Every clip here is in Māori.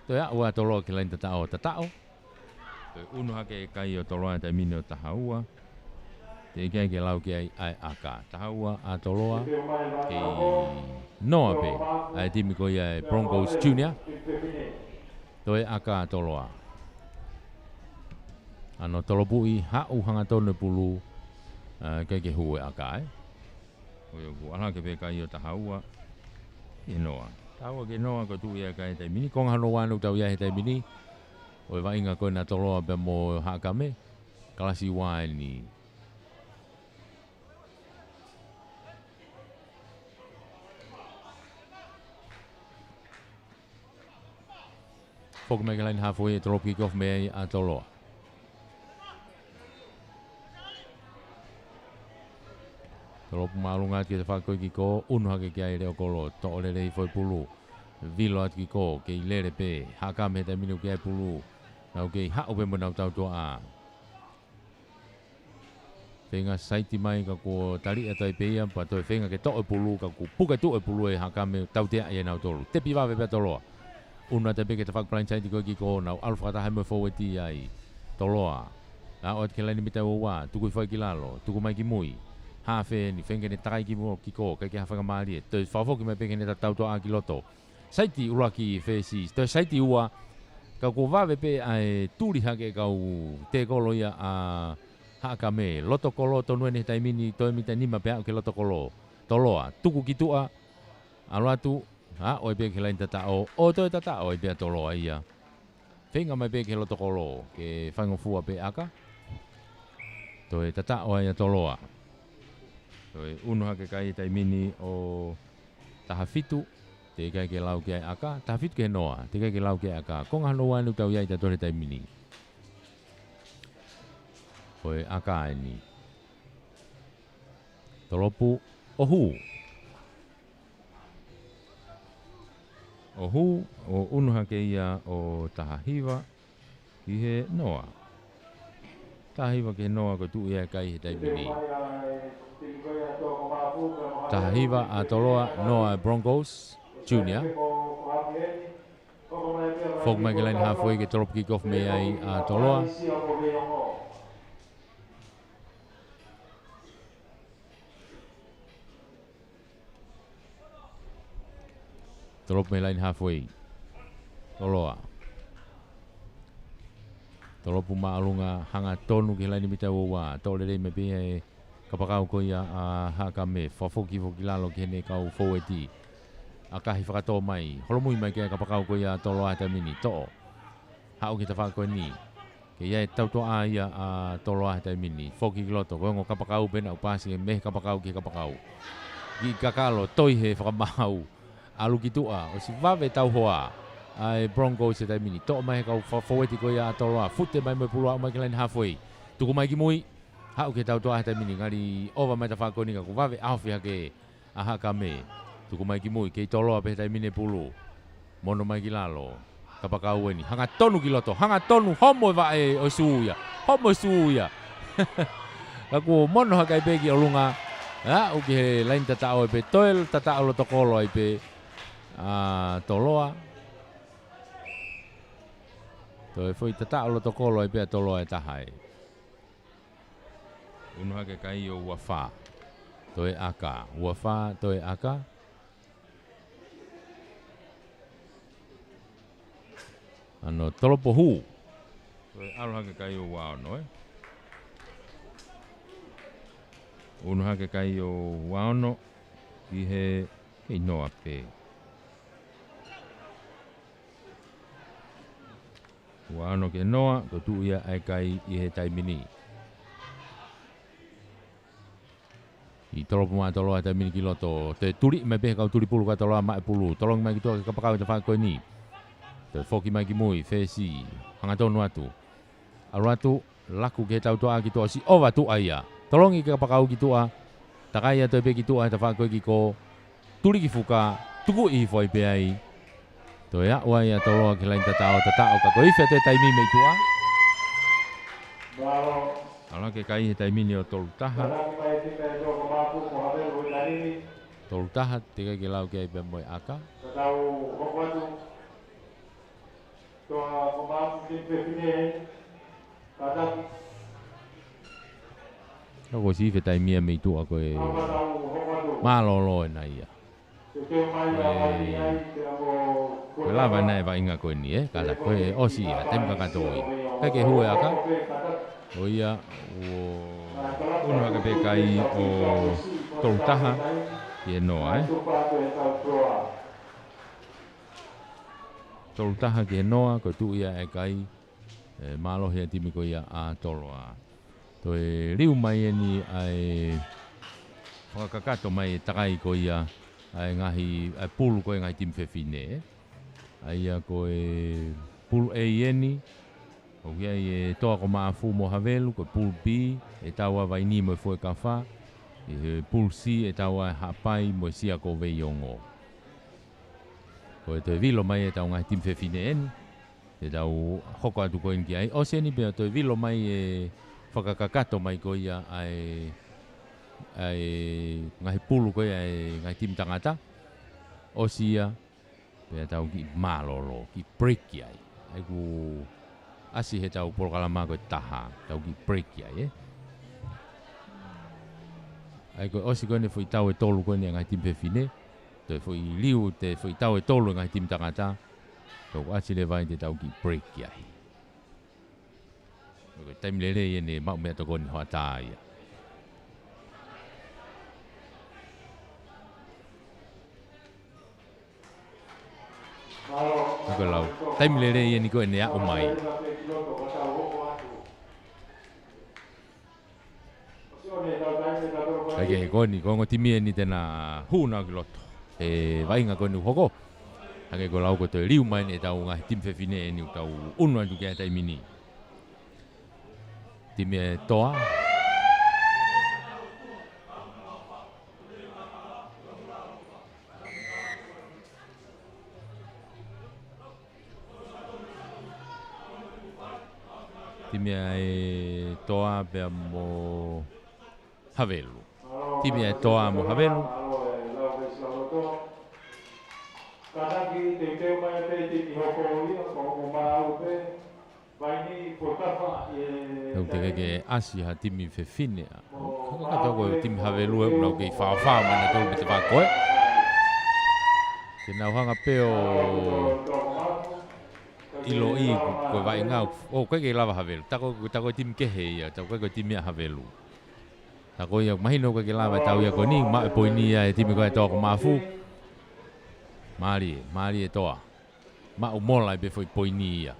Toi a ua tolo ke lain tatao tatao. Toi unu hake kai o toloa te mini o tahaua. Te ikai ke lau ke ai aka. Tahaua a toloa ke noa pe. Ai timi ko ia Broncos Junior. Toi aka a toloa. Ano tolopui hau hanga tonu pulu. Kai ke hue aka e. Oyo ku ala ke pe kai o tahaua. Ke noa. Tahaua ke noa ko tu ia kai te mini. Kong hano wanu tau ia he te mini. Oi vai inga koe na toloa pe mo hakame. Kalasi wai ni. Foku me ke lain halfway tolo kick off me a toloa. Tolo pumalunga ki te whakoi ki ko. Unu hake ki ai reo kolo. To ole rei foi pulu. Vilo at ki ko. Ke i lere pe. Hakame he te minu ki ai pulu. Nau ke i hao pe mo nau tau toa a. Whenga saiti mai ka ko tari e tai peia. Pa toi whenga ke to e pulu. Ka ko puka tu e pulu e hakame tau tea i e nau tolu. Te piwa pe pe toloa. Una te peke te whakplain saiti ko ki ko. Nau alfa ta haime forwardi ai. Toloa. A o te ke laini mita ua. Tuku i whai ki lalo. Tuku mai ki mui. Hafe ni whenga ne takai ki mo ki ko. Kai ki hawhanga maari e. Toi whawhoki mai peke ne ta tau toa a ki loto. Saiti ula ki whesis. Toi saiti ua. Ka ko wawe pe ai turi hake kau te kolo ia a haka me. Loto kolo tonu ene tai mini toi mita nima pe au ke loto kolo. Toloa. Tuku ki tua. Aluatu. Ha oi pe ke lain tatao. O toi tatao oi pe toloa ia. Whenga mai pe ke loto kolo. Ke whangofua pe aka. Toi tatao ia toloa. Toi unu hake kai tai mini o tahafitu. Te kai ke lau ke ai aka. Tahafitu ke noa. Te kai ke lau ke aka. Konga hano wanu tau iai ta tore tai mini. Oi aka ini. Tolopu. Ohu. Ohu. O unu hake ia o tahahiwa. Ki he noa. Tahahiwa ke noa ko tu ia kai he tai mini. Tahahiwa a toloa noa Broncos Junior. Fok mai ke lain halfway ke tolopu kick off me ai a toloa. Tolopu me lain halfway. Toloa. Tolopu maalunga hanga tonu ke lain mita ua. Tole rei me pe e kapakau ko ia a hakame. Fafoki foki lalo ke ne kau forwardi. Akahi whakato mai. Holomui mai ke kapakau ko ia toloa ta mini. To'o. Hau ki ta whako ni. Ke ia tau toa ia a toloa ta mini. Foki kiloto. Ko ngo kapakau pena upasi ke meh kapakau ke kapakau. Ki kakalo toi he whakamahau. Alu ki tua. O si wawe tau hoa. Ai Broncos se tai mini. To'o mai kau forwardi ko ia a toloa. Fute mai me pulua mai ke lain halfway. Tuku mai ki mui. Hau ke tau toa ta mini. Ngari over mai ta whako ni ka ku wawe awhi hake a hakame. Tuku mai ki mui, kei toloa pe tai mine pulu. Mono mai ki lalo. Kapakau eni. Hanga tonu ki loto. Hanga tonu. Homo va e o suuia. Homo suuia. Kaku mono haka i pe ki olunga. Ha, uki he lain tatao e pe. Toel tatao lo tokolo i pe. Toloa. Toi foi tatao lo tokolo i pe toloa e tahai. Unu hake kai o wafa. Toi aka. Wafa toi aka. Ano tolopo hu. Toi alu hake kai o wao no e. Unu hake kai o wao no. Ki he kei noa pe. Wao no ke noa. Ko tu ia ai kai i he tai mini. I tolopo maa toloa tai mini ki loto. Te turi me pe kau turi pulu ka toloa mai pulu. Tolong mai ki tua ke kapakau te whakoi ni. Te foki mai ki mui, whesi, hanga tonu atu. Alu atu, laku ke tau toa ki toa si owa tu aia. Tolongi ke kapakau ki toa. Takai atu epe ki toa, te whakoi ki ko. Turi ki fuka, tuku i foi pe ai. Toi a ua ia toloa ki lain tatao ka ko iwhia te taimi mei toa. Ala ke kai he taimi ni o tolu taha. Tolu taha, te kai ke lau ke ai pe moi aka. Ako si fetai mia me tu ako e malolo na ia. Koe lava nai va inga koe ni kala koe osi a tem ka katoi. Kai ke hue aka. O ia o unu aka pe kai o toltaha e noa Toltaha ke noa ko tu ia e kai malo he timi ko ia a toloa. To e riu mai ni ai whakakato mai takai ko ia ai ngahi ai pulu ko ngai tim fefine. Ai a ko e pulu e ieni o ia e toa ko maafu mo havelu ko pulu B e tawa vai ni mo foi kafa e pulu C e tawa hapai mo sia ko veiongo. Ko e to vilo mai e tau ngai tim fefine eni e tau hoko atu ko inki ai o seni pe to vilo mai e whakakakato mai ko ia ai ngahi pulu ko ia ngai tim tangata o sia pe tau ki malolo ki break ai ai ku asi he tau porkalama ko taha tau ki break ai ai ko osi ko ne foi tau e tolu ko ne ngai tim fefine to foi liu te foi tau e tolu ngai tim tangata to asi le vai te tau ki break ai ko time lele ye ne mau me to ko ni hata ia ko lau time lele ye ni ko ne a o mai Kake koni kongo timi ni tena huna kiloto e vainga koni hoko Kake ko lau ko te riu mai ne tau ngā tim fefine ni tau unwa tu kia taimini Timi e toa Timi e toa pe mo havelu Timi e toa mo havelu Nau te keke asi ha timi fefine Kaka toko timi havelu e unau kei whawha mana tolu me te whakoe Ke nau hanga peo ilo i koe vai ngau O koe kei lava havelu Tako timi kehe ia Tako koe timi a havelu Tako ia mahino koe kei lava tau ia koe ni Ma e poini ia e timi koe toko mafu Maari e toa Ma o mola e be foi poini ia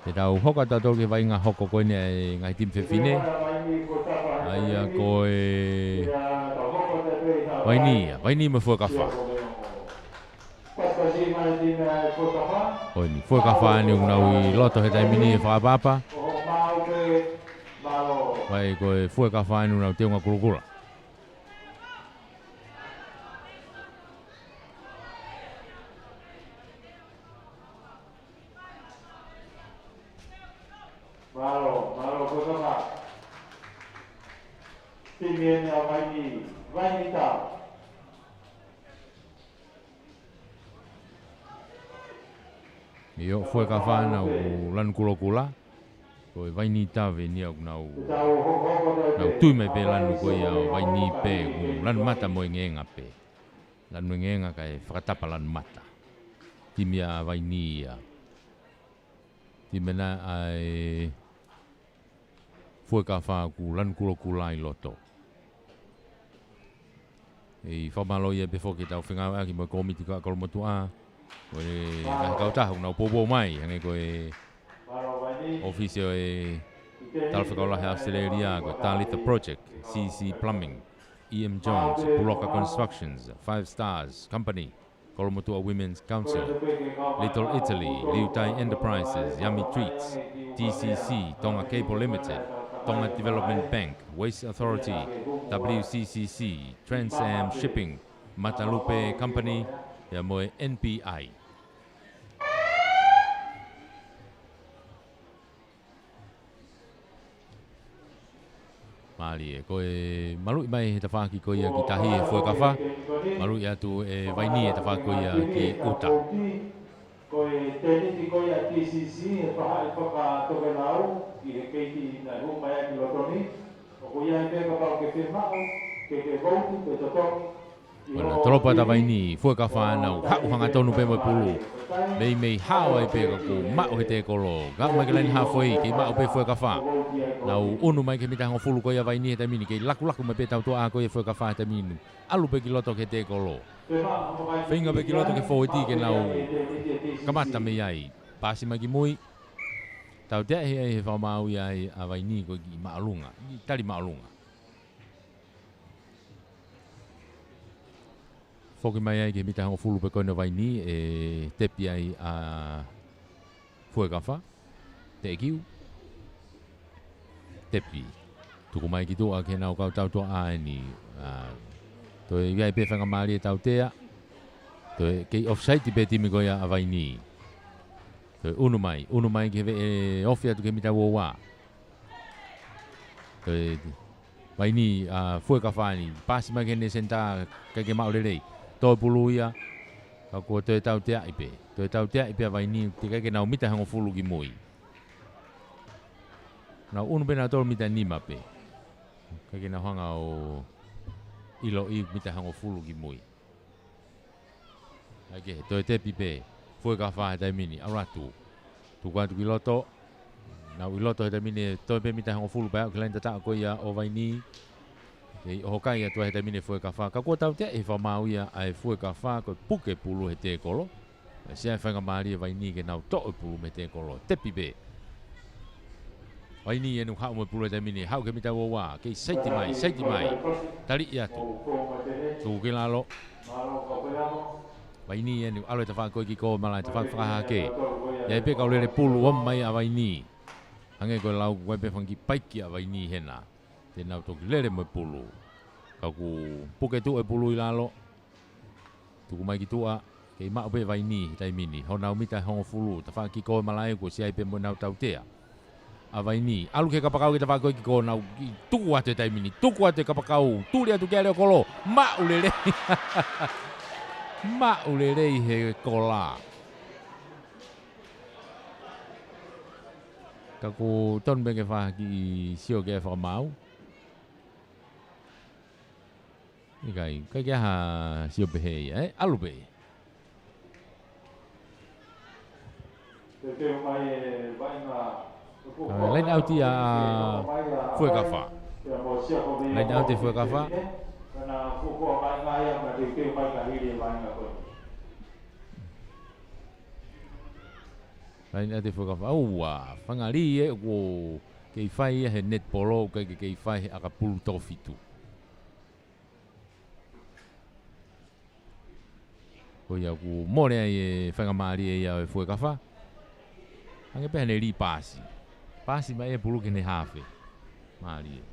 Te tau hoka tato ke vai ngā hoko koe ne ngai tim fefine Ai a koe Vai ni me fua kawha Oi ni fua kawha ni unau i loto he taimini e whakapapa Vai koe fua kawha ni unau te unga kulukula Io fue ka whana o lan kulokula Koe vai ni tawe ni au nau tui mai pe lanu koe au vai ni pe Lanu mata mo ngenga pe Lanu ngenga kai whakatapa lanu mata Timia vai ni ia Timena ai Fue ka wha ku lanu kulokula i loto E whamalo ia befo ki tau whingawa aki mo komiti ka kolomotu a Koe kau tahu nau popo mai Hange koe Ofisio e Talwhakaulahi Australia Koe Talitha Project CC Plumbing E.M. Jones Puloka Constructions 5 Stars Company Kolomotua Women's Council Little Italy Liu Tai Enterprises Yummy Treats TCC Tonga Cable Limited Tonga Development Bank Waste Authority WCCC Trans Am Shipping Matalupe Company Ya moe NPI Mali ko e malu mai he tafa ki ko ia ki tahi e foi kafa malu ia tu e vaini e tafa ko ia ki uta ko e teni ti ko ia TCC e pa ka to ke lau ki he keiti na hu mai ki lotoni o ko ia pe ka ke firma ke vote ke to Bueno, tropa da vaini foi kafa na ha hanga tonu pe mo pulu mei hao ai pe ko ma o te kolo ga mai len ha foi ki ma o pe foi kafa na unu mai ke mita ngo fulu ko ia vaini te mini ke laku me pe tau to a ko ia foi kafa te mini alu pe kiloto ke te kolo finga pe kiloto ke foi ti ke na kamata me ai pasi mai ki mui tau te he fa mau ia a vaini ko ki maalunga tali maalunga foki mai ai ke mita hango fulu pe koina vaini e tepi ai a foi kafa te kiu tepi tuku mai ki toa ke nau kau tau toa aeni to e iai pe whanga maari e tau tea to e kei offside ti pe timi koia a vaini to e unu mai ke ve e ofia tu ke mita woa to e vaini a foi kafa ni pasi mai ke ne senta ke maorelei to pulu ia ka ko te tau te ipe vai ni te ke na umita hango fulu ki moi na unu bena to mita ni mape ka ke na hanga o ilo I mita hango fulu ki moi ake to te pipe foi ka fa ta mini aratu tu kwa tu loto na loto ta mini to pe mita hango fulu ba ka lenta ta ko ia o vai ni e o kai atu he tamine foi ka fa ka ko tau te e fa mau ia ai foi ka fa ko puke pulu he te kolo se ai fanga mari vai ni ke nau to pulu me te kolo te pibe vai ni enu ha mo pulu tamine ha ke mita wa ke saiti mai tali ia tu ke lalo vai ni enu alo te fa ko ki ko mala te fa ha ke ia pe ka le pulu o mai a vai ni ange ko lau ko pe fangi paiki a vai ni hena te nau toki lere mo pulu ka ku puke tu e pulu I lalo tuku mai ki tua ke ma ope vai ni tai mini ho nau mita hongo fulu ta fa ki ko malai ko si ai pe mo nau tau tea a vai ni alu ke kapakau ke ta fa ko ki ko nau tuku ate tai mini tuku ate kapakau tuli atu ke ale kolo ma ulele he kola ka ku ton be ke fa ki sio ke fa mau Ikai, kai kia ha sio behe alu be. Lain au ti a foi kafa. Lain au ti foi kafa. Lain au ti foi kafa. Ua, whangali wo kei whai he net polo kei whai he akapulu tofitu. Ko ia ku more ai e whanga maari e ia e foi kafa. Ange pe ne li pasi. Pasi mai e pulu ke ne hafe. Maari e.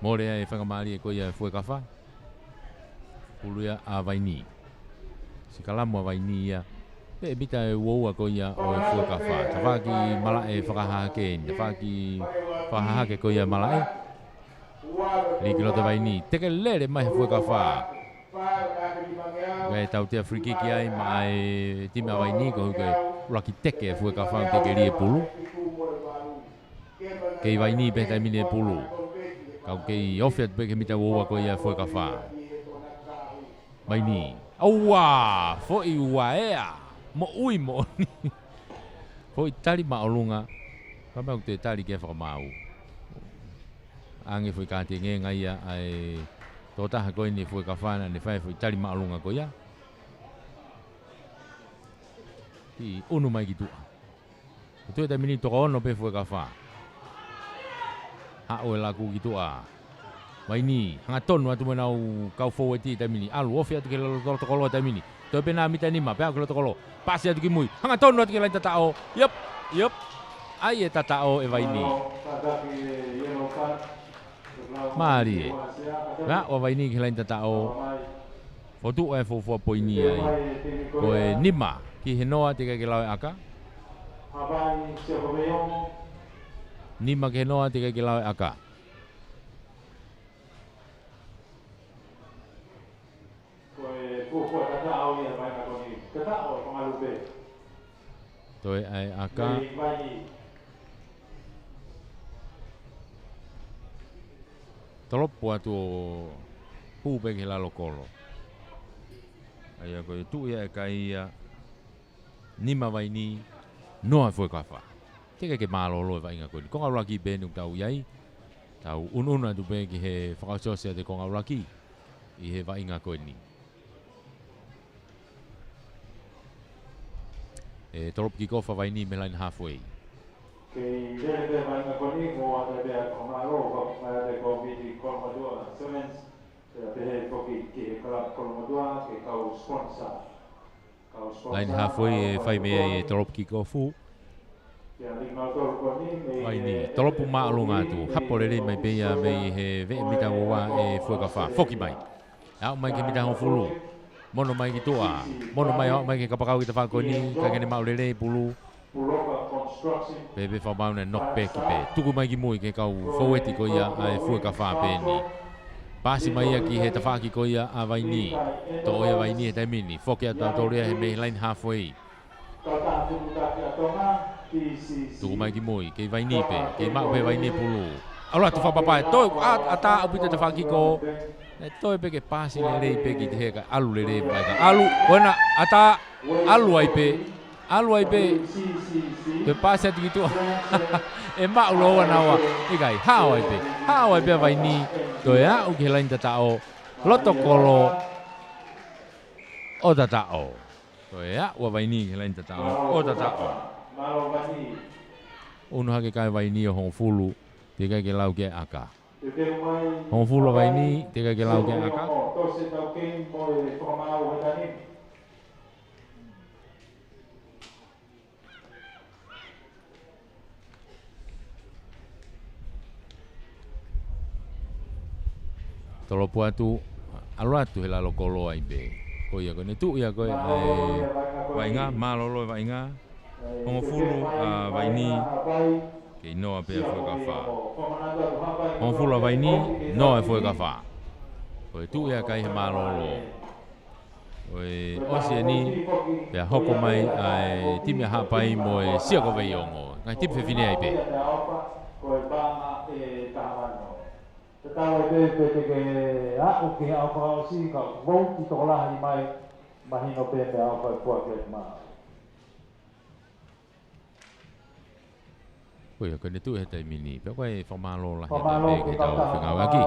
More ai e whanga maari e ko ia e foi kafa. Pulu ia a vaini. Si kalamu a vaini ia. Pe bita e woua ko ia o e foi kafa. Ta whaki mala e whakahake. Ta whaki whakahake ko ia mala e. Liki lo te vaini. Teke lere mai e foi kafa. Ngai tau te free kick ai mai time vai ni ko ke lucky teke fu ka fa te ke ri pulu ke vai ni pe ta mini pulu ka ke ofet pe ke mita wo ko ia fu ka fa vai ni aua fo I wa ea mo ui mo fo tali ma olunga ka ba te tali ke fa mau ange fu ka te ngai ia ai Tota ha koe ni fue ka whana ne whai fui tari maalunga ko ia. Ki unu mai ki tua. Tu e ta mini toka ono pe fue ka wha. Ha oe laku ki tua. Mai ni, hanga tonu atu menau kau fau e ti ta mini. Alu ofi atu ke lalo tokolo ta mini. Toi pena mita nima, pea ke lalo tokolo. Pasi atu ki mui. Hanga tonu atu ke lain tatao. Yep. Ai e tatao e vai ni. Mari e. Nga o vai ni ke lain tatao. Fotu e fo poini ai. Ko e nima ki he noa te ke lau e aka. Ni ma ke noa te ke lau aka. Toi ai aka. Tolopu atu o pupe ke lalo kolo. Ai ko tu ia ka ia ni ma vai ni noa foi ka fa. Te ke malo lo vai nga ko ni. Ko nga laki benu tau iai. Tau ununa tu be ki he whakasosia te ko nga laki. I he vai nga ko ni. E tolopu ki kofa vai ni me line halfway. Kei rere vai nga ko ni mo ata be ko nga ro ko mai te ko miti ko ma dua Simmons. Te he foki ki he club ko ma dua ke kau sponsor. Line halfway e whai mea e tolopu ki kofu. Vai ni, tolopu maalunga tu. Hapolere mai beia mei he vee mita wawa e fuega wha. Foki mai. Au mai ke mita hon fulu. Mono mai ki toa. Mono mai au mai ke kapakau ki ta whako ni. Ka kene maulere pulu. Bebe wha mauna nok pe ki pe. Tuku mai ki mui ke kau faueti ko ia e fuega wha pe ni. Pasi mai ia ki he ta whaki ko ia a vai ni. To oia vai ni he taimini. Foki ata taurea he mei line halfway. Tuku mai ki mui. Kei vai ni pe. Kei mau pe vai ni pulu. Aula tu whapapai. Toi ata apita ta whaki ko. E toi pe ke pasi le rei pe ki te heka. Alu le rei mai ka. Alu. Koena ata. Alu ai pe. Alu ai pe. Te pasi ati ki tua. E mau loa nawa. Ikai. Hao ai pe. Hao ai pe vai ni. Toi au ke lain tatao. Loto kolo. O tatao. Toi au vai ni ke lain tatao. O tatao. Unu hake kai vai ni o hong fulu. Te kai ke lau ke aka. Hong fulu vai ni. Te kai ke lau ke aka. Tolopu atu. Alu atu he lalo kolo ai be. Ko ia ko ne tu ia ko vai nga. Malolo vai nga. Hong fulu vai ni. Ke noa pe foi ka fa. Hong fulu vai ni. Noa foi ka fa. Ko tu ia kai he malolo. Oi osi ni. Pe hoko mai ai timi ha pai mo e sia ko vei ongo. Ngai tip fe fine ai pe. Tawa te ke a o ke a pa si ka vou ki to la hi mai mahino pe pe a pa po ke ma. Oi, ko ne tu he tai mini. Pe ko e famalo la he pe ke tau finga waki.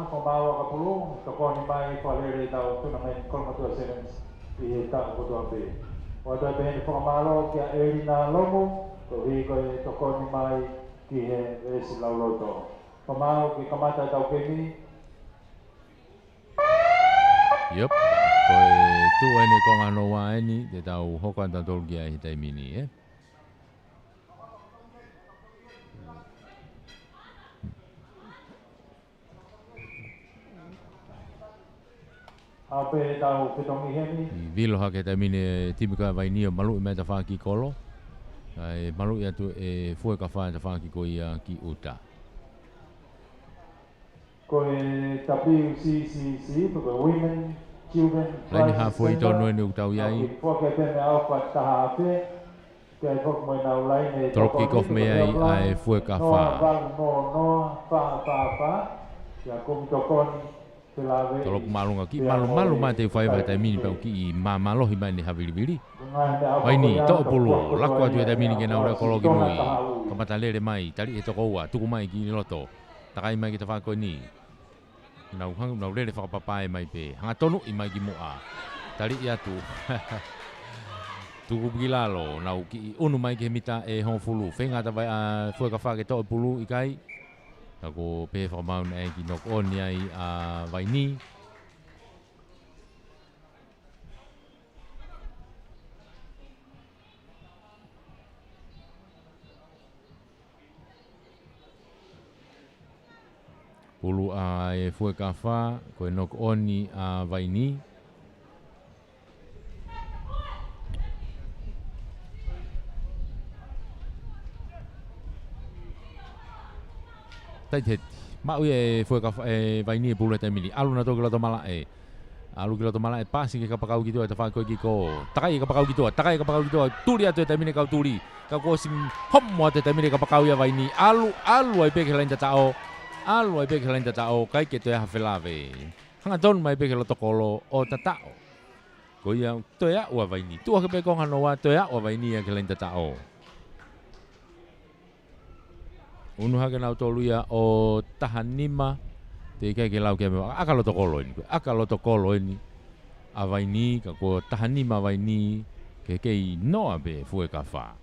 Famalo ka pulu to ko ni mai ko le re tau tu na mai ko ma tu Simmons i ta ko to pe. O ta pe ni famalo ke e na lomo to hi ko to ko ni mai ki he esi la loto. Pamau ki kamata tau ke ni. Yep. Koe tu ene ko ngano wa eni te tau hoko anta tolki ai hitai mini, eh? Ape tau pitongi heni. Vilo hake hitai mini timika vai nio malu i mea ta whaki kolo. Ai malu i atu e fue ka whae ta whaki ko ia ki uta. Koe tapiu si, koe women, children, Laini halfway tonu ene utau iai. Foke teme au pa taha ape. Kei fok moi nau laine. Trop kick-off me ai ai fue ka wha. No, fa. Ia kum tokoni. Tolo malunga ki malu ma te whai vai tai mini pau ki i mamalohi mai ne haviriviri. Vai ni, to pulu, lako atu e tai mini ke naura kologi mui. Kamata lere mai, tari e toko ua, tuku mai ki ni loto. Takai mai ki ta whako ni. Nau lere whakapapae mai pe. Hanga tonu i mai ki mua. Tari i atu. Tuku piki lalo, nau ki unu mai ke mita e hong fulu. Whenga ta vai a fue ka whake to pulu i kai. Tako pe whamaun e ki nok on ai a vai ni. Pulu a e fue ka wha, koe nok on a vai ni. tai te ma e foi ka e vai ni pulu te mini alu na to kilo to mala e alu kilo to mala e pasi ke ka pakau ki to te fa ko ki ko takai ka pakau ki to tuli atu te mini ka tuli ka ko sing hom mo te mini ka pakau ya vai ni alu ai pe ke lenta tao alu ai pe ke lenta tao kai ke to ya felave hanga ton mai pe ke lo to kolo o tatao ko ia to ya wa vai ni tu ke pe ko hano wa to ya wa vai ni ke lenta tao unu hake nau toluia o tahanima te kai ke lau ke me akalo to kolo ini avai ni ka ko tahanima vai ni ke noa be fue ka fa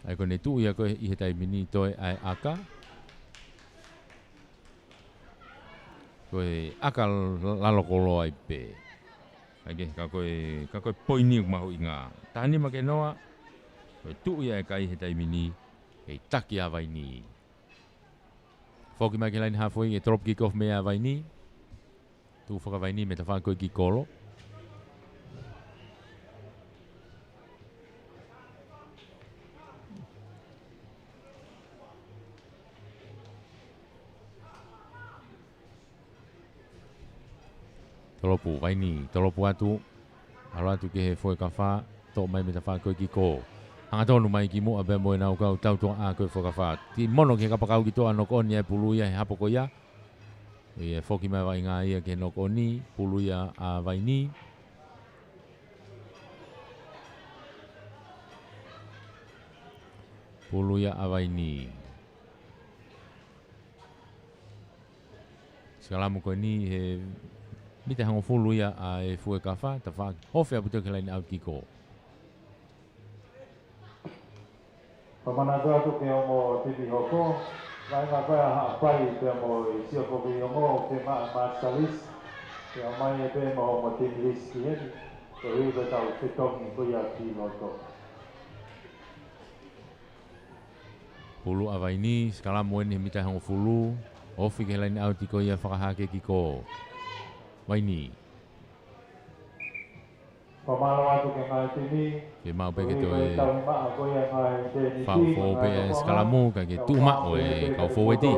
ai ko ne tu ia ko I he tai mini toi ai aka ko aka lalo kolo ai pe ai ke ka ko poini ma ho inga tahanima ke noa ko tu ia kai he tai mini e taki avai ni. Foki mai ke lain hafoi e drop kick off me avai ni. Tu foka avai ni me ta whakoi ki kolo. Tolopu vai ni, tolopu atu. Alo atu ke he foi ka wha, to mai me ta whakoi ki kolo. Hanga tonu mai ki mua be moe nau kau tau toa a koe whakawha. Ti mono ke kapakau ki toa noko ni e pulu ia he hapo ko ia. E whoki mai vai ngā ia ke noko ni, pulu ia a vai ni. Pulu ia a vai ni. Sekalamu koe ni he mite hango fulu ia a e fue ka wha, ta wha hofe aputo ke laini au ki ko. Pamana tua tu ke omo titi hoko, vai ngā koe a pai te omo I sio kopi omo ke maasalis, ke o mai e pe mo omo tini riski hedi, ko hiuka tau te tongi kuia ki loto. Pulu a vai ni, sekalamu eni he mita hango fulu, ofi ke laini au tiko ia whakahake ki ko. Vai ni. Pamalo atu ke ngai tini, ke mau pe ke to e whao fo pe e skalamu ka ke tu mao e kau fo e ti.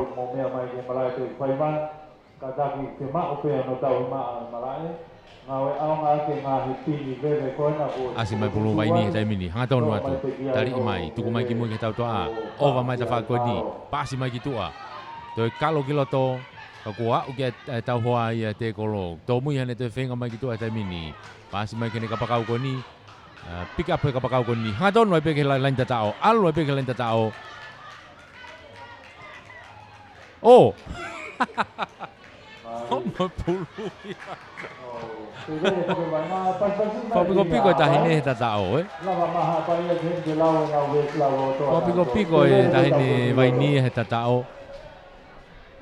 Asi mai pulu vai ni tai mini hanga tonu atu tali mai tuku mai ki mo ke tau toa ova mai ta whako ni pasi mai ki tua to kalo kilo to ka kua u ke tau hoa ia te kolo to mui hane te whenga mai ki tua tai mini pasi mai kene kapakau ko ni pick up ke kapakau ko ni hanga tonu ai pe ke lain tatao alu ai pe ke lain tatao oh Oma pulu ia Piko tahine tatao eh. Piko tahine vai ni he tatao.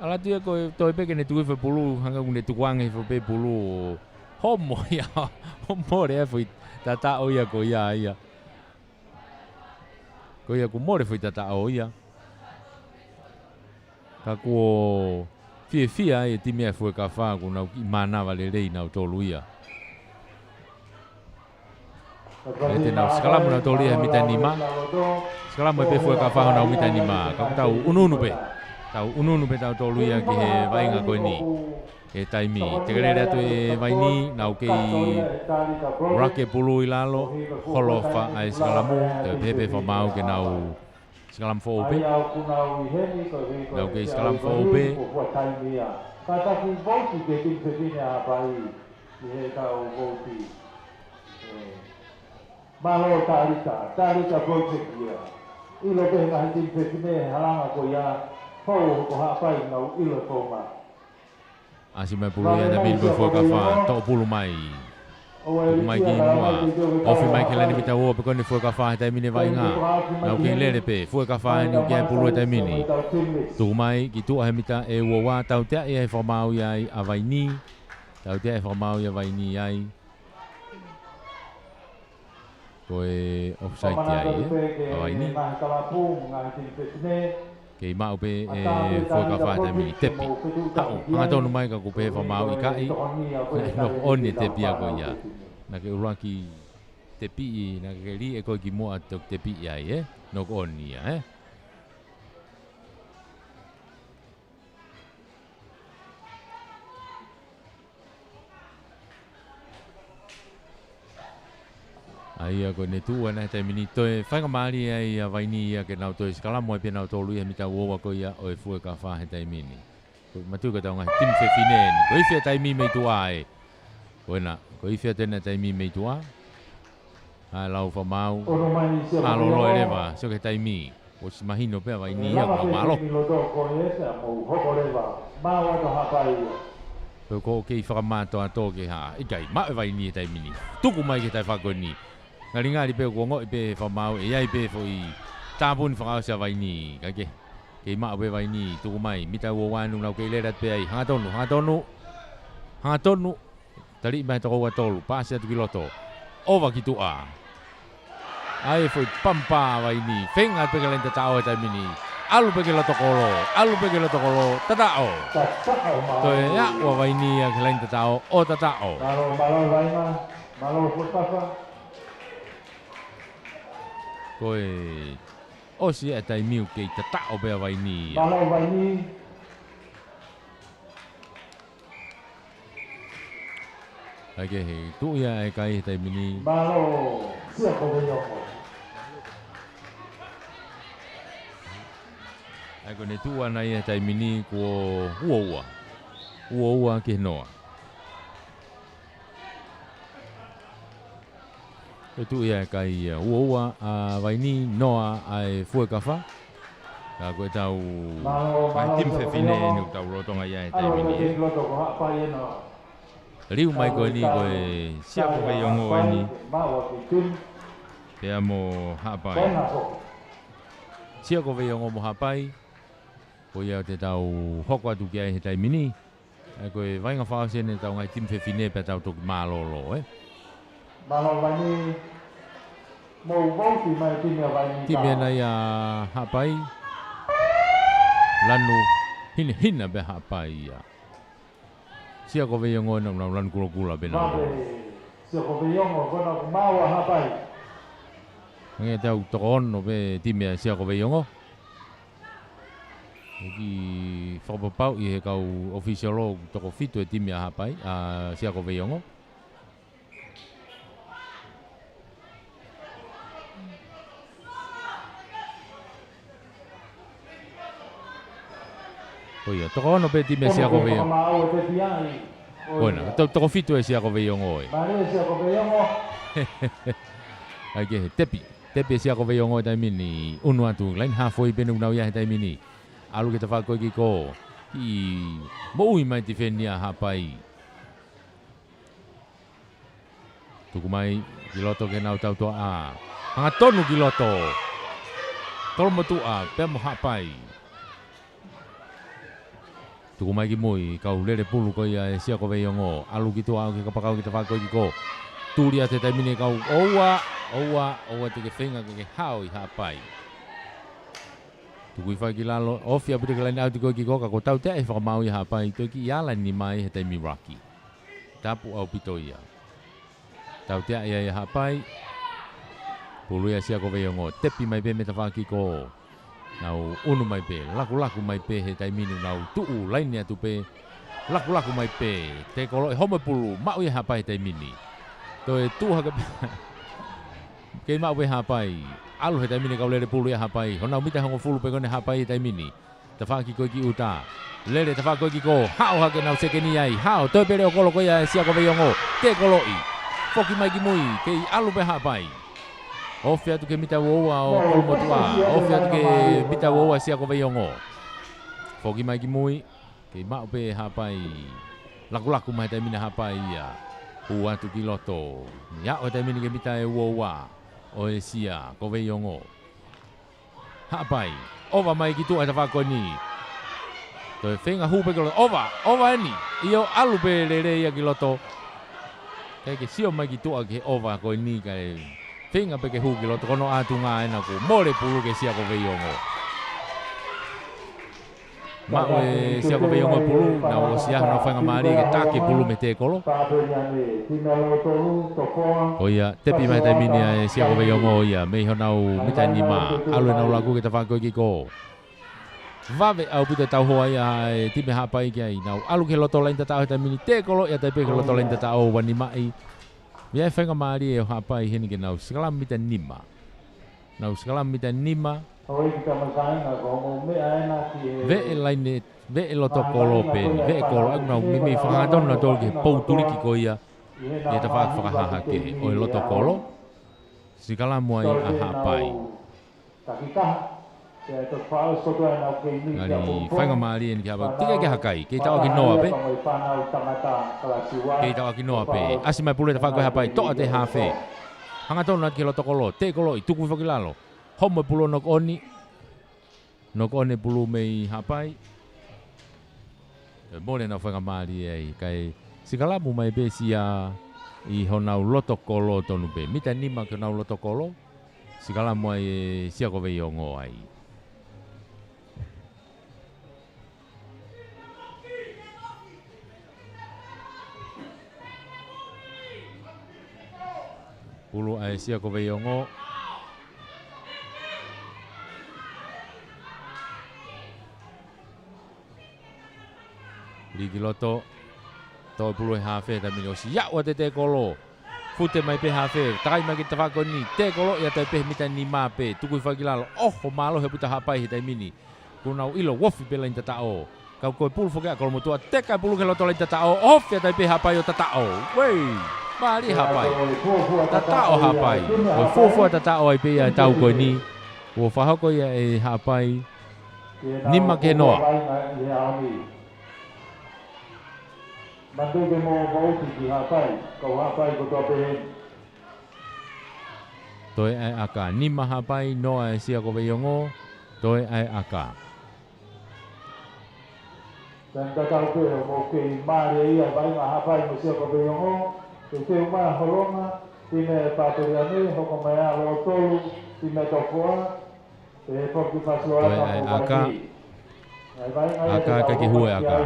Ala tu ko toi pe ke ne tu fe pulu hanga ku ne tu wang fe pe pulu. Homo ya. Homo re foi tatao ia ko ia. Ko ia ku more foi tatao ia. Ka ko fia e ti mea foi ka fa ku na mana vale rei na tolu ia. E te nau skalamu na tolu ia mita nima. Skalamu e pe foi ka fa na mita nima. Ka tau ununu pe. Tau ununu pe tau tolu ia ki he vainga koe ni. E taimi. Te kerere atu e vai ni nau kei rake pulu i lalo. Holo fa ai skalamu. Te pepe fa mau ke nau Skalam fo ope. Nau kei skalam fo ope. Kataki vouti ke tinsetine a pai ki he tau vouti. Malo tarita vouti kia. Ilo pe ngahi tinsetine halanga ko ia hou ko ha pai ngau ilo koma. Asi mai pulu ia tapi ilpo fo ka fa to pulu mai. Tuku mai ki mua. Ofi mai ke lani mita ua pe koni fue ka whahe tai mini vai ngā. Nau ke lere pe, fue ka whahe ni uke ai pulu e tai mini. Tuku mai ki tua he mita e ua wā tau tea i ai whamau i ai a vai ni. Tau tea i whamau i a vai ni ai. Ko e offside ti ai a vai ni. Kei mau pe e fue ka whahe tai mini tepi. Hau, hanga tonu mai ka kupe he whamau i kai. No oni tepi a ko ia. Na ke uraki tepi na ke li e ko ki mo at tepi ai no ko ni Ai ko ne tu ana te mini toe whainga maari ai a vaini ia ke nau toe skala mo e pia nau tolu ia mita uowa ko ia o e fue ka wha he te mini. Ko matu ka taunga he tim fe fineni. Ko i fia taimi mei tua e. Ko ena, ko i fia tena taimi mei tua. Ai lau wha mau. A lolo e rewa, so ke taimi. O si mahino pia vaini ia ko malo. Ko ke i whakamato a tō ke ha. Ikai, ma e vaini e taimi ni. Tuku mai ke tai whakoni. Ngari pe ko ngoi pe whamau e ai pe fo i tāpun whakao sa vaini kake ke maa pe vaini tuku mai mita ua wanu nau ke lerat pe ai hanga tonu tari mai toko wa tolu pasi atu ki loto ova ki tu a ai fo i pampa vaini whenga pe ke lenta tau e taimini alu pe ke loto kolo tatao to e ya ua vaini a ke lenta tau o tatao malo fustafa koe o si e tai miu ke ta o be vai ni malo vai ni ake he tu ia e kai tai mini malo sia ko yo ai ne tu ana ia tai mini ko ua ke noa e tu ia kai ua a vai ni noa ai fue ka fa ka ko tau ai tim fe fine no tau rotonga ia tai mini riu mai ko ni ko sia ko ve yongo ni te amo hapai sia ko ve yongo mo hapai ko ia te tau hoko atu ki ai tai mini ai ko vai nga fa se ne tau ngai tim fe fine pe tau to malolo malo vai ni mo vou ti mai ti me vai ni ti me na ia hapai lanu hina be hapai ia sia ko ve yongo na lan kula be na sia ko ve yongo ko na mau hapai nge tau to on no be ti me sia ko ve yongo ki fobo pau i he kau official lo to ko fito e ti me hapai a sia ko ve yongo oia, toko ono pe ti me sia ko ve yongo. Bueno, toko fito e sia ko ve yongo oi. Mare sia ko ve yongo. Ai ke tepi sia ko ve yongo tai mini unu atu lain ha foi benu nau ia tai mini. Alu ke ta fa ko ki ko. Ki mo ui mai ti fenia ha pai. Tuku mai ki loto ke nau tau to a. Hanga tonu ki loto. Tolo mo tu a pe mo ha pai. Tuku mai ki mui kau lere pulu ko ia e sia ko ve yongo alu ki tu au ki kapakau ki ta fa ko ki ko turia te tai mini kau oua te ke whenga ke hao i hapai tuku i whai ki lalo ofia pute ke laini au ti ko ki ko ka ko tau te e whakamau i hapai to ki iala ni mai he tai miraki tapu au pito ia tau te ia i hapai pulu ia sia ko ve yongo tepi mai be me ta fa ki ko nau unu mai pe, laku mai pe he tai minu nau tuu laini atu pe, laku mai pe, te kolo e home pulu, mau i hapai tai mini. To e tuha ke mau i hapai, alu he tai mini kau lere pulu i hapai, honau mita hongo fulu pe kone hapai tai mini. Ta whaki koe ki uta, lere ta whaki koe ki ko, hao hake nau seke ni ai, hao, toi pere o kolo koe ia sia ko veyongo, te kolo i, foki mai ki mui, ke alu pe hapai. Ofia tu ke mita woa o kolomotua, ofia tu ke mita woa sia ko veyongo. Foki mai ki mui, ke mau pe hapai, laku mai tai mina hapai ia, hua tu ki loto. Ya o tai mina ke mita e woa, o e sia ko veyongo. Hapai, ova mai ki tu ai ta whakoni. To e whenga hupe ki loto, ova eni, io alu pe lere ia ki loto. Kei ke sio mai ki tu a ke ova ko ni kai. Whenga pe ke huki loto kono atu ngā ena ko more pulu ke sia ko veyongo. Ma e sia ko veyongo pulu na o sia na whenga maari ke take pulu me te kolo. O ia, tepi mai tai mini e sia ko veyongo ia, mei honau mitai ni ma, alu e nau laku ke ta whako ki ko. Vave au pute tau hoa ia e time hapai ki ai, nau alu ke loto lain ta tau he tai mini te kolo, ia tai pe ke loto lain ta tau wani mai. Ia whainga maari e hapai heni ke nau sikalam mita nima. Nau sikalam mita nima. Ve e laine, ve e loto kolo peni, ve e kolo ang nau mimi whangadon na tol ke pouturiki ko ia. Ia ta whakahaha ke o e loto kolo. Sikalam mua i a hapai. Ngari whainga maari e ni ke hapa, tika ke hakai, ke tau ki noa pe. Ke tau ki noa pe, asi mai pule ta whakakoe hapai, toa te hawhe. Hanga tonu nat ke loto kolo, te kolo i tuku whakilalo. Homo pulo nok oni. Nok oni pulu mei hapai. Mone na whainga maari e kai sikalamu mai pe sia i honau loto kolo tonu pe. Mita nima ke honau loto kolo, sikalamu ai e sia ko vei ongo ai. Pulu ai sia ko vei ongo. Ligi loto. Toi pulu e hawhe ta mini osi. Ya wa te kolo. Fute mai pe hawhe. Takai mai ki ta whako ni. Te kolo ia tai pe mita ni mā pe. Tukui whakilalo. Ho malo he puta hapai he tai mini. Kunau ilo wofi pe lain tatao. Kau koe pulu whakea kolo motua. Te kai pulu ke loto lain tatao. Ofi tai pe hapai o tatao. Wei. Mari hapai. Tatao hapai. O fofua tatao ai pe ia tau koe ni. O whahako ia e hapai. Nima ke noa. Manduke mo vauti ki hapai. Kau hapai ko toa pehe. Toi ai aka. Nima hapai noa e sia ko veiongo. Toi ai aka. Dan tatau pehe mo kei maare ia vai ngā hapai mo sia ko veiongo. Te teo mai holonga. Tine pātoriane. Hoko mai a lo tolu. Tine tokoa. Te poki pasua Toi ai aka. Aka kaki hue aka.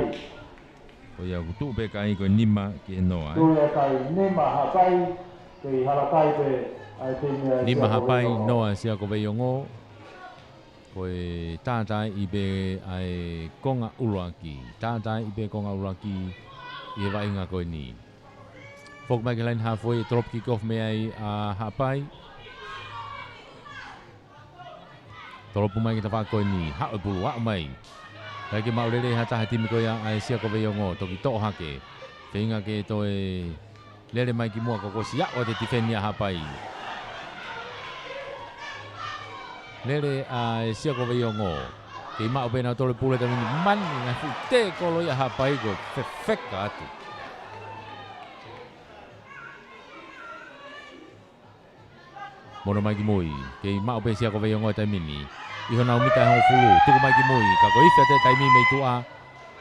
O ia kutu pe kai ko nima ki noa. Nima hapai noa sia ko veiongo. Ko e tātai i be ai konga uruaki. Tātai i be konga uruaki i e wainga koe ni. Fok mai ke lain halfway drop kick off me ai a hapai. Toropu mai ki ta whako ni. Hao pulu wao mai. Kai ke maurere hata hati miko ia ai sia ko veiongo toki to'o hake. Te inga ke toe lere mai ki mua kokosi ya o te tifenia hapai. Lere ai sia ko veiongo. Ke ima ope na tole pule ta mini mani na fu te kolo ia hapai ko fefeka atu. Mono mai ki mui. Ke ima ope sia ko veiongo ta mini. Iho nau mita hong fulu, tuku mai ki mui, ka ko iwhia te taimi mei tua,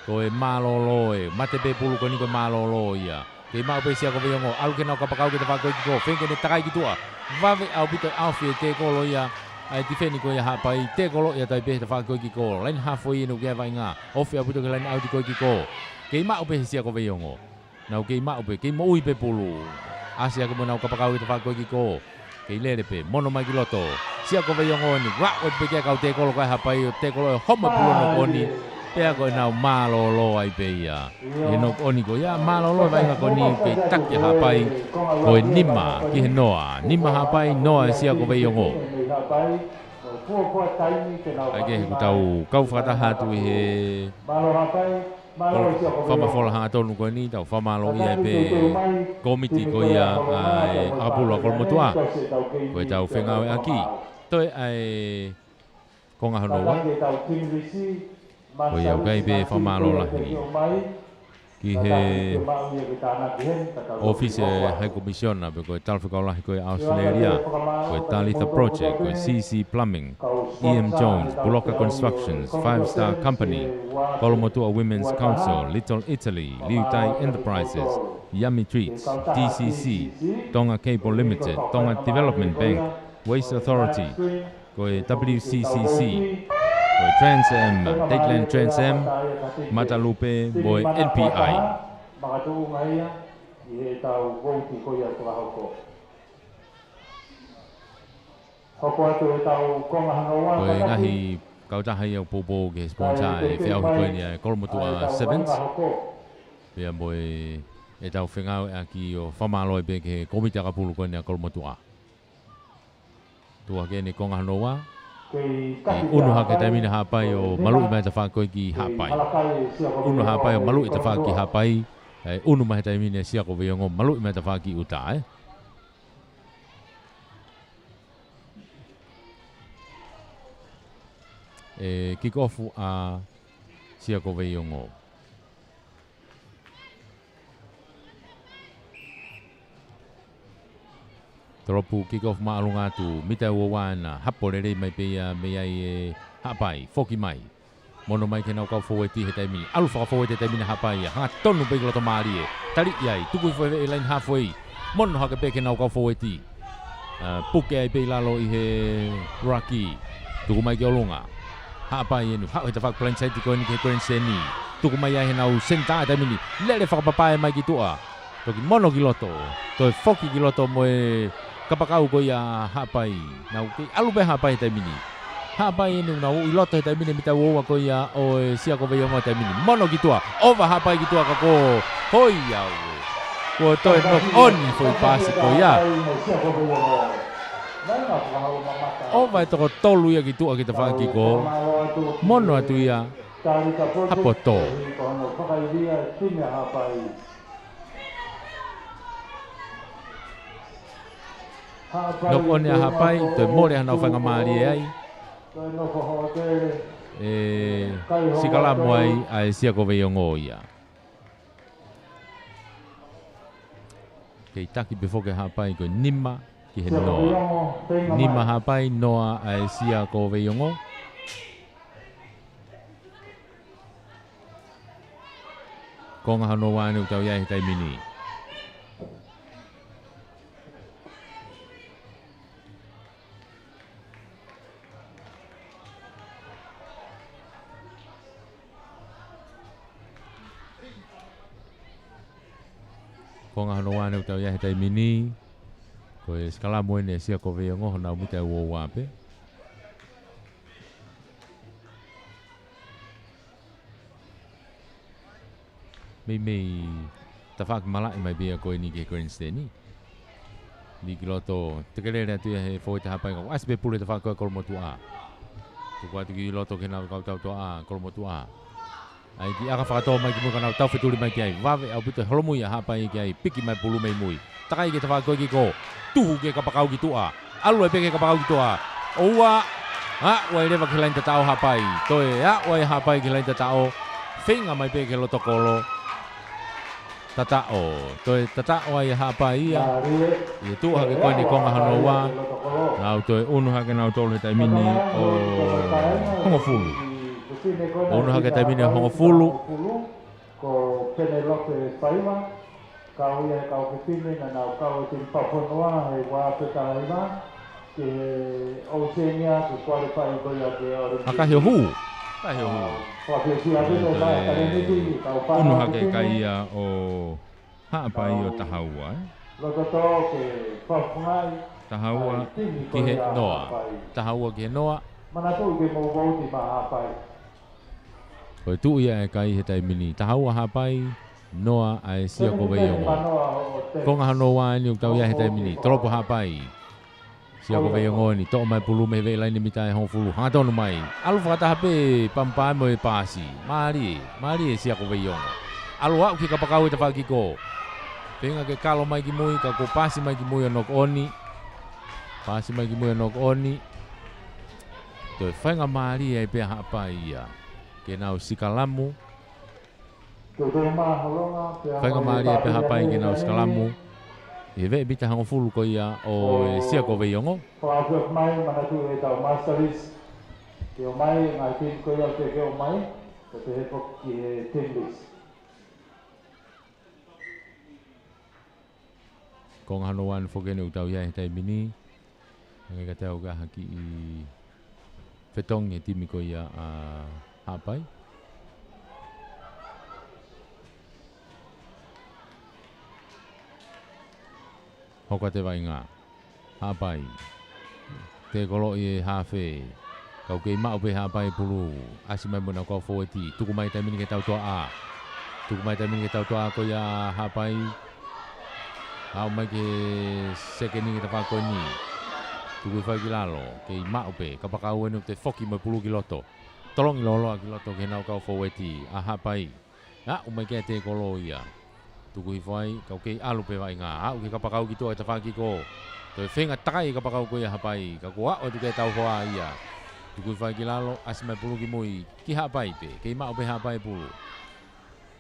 ko e mālolo e, mate pe pulu ko ni ko mālolo ia. Ke mau pe sia ko veiongo, alu ke nau kapakau ke te whakoi ki ko, whenke ne takai ki tua, vave au pito awhi e te kolo ia, ai ti wheni ko ia hapai, te kolo ia tai pe te whakoi ki ko, lain hafo i enu kia vai ngā, awhi au pito ke lain au ti koi ki ko, ke mau pe sia ko veiongo, nau ke mau pe, ke moi pe pulu, asia ke mo nau kapakau ke te whakoi ki ko, ke lere pe, mono mai ki loto, sia ko veiongo ni, wa o te kau te kolo kai hapai o te kolo e homa pulo no koni, pea ko nau mālolo ai pe ia. E no koni ko ia mālolo vai ngā koni ke taki hapai ko e nima ki he noa. Nima hapai noa e sia ko veiongo. Ai ke he kutau kau whakatahatu i he whamafola hanga tonu ko ni tau whamalo ia pe komiti ko ia ai apula kolmotua. Ko e tau whengau e aki. Toi ai konga hanoa. Ko iau kai pe whamalo lahi. Ki he office High Commissiona pe ko e talwhikau lahi ko e Australia. Ko e Talitha Project, ko e CC Plumbing, EM Jones, Buloka Constructions, 5 Star Company, Kolomotua Women's Council, Little Italy, Liutai Enterprises, Yummy Treats, DCC, Tonga Cable Limited, Tonga Development Bank, Waste Authority, ko e WCCC, ko e Trans Am, Dateland Trans Am, Matalupe, ko e NPI. Ko e ngahi kautahi au popo ke sponsor e whiau hikoe ni Kolomotua Sevens. Pea mo e e tau whengau e aki o whamalo e pe ke komite ka pulu koe nea kolomotua. Tua ke ne konga hanoa, ki unu hake taimina hapai o malu i mai ta whakoe ki hapai. Unu hapai o malu i ta whaki hapai, unu mai taimina sia ko veongo malu i mai ta whaki uta, kick off a sia ko veiongo. Tropu kick off maalunga tu mita wana hapolere mai pe me ai hapai foki mai. Mono mai ke nau kau foweti he taimi. Alu whaka foweti taimi na hapai ha tonu pe loto mari e. Tari iai tuku foi e line halfway. Mono haka pe ke nau kau foweti. Puke ai pe lalo i he Rocky. Tuku mai ke olunga. Hapai enu ha he tafak plan side ko ni ke ko seni. Tuku mai ai nau senta taimi ni. Lele whaka papai mai ki tua. Toki mono ki loto. Toi foki ki loto mo e kapakau ko ia hapai. Nau ke alu pe hapai taimi ni. Hapai inu na i loto he taimine mita uoa ko ia o e sia ko veiongo taimine. Mono ki tua, ova hapai ki tua ka ko hoi au. Ko toi nok on foi pasi ko ia. Ova e toko tolu ia ki tua ki ta whaki ko. Mono atu ia hapoto. Nok on ia hapai, toi more hanau whanga maari e ai. Sikala moai ai sia ko veiongo ia. Kei taki before ke hapai ko nima ki he noa. Nima hapai noa ai sia ko veiongo. Konga hano wāne utau iai he taimini. Konga hano wane utau ia he taimini. Ko e skala moene sia ko veiongo hona umita ua wape. Mei ta whak malai mai bea koe ni ke Grand Steni. Ni ki loto te kerere atu ia he fōi te hapai kau. Asbe pule te whak koe kolomotu a. Tuku atu ki loto ke nau kau tau to a kolomotu a. Ai ki aka whakatoa mai ki mui kanau tau wheturi mai ki ai. Wawe au puto holomui a hapai ki ai. Piki mai pulu mai mui. Takai ke te whakoi ki ko. Tuhu ke kapakau ki tua. Alu e peke kapakau ki tua. Oua. Wai rewa ki lain te tau hapai. Toe wai hapai ki lain te tau. Whinga mai peke loto kolo. Tatao. Toe tatao ai hapai ia. Ia tua hake koe ni konga hanoa. Nau toe unu hake nau tolu he taimini o hongo fulu. Ono hake taimine hongo fulu. Ko Penelope Paiva. Kau ia kau kepime na nau kau te paponoa he wā petaima. Ke Oceania ke qualify ko ia ke ore. Akahi o hu. Akahi o hu. Ono hake kaia o haapai o tahaua. Lokoto ke whapungai. Tahaua ki he noa. Tahaua ki he noa. Manatu ke mo vauti ma hapai. Koe tu ia e kai he taimini. Tahaua hapai noa ai sia ko veiongo. Konga hano wā ni utau ia he taimini. Tolopo hapai. Sia ko veiongo ni. Toko mai pulu me vei laini mitai hong fulu. Hangatonu mai. Alu whakataha pe pampai mo e pasi. Maari e sia ko veiongo. Alu au ki kapakau e ta whaki ko. Penga ke kalo mai ki mui. Ka ko pasi mai ki mui anok oni. Pasi mai ki mui anok oni. Toi whainga maari e pe hapai ia. Ke nau sikalamu. Whainga maari e pe hapai ke nau sikalamu. E vei bita hango fulu ko ia o sia ko veiongo. Whaafuk mai manatu e tau masteris. Ke o mai ngai tin ko ia ke o mai. Ko te hepo ki he tendis. Konga hano wan whokene utau ia he taimini. Ngai ka tau ka haki i whetong e timi ko ia a hapai. Hoka te vai ngā. Hapai. Te kolo i hawhe. Kau kei mao pe hapai pulu. Asi mai muna kau fōeti. Tuku mai taimini ke tau toa a. tu mai te mingi tau toa ko ia hapai au mai ke sekeni te pa ko ni tu ko fa kilalo ke ma upe ka pa ka wen te foki mai pulu kiloto tolong lolo kiloto ke nau ka fo weti a hapai na o mai ke te kolo ia tu ko fai ka ke alu pe vai nga au ke ka pa ka ki to te fa ki ko to fenga tai ka pa ka ko ia hapai ka ko o tu ke tau hoa ia tu ko fai kilalo as mai pulu ki moi ki hapai pe ke ma upe hapai pulu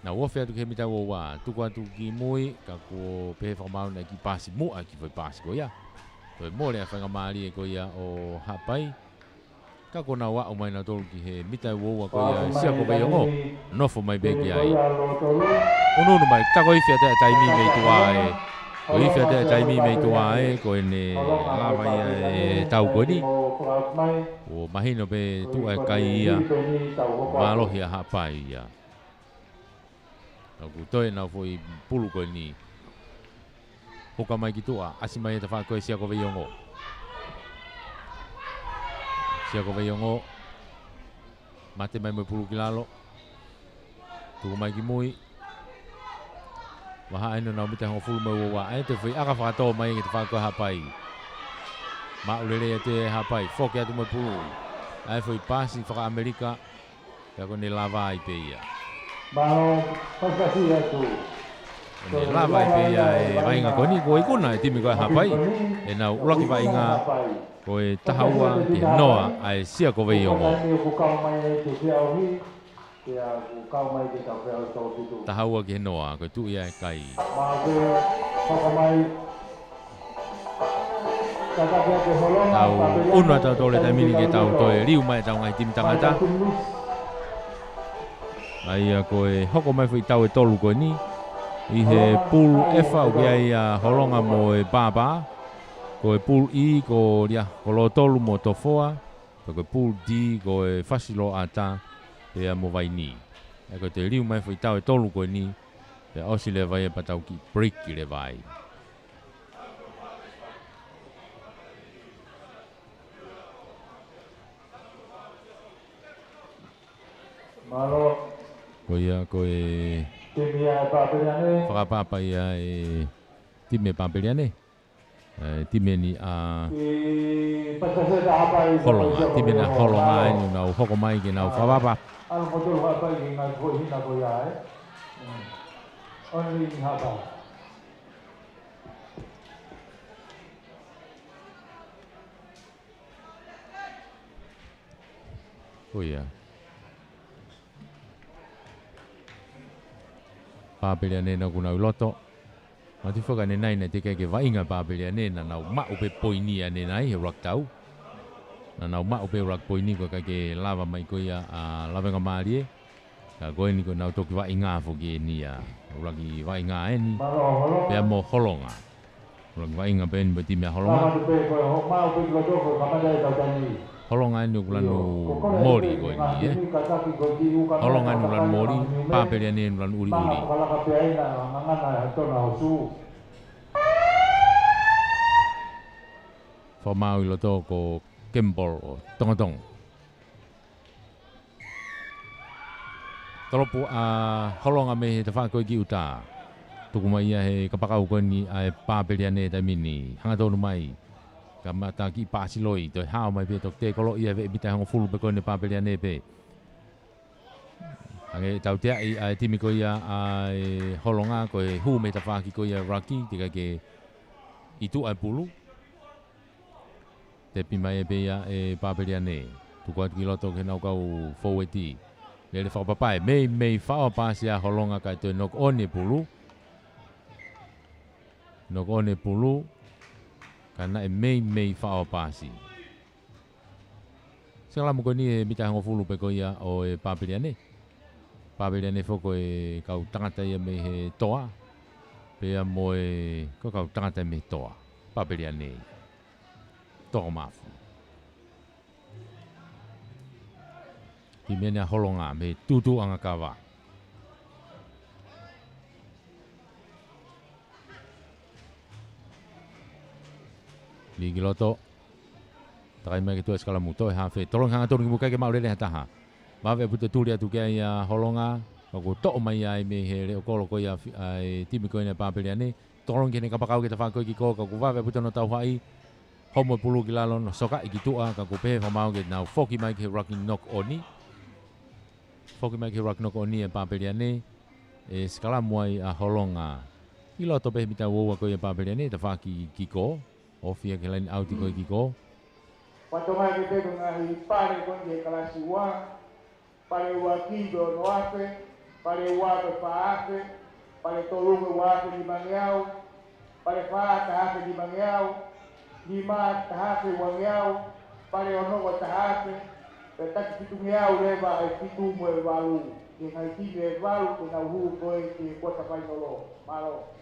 na wo fe tu ke mi ta wo wa tu ko tu ki moi ka ko pe fa mau na ki pasi mo a ki foi pasi ko ia to mo le fa nga mali ko ia o hapai ka ko na wa o mai na to ki he mi ta wo wa ko ia sia ko be yo no fo mai be ki ai o no no mai ta ko i fe ta tai mi me tu ai ko i fe ta tai mi me tu ai ko ne la va ia tau ko ni o mahino be tu ai kai ia ma lo ia hapai ia ku toi na foi pulu ko ni hoka mai ki tua asi mai te fa ko sia ko veiongo mate mai mo pulu kilalo tu mai ki moi wa ha ino na mita ho fulu mo wa ai te foi aka fa to mai ki te fa ko hapai ma ulele te hapai foke atu mo pulu ai foi pasi fa Amerika ya ko ni lava ai pe ia Mau pasasia tu. Ne la vai pe ai vai nga koni ko ikuna timi ko hapai e na ula ki vai nga ko e tahaua ki noa ai sia ko ve yongo tahaua ki noa ko tu ia kai tau una tau tole tai mini ke tau toe riu mai tau ngai tim tangata ai ko e hoko mai fui tau e tolu ko ni i he pool efa o kia ia holonga mo e baba ko e pool I ko ria ko lo tolu mo tofoa ko e pool D ko e fasilo ata e mo vai ni e ko te riu mai fui tau e tolu ko ni e osi le vai e patau ki break ki le vai Malo ko ia ko e timia papeliane whakapapa ia e time papeliane time ni a holonga time na holonga inu nau hoko mai ki nau whawapa Ano mo tulu hapai ki ngai ko hina ko ia Only in hapai ko ia papeliane na kuna uloto mati whaka ne nai na te kei ke vainga papeliane na nau mau pe poini ane nai he rak tau na nau mau pe rak poini ko ke lava mai ko ia a lavenga marie ka koe ni ko nau toki vainga foki ni a raki vainga eni pe mo holonga raki vainga pe ni beti me holonga holonga ni ulanu mori ko ni holonga ni ulanu mori papeliane ni ulanu uri uri Whamau I loto ko Kembol o Tongatong. Talopu a holonga me te whakoi ki uta. Tuku mai ia he kapakau koe ni a e pāpeliane ta mini. Hanga tonu mai. Ka mata ki pāsiloi. Toi hao mai pe tok te kolo ia ve mita hango fulu pe koe ni pāpeliane pe. Hange tau tea I a timi ko ia a holonga koe hu me ta whaki ko ia raki. Tika ke itu ai pulu. Te pimai e peia e pāpeliane. Tuku atu ki loto ke nau kau foweti. Lele whakapapai. Mei whakapasi a holonga kai toi nok one pulu. Nok one pulu. Kana e mei whakapasi. Sekalamu ko ni e mita hango fulu pe ko ia o e pāpeliane. Pāpeliane whoko e kau tangata ia me he toa. Pea mo e ko kau tangata me toa. Pāpeliane. Toko mafu. Ki mena holonga me tutu anga kawa. Ligi loto. Takai mai ke tu eskala muto e hafe. Tolong hanga tonu ki mukai ke maulele hataha. Mawe puto tuli atu kia ia holonga. Ko to mai ai me he le ko ko ia ai timi ko ina papeli ane tolong kene ka pakau ke ta fa ko ki ko ka ku va puto no tau hai homo pulu ki lalo no soka i ki tua ka ku pe fa mau ke na foki mai ke rocking knock oni foki mai ke rock knock oni e papeli ane e skala moi a holonga i lo to pe mita wo ko ia papeli ane ta fa ki ko ofia ke lain out ko ki ko Quanto mai che vedo una pare con che calasi wa pare wa kido no ape pare wa pa ape pare tolume wa di mangiao pare fa ta ape di mangiao di ma ta ape wa mangiao pare ono wa ta ape per ta ki tu mangiao leva e ki tu mo valu che hai ti e valu con au hu ko e ko ta fai no lo malo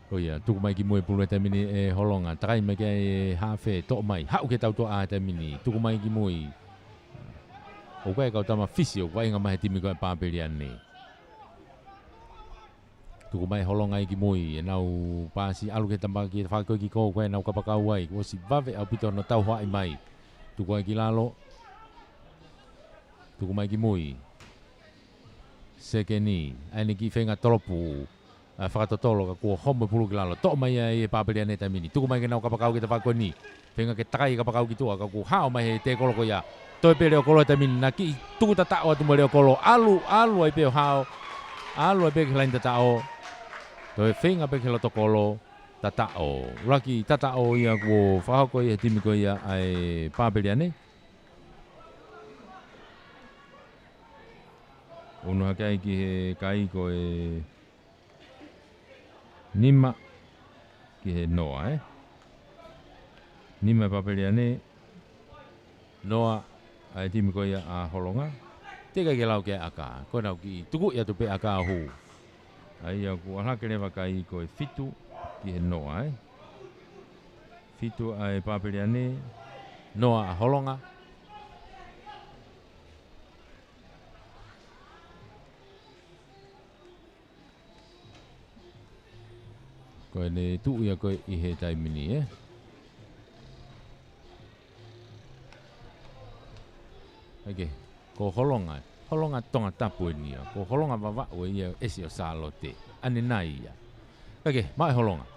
Oh ya, tuku mai ki moe pulu te mini e holonga, takai mai ke e hawhe to mai, hau ke tau to a te mini, tuku mai ki moe. O koe kau tama fisi o koe inga mai timi koe pāperi ane. Tuku mai holonga i ki moe, e nau pāsi alu ke tamba ki whakoi ki kou koe nau kapakau wai, ko si vave au pito no tau hoa i mai. Tuku ai ki lalo, tuku mai ki moe. Sekeni, aine ki whenga toropu, whakatotolo ka kua homo pulu ki lalo. Tō mai e pāperi ane ta mini. Tuku mai ke nau kapakau ki te whakoi ni. Whenga ke takai kapakau ki tua, ka kua hao mai he te koloko ia. Toi pe leo kolo ta mini na ki tuku ta tao atu mo leo kolo. Alu ai pe hao. Alu ai pe ke lain ta tao. Toi whenga pe ke loto kolo ta tao. Raki ta tao ia kua whakako ia timi ko ia ai pāperi ane. Unu hakai ki he kai ko e Nima ki he noa Nima papeli ane noa ai timi ko ia a holonga teka ke lau ke aka ko nau ki tuku ia tupe aka hu ai aku ala ke lewa kai ko e fitu ki he noa fitu ai papeli ane noa a holonga ko ne tu ia ko i he tai mini okay. Ko holonga tonga tapu ni ko holonga vava o ia esi o salote ane nai ia okay, mai holonga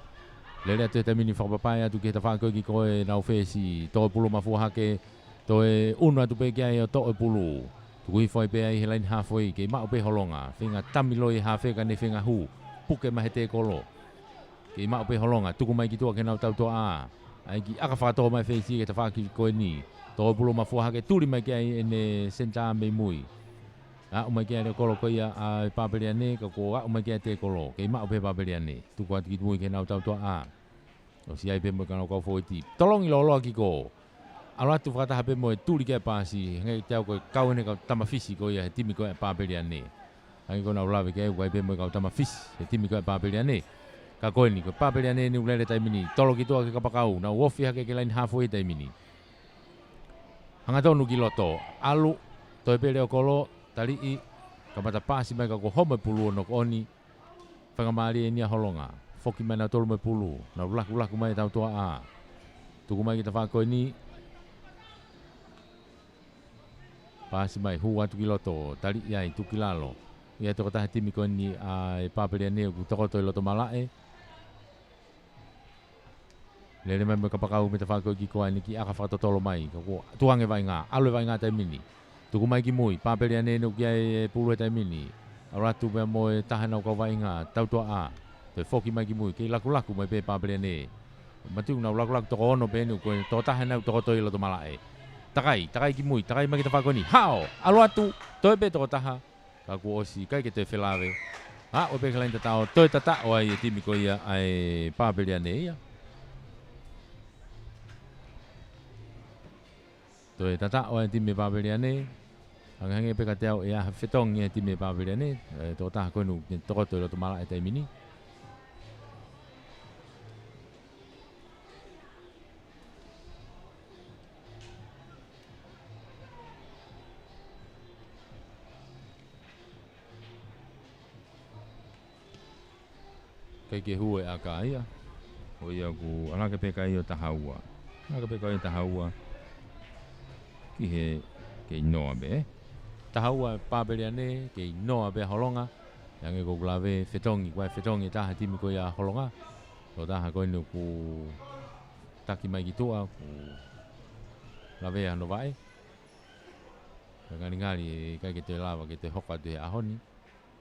lele te te mini whakapapaya tu ke ta whako ki ko e nau whesi to pulu mafu hake to e una tu pe kia e to e pulu tu kui foi pe ai he lain hafoi ke mau pe holonga whinga tamiloi hafe ka ne whinga hu puke mahe te kolo ke mau pe holonga tuku mai ki tua ke nau tau to a ai ki aka whakatoa mai whesi ke ta whaki koe ni to pulu mafu hake turi mai ki ai ene senta me mui a o mai ki ai kolo koe ia a paperi ane ka ko a o mai ki ai te kolo ke mau pe paperi ane tuku ati ki tui ke nau tau to a o si ai pe mo ka nau kau fōiti tolongi lolo ki ko alo atu whakata hape mo e turi ke pāsi ngai tau koe kau ene ka tama fisi koe ia he timi koe paperi ane ai ko nau lawe ke ai pe mo ka tama fisi he timi koe paperi ane ka koe ni, ko paperi ane ni ulele tai mini, tolo ki toa ke kapakau, na wofi hake ke lain hafoi tai mini. Hanga tonu ki loto, alu, toi pe leo kolo, tali i, ka mata pasi mai ka ko home pulu ono ko oni, whangamari e nia holonga, foki mai na tolu mai pulu, na ulaku mai tau toa a. Tuku mai ki ta whako ni, pasi mai hu atu ki loto, tali i ai tuki lalo, ia toko taha timi ko ni a paperi ane ku toko toi loto malae, lele mai ka pakau me te whakau ki koa ni ki aka whakatotolo mai. Tuange vai ngā, alue vai ngā tai mini. Tuku mai ki mui, paperi ane nu ki ai pulu e tai mini. Aratu mea mo e taha nau kau vai ngā, tau toa a. Toi whoki mai ki mui, ki laku mai pe paperi ane. Matiu nau laku toko ono pe nu, koe toko taha nau toko toi loto malae. Takai ki mui, takai mai ki te whakau ni. Hao, alu atu, toi pe toko taha. Ka ku osi, kai ke te whelawe. Ha, o pe kalain tatao, toi tata o ai e timi ko ia ai paperi ane ia. Toi tata o ti me paperi ane hange pe ka teo e a fetong e ti me paperi ane to ta ko nu to ko to lo mala e tai mini kai ke hue a ka ia o ia ku ala ke pe ka ia ta haua ala ke pe ka ia ta haua ki he ke noa be tahaua Papeliane ke noa be holonga yang ko glave fetongi kwa fetongi taha timi ko ya holonga o taha ko inu ku taki mai kitua ku lave ano vai ngali kai ke te lava ke te hoka te ahoni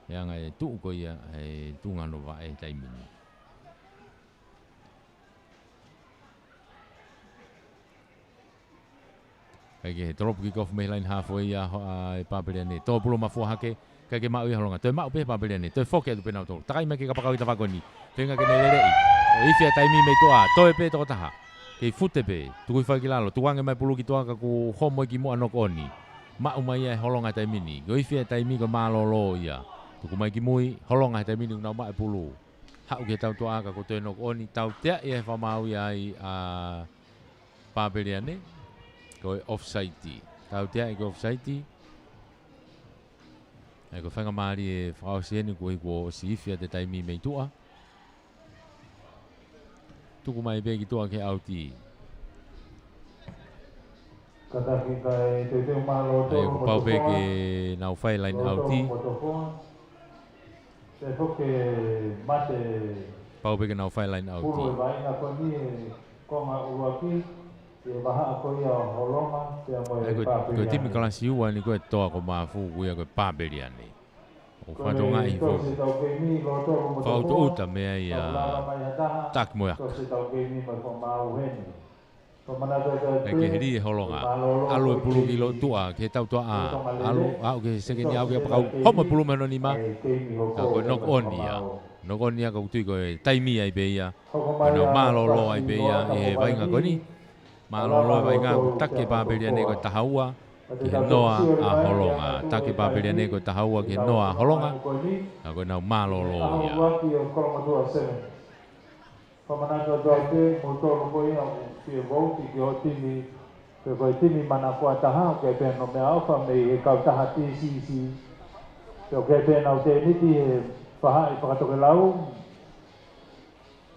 yang ai tu ko ya ai tunga no vai taimini kai ke drop kick off me line halfway ya Papeliane to pulo mafu hake kai ke mau holonga te mau pe Papeliane te foke tu penau to takai me ke kapakau ta fakoni tenga ke nerei o ifia taimi me toa to pe to taha ke fute pe tu ko faki lalo tu wange mai pulu ki toa ka ku homo ki mo anok oni mau mai e holonga taimini go ifia taimi ko malolo ya tu ku mai ki mui holonga taimini na mai pulu ha ke tau toa ka ku te nok oni tau te e fa mau ya a Papeliane ko offside tau te ai ko offside ai ko fanga mari e frauseni ko si fia te taimi me tua tu ko mai be ki tua ke auti kata kita te malo to ko pau be ke nau fai line auti te foke mate pau be ke nau fai line auti pulu vai na ko ni ko ma uaki e baha ko ia holonga te mo e Papeliane ko timi kala siua ni ko toa ko mafu ku ia ko Papeliane o fatonga i fo fa to uta me ai tak mo ya ke heri holonga alu pulu kilo tua ke tau tua alu au ke sekeni au ke pakau homo pulu menonima ko nok onia ko tui ko taimi ai be ia no malolo ai be ia e vainga ko ni malolo vainga ko take Papeliane ko tahaua ke noa a holonga take Papeliane ko tahaua ke noa holonga ko na malolo ia Pamanaka doate motor ko ia ke volti ke otini ke ko tini mana ko taha ke pe no me alfa me e ka taha ti si ke pe na te niti e paha i pakato ke lau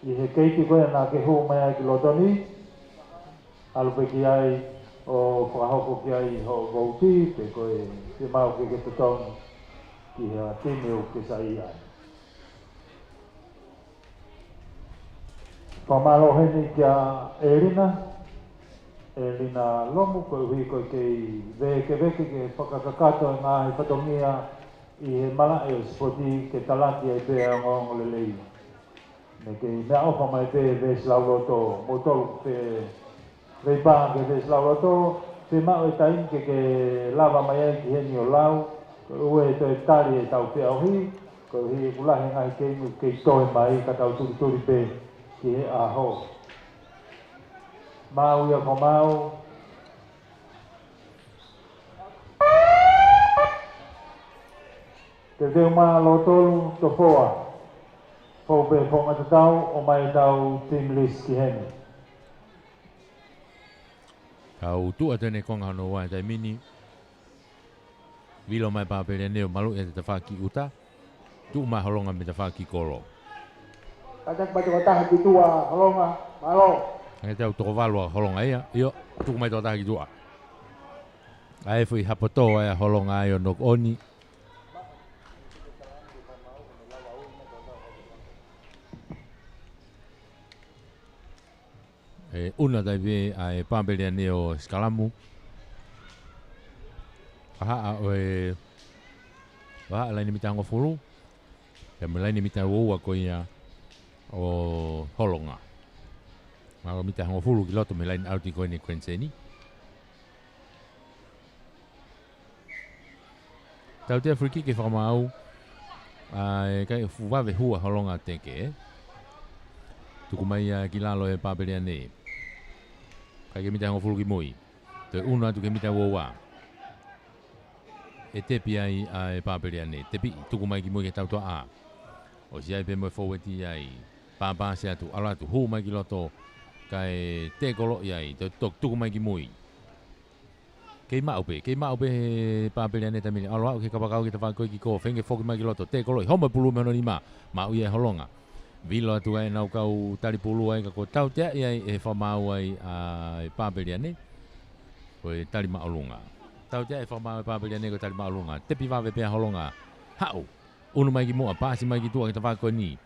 i he keiti ko na ke ho mai ki lotoni alu pe ki ai o pakahoko ki ai ho volti ke ko e mau ke tutong ki ha tini o ke sai ai Pamalo heni kia Elina lomu ko hui ko ke veke ke whakakakato ngā he whatongia i he mala e o spoti ke talaki e pe a ngong lelei. Ne ke mea ofa mai pe ves lauroto, motolu pe reipaa ke ves lauroto, pe mao e tain ke lava mai ai ki heni o lau, ko ue to e tari e tau pe auhi, ko hui kulahi ngai keinu ke toe mai ka tau turi pe. Ke aho mau ia ko mau te deu ma lotolu to foa fo be fo matau o mai tau team list ki heni kau tu atene konga no wa tai mini vilo mai Papeliane o malu e te whaki uta tu ma holonga me te whaki koro Kadak baca kata hati tua, holonga, malo. Ngai tau toko valua holonga ia, io, tuku mai tō tahi tua. Ai fui hapoto ai holonga ai o nok oni. Una tai ve ai Papeliane o Skalamu. Aha o wa laini mitango fulu. Ya laini mitango wa ko ia o holonga. Mau mita hango fulu ki loto me line out i koe ni Queenseni. Tau te free kick e whakamau. Kai fuwawe hua holonga teke. Tuku mai ki lalo e Papeliane. Kai ke mita hango fulu ki moi. Te una tu ke mita wowa. E tepi ai e Papeliane. Tepi tuku mai ki moi ke tau toa a. O si ai pe mo forward ai. Papa se atu ala tu hu mai ki loto kai te kolo iai te tok tuku mai ki mui ke mau pe Papeliane tamini alo ke kapakau ki te whakoi ki ko fenge foki mai ki loto te kolo i homa pulu me ni ma mau ia holonga vilo atu ai nau kau tali pulu ai kako tau te iai e whamau ai Papeliane ko e tali maolunga tau te e whamau e pāpere ane ko tali maalunga. Te pi wawe pēa holonga. Hao, unu mai ki mua, pāsi mai ki tua ki ta whako ni.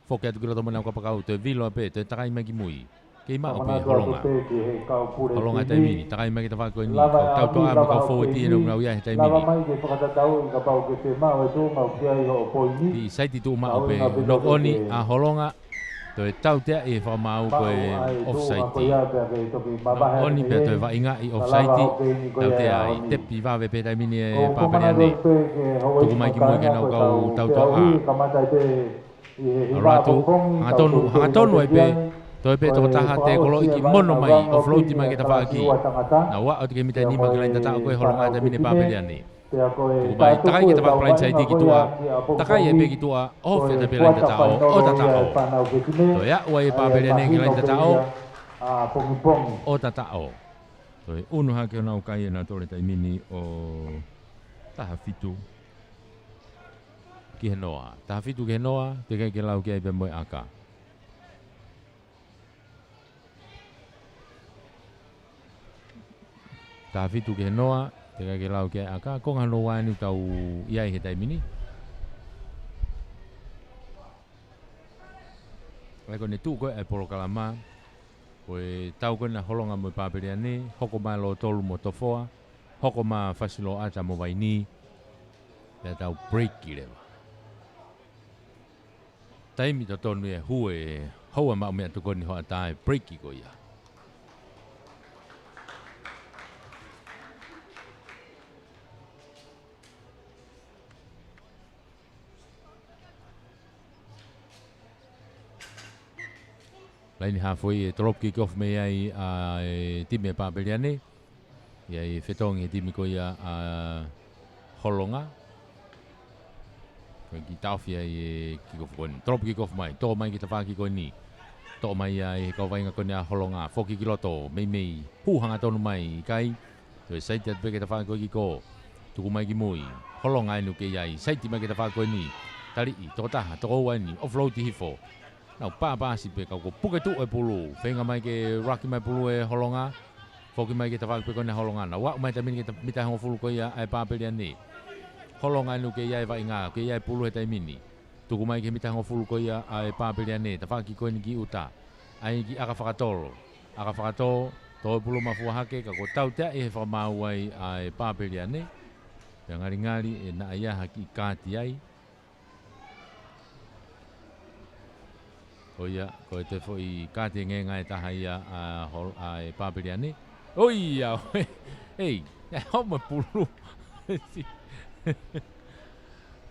Whoke atu kira tomana ka pakau, te vilo a pē, te takai mai ki mui. Kei mao pē holonga. Holonga te mini, takai mai ki ta whako ni. Kau tau toa ma kau fōeti e nau ia he te mini. Ki saiti tu mao pē, nok oni a holonga. Toi tau tea e whamau koe off-site. Oni pia toi wainga i off-site. Tau tea i tepi wawe pe tai mini e pāpere ane. Tuku mai ki mui ke nau kau tau toa a. Aratu, hangatonu e pe. Toi pe toko taha te kolo iki mono mai, offloadi mai ke ta whaaki. Na wa au te ke mitai nima ki lain tatao koe holonga te mini pāpere ane. Bai takai ki te whakapalain saiti ki tua. Takai e pe ki tua, ofe te pe lain tatao, o tatao. Toi a ua e pāpere ane ki lain tatao, o tatao. Toi unu hake o nau kai e nā tore tai mini o taha fitu ki he noa. Taha fitu ki he noa, te kai ke lau ki ai pe moe aka. Taha fitu ki he noa, te kai ke lau ki ai aka. Konga no wānu tau iai he tai mini. Lai ko ne tū koe ai poro kalama. Koe tau koe na holonga mo pāpere ane. Hoko mai lo tolu mo tofoa. Hoko mai fasilo ata mo waini. Pea tau break ki rewa. Taimi to tonu e hue. Haua mao mea tu koni hoa tae break ki ko ia. Laini hafoi e drop kick off me ai a timi e pāpere ane. Ia i whetongi e timi ko ia a holonga. Koe ki tauwhia i kick off koni. Drop kick off mai. Tō mai ki ta whaki koe ni. Tō mai ai kau wainga kone a holonga. Whoki ki loto. Mei. Pūhanga tonu mai i kai. Toi saiti atu pe ki ta whaki koe ki ko. Tuku mai ki mui. Holonga enu ke iai. Saiti mai ki ta whaki koe ni. Tari i. Toko taha. Toko ua ni. Offload i hifo. Nau pāpāsi pe kau ko puke tu e pulu. Whenga mai ke raki mai pulu e holonga. Whoki mai ke ta whaki pe kone holonga. Nau wau mai ta mini ke ta mitai hongo fulu ko ia ai pāpere ane. Holonga enu ke iai vai ngā. Ke iai pulu he tai mini. Tuku mai ke mitai hongo fulu ko ia ai pāpere ane. Ta whaki koe ni ki uta. Ai ki aka whakatoro. Aka whakatoro. Tō e pulu mafua hake. Ka ko tau tea e he whamau ai pāpere ane. Pea ngari e na ia haki kāti ai. Oia, ko te foi kāte ngai taha ia ai pāpere ane. Oia, hei, homa pulu.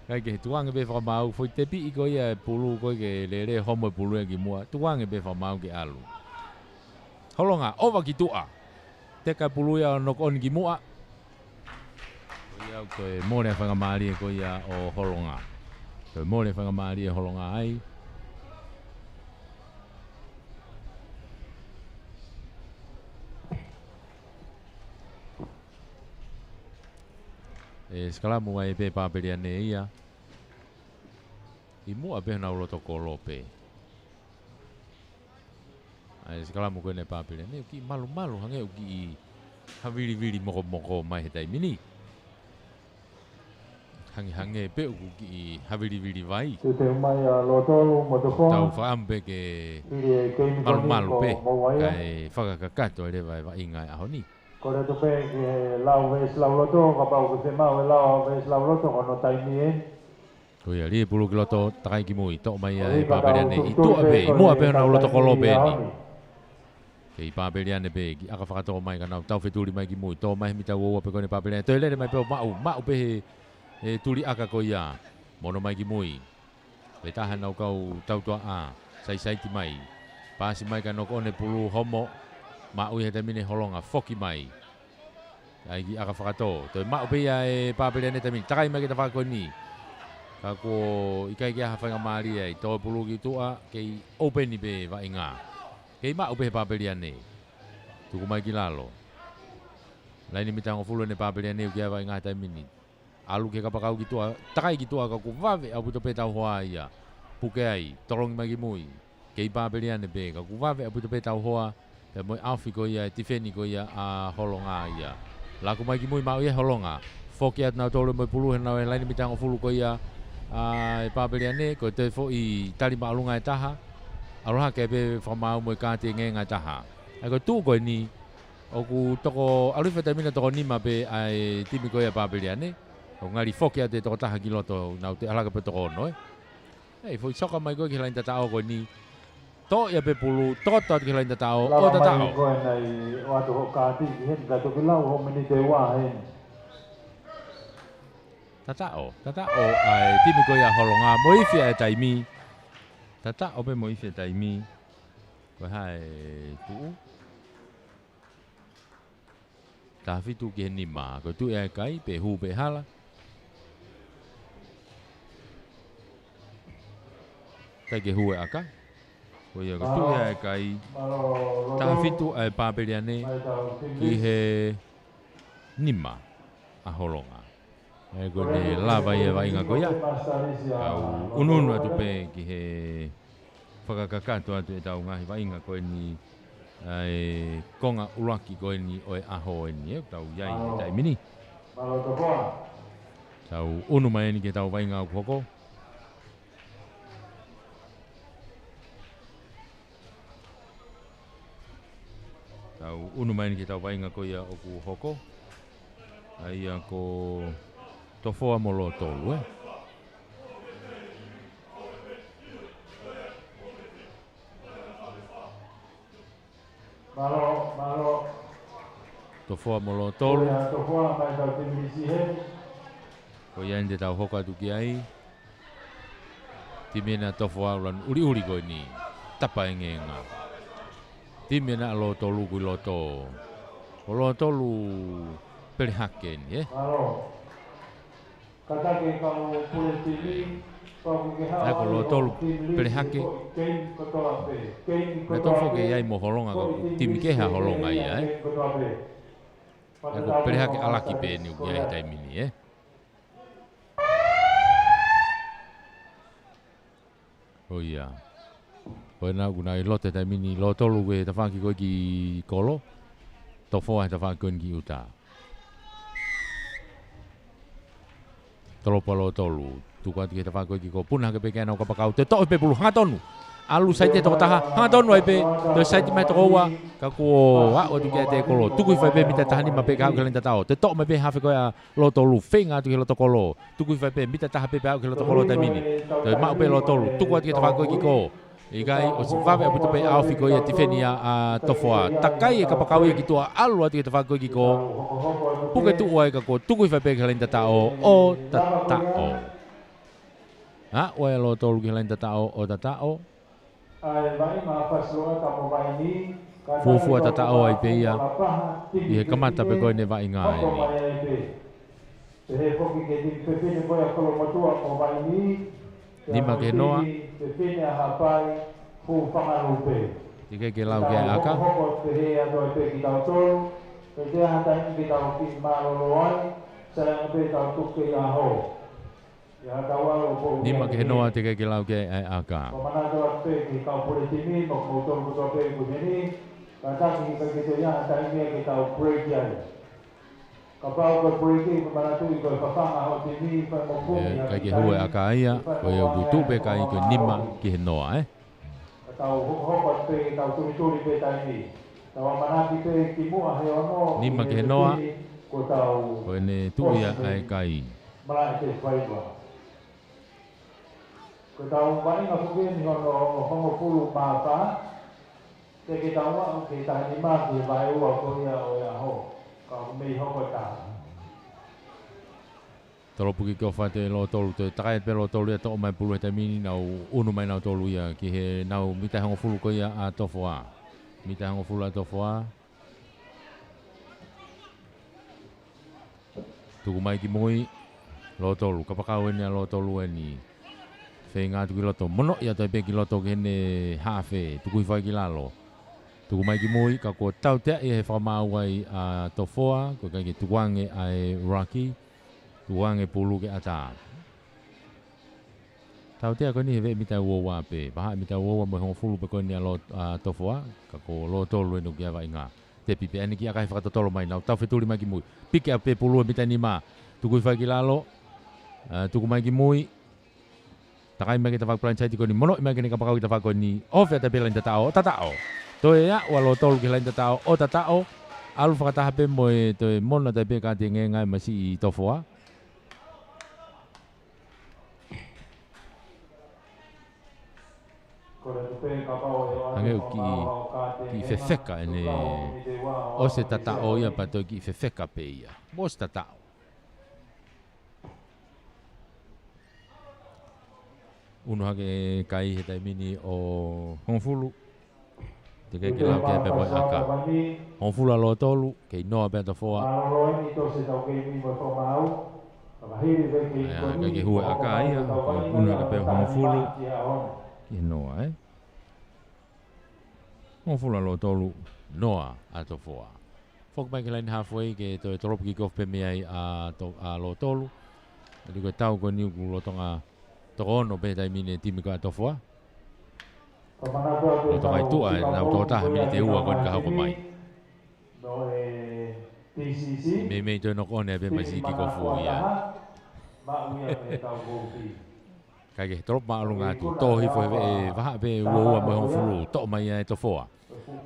Kai ke tuanga be whamau, foi te pi i ko ia pulu ko ke lere homa pulu e ki mua. Tuanga be whamau ke alu. Holonga, ova ki tua. Te kai pulu ia nokoni ki mua. Oia, ko e mōre whangamari e ko ia o holonga. Ko e mōre whangamari e holonga ai. E skalamu ai pe pāpere ane ia. I mua pe na uloto ko lope. Ai skalamu ko ne pāpere ane ki malu hange ki haviri moko mai he tai mini. Hange pe ki haviri vai. Te mai a loto mo to ko. Tau whaampe ke malu pe. Kai whakakakato ere vai ingai ahoni. Ko re to pe ke lau ves lau loto ka pau ke te mau lau ves lau loto ko no taimi e. Ko ia ri pulu ki loto takai ki mui to mai ai pāpere ane i tua pe mua pe na loto ko lope ni. Ke i pāpere ane pe ki aka whakatoko mai ka nau tau wheturi mai ki mui to mai mi tau ua pe kone pāpere ane. Toi lere mai pe o mau pe he turi aka ko ia mono mai ki mui. Pe taha nau kau tau tua a saiti mai. Pāsi mai ka noko one pulu homo. Mau he te mine holonga foki mai. Ai ki aka whakato. Toi mau pe ia e pāpere ane te mine. Takai mai ki ta whako ni. Ka ko ikai ki aha whainga maari ai. Tō pulu ki tua kei openi pe wa inga. Kei mau pe he pāpere ane. Tuku mai ki lalo. Laini mitango fulu ane pāpere ane uki wa inga te mine. Alu ke kapakau ki tua. Takai ki tua ka ku wawe au puto pe tau hoa ia. Puke ai. Torongi mai ki mui. Kei pāpere ane pe. Ka ku wawe au puto pe tau hoa. Te moi awhi ko ia, tifeni ko ia a holonga ia. Laku mai ki mui mau ia holonga. Foki at nau tolu mai pulu he nau e laini mitang o fulu ko ia e papeliane ko te fo i tali maalunga e taha. Aloha ke be whamau mo i kāti nge ngai taha. Ai ko tū koe ni o ku toko aluwha tamina toko nima be ai timi ko ia papeliane. O ngari foki at te toko taha ki loto nau te alaka pe toko ono e. Ei fo i soka mai koe ki lain tatao koe ni. To ia pe pulu, to ki lain tatao o tatao. Lava mai koe nei o atu ho kāti ki hen ka toki lau ho mini te wā hen. Tatao ai timi ko ia holonga moifia e taimi. Tatao pe moifia taimi. Ko hai tu. Tafi tu ki ni ma ko tu e kai pe hu pe hala. Tai ke hu e aka. Ko ia ko tu e kai. Tafi tu e papeliane ki he nima a holonga. E ko ne lava ia vai nga koia. Au ununu atu pe ki he whakakakato atu e tau ngahi vai nga koe ni ai konga ulaki koe ni o e aho e ni e tau iai e tai mini. Tau unu mai ni ke tau vai nga hoko. Tau unu mai ni ke tau vai nga koia o ku hoko. Ai a ko tofoa mo lo tolu e. Malo. Tofoa mo lo tolu. Tofoa mai tau te mirisi he. Ko ia inde tau hoka tuki ai. Timena tofoa ulan uri koe ni. Tapa e ngenga. Timena lo tolu kui loto. Ko lo tolu perihake ni Malo. Katake kau pule tili. Ko lo tolu perihake. Na tofo ke iai mo holonga ko timi ke ha holonga ia Ko perihake alaki pe ni uki ai taimini Oh iya. Ko na guna i lote taimini lo tolu ke tawhaki koe ki kolo. Tofo ai tawhaki koe ki uta. Tolopa lo tolu. Tuku atu ke tawhaki koe ki ko puna ke pekena o kapakau. Te to'i pe pulu hangatonu. Alu sai te toko taha hangatonu ai pe. Te sai te mai toko ua. Ka kuo o tu ke te kolo. Tuku i whai pe mita tahani ma pe ka au ke lenta tao. Te to'i mai pe hawhi koe a lo tolu. Whenga atu ke lo tokolo. Tuku i whai pe mita taha pe pe au ke lo tokolo taimini. Te mau pe lo tolu. Tuku atu ke tawhaki koe ki ko. Ikai o si whawe apu te pe au whiko ia tifenia a tofoa. Takai e kapakau ia ki tua alu atu ke tawhaki koe ki ko. Puke tu ua e ka ko. Tuku i whai pe ke lenta tao o tatao. Ha, ua e lo tolu ke lenta tao o tatao. Fufua tatao ai pe ia. I he kamata pe koe ne vai ngā e ni. Nima ke noa. Ike ke lau ke aka. Nima ke noa te ke lau ke aka. Kai ke hue aka ia, ko e ugu tupe kai ko nima ki he noa Nima ke he noa, ko e ne tu ia ai kai. Ko tau mai nga fuke ni hono hongo pulu pāpā, te ke tau wa ke tahi mā ki vai ua ko ia o ia ho, ka mei hoko tā. Tolopu ki kio whate lo tolu, te takai pe lo tolu ia to mai pulu he taimini, nau unu mai nau tolu ia, ki he nau mitai hongo fulu ko ia a tofoa. Mitai hongo fulu a tofoa. Tuku mai ki moi, lo tolu, kapakau eni a lo tolu eni. Whai ngā tuki loto, mono ia toi pe ki loto ke ne hawhe, tuku i whai ki lalo. Tuku mai ki mui, ka kua tau tea i he whamau ai a tofoa, ko kai ke tukuange ai Rocky, tukuange pulu ke ata. Tau tea ko ni he mitai uowa pe, paha mitai uowa mo hongo fulu pe ko ni a tofoa, ka ko lo tolu enu ki awa inga. te pipe ani ki aka he whakatotolo mai nau tau wheturi mai ki mui. Pike a pe pulua mita ni mā. Tuku i whai ki lalo, tuku mai ki mui, takai mai ki ta whakapran chai tiko ni mono i mai ki ni kapakau ki ta whakako ni ofe a te pela ni tatao o tatao. Toe ea ua lo tolu ki lai tatao o tatao, alu whakataha pe mo e toe mona tai pe ka te nge ngai masi i tofoa. Hangeu ki fefeka ene o se tatao ia pa toi ki fefeka pe ia. Mo se tatao. Uno hake kai he tai mini o Hongfulu. Te kei ke lau ke pe moi aka. Hongfulu alo tolu, kei noa pe tofoa. Kei ke hua aka ia, uno hake pe Hongfulu. Ki noa, Hongfulu alo tolu, noa a tofoa. Fok mai ke laini halfway ke toi toropu ki kof pe meai a lo tolu. Adi koe tau koe niu ku lotonga toko ono pe tai mine timi ko a tofoa. Lotonga i tua, nau tō taha mini te ua koe ni ka hauko mai. Mei toi noko one pe masi ki kofu ia. Kai ke trop ma alunga tu tō hifo e waha pe ua mo Hongfulu, tō mai e tofoa.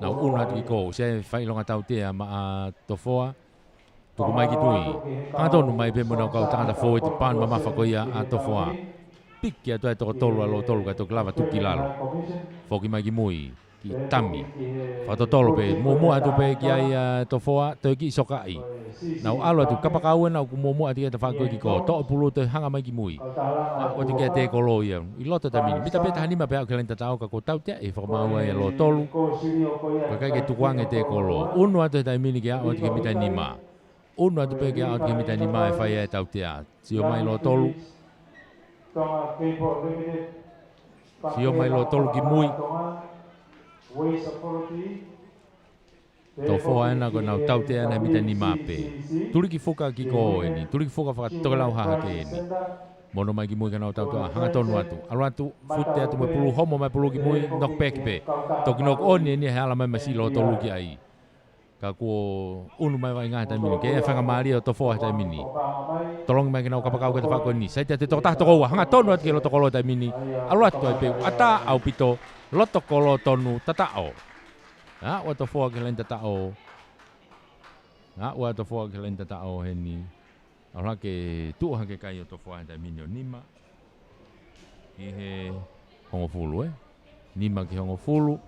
Nau una tu ki ko, se whai longa tau tea ma a tofoa. Tuku mai ki tui. Tonu mai pe mo nau kau tangata fōi te pan ma mafa ko ia a tofoa. Piki atu e toko tolu alo tolu kai toki lava tuki lalo. Foki mai ki mui, ki tami. Whato tolu pe, mua atu pe ki ai tofoa, toi ki sokai. Nau alo atu kapakau nau ku mua atu e ta whakoi ki ko. Tō pulu toi hanga mai ki mui. O te kia te kolo ia. I loto ta mini. Mita pe ta hanima pe au ke lenta tau ka ko tau tea e whakamaua e alo tolu. Ka kai ke tukuange te kolo. Unu atu e ta mini ki a o te ke mita nima. Unu atu pe ki a o te ke mita nima e whai e tau tea. Sio mai lo tolu. Sio mai lo tolu ki mui. Tō fōa ena ko nau tau te ana mita ni mape. Turi ki whuka ki ko eni. Turi ki whuka whakatokalau haha ke eni. Mono mai ki mui ka nau tau toa. Hanga tonu atu. Alu atu, fute atu mai pulu homo mai pulu ki mui. Nok peki pe. Toki nok oni eni he ala mai masi lo tolu ki ai. Ka kuo unu mai wai ngā tai mini. Ke e whanga maari o tō fōa tai mini. Tolongi mai ki nau kapakau ke te whako ni. Sai te toko taha toko ua. Hanga tonu atu ke lo toko lo tai mini. Alu atu ai peu. Ata au pito. Loto kolo tonu tatao. Ua tō fōa ke len tatao. Ua tō fōa ke len tatao he ni. Aura ke tuha ke kai o tō fōa tai mini o nima. Ki he Hongfulu Nima ki Hongfulu.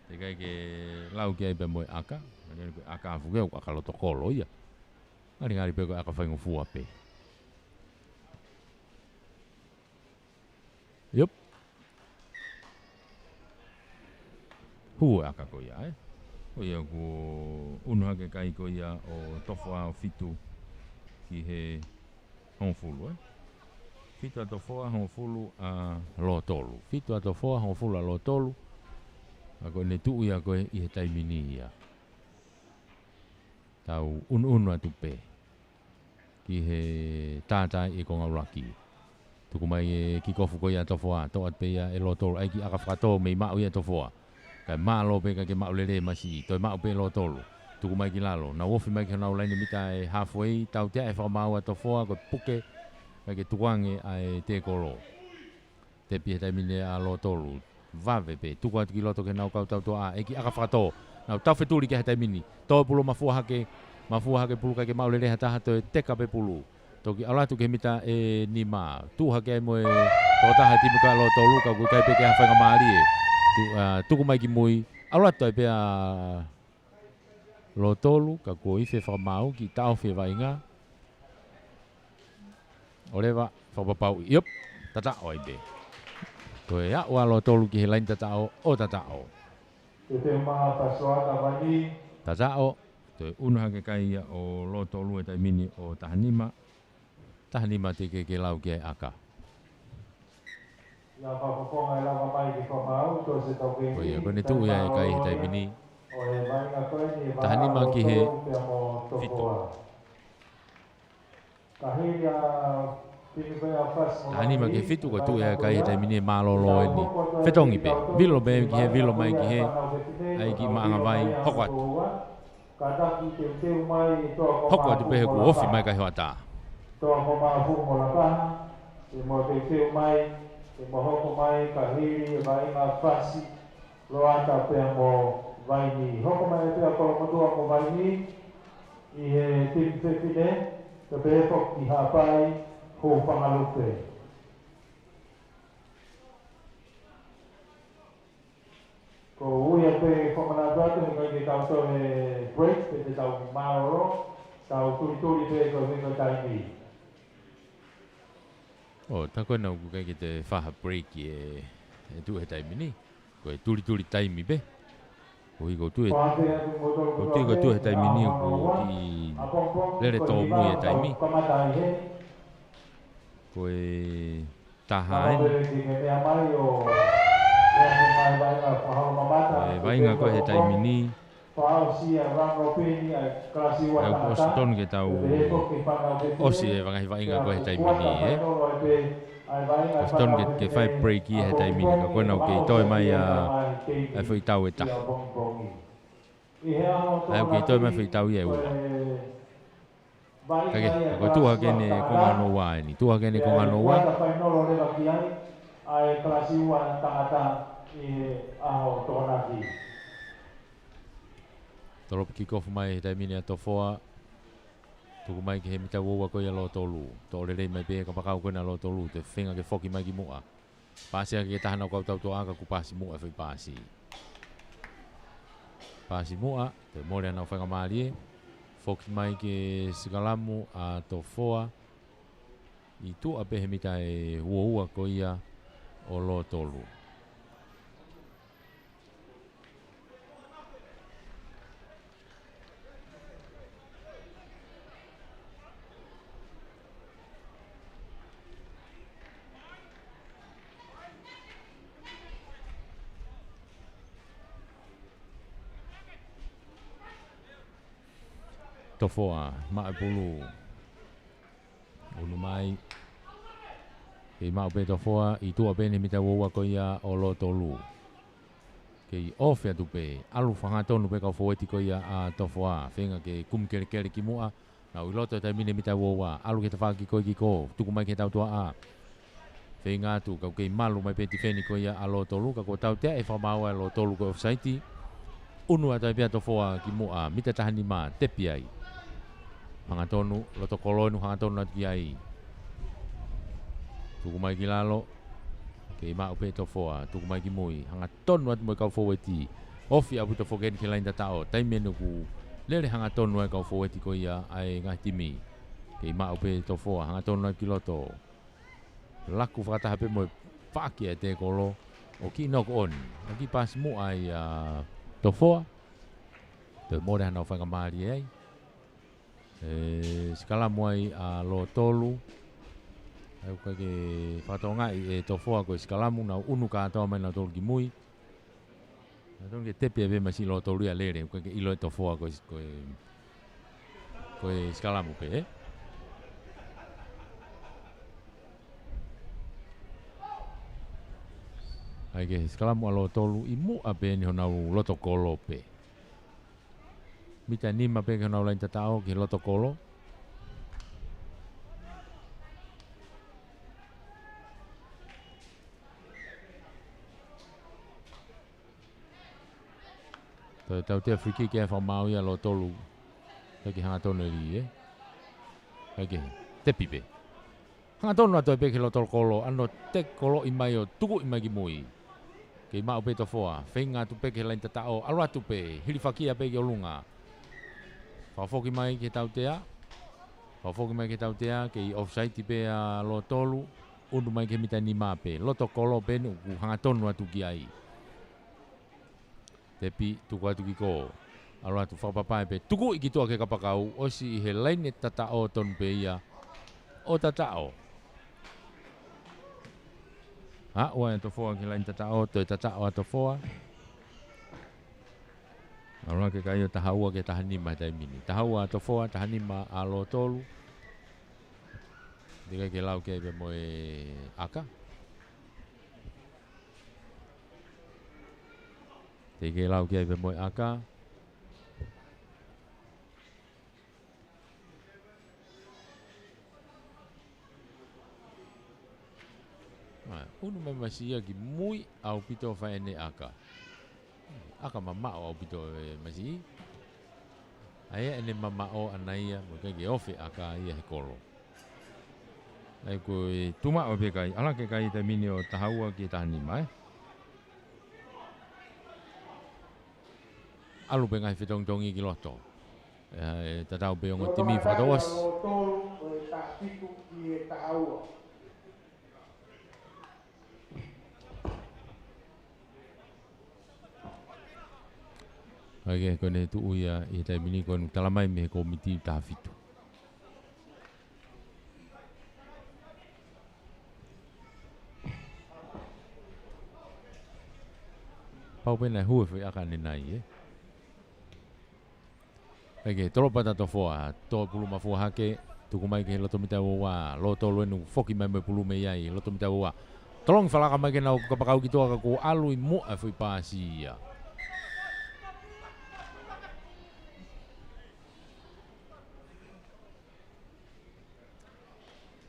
Te kai ke lau ki ai pe moe aka. Aka afuke o aka loto kolo ia. Ngari pe ko aka whaingo fua pe. Yup. Hua aka ko ia Ko ia ko unuha ke kai ko ia o tofoa o fitu ki he Hongfulu Fitu a tofoa Hongfulu a lo tolu. Fitu a tofoa Hongfulu a lo tolu. Ako ne tu ia ko i he taimini ia. Tau unu atu pe. Ki he tātai e ko ngauraki. Tuku mai e ki kofu ko ia tofoa. Tau at pe ia e lo tolu. Ai ki aka whakato mei mau ia tofoa. Kai maa lo pe ka ke mau lere masi. Toi mau pe lo tolu. Tuku mai ki lalo. Na wofi mai ki nau laini mita e halfway. Tau tea e whakamau a tofoa. Ko puke. Kai ke tukuange ai te kolo. Te pi he taimini a lo tolu. Vave pe. Tuku atu ki loto ke nau kau tau toa. E ki aka whakato. Nau tau wheturi ke he taimini. Tau pulu mafua hake. Mafua hake pulu kai ke mau lere hataha toi teka pe pulu. Toki alatu ke mita e ni maa. Tu hake mo e totaha timu ka lo tolu. Kau kai pe ke hawhainga maari e. Tuku mai ki mui. Alatu ai pe a lo tolu. Ka ko ife whakamau ki tau whi wainga. Orewa whapapau. Iop. Tata oi be. Ko e ua lo tolu ki he lain tatao o tatao. Tatao. Toi unuha ke kai ia o lo tolu e tai mini o tahanima. Tahanima te ke lau ki ai aka. Ko ia kone tu ia e kai he tai mini. Tahanima ki he fitu. Tahani ma ke fitu ko tu e kai te mini malolo ni. Fetongi pe. Vilo be ki he vilo mai ki he. Ai ki maanga vai hoko atu. Hoko atu pe he ku ofi mai kai hoata. Toa mo maa fu mo la paha, e mo te teo mai, e mo hoko mai, ka hiri, e mai ngā whasi, lo ata pia mo vai ni. Hoko mai pia ko motua mo vai ni, i he tiki whiwhine, te pēpo ki hapai, ho whangalupe. Ko uia pe whamana tuatu, ni kai te tau tau e break, pe te tau maroro, tau turi pe ko wingo taimi. O, tako na ku kai ki te whaha break e tu he taimi ni. Ko e turi taimi be. Ko i ko tu he taimi ni ku ki lere tō mui e taimi. Ko e taha eni. Ko e vainga ko he taimi ni. Au ko osu tonu ke tau osi e wangahi vainga ko he taimi ni e. Osu tonu ke whai break i he taimi ni. Ka koe nau ke i toi mai a whi tau e taha. Au ke i toi mai whi tau i e ua. Kake, ko tuha kene konga no wā e ni. Tuha kene konga no wā. Ai klasi ua tangata i aho tōna ki. Toropu ki kofu mai he taimini a tofoa. Tuku mai ki he mita wōua koe a lo tolu. Tō rerei mai pēka pakau koe na lo tolu. Te whenga ke whoki mai ki mua. Pāsi ake ke tahana o kautau tō aka ku pāsi mua whi pāsi. Pāsi mua, te mōre ana o whenga mārie. Whoki mai ke sikalamu a tofoa. I tu a pehe mita e wōua koe ia o lo tolu. Tofoa, maa pulu. Unu mai. Kei maa pe tofoa, i tua pene mita wōua ko ia o lo tolu. Kei ofe atu pe, alu whangatonu pe kau fōeti ko ia a tofoa. Whenga ke kum kere kere ki mua. Nau i loto e taimine mita wōua. Alu ke te whaki ko i ki ko, tuku mai ke tau tua a. Whenga atu, kau kei malu mai pe ti wheni ko ia a lo tolu. Ka ko tau tea e whamaua e lo tolu ko offside. Unu atu e pia tofoa ki mua, mita tahani maa, tepi ai. Hangatonu, loto kolonu hangatonu atu ki ai. Tuku mai ki lalo, kei maa upe tofoa, tuku mai ki mui. Hangatonu atu moi kau fōweti. Ofi apu to fogeni ki lain tatao. Taimenu ku lere hangatonu ai kau fōweti ko ia ai ngai timi. Kei maa upe tofoa, hangatonu atu ki loto. Laku whakataha pe moi whaki e te kolo. O ki nok on. O ki pasi mu ai tofoa. Te mōre hana o whangamari ai. Sikalamu ai a lo tolu. Au kake whatonga i tofoa koe sikalamu na unu kātoa mai na tolu ki mui. Na tolu ke tepe e vema si lo tolu ia lere. Au kake ilo e tofoa koe sikalamu pe e. Ai ke sikalamu a lo tolu i mua pe ni honau loto kolo pe. Mita nima pe ke honau lain tatao ki loto kolo. Tau te Afriki ke whamau ia lo tolu. Heki hangatonu li e. Heki tepi pe. Hangatonu atu e pe ke lo tolu kolo. Ano te kolo i mai o tuku i mai ki mui. Kei mau pe tofoa. Whenga atu pe ke lain tatao. Alu atu pe. Hiri whakia pe ke olunga. Whafoki mai ke tau tea. Whafoki mai ke tau tea. Kei offside pe a lo tolu. Undu mai ke mita ni mape. Loto kolo pe nu hangatonu atu ki ai. Tepi tuku atu ki ko. Alu atu whapapai pe. Tuku i ki tua ke kapakau. Osi i he laine tatao ton pe ia. O tatao. Ha, ua e tofoa ki lain tatao. Toi tatao a tofoa. Alu ke kai o tahaua ke tahanima tai mini. Tahaua a tofoa, tahanima a lo tolu. Diga ke lau ke mo aka. Diga ke lau ke mo aka. Unu mai masia ki mui au pito fa ene aka. Aka mama au pito masi. Ai ene mama o anaia mo ke ofe aka ia he kolo. Ai ko tuma o pe kai ala ke kai te mini o tahaua ki tahani mai. Alu pe ngai fitong tongi ki loto. Tatau pe ongo timi fatoas. Ai kone tu uia i te mini kon talamai me komiti ta fitu. Pau pena hue fui aka ni nai Ai tolo pata to foa to pulu ma foa hake tuku mai ke loto mita wa loto luenu foki mai me pulu me iai loto mita wa tolong falaka mai ke na ka pakau ki toa ka ko alu i mo a fui pasia.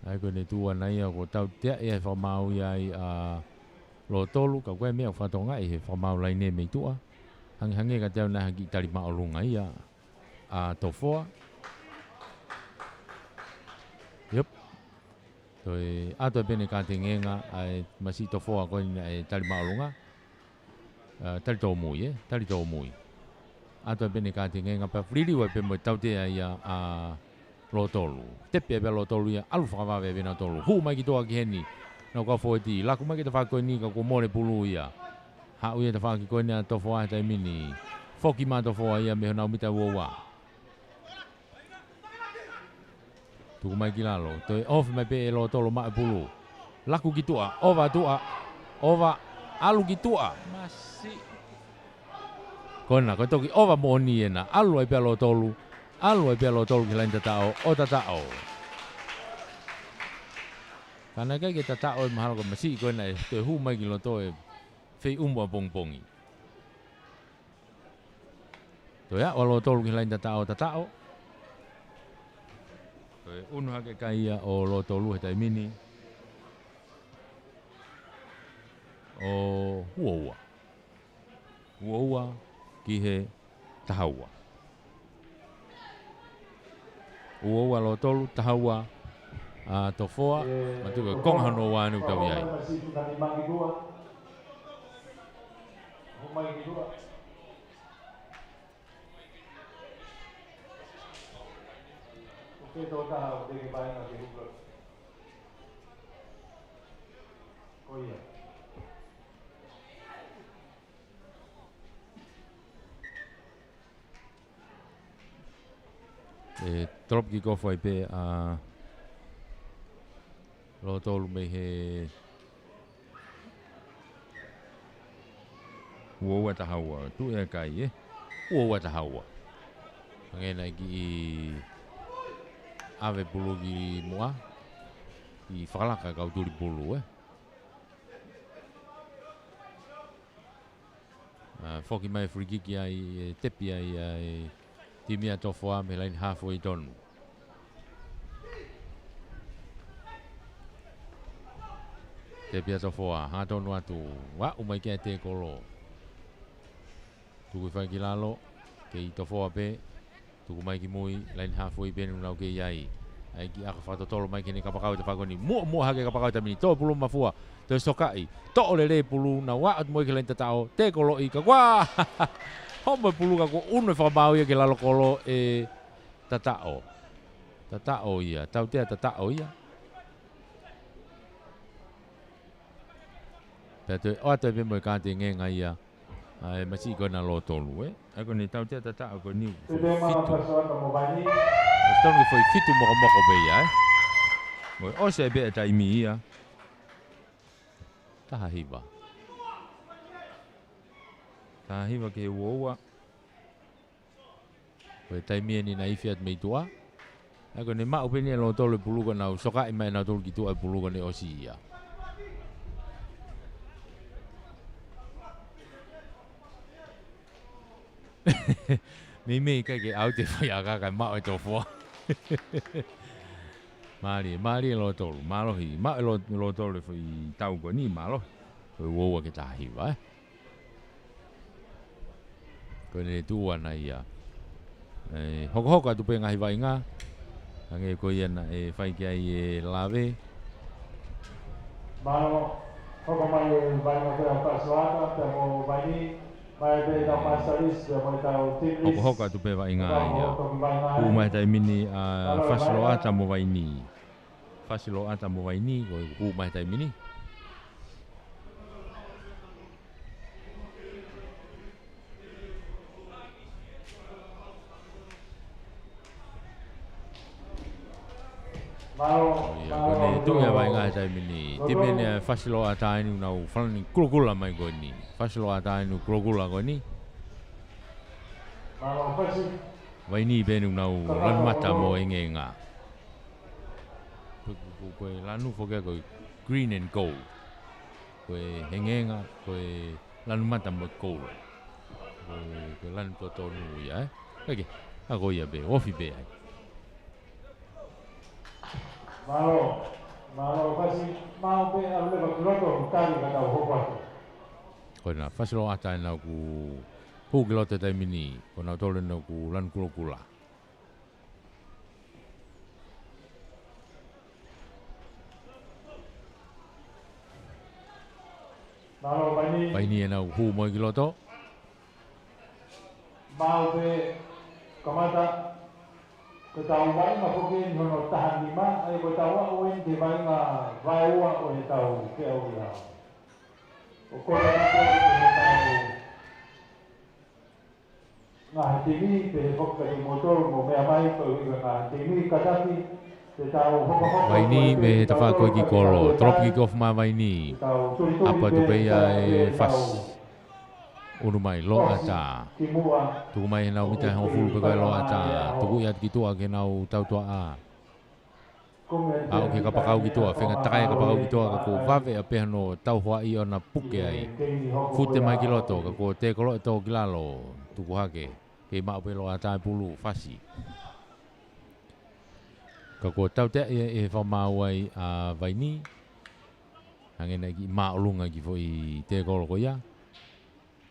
Ai ko ne tua nai ko tau te e fa mau iai a lo tolu ka koe mea whatonga e he whamau lai ne mei tua. Hangi ka teo na hangi tari maa o runga ia a tofoa. Yep. Toi ato e pene ka te ngenga ai masi tofoa koe ni e tari maa o runga. Tari tō mui tari tō mui. Ato e pene ka te ngenga pa fririwa e pe mo tau te ia a lo tolu. Tepe e pe lo tolu ia alu whakawawe e pena tolu. Hu mai ki toa ki heni. No ka foeti laku mai ke te whakoi ni ka ko more pulu ia. Ha uia te whaki koe nea tofoa e tai mini. Foki ma tofoa ia me honau mita uowa. Tuku mai ki lalo. Toi ofi mai pe e lo tolo ma e pulu. Laku ki tua. Ova tua. Ova alu ki tua. Masi. Kona koe toki ova mo ni e na. Alu ai pe lo tolu. Alu ai pe lo tolu ki lain tatao. O tatao. Kana kai ke tatao e mahalo ka masi koe na e te hu mai ki loto e fei umwa pongpongi. Toi a walo tolu ki lain tatao. Toi unu hake kai ia o lo tolu he tai mini. O huoua. Huoua ki he tahaua. Huoua lo tolu tahaua. A tofoa, matuka konga no wanu tau iai. Trop ki kofo ai pe a lo tolu me he uoua tahaua. Tu e kai uoua tahaua. Ngena ki ave pulu ki moa. I whakalaka kau turi pulu Foki mai frikiki ai tepi ai timia tofoa me lain halfway tonu. Tepi a tofoa, ha tonu atu. Wa umai kia te kolo. Tuku whai ki lalo, ke i tofoa pe. Tuku mai ki mui, lain halfway pe nunau ke iai. Ai ki aka whatotolo mai kene kapakau te whakoni. Mua hake kapakau te mini. Tō pulu mafua. Tō sokai. Tō ole le pulu na wa at moi ke lain tatao. Te kolo i ka wā. Homo pulu ka ko unu whamau ia ke lalo kolo e tatao. Tatao ia. Tau tea tatao ia. Pētoi o ata pēmoi kāte ngenga ia. Ai masi ko na lo tolu Ai ko ni tau tea tatao ko ni fitu. Stonu foi fitu moko be ia Moi o se be ta imi ia. Taha hiva. Taha hiva ke uoua. Koe tai mie ni na ifiat mei tua. Ako ne ma upeni lo tole puluga na soka mai na tole kitu ai puluga ne osia. Mimi kai ke au te fai aga kai ma o to fo. Mari lo tole, malo hi, ma lo tole fai tau ko ni malo. Ko wo ke tahi wa. Ko ne tuana ia. Hoko tu pe ngai vai nga. Ange ko ia na e fai ki ai e lave. Malo hoko mai vai nga pe pa soata pe mo vai mai be da pasaris pe mo tau tilis. Hoko tu pe vai nga ia. U mai tai mini a fasilo ata mo vai ni. Fasilo ata mo vai ni ko u mai tai mini. Kone tu ya vai ngai tai mini. Timene fasilo ata ni na u falani kulukula mai ko ni. Fasilo ata ni kulukula ko ni. Vai ni benu na u lan mata mo inge nga. Ko lanu foke ko green and gold. Ko hengenga ko lan mata mo gold. Ko lan to nu ya. Kage. Ako ya be ofi be ai. Malo pasi mau pe alu ba kloto kali kata hopa. Kona fasilo ata na ku pu kloto tai mini kona tole na ku lan kulukula. Malo Baini na hu mo kloto. Mau pe kamata Kau vai ma poke no tahan lima ai ko tawa o en de vai nga vai wa o e tau ke o ya. O ko na ko e tau. Na te ni pe poka di motor mo me mai ko i na te ni kataki te tau hopa. Baini me te fa ko ki kolo, trop ki kof ma baini. Apa tu pe ya e fas. Unu mai lo ata. Tuku mai nau mita hong fulu pe kai lo ata. Tuku ya ki tua ke nau tau tua a. A o ke kapakau ki tua. Whenga takai kapakau ki tua ka ko vave a peha no tau hoa i ona puke ai. Fute mai ki loto ka ko te kolo e tau ki lalo. Tuku hake. Ke ma o pe lo ata e pulu fasi. Ka ko tau te e whamau ai a vaini. Hangena ki ma o lunga ki fo i te kolo ko ia.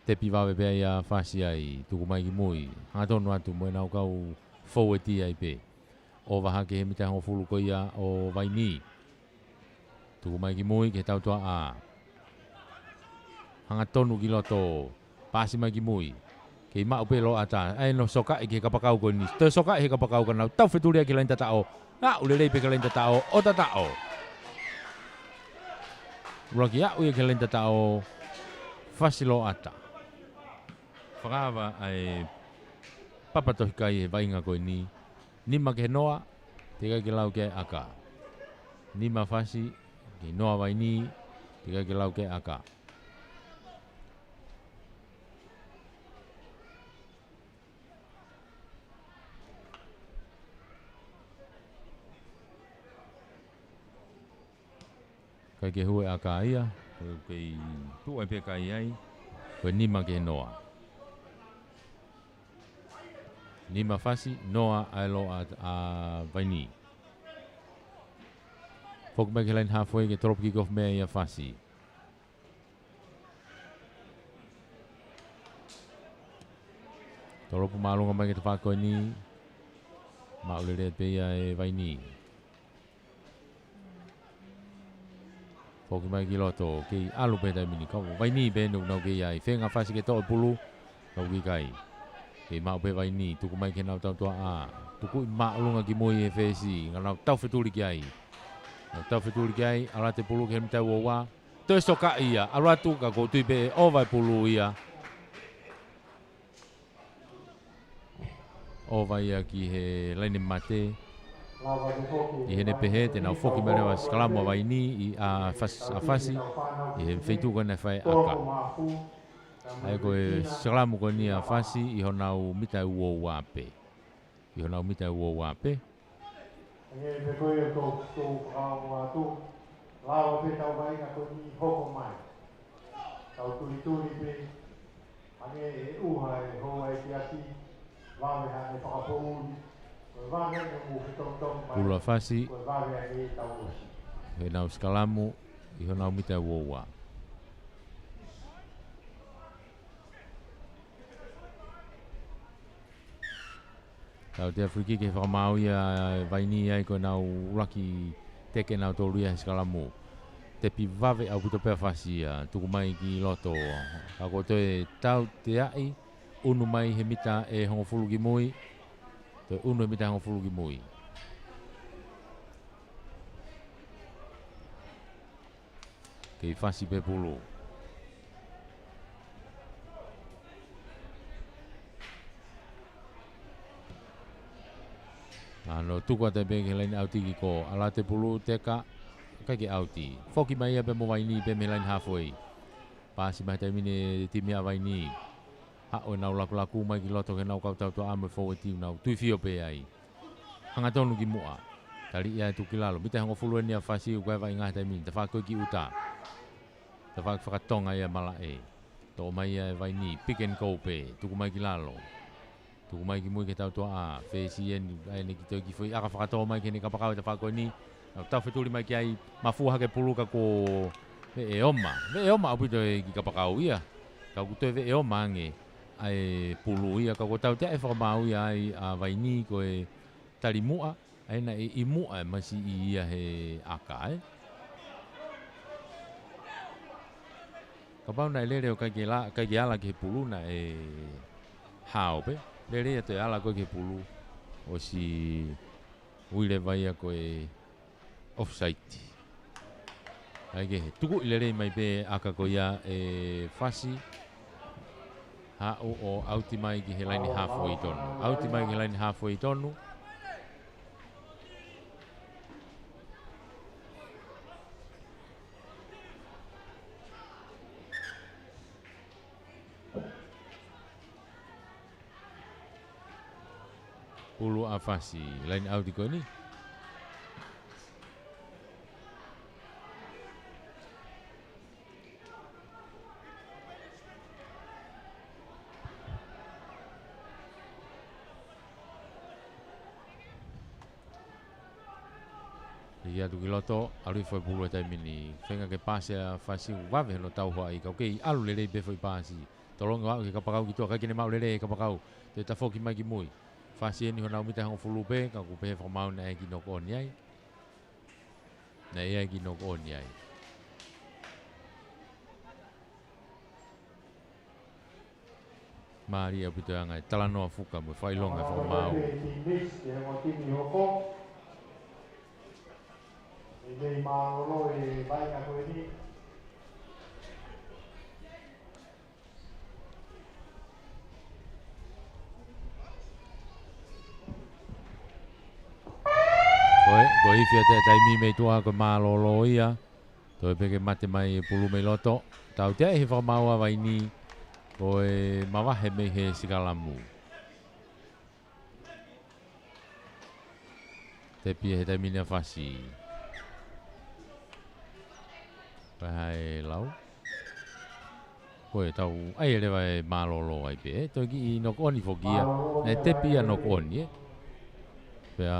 Te piwawe pia ia whasi ai, tuku mai ki mui. Hanga tonu atu mo nau kau foweti ai pe. O waha ke he mita hongo fulu ko ia o vaini. Tuku mai ki mui ke tau tua a. Hanga tonu ki loto, pasi mai ki mui. Ke ima upe lo ata, ai no soka i ke kapakau ko ni. Te soka i ke kapakau ka nau, tau wheturia ke lain tatao. Ha, ulelei pe ke lain tatao, o tatao. Uraki au i ke lain tatao, whasilo ata. Whakawa ai papatohi kai e vainga koe ni. Nima ke noa, te kai ke lau ke aka. Nima whasi, ke noa vai ni, te kai ke lau ke aka. Kai ke hue aka ia, kei tu ai pe kai ai, koe nima ke noa. Nima fasi, noa aelo a vaini. Fok mai ke lain halfway ke trop kick off mea ia fasi. Toropu maalunga mai ke te whako ni. Maulere pe ia e vaini. Fok mai ki loto, ke alu pe tai mini. Kau vaini pe nuk nau ke ia e whenga fasi ke toa pulu. Kau ki kai. Ke mau pe vai ni, tuku mai ke nau tau tua a. Tuku i maalunga ki moi e whesi, ngā nau tau wheturi ki ai. Nau tau wheturi ki ai, ala te pulu ke mtau o wā. Te soka ia, ala tu ka ko tui pe o vai pulu ia. O vai ia ki he laine mate. I hene pehe, te nau whoki merewa skalamo vai ni, i a fasi, i he wheitu kone whai aka. Ai koe salamu ko ni a fasi I honau mita uo wape. I honau mita uo wape. e me koe o tō whakaonga atu, lawa pe tau mai na koe ni hoko mai. Tau turi turi pe, ange e uha e hoa e ki ati, wawe hane whakapouri, koe wawe ne mu he tong tong mai, Pula fasi, koe wawe e tau osi. he nau skalamu, i ho nau mita wowa. Tau te Afriki ke whakamau ia vaini ai ko nau uraki teke nau tōru ia skalamu. Te pi vave au puto pea fasi ia, tuku mai ki loto. Ka ko te tau te ai, unu mai he mita e hongofulu ki mui, te unu he mita hongofulu ki mui. Kei fasi pe pulu. Ano tuku te be ke lain auti ki ko ala te pulu teka kai ke auti. Foki mai pe mo vaini pe me lain halfway. Pasi mai te mine timi a vaini. Ha o nau laku laku mai ki loto ke nau kau tau to ame forward team nau tui fio pe ai. Hanga tonu ki mua. Tali ia tu ki lalo. Mita hango fulu ni a fasi u kai vai ngah te mine. Te whako ki uta. Te whakatonga ia mala e. To mai ia vaini. Pick and go pe. Tuku mai ki lalo. Tuku mai ki mui ke tau toa a FCN ai ne ki tau ki foi aka whakatoa mai ke ne kapakau te whako ni tau wheturi mai ki ai mafua ke puluka ko ve e oma apito e ki kapakau ia kau kuto ve e oma nge ai pulu ia kau tau te e whakamau ia ai a vaini ko e tari mua ai na e i mua masi i ia he aka e kapau na e lere o kai ke ala ke pulu na e hao pe Lere te ala ko ke pulu o si uile vai ko e offside. Ai ke tuku lere mai pe aka ko ia e fasi ha o auti mai ki helaini halfway tonu. Auti mai ki helaini halfway tonu. Pulu afasi lain auti ko ni ia tu kiloto alu foi pulu tai mini fenga ke pase a fasi wave no tau hoa i ka okay alu lele be foi pasi tolonga wa ke kapakau ki to ka kine mau lele kapakau te ta foki mai ki mui Fasi ni hona umita hong fulu pe ka ku pe formau na ki no kon yai. Na ia ki no kon yai. Maria pita ngai talano fuka mo fai longa formau. Ei malo e vai ka ko ni Koi fia te taimi me tua ko malolo ia. Toi peke mate mai pulu me loto. Tau te he whamau a waini. Koi mawahe me he sikalamu. Te pia he taimi nea whasi. Pai lau. Koi tau ai ele vai malolo ai pe. Toi ki i nok oni fokia. Ne te pia nok oni e. Pea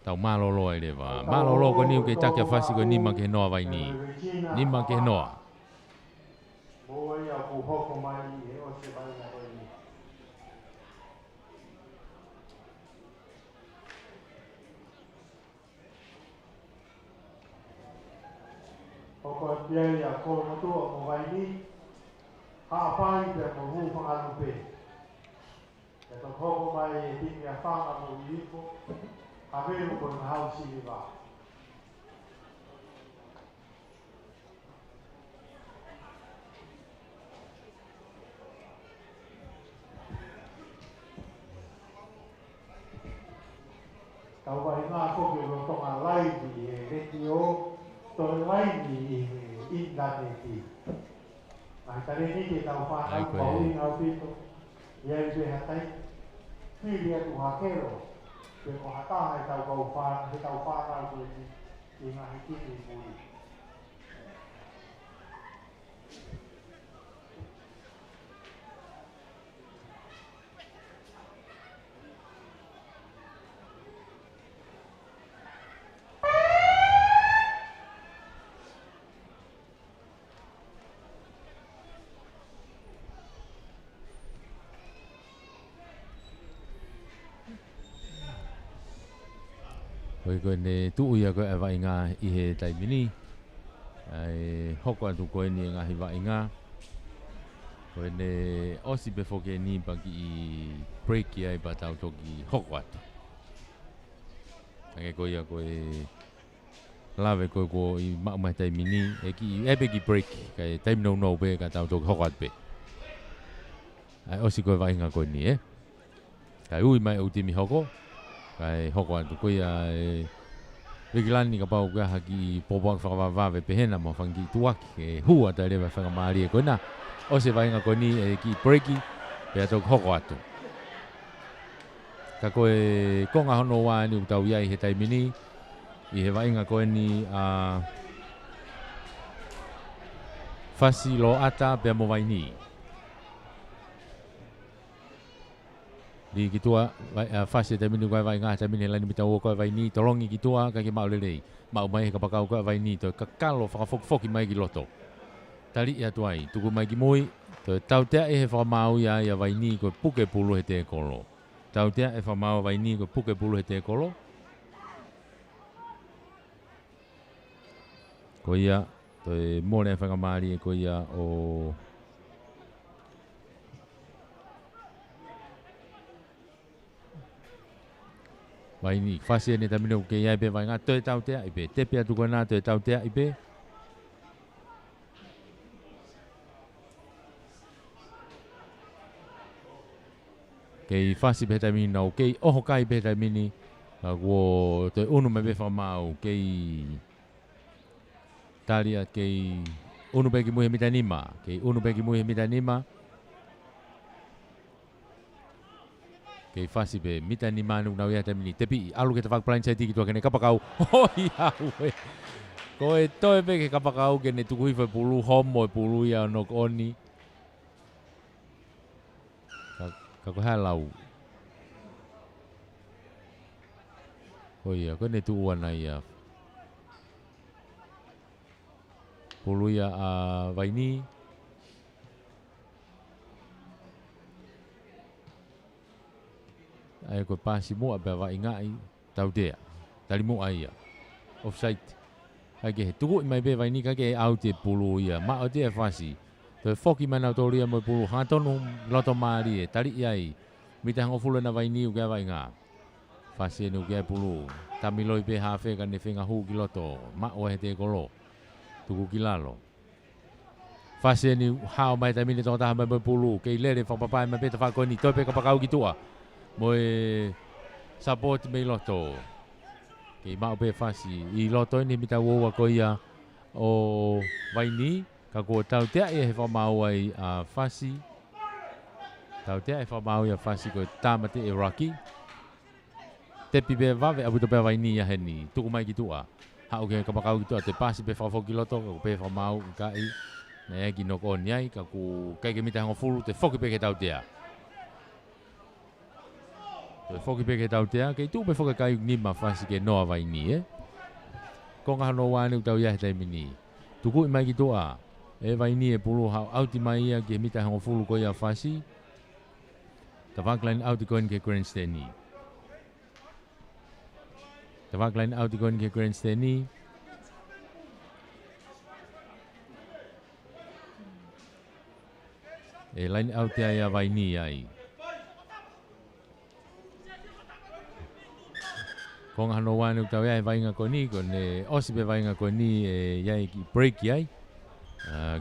tau malolo ai lewa. Malolo ko niu ke takia fasi ko nima ke noa vai ni. Nima ke noa. Mo ia ku hoko mai e o se vai na ko ni. Hoko pia ia ko no tu o vai ni. Ha pai pe ko hu fa alu pe. E to hoko mai e tinga fa mo ipo. Avere con un house di va. Tau vai nga ko ke lo tonga live e retio to live in da ti. Ai tare ni ke tau fa na ko ni au pito. Ia be hatai. Filia tu hakero. ke ko hata e tau whānau koe ni i ngā hikini muri. Koe ne tuu ia koe e vai ngā i he taimini. Ai hoko atu koe ni ngā hi vai ngā. Koe ne osi pe foke ni paki i break ia i patau toki hoko atu. Ake koe ia koe lawe koe ko i maumai taimini. E ki epe ki break kai taim no pe ka tau toki hoko atu pe. Ai osi koe vai ngā koe ni Kai ui mai au timi hoko. Kai hoko atu koe ia Wikilani ka pau kia haki popoak whakawawave pehena mo whangi tuaki e hua ta rewa whakamaari e koe na o se vainga koe ni e ki breaki pe atok hoko atu. Ka koe konga hono wā ni utau iai he taimini i he vainga koe ni whasi lo ata pe mo vaini. Di kitua fase te minu koe vai ngā te minu lani mitau o koe vai ni tolongi kitua ka ke mau lelei mau mai ka pakau koe vai ni to ka kalo whakafoki mai ki loto tali ia tuai tuku mai ki mui to tau tea e he whamau ia vai ni koe puke pulu he te kolo tau tea e whamau vai ni koe puke pulu he te kolo ko ia to e mōne whakamari e ko ia o vai ni fase ni tamino ke ia be vai ngā toe tau tea ipe te pia tu koe nā toe tau tea ipe kei fase be tamini nau kei oho kai be tamini wo te unu me be whamau kei talia kei unu be ki muhe mitanima kei unu be ki muhe mitanima kei fasi be mita ni manu nau ia tamini tepi alu ke te whakapalain sai tiki tua kene kapakau hoi haue ko e toe pe ke kapakau kene tuku hiwhai pulu homo e pulu ia nok oni ka ko halau hoi ia kone tu uana ia pulu ia vaini ai ko pasi mo abe wa ingai tau dea tali mo ai offside ai ke tuku mai be vai ni ka ke out e pulu ia ma o te fasi to foki mana toria mo pulu ha tonu loto mari e tali ai mi te hango fulu na vai ni u ke vai nga fasi no ke pulu tamiloi be ha fe ka ne finga hu ki loto ma o he te kolo tuku kilalo fasi ni ha mai tamini to ta mai pulu ke lere fa papa mai be te fa ko ni to pe ka pa kau ki tua Moe support me loto. Ke mau be fasi i loto ni mita woa ko ia o vaini ka ko tau te e he whamau ai fasi. Tau te e whamau ia fasi ko tamate e raki. Te pibe vave abu to be vaini ia heni. Tuku mai ki tua. Ha o ke kapakau ki tua te pasi be whafoki loto ka be whamau kai. Na e ki noko ni ai ka ku kai ke mita hango fulu te whoki pe ke tau tea. Te foki peke tau tea, kei tūpe foka kai ni ma fasi ke noa vai ni Ko ngā no wāne utau ia he taimini. Tuku i mai ki toa, e vai ni e pulu hau auti mai ia ke mita hango fulu ko ia fasi. Ta whaklain auti koin ke grandstand ni. Ta whaklain auti koin ke grandstand ni. E lain auti ia vai ni ai. Ko ngā no wāne utau ia e vainga ko ni, ko ne osi pe vainga ko ni e iai ki break iai.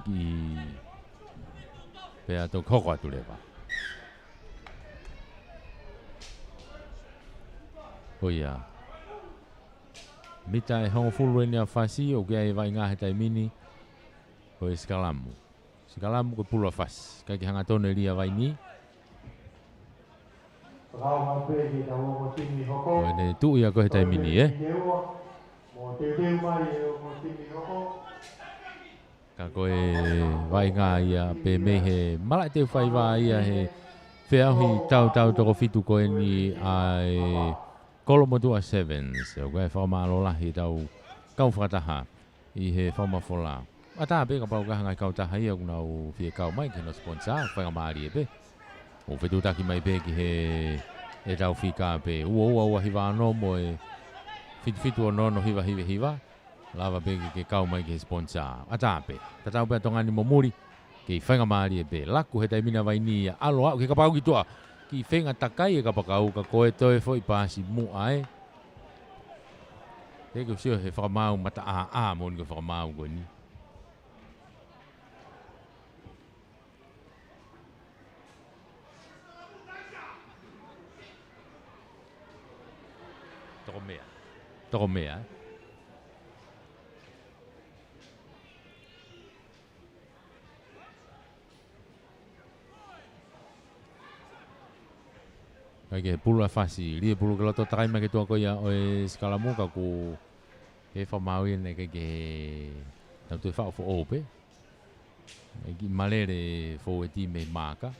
Ki pe ato koko atu lewa. Ko ia. Mita e hongo fulu e ni a fasi o kia e vainga he taimini. Ko e Sikalamu. Sikalamu ko pulu a fasi. Kai ki hanga tone lia vaini. Koe ne tu ia koe tai mini Ka koe vai ngā ia pe me he malai te whai wā ia he whiahi tau toko fitu koe ni ai Kolomotua Sevens. O koe whamalo lahi tau kau whakataha i he whamafola. A tā pe ka pau kaha ngai kau taha ia kunau whia kau mai kena sponsor whainga maari e pe. O whetu taki mai pe ki he tau whika pe. Ua hiwa anō mo e fitu anō no hiwa. Lava pe ke kau mai ke sponsor. A tā pe. Ta tau pe tonga ni momuri ke whainga maari e pe. Laku he taimina vai ni alo au ke ka pau ki tua. Ki whenga takai e ka pakau ka koe toi fo i pāsi mua e. Te ke sio he whakamau mata a mo ni ke whakamau koe ni. Toko mea. Ke pulu a fasi, lia pulu ke loto takai mai ke tua ko ia o e skalamu ka ku he whamau i ne ke tau tui whao fo ope. Ki malere fo e ti me maka.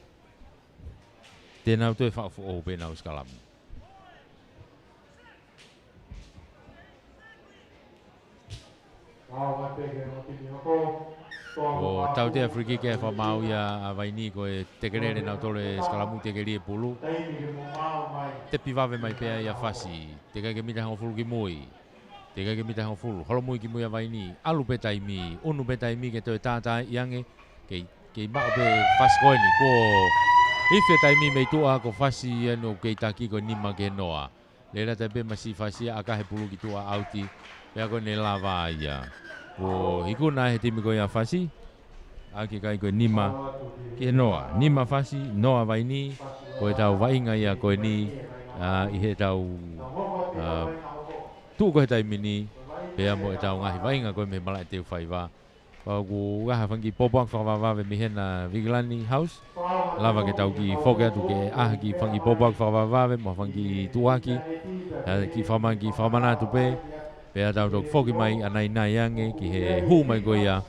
Tēnau tui whao fo ope nau skalamu. O tau te Afriki ke whamau ia a vaini ko e tekerere nau tole skalamu tekerie pulu. Te piwawe mai pēa ia whasi, te kai ke mita hanga fulu ki mui, te kai ke mita hanga fulu, holo mui ki mui a vaini, alu pe taimi, unu pe taimi ke toi tātai iange, kei mao pe whasi koe ni, ko iwhe taimi mei tua ko whasi anu kei taki ko nima ke noa. Lera te pe masi whasi a kahe pulu ki tua auti, pēa ko ne lava ia. Ko hikuna he timi koe a whasi, a ke kai koe nima ke noa. Nima whasi, noa vaini, koe tau vainga ia koe ni, i he tau tu koe taimi ni, pēa mo e tau ngahi vainga koe me malai teu whaiwa. Pau ku ngaha whangi popoak whakawawawe me hena Vigilani House, lava ke tau ki whoke atu ke ki whangi popoak whakawawawe, mo whangi tuaki, ki whamana atu pe, pēa tau tau whoki mai anai nai ange, ki he hu mai koe ia,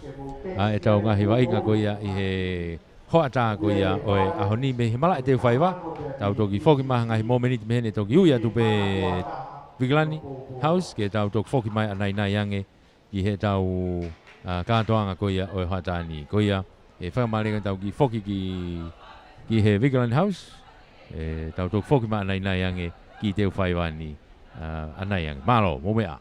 e tau ngahi vainga koe ia, i he hoata koe ia, o e ahoni me he malai teu whaiwa, tau toki whoki maha ngahi momeniti me hene toki ui atu pe Vigilani House, ke tau toki whoki mai anai nai ange, ki he tau kātoanga koe ia o e hoatani koe ia, e whakamarenga tau ki whoki ki he Vigilani House, e tau toki whoki mai anai nai ange, ki teu whaiwa ni anai ange. Malo, mo mea.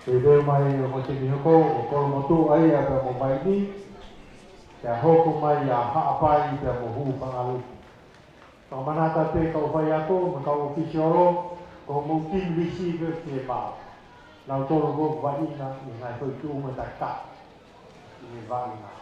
Te veo mai o te mihoko o koro motu ai a pe mo mai ni. Te hoko mai a haapai pe mo hu pangalu. Ka manata te ka uwhai ako, ma ka ofisi oro, ko mo team receiver te pao. Nau tolo ko vaina i ngai hoi tu mo ta ka. I me vaina.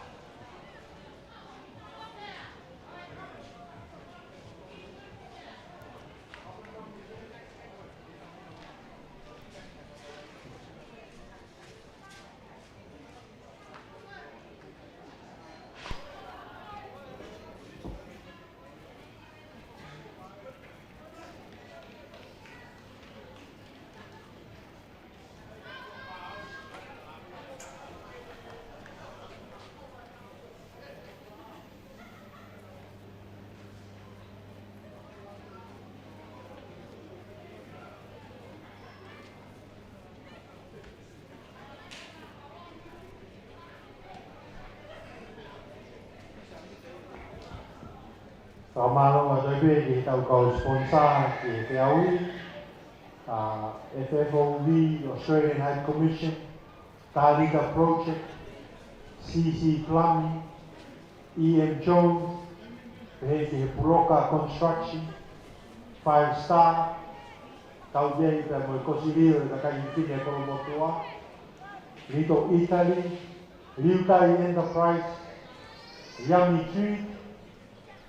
Kamalo nga tabi ki tau kau sponsor ki te aui, FFOV, Australian High Commission, Tarika Project, CC Plumbing, EM Jones, pehe ki he Puroka Construction, 5 Star, tau jei pe mo kosirio e takai tine koro motua, Lito Italy, Liutai Enterprise, Yummy Tree,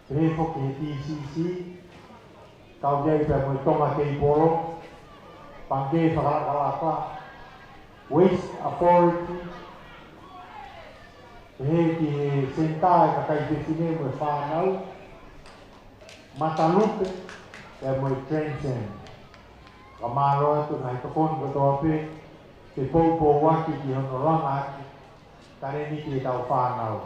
pehe foki he TCC, tau jei pe mo tonga kei polo, Pangke whakalakalaka, Waste Authority, pehe ki he sentai kakai pepine mo e whanau, Matalupe, pe mo e Transcend. Ka maro atu nai tokon katoa pe, te poupo waki ki hono langa aki, kare ni ki e tau whanau.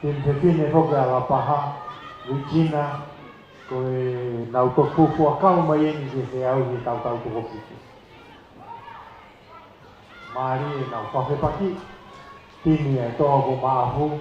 Tin te fine hoka ala paha, Regina, koe nau to pupu a kau mai eni ke te au ki tau tau tuko piki. Maari e nau whawhepaki, tini e toa ko maahu,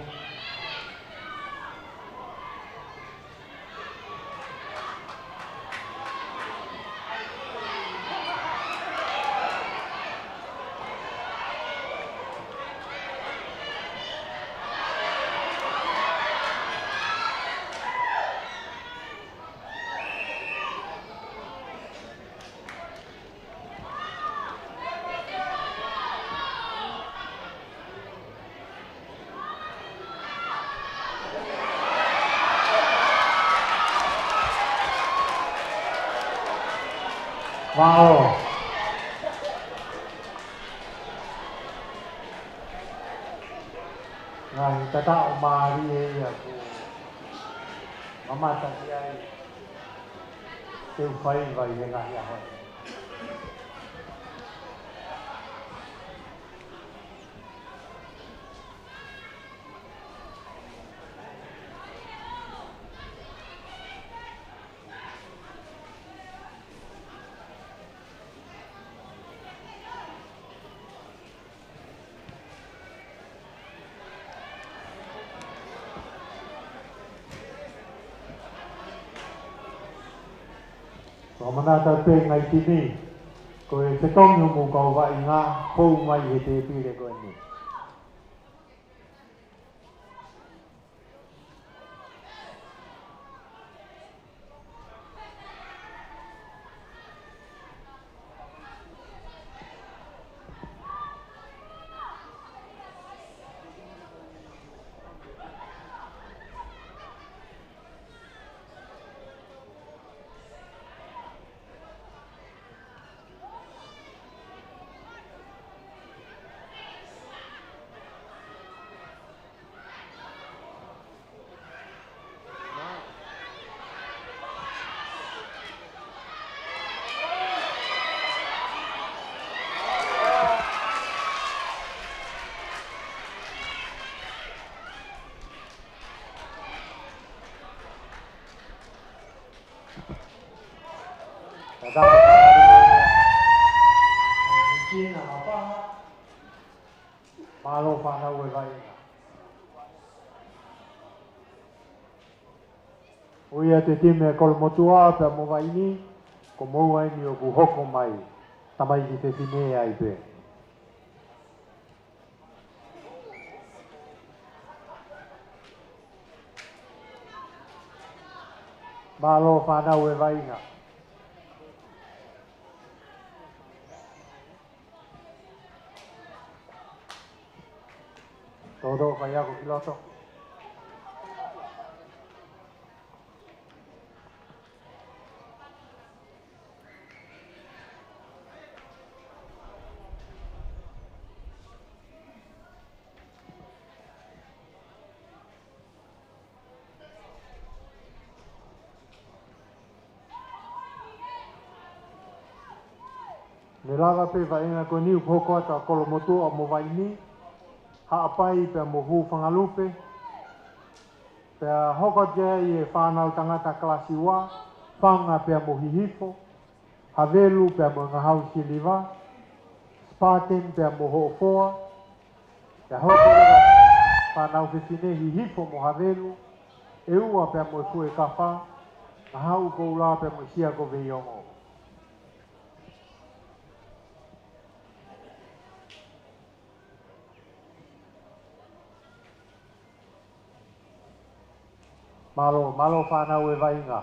Wow. Ngai tata o maari e aku mamata ki ai te uwhai vai e ngahi ahoi. Manata pe ngai tini ko e te tongu mo ka wa inga pou mai he te pire ko ni. Malo whana ue vai. Uia te time kol motua pe mo vai ni, ko mo ai ni o ku hoko mai, tamai ki te time ai pe. Malo whana ue vai nga. Todo vai ako kiloto. Me lava pe vai nga ko niu poko ata kolo motu o mo vai ni. Haapai pe mo hu whangalupe. Pe hoko te i e whanau tangata klasi wa. Whanga pe mo hihifo. Havelu pe mo ngahau siliva. Spartan pe mo hofoa. Pe hoko rega whanau whiwhine hihifo mo havelu. E ua pe mo sue kawha. Ngahau koula pe mo sia ko veiongo. Malo whanau e vai ngā.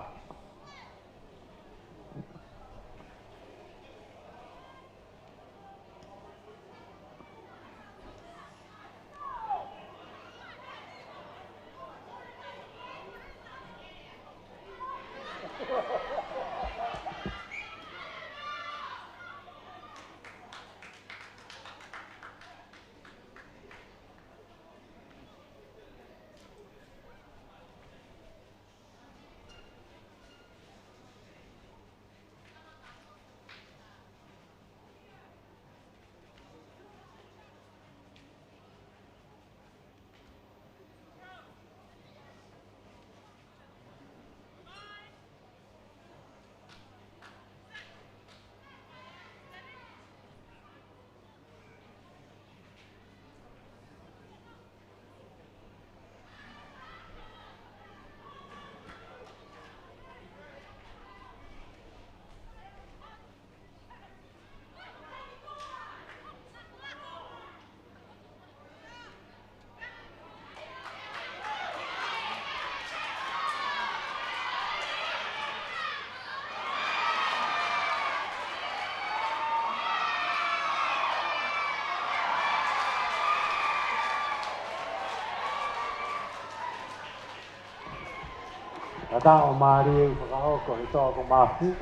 Ata o maari e whakahoko he toa ko mafu.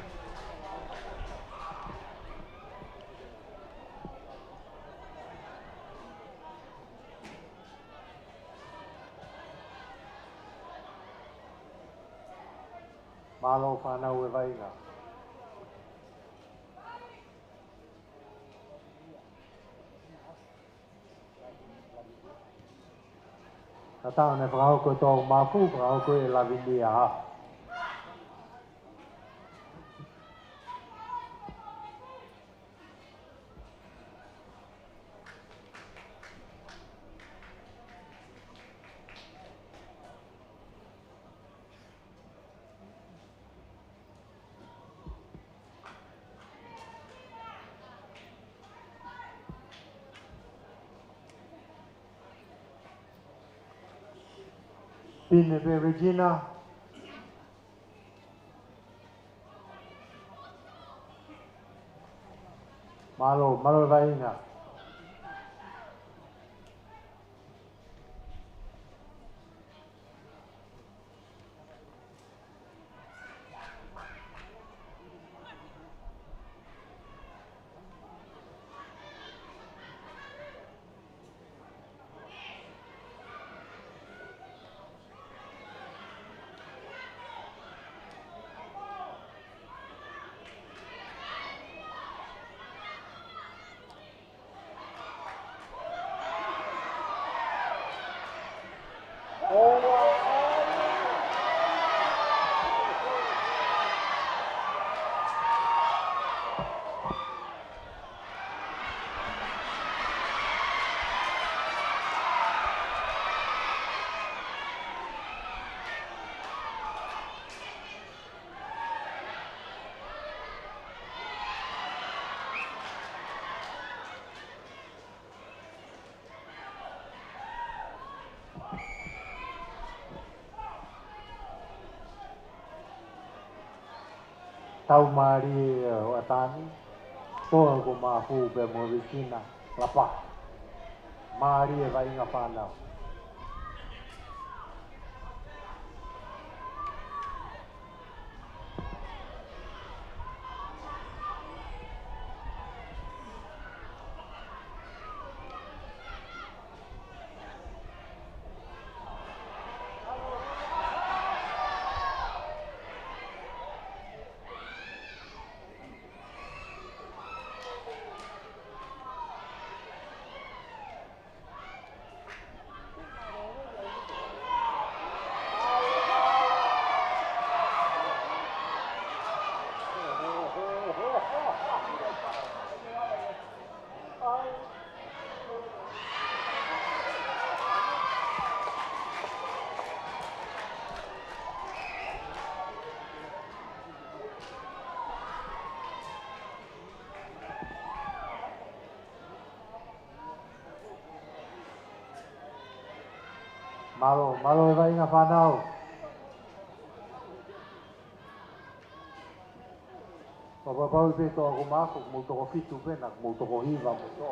Malo whanau e vai ngā. Ata o ne whakahoko toa ko mafu, whakahoko e lavini a ha. Pine pe Regina. Malo vainga. Tau mari atani ko ko mafu pe Regina lapa mari vai nga panau. Malo vai nga panau. Papa pe to ko mako mo to fitu pe nak mo to hiva mo to.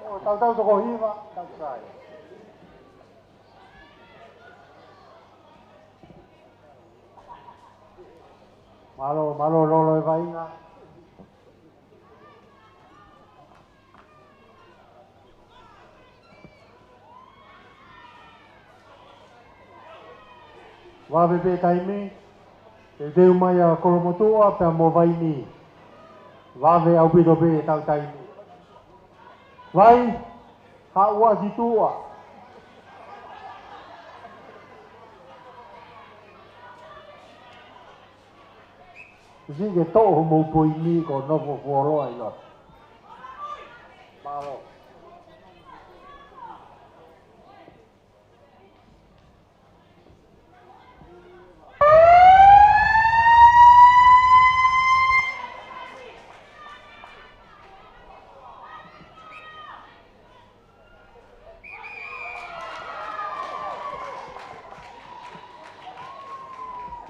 Oh, tau to hiva, tau sai. Malo lo vai nga. Wawe pe taimi, te deu mai a Kolomotua pe a Movaini. Wawe au pito pe tau taimi. Vai, haua situa. Sige toho mo poini ko novo fuoro ai lot.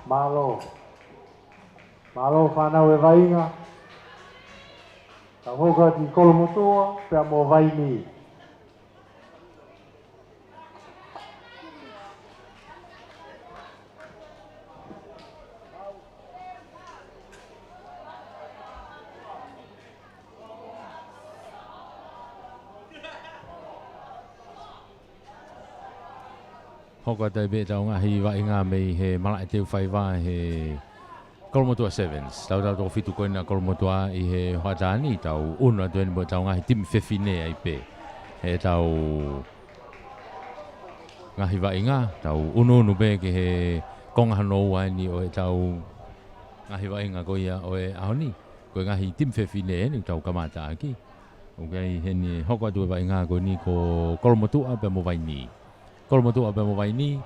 Malo. Malo whanau e vainga. Ta hoka ki Kolomotua pe a Movaini. Hoka tai be tau ngahi vainga mei he malai teu whaiwa he Kolomotua Sevens. Tau tau fitu koina Kolomotua i he Hoatani tau una tueni mo tau ngahi tim whewhine ai pe. He tau ngahi vainga, tau unu be ke he konga hanou ani o he tau ngahi vainga koia o he ahoni. Koe ngahi tim whewhine ni tau kamata aki. Okay, he ni hoka tu vainga ko ni ko Kolomotua pe Movaini. Kolomotua pe Movaini,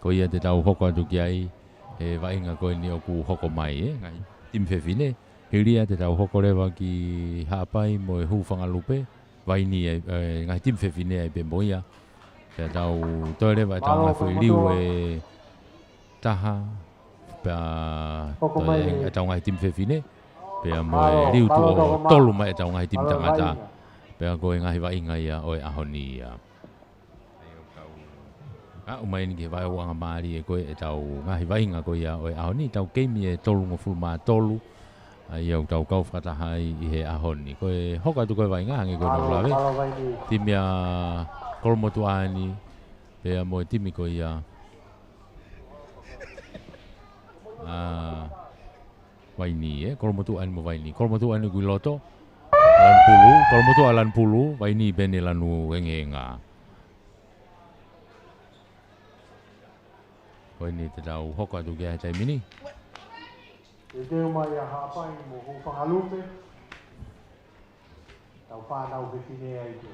koia te tau hoka tu ki ai. E vainga koe ni o ku hoko mai ngai tim whewhine. He ria te tau hoko rewa ki hapai mo e hūwhanga lupe. Vaini ngai tim whewhine ai pe moia. Te tau toere vai tau mai foi liu e taha pe tau ngai tim fefine pe mo liu tu o tolu mai tau ngai tim tangata pe ko ngai vai ngai o ahoni ia umai ni ke vai wanga mari e ko e tau ngai vai nga ko ia o ahoni tau keimi e tolu ngo fulma tolu ai au tau kau fata hai I he ahoni ko e hoka tu ko vai nga ngi ko no lave timia kolmotu ani pe mo timi ko ia vaini kolmotu ani mo vaini kolmotu ani ku loto lan pulu kolmotu alan pulu vaini bene lanu engenga ko ni te dau hoka tu ge tai mini e te mai a hapai mo ho whangalupe tau whanau ke tine ai te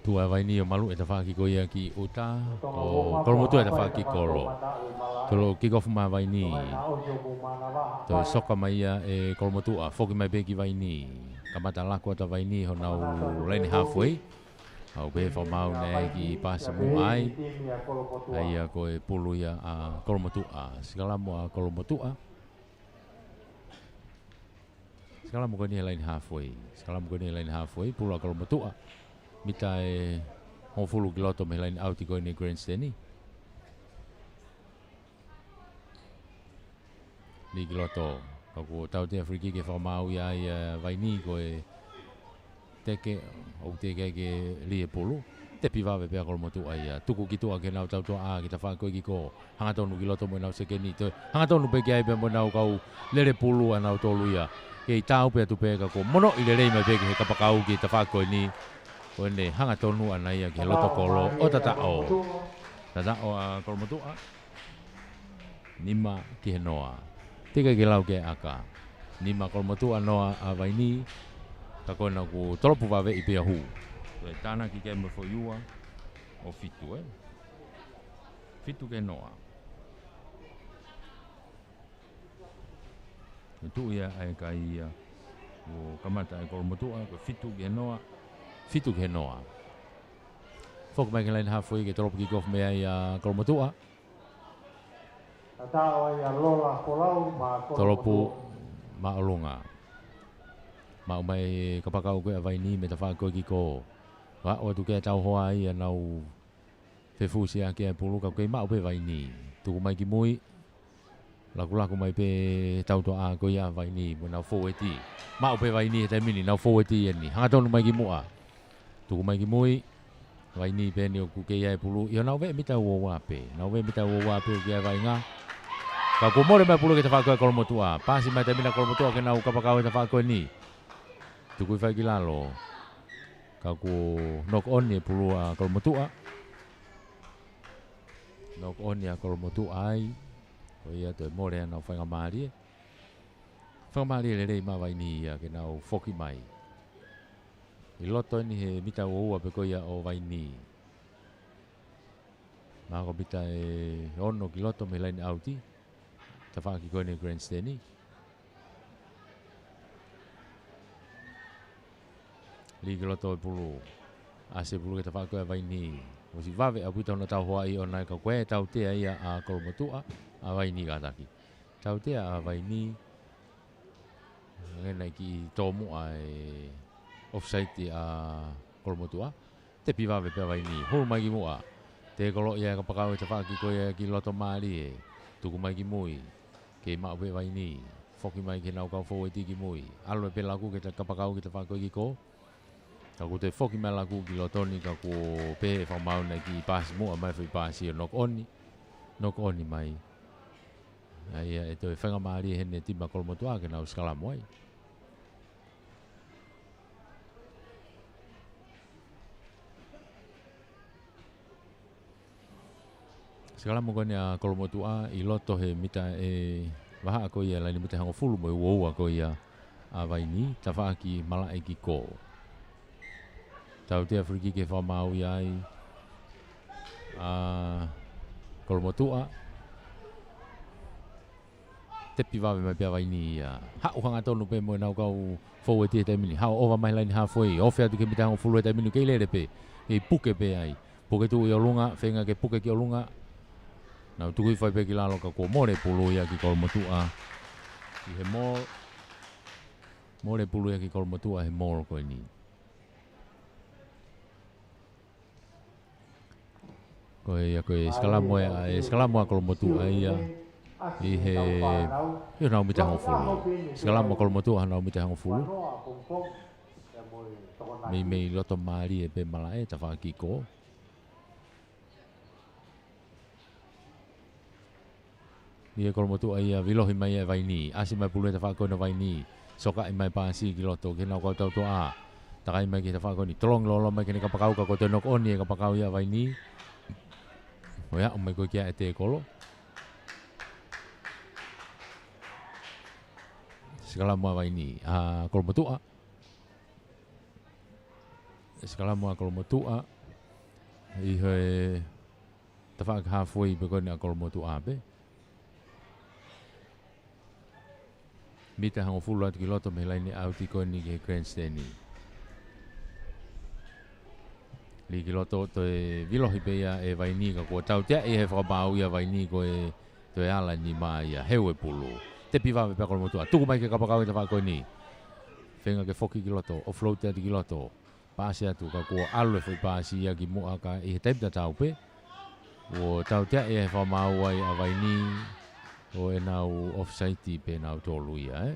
tu vai ni o malu e ta ki ko ia ki uta o kolmotu e ta ki koro tolo ki go fuma vai ni to soka mai ia e kolmotu a foki mai be ki vai ni kamata la ko ta vai ni ho nau len halfway au be fo mau ne ki pasa mu ai ai ko e pulu ia a kolmotu a sigala mo a kolmotu a sigala mo ko ni len halfway sigala mo ko ni len halfway pulu a kolmotu a mita e hofulu kiloto me lain auti ko ni grandstand ni kiloto ko tau te friki ke fa mau ia vai ni ko e teke o teke ke li e pulu te piva ve pe ko motu ai tuku kitu a ke nau tau to a ki ta fa ko ki ko hanga tonu kiloto mo nau se ke ni to hanga tonu pe ke ai pe mo nau kau lere pulu a nau tolu ia ke tau pe tu pe ka ko mono I le rei me pe ke ka pa kau ki ta fa ko ni ko ne hanga tonu ana ia ke loto kolo o tata o a kolmotu a nima ki he noa tika ke lau ke aka nima kolmotu a noa a vaini ka kona ku tolopu vave I pia hu e tana ki ke me fo iua o fitu fitu ke noa tu ia ai ka ia o kamata e kolmotu a ko fitu ke noa fitu ke noa fok mai ke lain halfway ke tolopu ki kof me ai kolmotu a tolopu ma olunga ma mai kapakau ko vai ni me ta fa ko ki ko wa o tu ke tau hoa I nau fe fusia ke pulu ka ke ma o pe vai ni tu mai ki mui laku mai pe tau to a ko ia vai ni mo na forward ma o pe vai ni te mini na forward ni ha tonu mai ki mu a tu mai ki mui vai ni pe ni ku ke ia pulu yo na ve mi ta wo wa pe na ve mi ta wo wa pe ke vai nga ka ko more mai pulu ke ta fa ko mo tu a pasi mai te mina ko mo tu ke na ka pa ka ta fa ko ni tu ku fa ki la lo ka ku knock on ni pulu a ko mo tu a knock on ya ko mo tu ai ko ia te more na fa nga mari le ma vai ni ya ke na foki mai I loto ni he mita ua pe ko ia o vai ni ma ko mita e ono ki loto me lain auti ta fa ki ko ni grandstand ni li ki loto e pulu ase pulu ke ta fa ko vai ni o si vave a puta ona tau hoa I ona ka koe tau te ia a kolmotua a vai ni ka taki tau te a vai ni ngena ki tomu ai offside a kolmotua te piva ve pe vai ni ho mai ki mua te kolo ia ka pakau te fa ki ko ia ki loto mali tu ku mai ki mui ke ma ve vai ni foki mai ke nau ka fo ti ki mui alo pe laku ke ka pakau ki te fa ko ki ko ka ku te foki mai laku ki loto ni ka ku pe fa mau na ki pas mu mai fi pas ia nok on mai ai e to fa mali hene ti ma kolmotua ke nau skala moi segala mo kone a kolmotua I loto he mita e waha ko ia lani mita hango fulu mo wo ko ia a vai ni ta fa ki mala e ki ko tau te Afriki ke fa mau ai a kolmotua te pivawe mai pia vai ni ha o hanga tonu pe mo na kau fo te te mini ha over mai line ha foi o fia tu ke mitang fulu te mini ke le pe e puke pe ai puke tu o lunga fenga ke puke ki o lunga na tu kui fai pe ki lalo ka ko more pulu ia ki kol motua i he more pulu ia ki kol motua he more ko ni ko ia ko skala mo kol motua ia i he io na mita ho fulu skala mo kol motua na mita ho fulu me loto mari e pe mala e ta fa ki ko ni kol motua ia vilohi mai e vai ni asi mai pulu ta fa ko na vai ni soka i mai pa si ki loto ke na ko to a ta kai mai ki ta fa ko ni tolong lo mai ke ka pakau ka ko te nok oni ka pakau ia vai ni o ya o mai ko kia e te kolo skala mo vai ni kol motua skala mo kol motua i he ta fa ka foi be ko ni kol motua be mita hango fulu atu ki loto me laini auti ko ni ke grandstand ni li ki loto to e vilohi pe ia e vai ni ka ko tau te e he whakabau ia vai ni ko e to e ala ni mai ia hewe pulu te piwa me pe kol motua tuku mai ke kapakau i ta whako ni whenga ke foki ki loto o float atu ki loto paasi atu ka ko alu e whai paasi ia ki mua ka i he taipita tau pe o tau te e he whamau ai a vai ni o e nau off-site pe nau tolu ia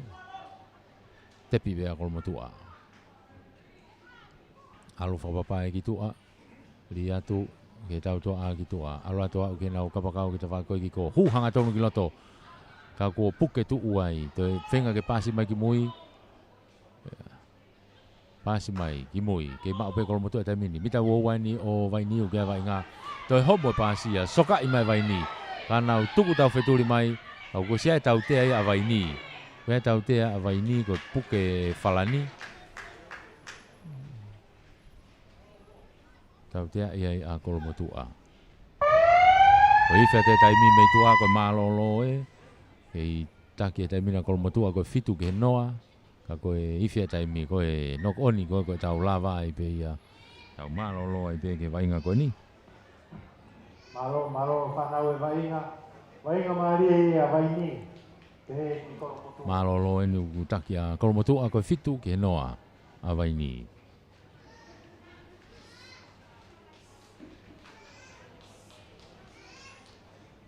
tepi bea kol motua alu whapapa e ki tua li atu ke tau toa ki tua alu atu ke nau kapakau ki ta whakoi ki ko hu hanga tonu ki loto ka ko puke tu uai to whenga ke pasi mai ki mui pasi mai ki mui ke mau pe kol motua ta mini mita wo wai ni o vai ni o ke vai nga to homo pasi ya soka i mai vai ni ka nau tuku tau wheturi mai au ko sia tau te ai avai ni ko tau te avai ni ko puke falani tau te ai a kol motua o i fete tai mi me tua ko malolo e taki tai mi na kol motua ko fitu ke noa ka ko i fete tai mi ko e nok oni ko tau lava i pe ia tau malolo i pe ke vainga ko ni malo fanau e vainga vainga mari a vai ni te kol motua malolo enu taki a kol motua ko fitu ke noa a vai ni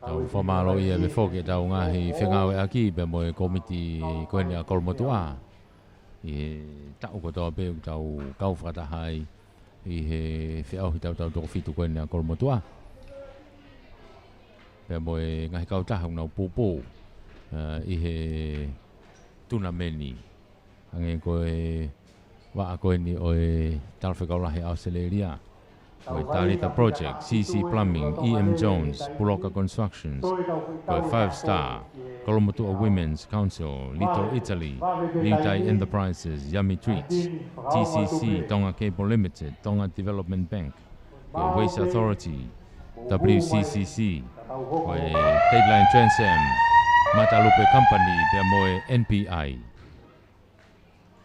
tau whamalo ia me whoke tau ngahi whengau e aki pe mo e komiti koe ni a kol motua i he tau ko toa pe tau kau whakatahai i he whiau hi tau toko fitu koe ni a kol motua pe mo e ngahi kau tahau nau pūpū i he tuna meni ange koe waa koe ni o e talwhekau lahi Australia koe Tarita Project, CC Plumbing, EM Jones, Puloka Constructions koe 5 Star Kolo Motua Women's Council, Little Italy, Litai Enterprises, Yummy Treats, TCC, Tonga Cable Limited, Tonga Development Bank, Waste Authority, WCCC, Headline Transam, Matalupe Company, pia moe NPI.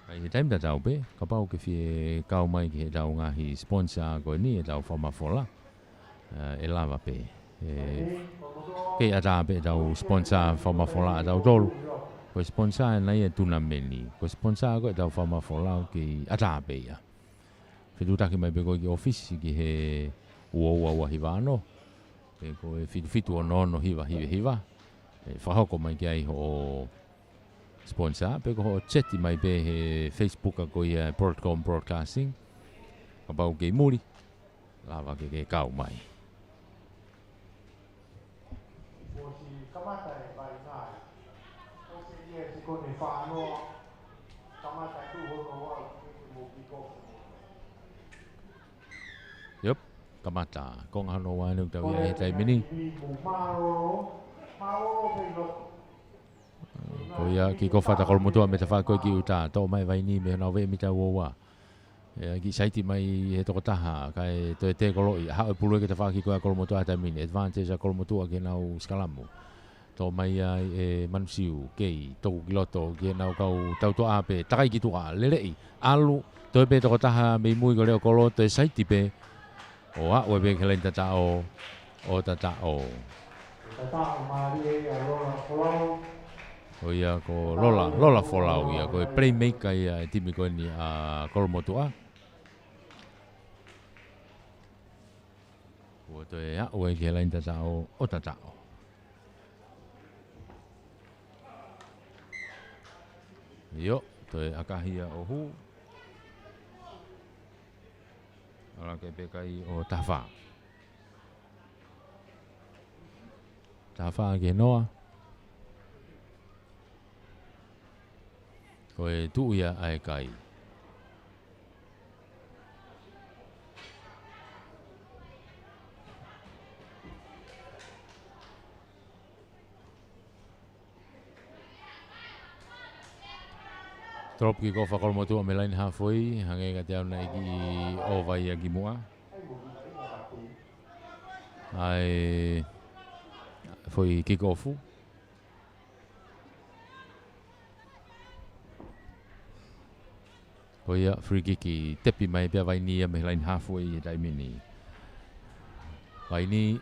Ai time da tau pe, ka pau ke fie kau mai ki he tau ngahi sponsor ko ni e tau whamafola. E lava pe. Ke ata pe tau sponsor whamafola tau tolu. Ko sponsor nai e tuna meni. Ko sponsor ko e tau whamafola ki ata pe ia. Whitu taki mai pe ko ki ofisi ki he ua hiva ano. Ko e fitu o nono hiva. Whahoko mai ki ai ho sponsor, pe ko chati mai pe he Facebook ko ia Broadcom Broadcasting. Ka pau ke muri. Lava ke kau mai. Osi kamata e vai ngai. Osi ia se kone whaano. Kamata tu hono wau ke mo piko. Yup, kamata. Kong hano wa nuk tau ia he tai mini. Ko ia ki ko fata kol motua me te fa ko ki uta to mai vai ni me na ve mi ta wa ki saiti mai he to taha kai to te kolo i ha pulu ke te fa ki ko kol motua ta mini advantage kol motua ke na u skalamu tō mai ai e manusiu kei tōku ki loto ki nau kau tautoa pe takai ki tua lerei alu toi pe toko taha mei mui ko leo kolo te saiti pe o a ue pe kelain tatao o tatao Tatao mari e a rola folau. o ia ko lola folau ia ko e playmaker ia e timi ko ni a kolomotua o to e a ue kelain tatao o tatao yo to e akahia o hu ala ke pe kai o tafa ke noa ko e tu ia ai kai Trop ki ko whakolo motua me lain hafoi, hange ka te au nei ki o vai a ki mua. Ai foi kick offu. Ko ia free kick i tepi mai pia vai ni me lain hafoi e tai mini. Vai ni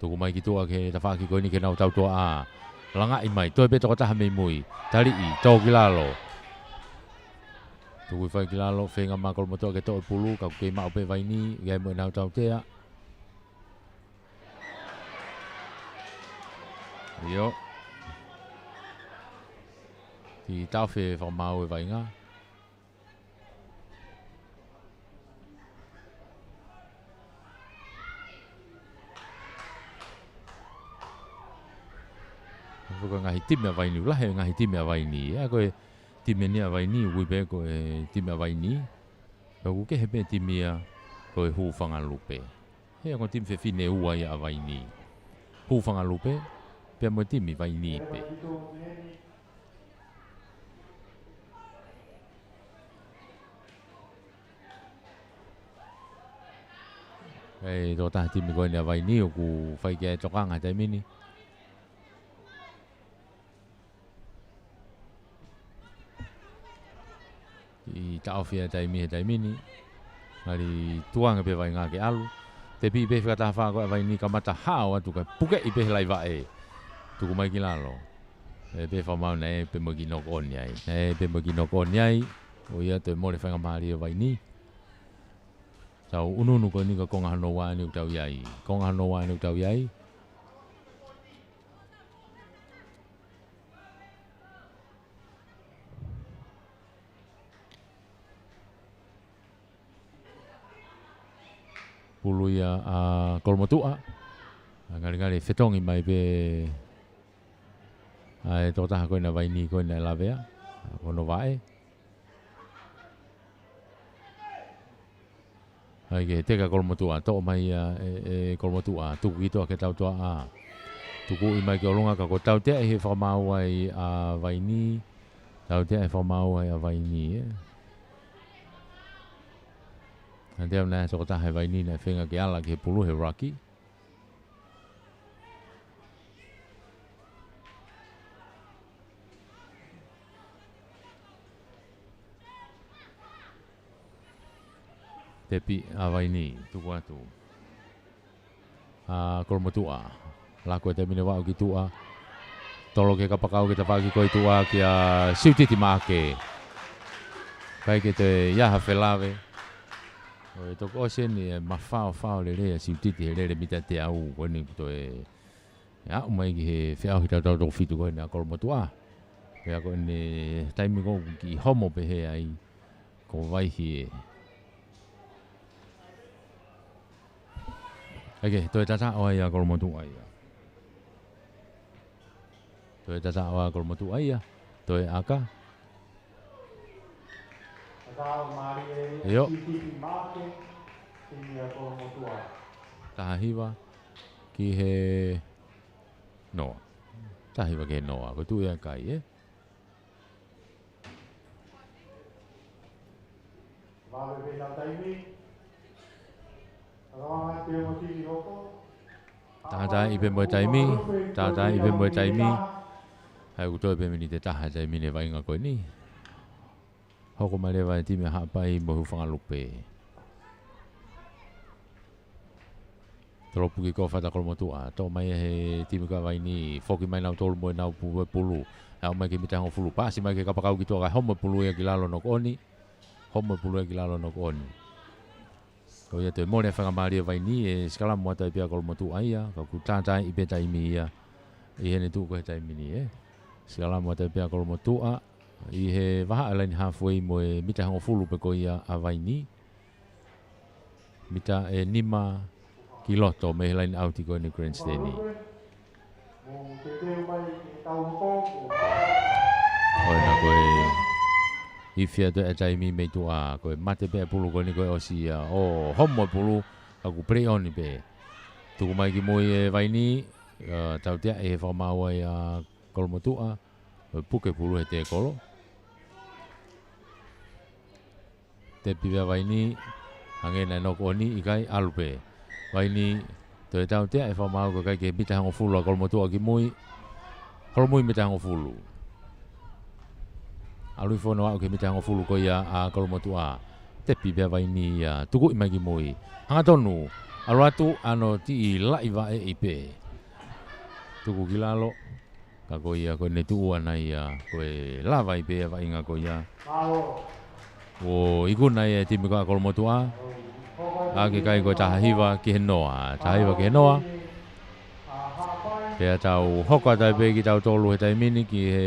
tuku mai ki tua ke ta whaki ko ni ke nau tau tua a. Langa i mai, toi beto kata hame mui. Tari i, tau ki lalo. Tuku i whai ki lalo, whenga makolo motoa ke tau pulu, ka kei mao pe vai ni, gai mo nau tau tea. Io. Ki tau whe whamau e vai ngā. Ko ngahi time vai ni ulahe ngahi time vai ni ya ko time ni vai ni ui be ko time vai ni ko ke he be time ya ko hu fanga lupe he ko time fe fine ua ya vai ni hu fanga lupe pe mo time vai ni pe do ta time ko ni vai ni ku fai ke to kanga tai mini I tau fia tai mini ari tuanga pe vai ngā ke alu te pi pe whakata wha koe vai ni ka mata hao atu ka puke I pe lai vae tuku mai ki lalo e pe whamau nei pe mo ki nok on iai e pe mo ki nok on iai o ia te more whanga maari o vai ni tau ununu ko ni ka konga hano wā ni utau iai konga hano wā ni utau iai pulu ia a kolomotua ngari fetongi mai pe ai to ta ko na vai ni ko na lavea ko no vai ai ke te ka kolomotua to mai e kolomotua tu ki to ke tau to a tu ku I mai ke longa ka ko tau te he fa mau ai a vai ni tau te fa mau ai a vai ni Andeu na so ta vai ni na whenga ke ala ke pulu he raki. Tepi a vai ni tuku atu. A kolomotua. Lako te mine wau ki tua. Tolo ke kapakau ke ta whaki koi tua ki a siutiti make. Kai ke te iaha whelave. O to ko ni mafao le le si titi le mita te au ko ni to ya mai ki he fea hita to fitu ko na ko motua ya ko ni time ko ki homo pe he ai ko vai hi okay to tata o ya ko motua ya to tata o ko motua ya to aka Yo. Tahiwa ki he no. Tahiwa ke no ko tu ya kai Vale be na taimi. Aloha te mo ti roko. Tahatai ipe mo taimi, tahatai ipe mo taimi. Hai uto ipe mini te taha taimi ne vainga koe ni. Hoko mai lewa ti me hapai mo whangalupe. Tolopu ki ko whata kolomotua. Tō mai he timi ka vai ni whoki mai nau tolu mo nau pulu. Hau mai ki mitango fulu. Pasi mai ki kapakau ki toa kai homo pulu ia ki lalo no koni. Homo pulu ia ki lalo no koni. Ko ia te mone whangamaria vai ni e skala moata i pia kolomotua ia. Ka ku tātai i pe taimi ia. I hene tu ko he taimi ni e. Skala moata i pia kolomotua. I he waha alaini halfway mo e mitango fulu pe ko ia a vai ni. Mita e nima kiloto me lain auti ko ni grandstand ni. Oi na koe ifia to ataimi me tu a koe mate pe pulu ko ni koe osia o homo pulu aku pre on pe. Tu mai ki moi e vai ni tau tia e fa mau ia kolomotua puke pulu he te kolo. Te pia vai ni angena no ko ni ikai alupe. Vai ni te tau tia e fa mau ko kai ke bita hango fulu kolomotua ki moi. Kolo mita hango fulu. Alui fono au ke mita hango fulu ko ia a kolomotua. Te pia vai ni tuku i mai ki moi. Hanga tonu alu atu ano ti la iwa e ipe. Tuku ki lalo. Ka ko ia ko ne tu ana ia ko e lava ipe va inga ko ia. O iguna e timi ko kolomotua. Ake kai ko tahiwa ki henoa. Tahiwa ki henoa. Pea tau hoko atai pe ki tau tolu he taimini ki he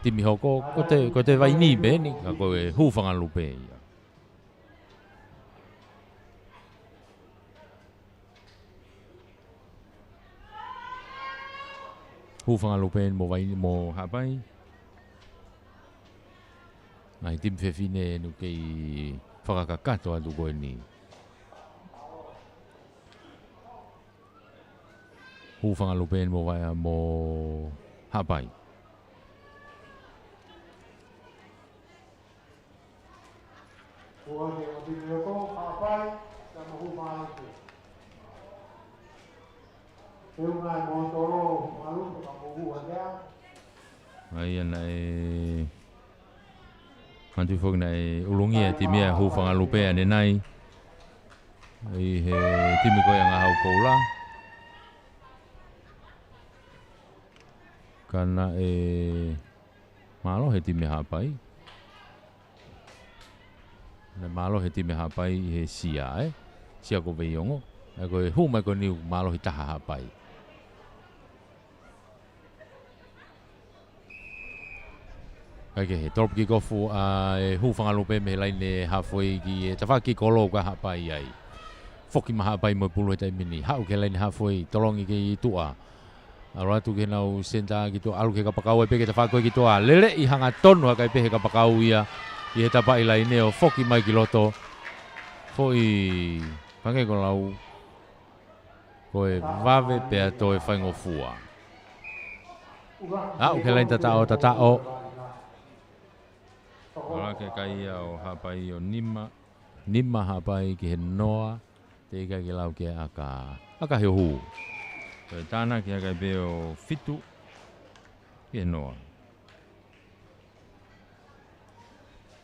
timi hoko. Ko te vai ni be ni. Ka ko e hūwhanga lupe ia. Hūwhanga lupe mo vai mo hapai. Nai tim whewhine nu kei whakakakato atu koe ni. Hūwhanga lupe mo vai mo hapai. Ai ana e mantu fog nai ulungi e timi e hūwhanga lupe ane nai. Ai he timi koe ngā hau koula. Kana e malo he timi hapai. Na malo he timi hapai he sia e. Sia ko veiongo. E koe hu mai ko niu malo he taha hapai. Kake he torp ki kofu a e hūwhanga lupe me laine halfway ki e tawhaki kolo ka hapai ai. Foki maha hapai mo pulu he taimini. Hau ke laine halfway tolongi ke i tua. Aratu ke nau senta ki tua alu ke kapakau e peke tawhako ki tua. Lele i hanga tonu haka i pehe kapakau ia. I he tapa i laine o foki mai ki loto. Fo i pange ko lau. Ko e vave pea to e whaingo fua. Au ke laine tatao. Ora ke kai o hapai o nima hapai ki he noa te ika ki lau ke aka he hu. Ko tana ki aka be o fitu ki he noa.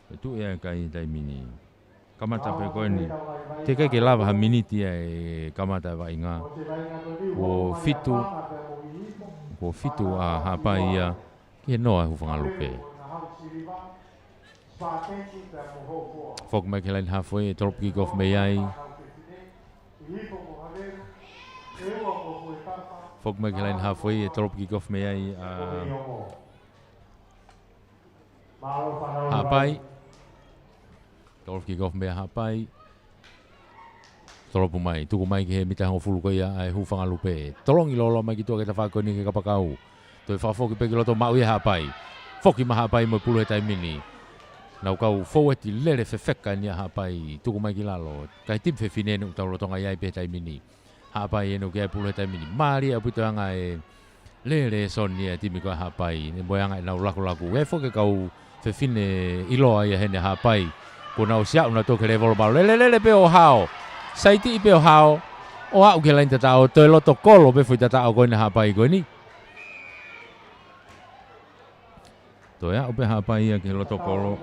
Ko tu e kai taimini. Kamata pe koe ni. Te kai ke lava ha miniti e kamata wa inga. Ko fitu a hapai ia ki he noa hu whangalupe. Fok mai ke lain halfway trop kick off me ai. Fok mai ke lain halfway trop kick off me ai hapai. Trop kick off me hapai. Trop mai tuku mai ke mita ho fulu ko ia ai hu whanga lupe. Tolongi lolo mai ki tua ke ta whako ni ke kapakau. Toi whafoki pe ki loto mau ia hapai. Foki ma hapai mo pulu he taimini. Nau kau forward i lere whewheka ni a hapai tuku mai ki lalo. Kai tip whewhine nu tau rotonga iai pe taimini. Hapai enu ke pulu he taimini. Maari a puto anga e lere son ni a timi ko hapai. Ne moe anga e nau laku. E foke kau whewhine iloa ia hene hapai. Ko nau siau na toke revolo malo. Lele pe o hao. Saiti i pe o hao. O au ke lain tatao toi loto kolo pe foi tatao ko na hapai ko ni. Toi au pe hapai ia ke loto kolo.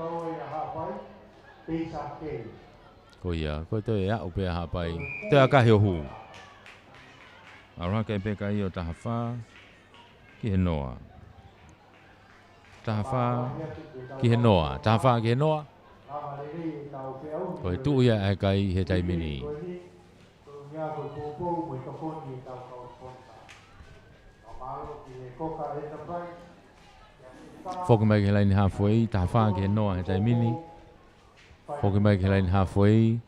Ko ia, ko toi au pe hapai. Toi aka he hu. Aroha ke pe kai o tahafa ki he noa. Tahafa ki he noa, tahafa ki he noa. Ko tu ia ai kai he taimini. Foki mai ke laini halfway, tahafa ke he noa he taimini. Foki mai ke laini halfway.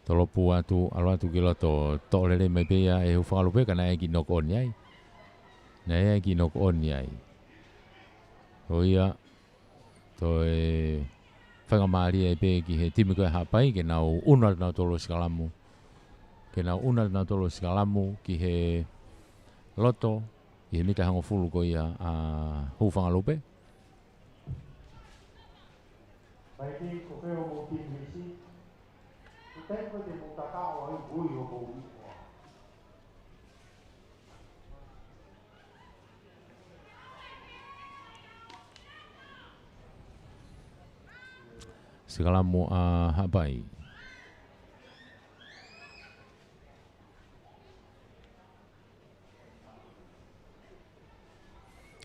Tolopu atu atu ki loto tolere mai pea e whakalu pe kana e ki nok on ai. Na e ki nok on ai. O ia to e whangamari e pe ki he timi koe hapai ke nau una nau tolo sikalamu. Ke nau una nau tolo sikalamu ki he loto ki he mita hango fulu ko ia a hu whangalu pe. Baiki ko peo mo ki misi. Tempo de mutatao ai bui o bui. Sikalamu a hapai.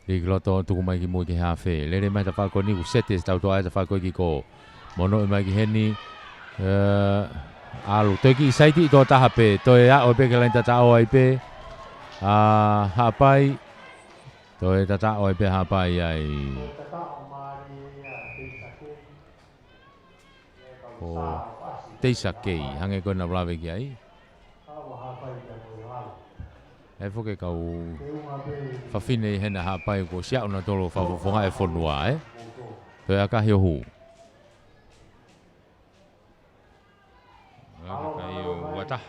Riki loto tuku mai ki mui ki hawhe. Lere mai ta whako ni ku sete tau toa e ta whako ki ko. Mono i mai ki heni. Alu toi ki saiti to tahape toi a o pe ke lain tata o ai pe hapai toi tata o ai pe hapai ai o teisa kei hange ko na blave ki ai e foke kau fafine hena hapai ko sia ona tolo fa fonga e fonua toi aka hi hu Watah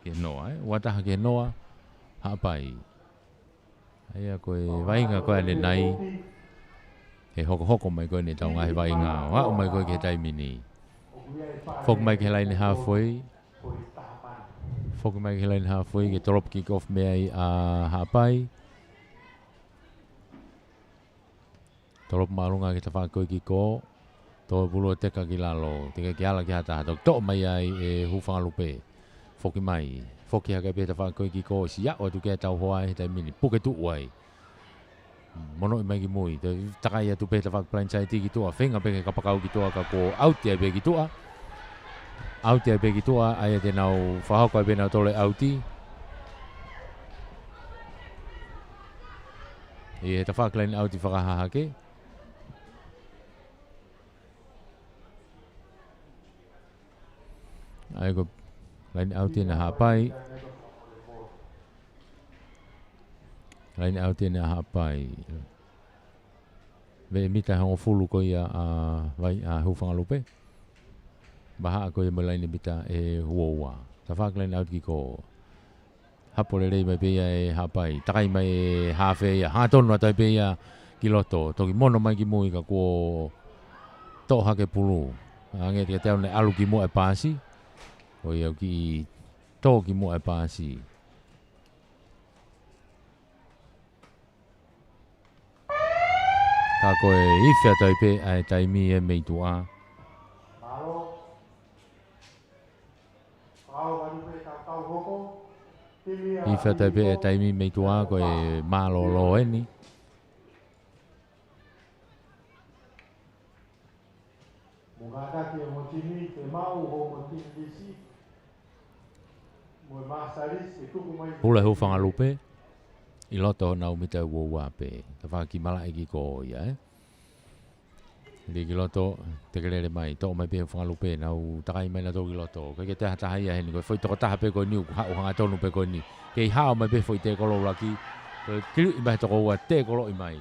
ke noa watah ke noa hapai ai ko vainga ko ane nai he hoko mai ko ni tau ngai vainga wa mai ko ke tai mini fok mai ke lain halfway fok mai ke lain halfway ke drop kick off me ai hapai drop marunga ke tafa ko ki ko to bulu te ka gilalo te ke ala ki hata to mai ai e hu whangalupe foki mai foki haka pe ta whako ki ko si ya o tu ke tau hoa he tai mini puke tu uai mono i mai ki mui te takai atu pe ta whak plan chai ti ki tua whenga pe ke kapakau ki tua ka ko auti ai pe ki tua auti ai pe ki tua ai te nau whahoko ai pe nau tole auti e ta whak lain auti whakahaha ke ai ko lain auti na hapai lain auti na hapai ve mita hango fulu ko ia vai hu whangalupe baha ko ia lain mita e huoa ta whak lain auti ko hapole rei mai pe e hapai takai mai e hafe ia hatonu atai pe ia ki loto toki mono mai ki mui ka ko to hake pulu ange te tau ne alu ki mo e pasi o ia ki to ki mo e pasi ka ko e ife tai pe ai tai mi e mei tua ife tai pe tai mi mei tua ko e malo lo eni Mugada ke mo tini te mau ho mo tini si mo masaris e tuku mai hula hu whangalupe i loto nau mita ua ua pe ta whaki mala e ki ko ia Li loto te kelere mai to mai pe whangalupe nau takai mai na to ki loto ke te hata hai heni ko foi to taha pe ko niu ha o hanga tonu pe ko ni ke hao mai pe foi te kolo laki kilu i mai to ko te kolo i mai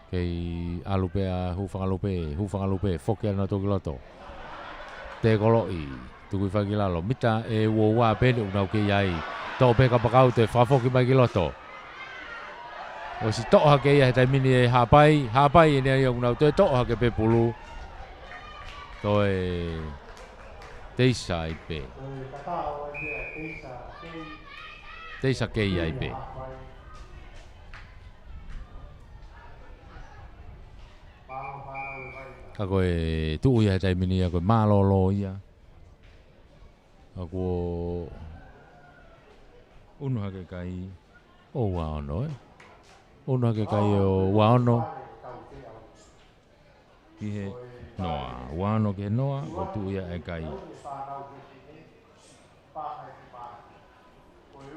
kei alupe a hu whangalupe fokia na to ki loto te kolo i tuku whakilalo mita e ua ua pe unau ke iai Tō pe ka pakau te whafoki mai ki loto. O si toha ke ia he taimini e hapai e nea iong nau te toha ke pe pulu. Tō e teisa i pe. Teisa ke ia i pe. Ka koe tuu ia he taimini ia koe mālolo ia. Ka koe unu hake kai o waono e. Unu hake kai o waono. Ki he noa. Waono ki he noa o tuu ia e kai.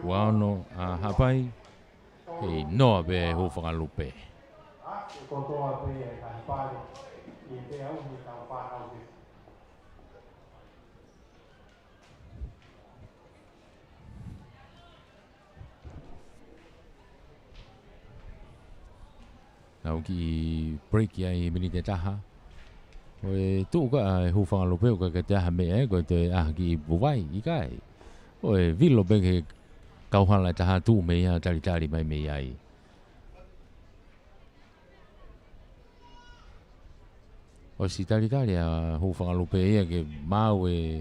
Waono a hapai. Hei noa be ho whakalupe. Kotoa pe e kai pare. I te au ni tau whanau te. Nau ki break ia i mini te taha. O e tuu ka e hu whangalupe o ka te aha mea e koe te aha ki buwai i kai. O e vilo pe ke kauhala taha tuu mea tari mai mea i. O si tari a hu whangalupe ia ke mau e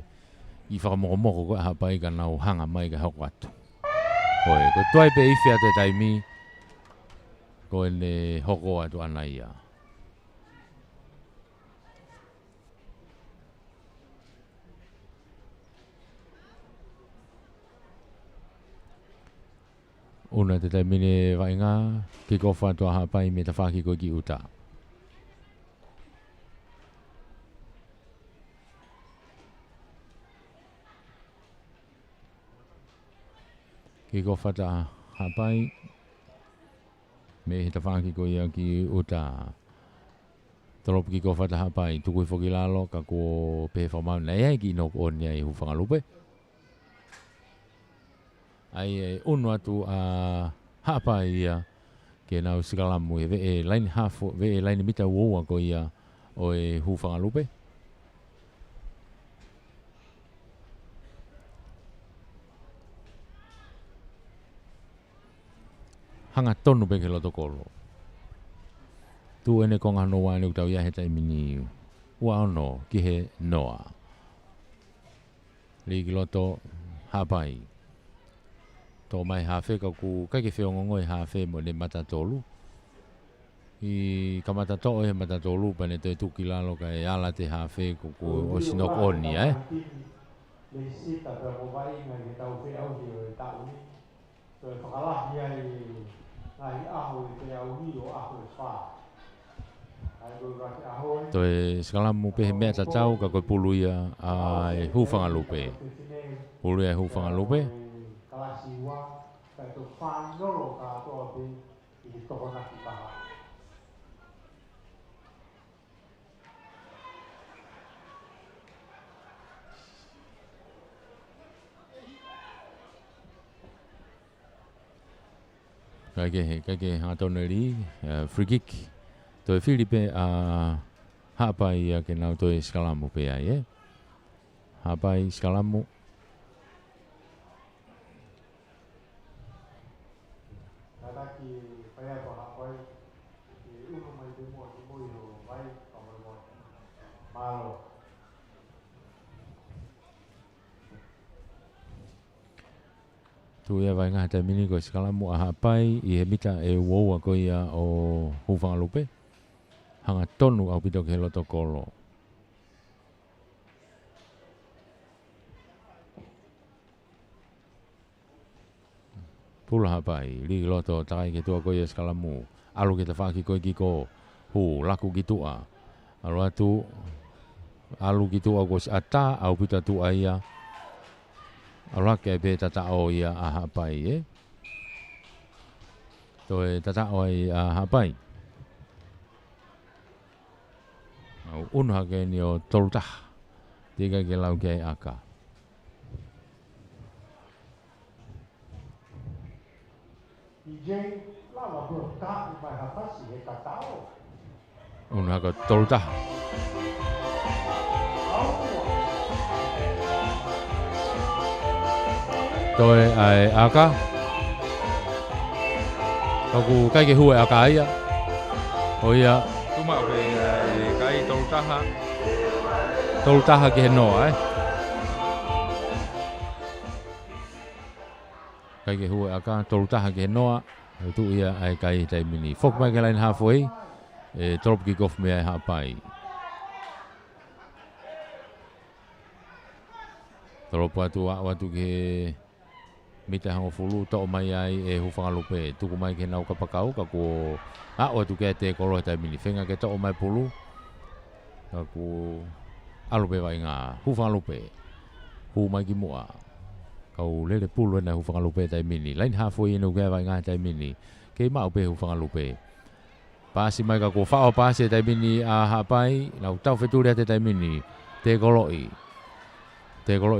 i whakamoko ko aha pai ka nau hanga mai ka hoko atu. O e ko tuai pe iwhi atu e taimi ko e ne hoko atu ana ia. Una te taimine vainga ki kofa atu aha pai me ta whaki ko ki uta. Ki ko whata hapai me he ta whaki ko ia ki uta. Tolopu ki ko whata hapai tukui whoki lalo ka ko pe whamau nei ai ki no o nia i hu whangalupe. Ai e unu atu a hapai ia ke nau sikalamu e ve laini hafo, ve laini mita uoa ko ia o e hu whangalupe. Hanga tonu pe ke loto kolo. Tu ene konga noa ane utau ia he taimini ua ono ki he noa. Liki loto hapai. Tō mai hawhe ka ku kai ke whiongongo e hawhe mo ne matatolu. I ka matatoo he matatolu pa ne te tuki lalo ka e ala te hawhe ku o sinok oni eh. Le sita pe mo vai ngai ke tau pe au hi o tau ni. Tō e whakalahi ai ngai aho i te au hi o aho e wha. Ai koe raki aho e. Tō e skalamu pe he mea tatau ka koe pulu ia a e huwhangalupe. Pulu ia e huwhangalupe. Kalasi ua, kai tō whanoro ka atoa pe i toko naki paha. Kai ke hatoneri, free kick. Tō e Filipe a hapai ia ke nau tō e skalamu pe ai e. Hapai skalamu. Ki whaia ko hapai, ki uno mai te mua ki mui ho vai, ka mai moi. Malo. Tu ia vai ngā te mini ko skalamu a hapai i he mita e uoua ko ia o huwhangalupe. Hanga tonu au pito ke loto kolo. Pula hapai, li loto takai ke tua ko ia skalamu. Alu ke te whaki ko ki ko hu laku ki tua. Alu atu, alu ki tua ko si ata au pito tua ia. Alu ke pe tata o ia a hapai e. To e tata o ia a hapai. Au unu hake ni o tolutah. Tika ke lau ke aka. DJ, lava bro, ka mai hapasi he katao. Unu hake tolutah. Au. Toi ai aka. Kaku kai ke hua aka ia. O ia tuma o ke kai tolu taha ke he noa kai ke hua aka tolu taha ke he noa tu ia ai kai tai mini fok mai ke line halfway trop kick off me ai hapai trop watu ke mita hango fulu to mai ai hufanga lupe tuku mai ke nau kapakau ka ko o tu ke te kolo tai mini fenga ke to mai pulu ka ko alupe vai nga hufanga lupe hu mai ki mua kau lele pulu na hufanga lupe tai mini line halfway no ke vai nga tai mini ke mau pe hufanga lupe pasi mai ka ko fa o pasi tai mini a hapai lau tau fetu le tai mini te kolo i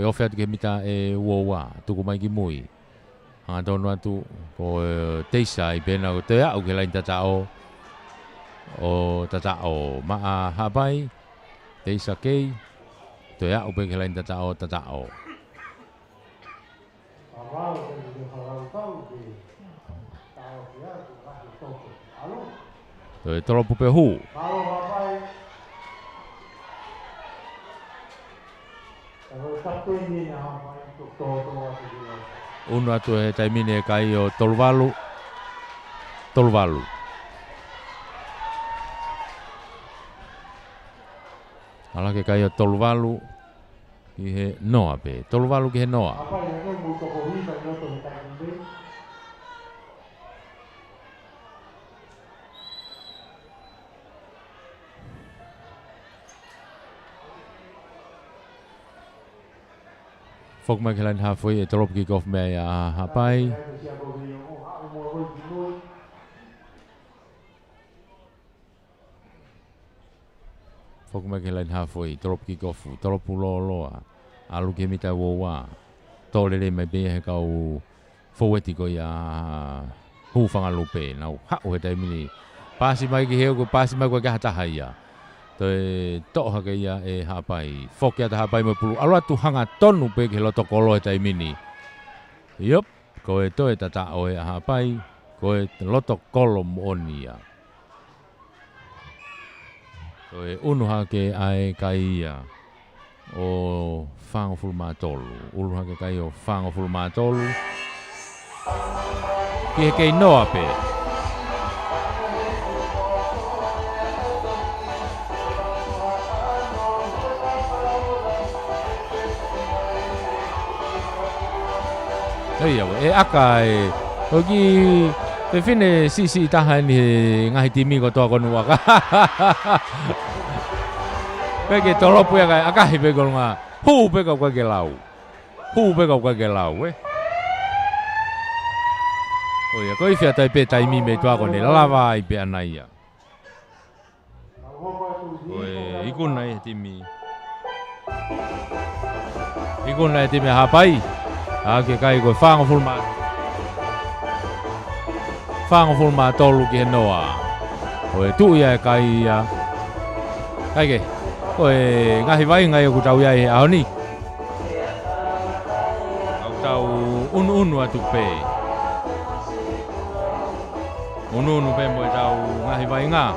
ofet ke mita uowa tuku mai ki mui hanga tonu atu ko teisa i pena o te au ke lain tatao o tatao ma a hapai teisa kei te au pe ke lain tatao te tolopu pe hu Uno atu he taimine kai o tolvalu. Ala ke kai o tolvalu ki he noa pe. Tolvalu ki he noa. Fok mai ke line halfway e drop kick off me a hapai. Fok mai ke line halfway drop kick off drop loa. Alu ke mita woa. Tole le mai be he kau forward ko ya hu fanga lupe nau ha o he taimini. Pasi mai ke he ko pasi mai ko ka hata haia. Te to ha ke ia e hapai fok ya hapai mo pulu ala tu hanga tonu pe ke loto kolo e taimini yop ko e to e tata o e hapai ko e loto kolo monia ko e unu ha ke ai kai ia o fango fulmatolu ulu ha ke kai o fango fulmatolu ke noa pe Ei aka hoki pe fine si tahan ni ngai timi ko to ko nuaka pe ke tolo pu ya aka hi pe ko nga hu pe ko ke lau we oya ko ifia tai pe tai mi me to ko ni lava i pe anai ya ikun nai timi hapai Ake kai ko fango fulma tolu ki noa. Oi tu ia kai ia. Kai ke. Oi ngahi vai ngai ku tau ia e aoni. Au tau unu atu pe. Unu pe mo tau ngahi vai nga.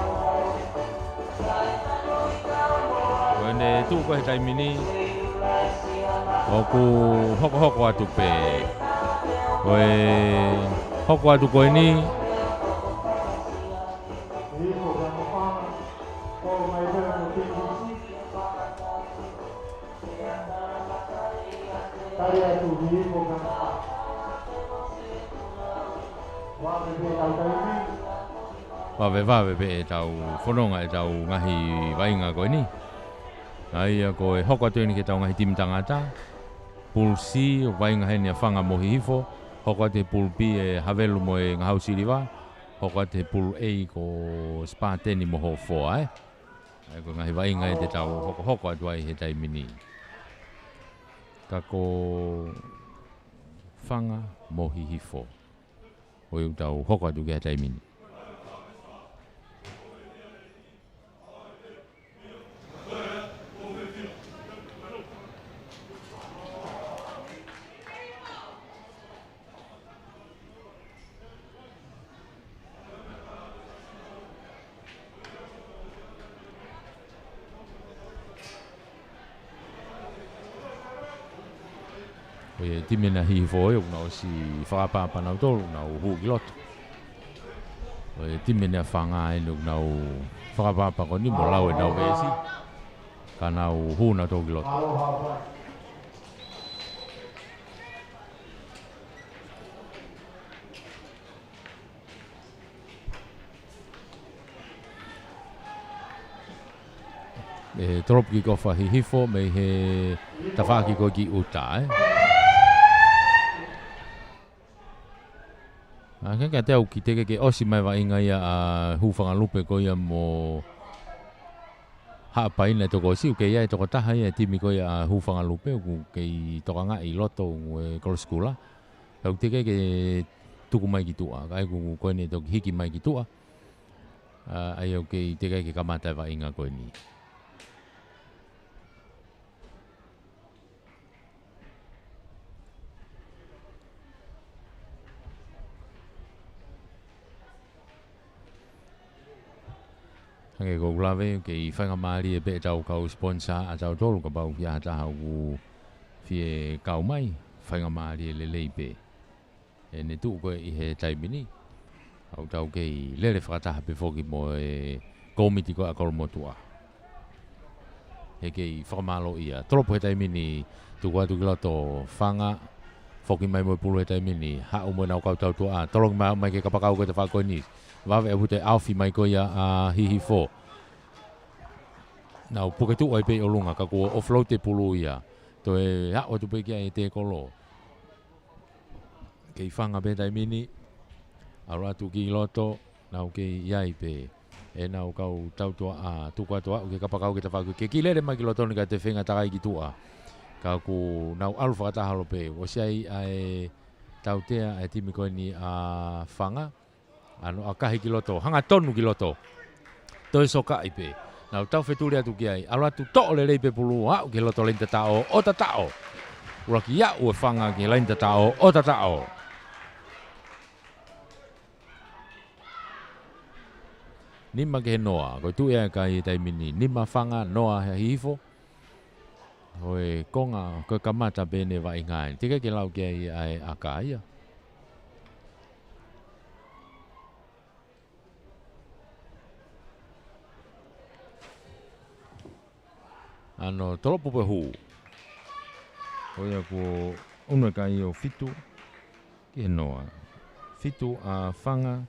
Oi ne tu ko tai mini. Oku hoko atu pe. Oi hoko atu ko ini. Vave be tau whanonga e tau ngahi wainga ko ini. Ai ko e hoko atu ini ke tau ngahi tim tangata. Pulsi wainga hene whanga mohi hifo. Hoko te pulpi e havelu mo e ngahau siriwa. Hoko te pul ei ko spa teni mo ho fo ai. Ai ko ngahi wainga e te tau hoko atu ai he tai mini. Ka ko whanga mohi hifo. O iu tau hoko atu ke he tai mini. e timena hi foi una o si whakapapa nau tolu nau hu ki loto. E timena whanga e nau whakapapa ko ni mo lau e nau vesi. Ka nau hu nau tolu ki loto. E trop ki ko whahi hifo me he tawhaki ko ki uta Kaya te au ki teke ke osi mai wa inga ia a hufanga lupe ko ia mo hapa ina toko si ke ia toko taha ia timi ko ia a hufanga lupe ku ke toka nga i loto e kolo skula. Au teke ke tuku mai ki tua kai ku ko ni toki hiki mai ki tua. Ai au ke teke ke kamata wa inga ko ni. Hange ko glave ke I whanga maari e pe tau kau sponsor a tau tolu ka pau ki a taha ku fie kau mai whanga maari e lelei pe. E ne tu koe I he taimini. Au tau ke I lere whakataha pe whoki mo e komiti ko a kolomotua. He ke I whakamalo ia. Tolopo he taimini tu kua tu kiloto whanga whoki mai mo pulu he taimini. Hau mo nau kau tau tua. Tolong mai ke kapakau ko te whakoi nis. Wawe e pute awhi mai ko ia a hihi fo. Nau puke tu ai pe o lunga ka kua offload te pulu ia. To e hao tu pe kia e te kolo. Kei whanga pe taimini. Aroa tu ki loto. Nau kei iai pe. E nau kau tau tua a tukua tua. Ke kapakau ke te whakui. Ke ki lere mai ki loto ni ka te whenga takai ki tua. Ka ku nau alu whakatahalo pe. O siai ai tau tea e timi koe ni a whanga. Ano akahi ki loto, hanga tonu ki loto. Toi soka I pe. Nau tau wheturi atu ki ai. Alo atu to'o le leipe pulu hau ki loto leinta tao o ta tao. Ura ki ia ue whanga ki leinta tao o ta tao. Nima ke he noa. Koi tu ea kai taimini. Nima whanga noa he hifo. Hoi konga koe kamata bene wa ingai. Tika ki lau ki ai aka ia. Ano tolopo pe hu. Oia ko unu kai o fitu ki noa. Fitu a whanga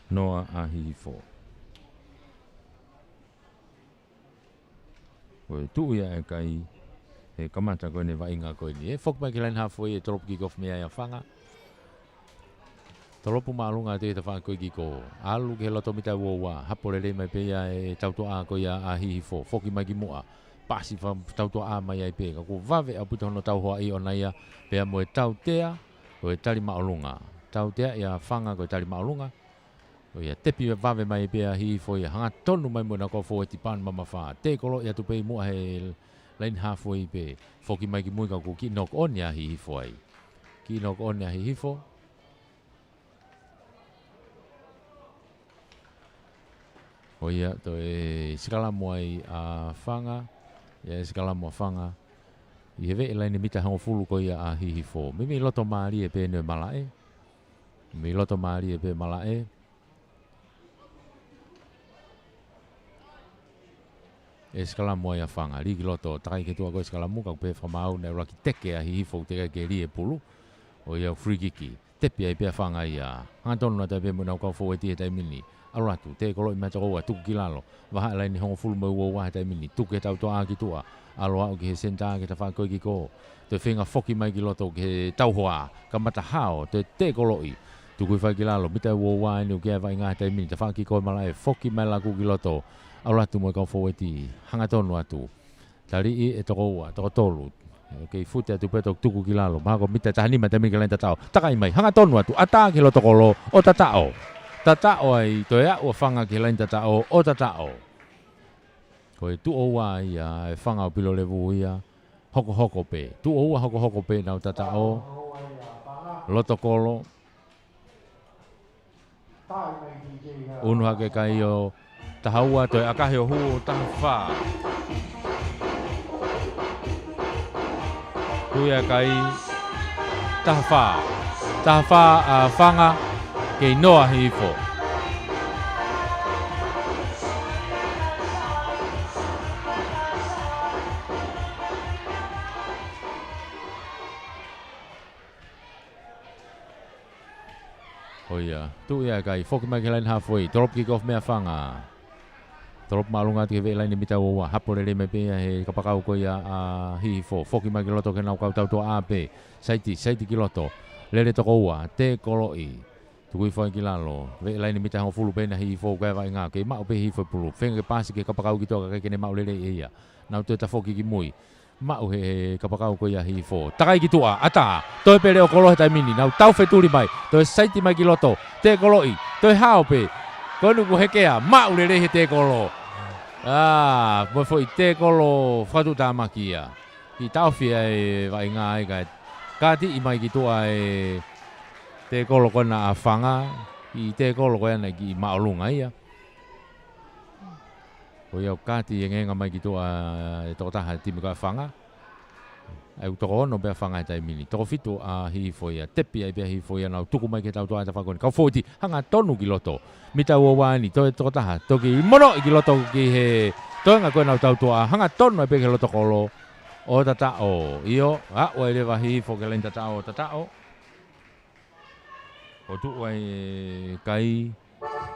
noa a hifo. Oi tu ia e kai he kamata koe ne wainga koe ni. E whok mai ki lain hafo e tolopo ki kof mea ia whanga. Tolopo maalunga te whanga koe ki ko. Alu ke loto mita uowa. Hapore rei mai pe ia e tautoa koe ia a hifo. Whoki mai ki mua. Pasi fa tau to a mai ai pe ko vave a puto no tau hoa I ona ia pe mo e tau tea o e tali maolunga tau tea ia whanga ko e tali maolunga o ia tepi vave mai pe hi fo ia hanga tonu mai mo na ko fo e tipan mama fa te kolo ia tu pe mo he lain ha fo I pe foki mai ki mo ka ko ki nok on ia hi fo ai ki nok on ia hi fo o ia to e sikala mo ai a whanga ia skala mo whanga. I hewe e laini mita hango fulu ko ia a hihi fo. Mimi loto maari e pe ne malae. Mimi loto maari e pe malae. E skala mo ia whanga. Riki loto takai ke tua ko skala mo ka pe whamau ne raki teke a hihi fo teka ke rie pulu. O ia free kiki. Tepi ai pe whanga ia. Hantonu na te pe mo nau kau fo e tia taimini. Aratu te kolo I mata koa tuku kilalo waha laini hongo fulu mai ua waha taimini tuku he tau toa ki tua alo au ki he senta ki ta whakoi ki ko te whenga whoki mai ki loto ki he tau hoa ka mata hao te kolo I tuku I whai kilalo mita ua waha ni uke vai ngā taimini ta whaki koe malai whoki mai laku ki loto aratu mo kau foweti hanga tonu atu tari I e toko ua toko tolu ke fute atu petok tuku kilalo mahako mita tahanima taimini ki lain tatao takai mai hanga tonu atu ata ki loto kolo o tatao Tatao ai to ia o whanga ki lain tatao o tatao. Koe tu o wa ia e whanga o pilo levu ia hoko hoko pe. Tu o wa hoko hoko pe nau tatao. Loto kolo. Unu hake kai o tahaua to akahe o hu o taha Tu ia kai tahafa fanga ke noa hifo. Oh ya, tu ya kai foki mai lain halfway. Drop kick off mea fanga. Drop malunga te ve lain mita wa hapole le me pe he kapakau ko ya hifo. Foki mai loto ke nau kau tau to AP. Saiti kiloto. Lele to wa te koloi. Tu kui foi kilalo. Ve lain mita ho fulu pe na hifo ka vai nga ke ma pe hifo pulu. Fenge pasi ke kapakau ki to ka ke ne mau lele ia. Nau te ta foki ki mui. Mau he kapakau ko ya hifo. Takai ki tua ata. Toi pele o kolo ta mini. Nau tau feturi mai. Toi saiti mai kiloto. Te koloi. Toi hao pe. Konu ko hekea mau lele he te kolo. Mo foi te kolo fatu tamakia. Ki tau fia e vai nga ai ka. Kati i mai ki tua e te kolo kona a fanga. I te kolo kona ki maolunga ia. Ko ia kati e ngenga mai ki tua e toko taha timi ka fanga. Ai utoko ono bea whanga tai mini. Toko fitu a hifoia. Tepi ai bea hifoia nau tuku mai ke tau toa ta whakoni. Kau fōti hanga tonu ki loto. Mita ua wani toi toko taha. Toki mono i ki loto ki he. Toi ngā koe nau tau toa. Hanga tonu ai bea ke loto kolo. O tatao. Io. Ua ele wa hifo ke lain tatao. Tatao. O tu wai kai.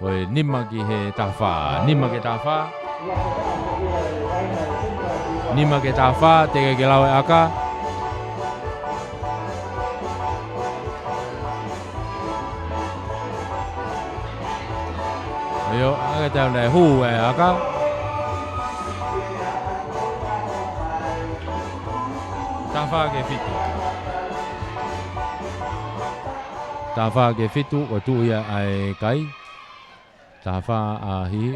Oi nima ki he tawha. Nima ke tawha. Nima ke tawha. Teke ke lawe aka. Yo, aga tau nei hu e aka. Tawha ke fitu. Tawha ke fitu o tu ia ai kai. Tawha a hi.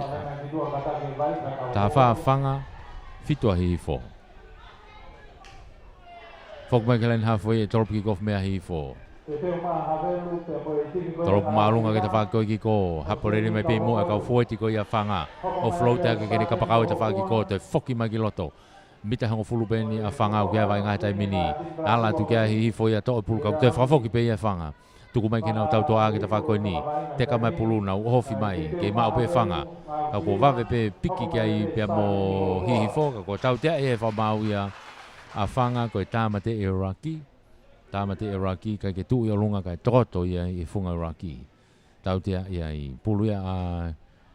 Tawha whanga fitu a hi fo. Fok mai kelen halfway e torp ki kof mea hi fo. Torop malunga ke te whakoi ki ko. Haporere mai pe mo e kau fueti ko ia whanga. O float ake kene kapakau e te whaki ko. Te foki mai ki loto. Mita hango fulu peni a whanga o kia vai ngai tai mini. Ala tu kia hi fo ia to e pulu kau. Te whafoki pe ia whanga. Tuku mai kena o tau toa ke te whakoi ni. Te ka mai pulu na uhofi mai. Ke mau pe whanga. Kau ko wawe pe piki kia i pia mo hihi fo. Kau ko tau tea e whamau ia. A whanga ko e tāmate e raki. Tāmate e raki kai ke tui o lunga kai toto ia i funga raki. Tau tea ia i pulu ia a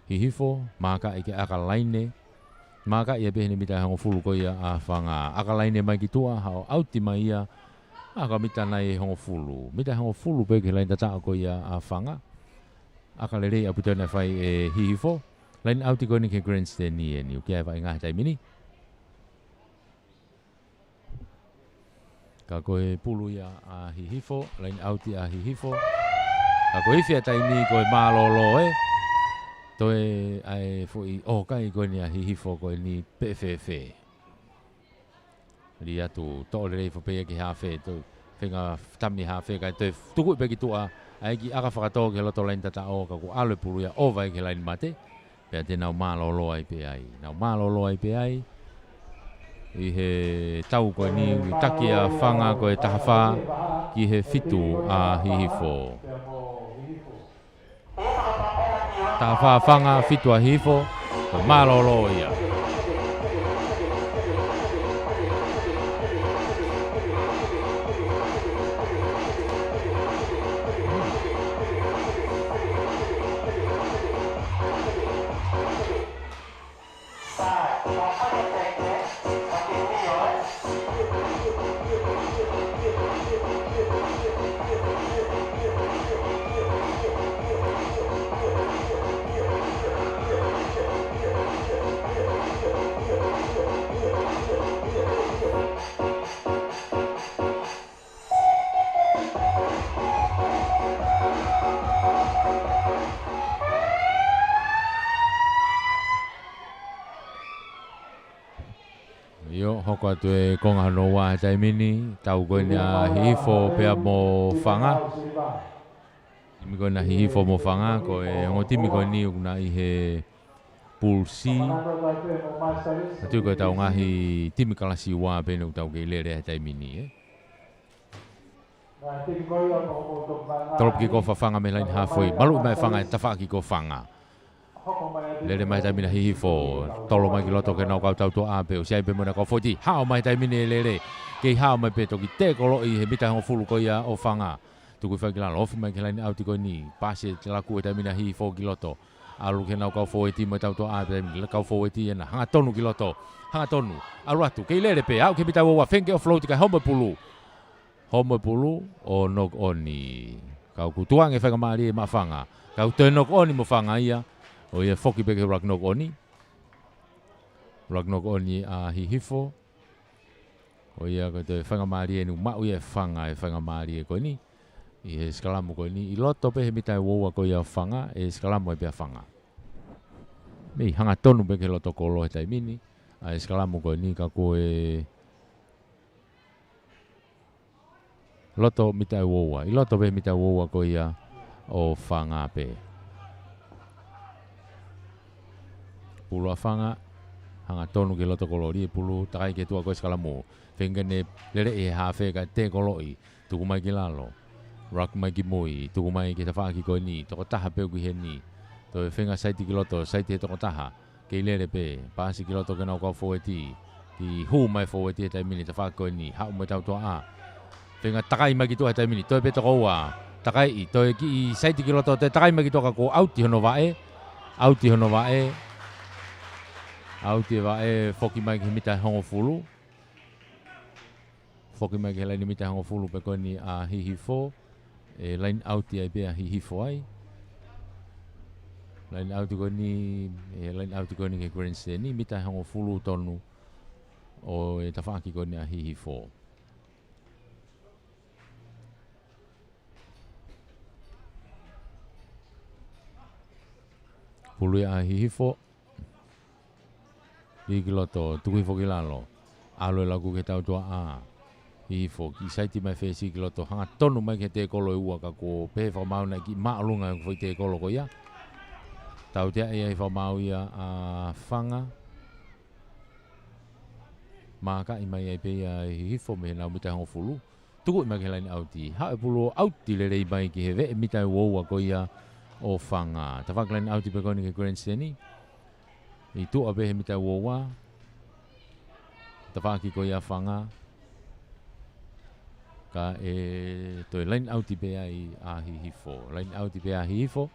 hihifo, maka i ke akalaine. Maka ia pehene mita hango fulu ko ia a whanga. Akalaine mai ki tua, hao auti mai ia. Aka mita nai hango fulu. Mita hango fulu pe ke lain tatao ko ia a whanga. Akalere a puta na whai e hihifo. Lain auti ko ni ke grandstand ni e ni. Ukia vai ngā tai mini. Ka koe pulu ia a hihifo, lain auti a hihifo. Ka koe whia taimi koe mālolo e. Toe ai fui kai koe ni a hihifo koe ni PFF. Ri atu to'o rei whapea ki hawhe. Toi whenga tami hawhe kai toi tuku ipe ki tua. Ai ki aka whakatoa ke loto lain tatao ka ko aloe pulu ia o vai ke lain mate. Pea te nau mālolo ai pe ai. Nau mālolo ai pe ai. I he tau koe ni taki a whanga koe tahawha ki he fitu a hihifo. Tahawha whanga fitu a hihifo koe mālolo ia. Hoko atu e konga hanoa tai mini, tau koe na hihifo pea mo whanga. Timi koe na hihifo mo whanga, koe ongo timi koe ni ukuna i he pool C. Atu koe tau ngahi timi kalasi wā pene u tau kei lere tai mini. Tolop ki ko whawhanga me lain hawhoi. Malu mai whanga e tawha ki ko whanga. Lere mai tai mina hihi fo. Tolo mai ki loto ke nau kau tau to ape. O siai pe muna ko foti. Hao mai tai mine lere. Kei hao mai pe toki te kolo i he mita hongo fulu ko ia o whanga. Tuku whai ki lalo. Ofu mai ki lain auti ko ni. Pasi te laku e tai mina hihi fo ki loto. Alu ke nau kau fo e ti mai tau to ape. Kau fo e ti ena. Hanga tonu ki loto. Hanga tonu. Alu atu. Kei lere pe. Au ke mita wawa. Fenke o flow tika homa pulu. Homa pulu o nok oni. Kau kutuang e whaka maari e ma whanga. Kau te nok oni mo whanga ia. O ia foki peke ragnok oni. Ragnok oni a hihifo. O ia ko te whanga maari e nu mau ia whanga e whanga maari e ko ni. I he skalamu ko ni. I loto pe he mitai woua ko ia whanga. E skalamu e pia whanga. Mei hanga tonu peke loto kolo he tai mini. A e skalamu ko ni ka ko e... Loto mitai woua. I loto pe mitai woua ko ia o whanga pe. Pulu a whanga. Hanga tonu ke loto kolori e pulu. Takai ke tua koe skalamu. Whengane lere e hawhe ka te koloi. Tuku mai ki lalo. Rak mai ki mui. Tuku mai ki tawha ki koe ni. Toko taha peu ki he ni. Toi whenga saiti ki loto. Saiti he toko taha. Kei lere pe. Pasi ki loto ke nau kau fōeti. Ki hu mai fōeti he taimini. Tawha koe ni. Hau mai tau toa a. Whenga takai mai ki tua he taimini. Toi pe toko ua. Takai i. Toi ki saiti ki loto. Te takai mai ki toka ko auti hono vae. Auti hono vae. Auti vae foki mai ki mita hongo fulu. Foki mai ki laini mita hongo fulu pe koe ni a hihifo. E lain auti ai pe a hihifo ai. Lain auti koe ni... E lain auti koe ni ke grandstand ni mita hongo fulu tonu. O e tawhaki koe ni a hihifo. Pulu a hihifo. Iki loto, tuku hifo ki lalo. Alo e lagu ke tau tua a. Hifo, ki saiti mai whesi ki loto. Hanga tonu mai ke te kolo e ua ka ko pehe whamau na ki maalunga e te kolo ko ia. Tau tea e whamau ia a whanga. Maka i mai e pe ia hifo me nau mitai hongo fulu. Tuku i mai ke laini auti. Hau e pulu auti le rei mai ki he ve mitai woua ko ia o whanga. Ta whaka laini auti pe koni ke grandstand ni. I tu abe he mitai woua. Ta whaki ko ia whanga. Ka e toi line auti pe ai a hihifo. Line auti pe a hihifo.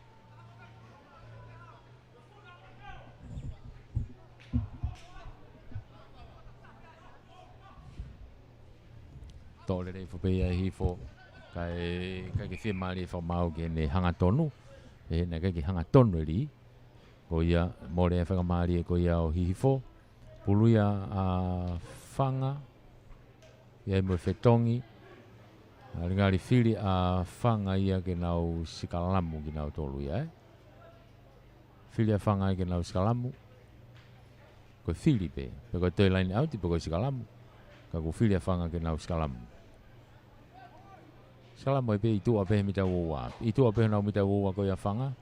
Tole rei fo pe a hihifo. Ka ke whia maari e whamau ke ne hanga tonu. E na ke hanga tonu e ri. Ko ia, more e whakamari e ko ia o hihifo. Pulu ia a whanga. Ia mo whetongi. Ngari whiri a whanga ia ke nau sikalamu ki nau tolu ia. Whiri a whanga ia ke nau sikalamu. Ko whiri pe. Pe ko toi laini auti pe ko sikalamu. Ka ko whiri a whanga ke nau sikalamu. Sikalamu e pe i tu a pe he mita woua. I tu a pe nau mita woua ko ia whanga.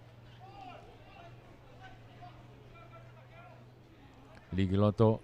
Ligi loto.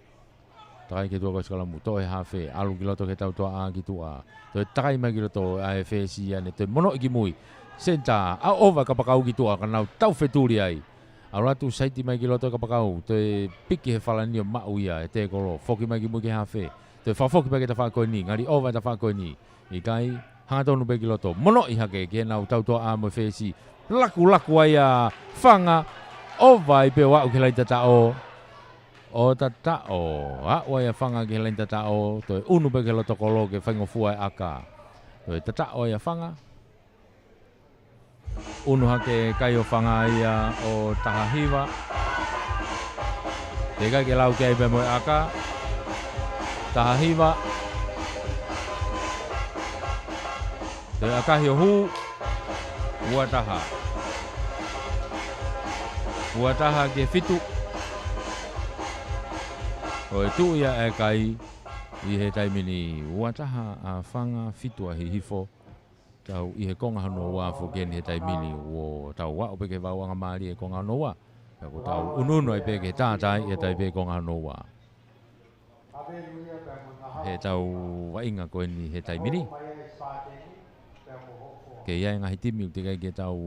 Takai ke tua ko sikalamu. To e hawhe. Alu ki loto ke tau toa a ki tua. To e takai mai ki loto a e whesi ane. To e mono i ki mui. Senta. A ova ka pakau ki tua. Ka nau tau wheturi ai. Alu atu saiti mai ki loto ka pakau. To e piki he whalanio mau ia. E te kolo. Foki mai ki mui ke hawhe. To e whafoki mai ke ta whakoi ni. Ngari ova ta whakoi ni. I kai. Hanga tonu pe ki loto. Mono i hake. Ke nau tau toa a mo whesi. Laku ai a whanga. Ova i pe wau ke lai tatao. O tatao, a ia whanga ki helain tatao, to e unu pe ke loto kolo ke whaingofua e aka. To e tatao ia whanga. Unu hake kai o whanga ia o tahahiwa. Te kai ke lau ke aipe mo e aka. Tahahiwa. To e akahi o hu. Uataha. Uataha ke fitu. O e tu ia e kai i he taimini uataha a whanga fitu a hihifo. Tau i he konga hano wā whukeni he taimini o tau wā o peke wauanga maari e konga hano wā. Ko tau ununo e peke tātai e tai peke konga hano wā. He tau wainga koe ni he taimini. ke ia ngahi timi u te kai ke tau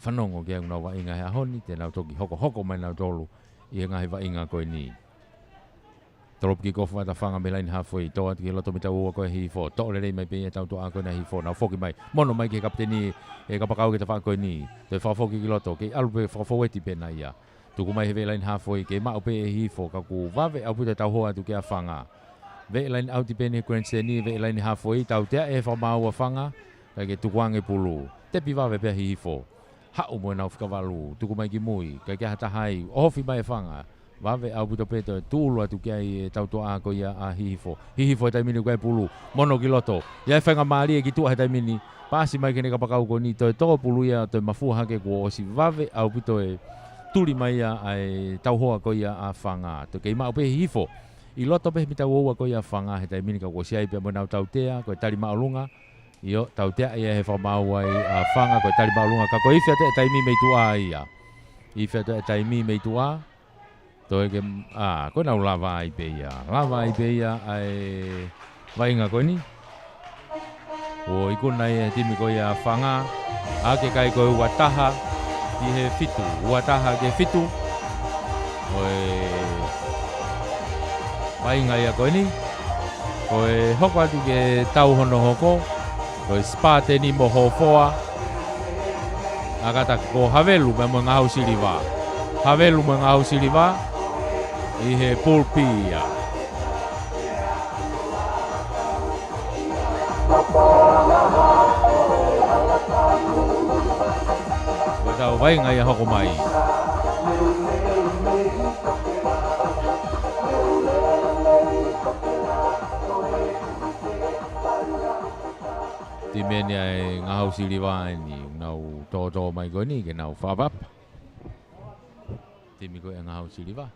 whanongo ke au nau wa inga hea honi, te nau toki hoko mai nau tolu i ngahi wa inga koe ni. Trop ki kofu ata whanga me laini hawhoi, toa ki loto mita ua koe hi fo, to le rei mai pe tau toa koe na hi fo, nau foki mai, mono mai ke kapteni e kapakau ke ta wha koe ni, te whafoki ki loto, ke alu pe whafoweti pe na ia. Tuku mai he ve laini hawhoi, ke mau pe e hi fo, ka ku wawe au puta tau hoa tu ke a whanga. Ve laini au ti pe ni Grand Seni, ve laini hawhoi, tau tea e whamau a whanga, ka ke tukuange pulu, te pi wawe pe hi fo. Hau mo nau whikawalu, tuku mai ki mui, ka ke hata hai, ohofi mai e whanga. Wawe au puto peto e tūlu atu kia i tau toa ko ia a hihifo. Hihifo e taimini koe pulu, mono ki loto. Ia e whenga maari e ki tua he taimini, pāsi mai kene kapakau ko ni, toi tō pulu ia toi mafua hake ko osi. Wawe au puto e tuli mai ia ai tau hoa ko ia a whanga. To kei mau pe hihifo. I loto pe mita uoua ko ia whanga he taimini ka ko siai pe mo nau tau tea, ko e tari maolunga. Io tau tea ia he whamau ai a whanga ko e tari maolunga. Ka ko ifea te e taimi mei tua ia. Ifea te e taimi mei tua. Toi ke ko nau lava ai pe ia. Lava ai pe ia ai vainga koe ni. O iku nai e timi ko ia whanga. A ke kai koe uataha i he fitu. Uataha ke fitu. Oi vainga ia koe ni. Koe hoko atu ke tau hono hoko. Koe spa te ni mo hofoa. Akata ko havelu me mo ngau siliva. Havelu mo ngau siliva. I he pulpia. Ko tau vainga ia hoko mai. Ti meni ai ngau siliva ni nau to mai ko ni ke nau whapap. Ti mi ko ngau siliva.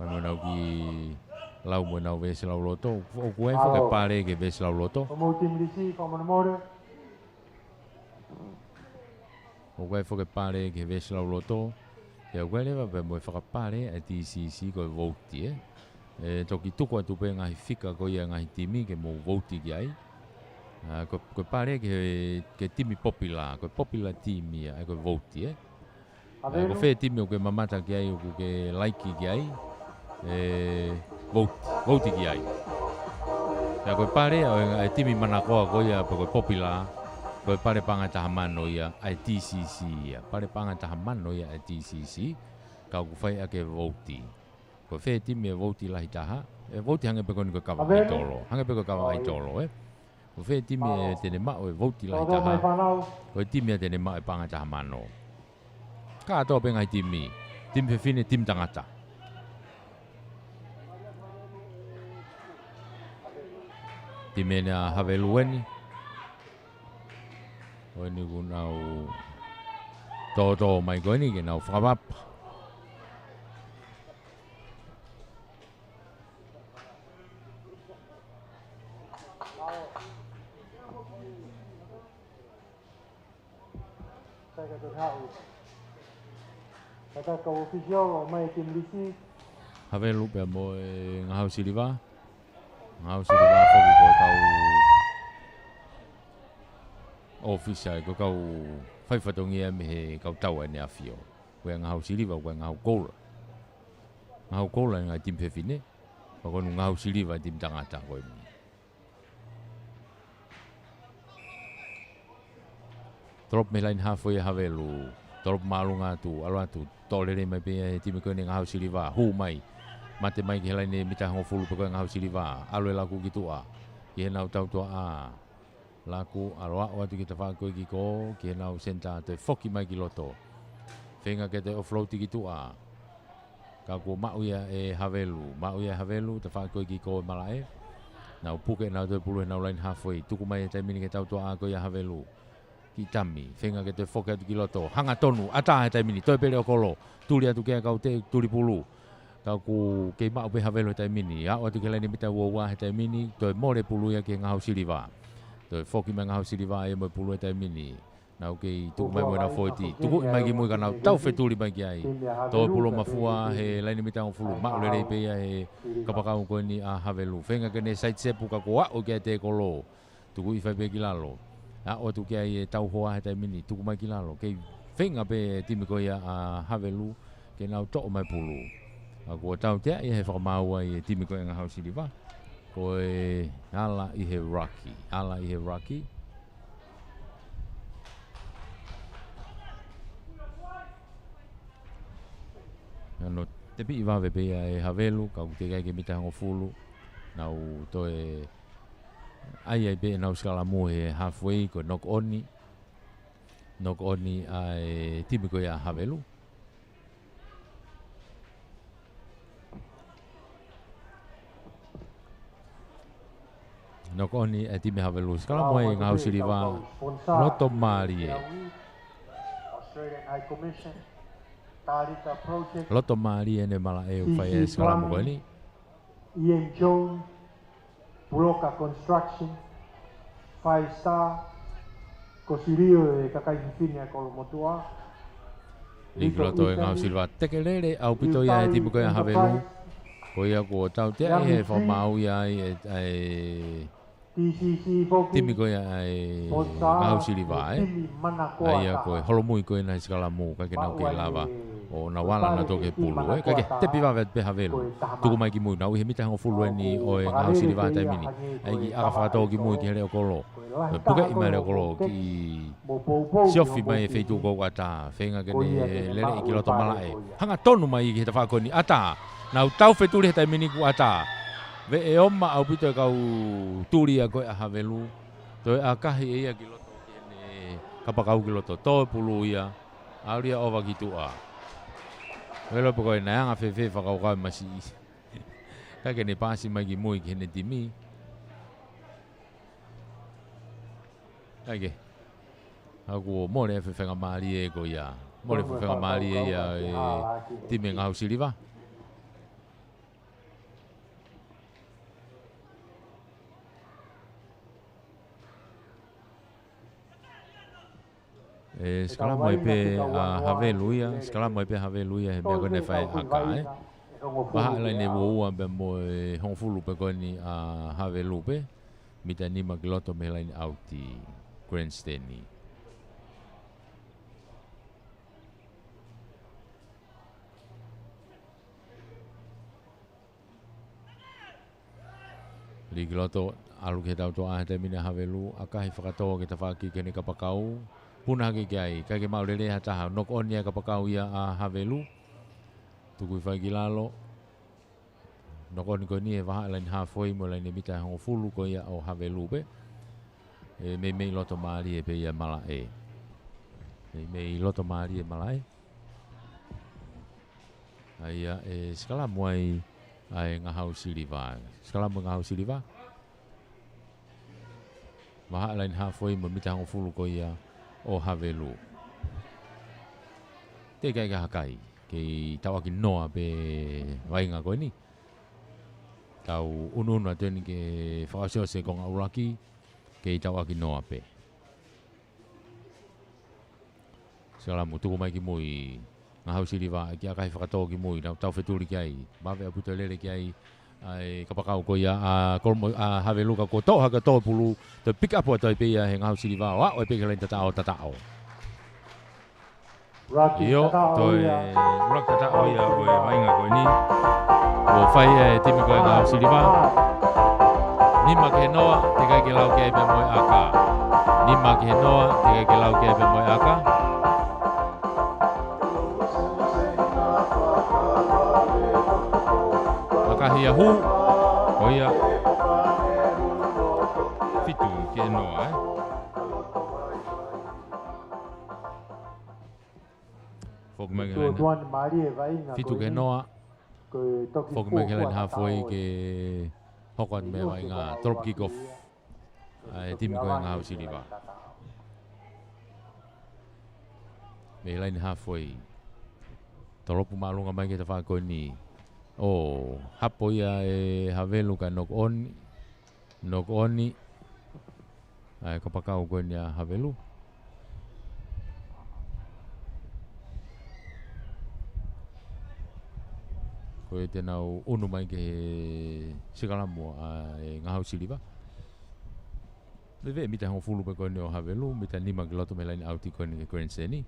Mo nau ki lau mo nau vese lau loto. O kue fo ke pare ke vese lau loto. O mo tim lisi ko mo more. O kue fo ke pare ke vese lau loto. E o kue leva pe mo whakapare a TCC ko vouti e. E toki tuko atu pe ngahi fika ko ia ngahi timi ke mo vouti ki ai. Ko pare ke timi popular. Ko popular timi ai ko vouti e. Ko fe timi o ke mamata ki ai o ke laiki ki ai. Vouti ki ai. Ia koe pare ai timi manakoa ko ia pe koe popular. Koe pare panga tahamano ia ai TCC ia. Pare panga tahamano ia ai TCC. Kau ku fai ake vouti. Koe fe timi e vouti lahi taha. E vouti hange pe koni koe kawa ai tolo. Hange pe koe kawa ai tolo Koe fe timi e tene mao e vouti lahi taha. Koe timi e tene mao e panga tahamano. Ka atoa pe ngai timi. Timi fe fine tim tangata. Ti mena havelueni. O ni ku nau to mai ko ni ke nau whakapap. Saya kata tahu. Kata kau official o mai tim lisi. Havelu pe mo ngahau siliva. Ngau siliva foki ko tau official ko kau fai fatongi me he kau tau ane afio. Ko ngahau siliva ko ngahau kola. Ngahau kola ngai tim fefine. Ko ngahau siliva tim tangata ko. Trop me lain halfway havelu. Trop malunga tu alwa tu tolere mai pe tim ko ngahau siliva hu mai. Mate mai ki helai ne mita hongo fulu pe koe ngahau siliva. Alwe laku ki tua. Ki he nau tau tua a. Laku aloa o atu ki ta wha koe ki ko. Ki he nau senta te foki mai ki loto. Whenga ke te offloati ki tua. Ka ko mauia e havelu. Mauia e havelu ta wha koe ki ko e malae. Nau puke nau te pulu he nau lain halfway. Tuku mai e taimini ke tau tua a koe a havelu. Ki tami. Whenga ke te foki atu ki loto. Hanga tonu. Ata he taimini. Toi pere o kolo. Tuli atu kea kau te tuli pulu. Kau ku ke mau pe havelo tai mini ya o tu ke leni mita wa tai mini to more pulu ya ke ngau siliva to foki me ngau siliva e mo pulu tai mini nau ke tu mai mo na foiti tu mai ki mo ka nau tau fetuli mai ki ai to pulo mafua he laini mitang fulu ma le pe ia he kapakau ko ni a havelu fenga ke ne site sepu ka ko o ke te kolo tu i fa be ki lalo a o tu ke ai tau hoa he tai mini tu mai ki lalo ke fenga pe timi ko ia a havelu ke nau to mai pulu a ko tau te ia he fa mau ai timi ko nga hausi diva ko ala i he rocky no te pi va ve e havelu ka te kai ke mita ngo fulu nau to ai be nau skala mo e halfway ko knock oni ai timi ko ya havelu knock oni e timi havelu skala mo e ngau siliva loto marie Australian High Commission Tarita Project loto marie ne mala e fai skala mo ni Ian Jones Broca Construction 5 Star Cosirio e kakai fini a Kolomotua Ligloto e ngau silva tekelele au pito ia e timi ko ia havelu ko ia ko tau te e fa mau ia e TCC Foki timi ko ia e ngau silva ai ia ko holomui ko ina skala mo ka ke nau ke lava o na wala na toke pulu ka ke te piva vet pe havelu tu mai ki mu na he mita ngo fulu ni o e ngau silva tai mini ai aga fa to ki mu ki hele o kolo puka i mai o kolo ki siofi mai e feitu ko ata fenga ke ne lele ki loto mala e hanga tonu mai ki te fa ko ni ata na tau fetuli tai mini ku ata ve e oma au pito ka u turi a ko a havelu to a kahi e ki loto ki ne kapakau ki loto to pulu ia auria ova ki tua velo poko na nga fe fa ka ka masi ka ke ne pasi mai ki moi ki ne timi age aku mo le fe nga mali e ko ia mo le fe nga mali e ia timi nga usiliva skala mai pe haveluia skala mai pe haveluia he me ko ne fai aka ba la ne wo be mo hon fulu pe ko ni havelu pe mita ni magloto me line auti grandstand ni ligloto alu ke tau to a te mina havelu aka hi fakato ke tafaki ke ni kapakau puna ke ai ka ke mau lele hata nok on ya kapakau ia a havelu tu ku fai gilalo nok on ko ni e va line halfway mo line mita ho fulu ko ia o havelu pe e me loto mali e pe ia mala e me loto mali e mala e ai e skala moai ai nga hausi liva skala mo nga hausi liva va line halfway mo mita ho fulu ko ia o havelu te kai ka hakai ke tawa ki noa pe wainga ko ni tau unu na teni ke whakasio se konga uraki ke tawa ki noa pe sala mu tuku mai ki mui nga hausi riva ki akai whakatoa ki mui na tau wheturi ki ai mawe aputo lele ki ai ai kapakau ko ia a havelu ka ko to ha ka to pulu te pick up to pe ia he ngau siliva wa o pe ka lenta tao yo to rock tatao ia o vai nga ko ni o fai timi ko ngau siliva ni ma ke noa te ka ke lau ke be mo aka ni ma ke noa te ka ke lau ke be mo aka Kahia hu oia fitu ke noa fok megelen fitu ke noa fok megelen halfway ke hokon me vai nga drop kick off ai tim ko nga hausi liva me line halfway drop malunga mai ke fa ko ni oh hapo ia e havelu ka nok oni ai kapakau ko nia havelu Ko e tenau unu mai ke sikalamu e ngahau siliva. Leve mita hong fulu pe koe o Havelu, mita nima ki loto me laini auti koe ni ke Grand Seni.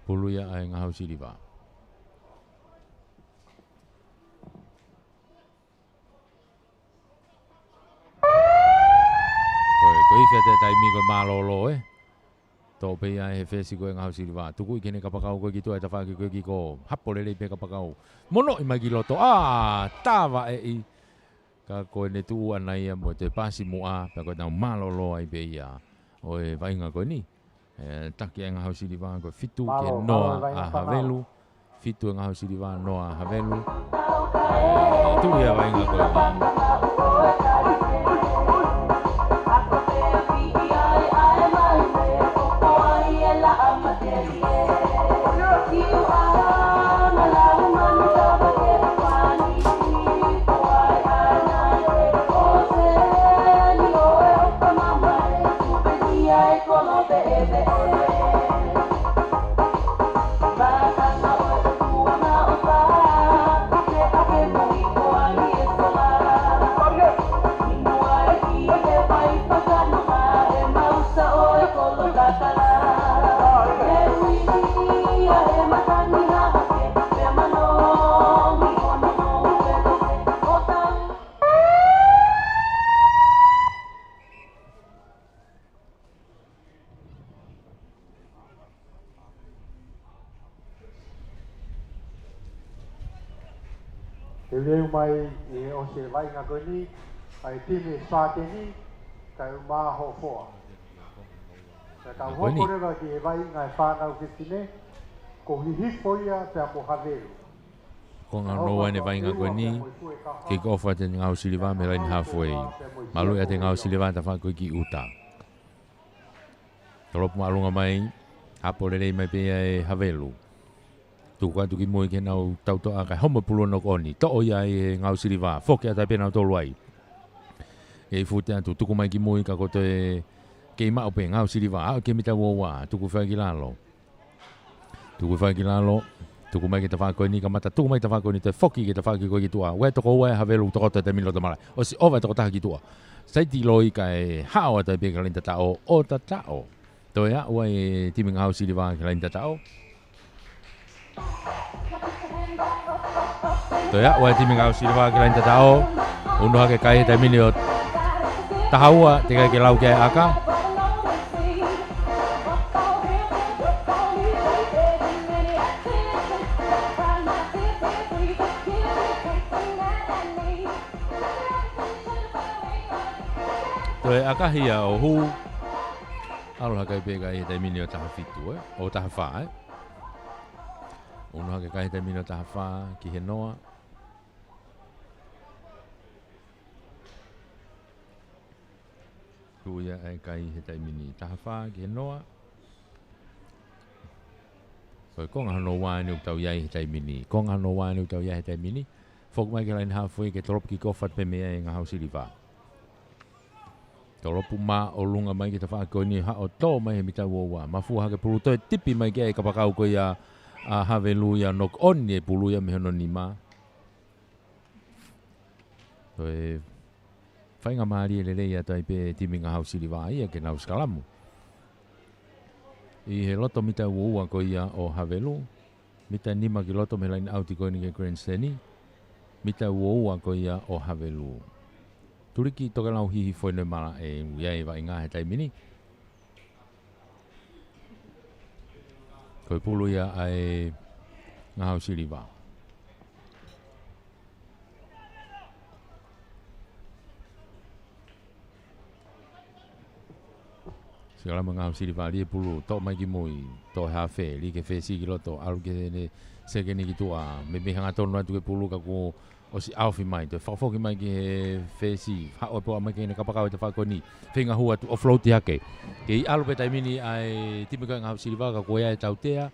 Pulu ia ai ngahau siliva. Koe fete taimi koe malolo Tō pe ai he fesi koe ngahau siliva. Tuku i kene kapakau koe ki tua e tawhaki koe ki ko hapo lelei pe kapakau. Mono i mai ki loto. Tawa e i. Ka koe ne tuu anai ia mo te pasi mua. Pea koe tau malolo ai pe ia. O e vainga koe ni. Taki e ngahau siliva koe fitu ke noa a Havelu. Fitu e ngahau siliva noa a Havelu. Tu ia vainga koe ni. Leu mai e o se vai ngā koe ni, ai timi sāte ni, kai mā ho foa. Ka hoko rewa ki e vai ngai whānau ke tine, ko hihifo ia pia mo Havelu. Ko ngā noa ne vai ngā koe ni, ke kofa te ngau siliva me laini halfway. Malu ia te ngau siliva ta whākoe ki uta. Tolopu maalunga mai, hapo lelei mai pia e Havelu. Tuka tuki moi ke nau tautoa kai homa pulu no koni. To'o ia e ngau siliva. Foke atai pena tolu ai. E fute atu tuku mai ki moi ka koto e ke ima ope ngau siliva. Ao ke mita wawa. Tuku whai ki lalo. Tuku whai ki lalo. Tuku mai ke ta whako ni ka mata. Tuku mai ta whako ni te foki ke ta whaki koe ki tua. Wea toko ua e Havelu toko te milo te mara. O si ova toko taha ki tua. Saiti loi ka e hao atai pe ka linta tao o ta tao. Toea ua e timi ngau siliva ka linta tao. Toya, ua timi ngau siliva ki lain tatao. Unuha ke kai te mini o tahaua te kai ke lau ke aka. Toya aka hia o hu. Aloha kai pe kai te mini o taha fitu o taha wha Unuha ke kai te mini o taha wha ki he noa. Kuia ai kai he taimini taha wha ki he noa. Koe konga hano wāni u tau iai he taimini. Konga hano wāni u tau iai he taimini. Fok mai ke lain hawhoi ke toropu ki kofat pe mea e ngā hau siliva. Toropu mā o lunga mai ke ta wha koe ni hao tō mai he mita uowa. Mafua hake pulu toi tipi mai ke e kapakau koe ia a Havelu ia nok onni e pulu ia me hono ni mā. Koe whainga maari e lelei atai pe timi ngā hau siliva ia ke nau skalamu. I he loto mita uoua ko ia o Havelu. Mita nima ki loto me lain auti koe ni ke Grand Seni. Mita uoua ko ia o Havelu. Turiki toka lau hihi whoine mara e uiai wa inga he taimini. Koe pulu ia ai ngā hau siliva. Segala mga hau siliva li e pulu tō mai ki mui tō hea whē li ke whē si ki loto alu ke ne seke ni ki tua me me hanga tonu atu ke pulu ka ko o si awhi mai te whakawhoki mai ki he whē si hao e poa mai ki ne kapakau e te whako ni whenga hua tu offroad hake ke i alu pe taimini ai timi koe ngā hau siliva ka ko ea e tautea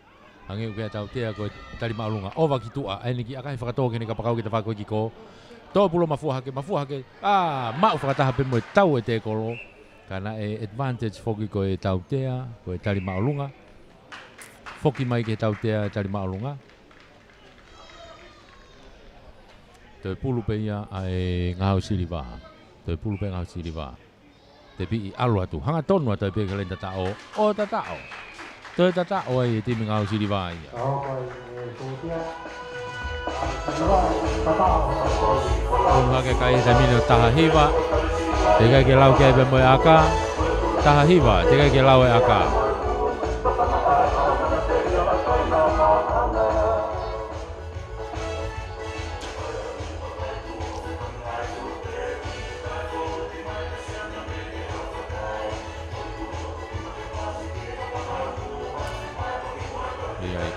hange uke e tautea ko tari maalunga ova ki tua ai ni ki akahi whakatoa ki ne kapakau ki te whako ki ko tō pulo mafua hake mau whakataha pe mo e tau e te kolo kana e advantage foki ko e tautea, ko e tari maolunga. foki mai ke tau tea tari maalunga. Te pulu pe ia ai ngau siliva. Te pulu pe ngau siliva. Te pi alu atu. Hanga tonu atu pe kelen tatao. O tatao. Te tatao ai te ngau siliva ia. Kung hake kai te mino taha hiva. Te kai ke lau ke pe moe aka. Taha hiva. Te kai ke lau e aka.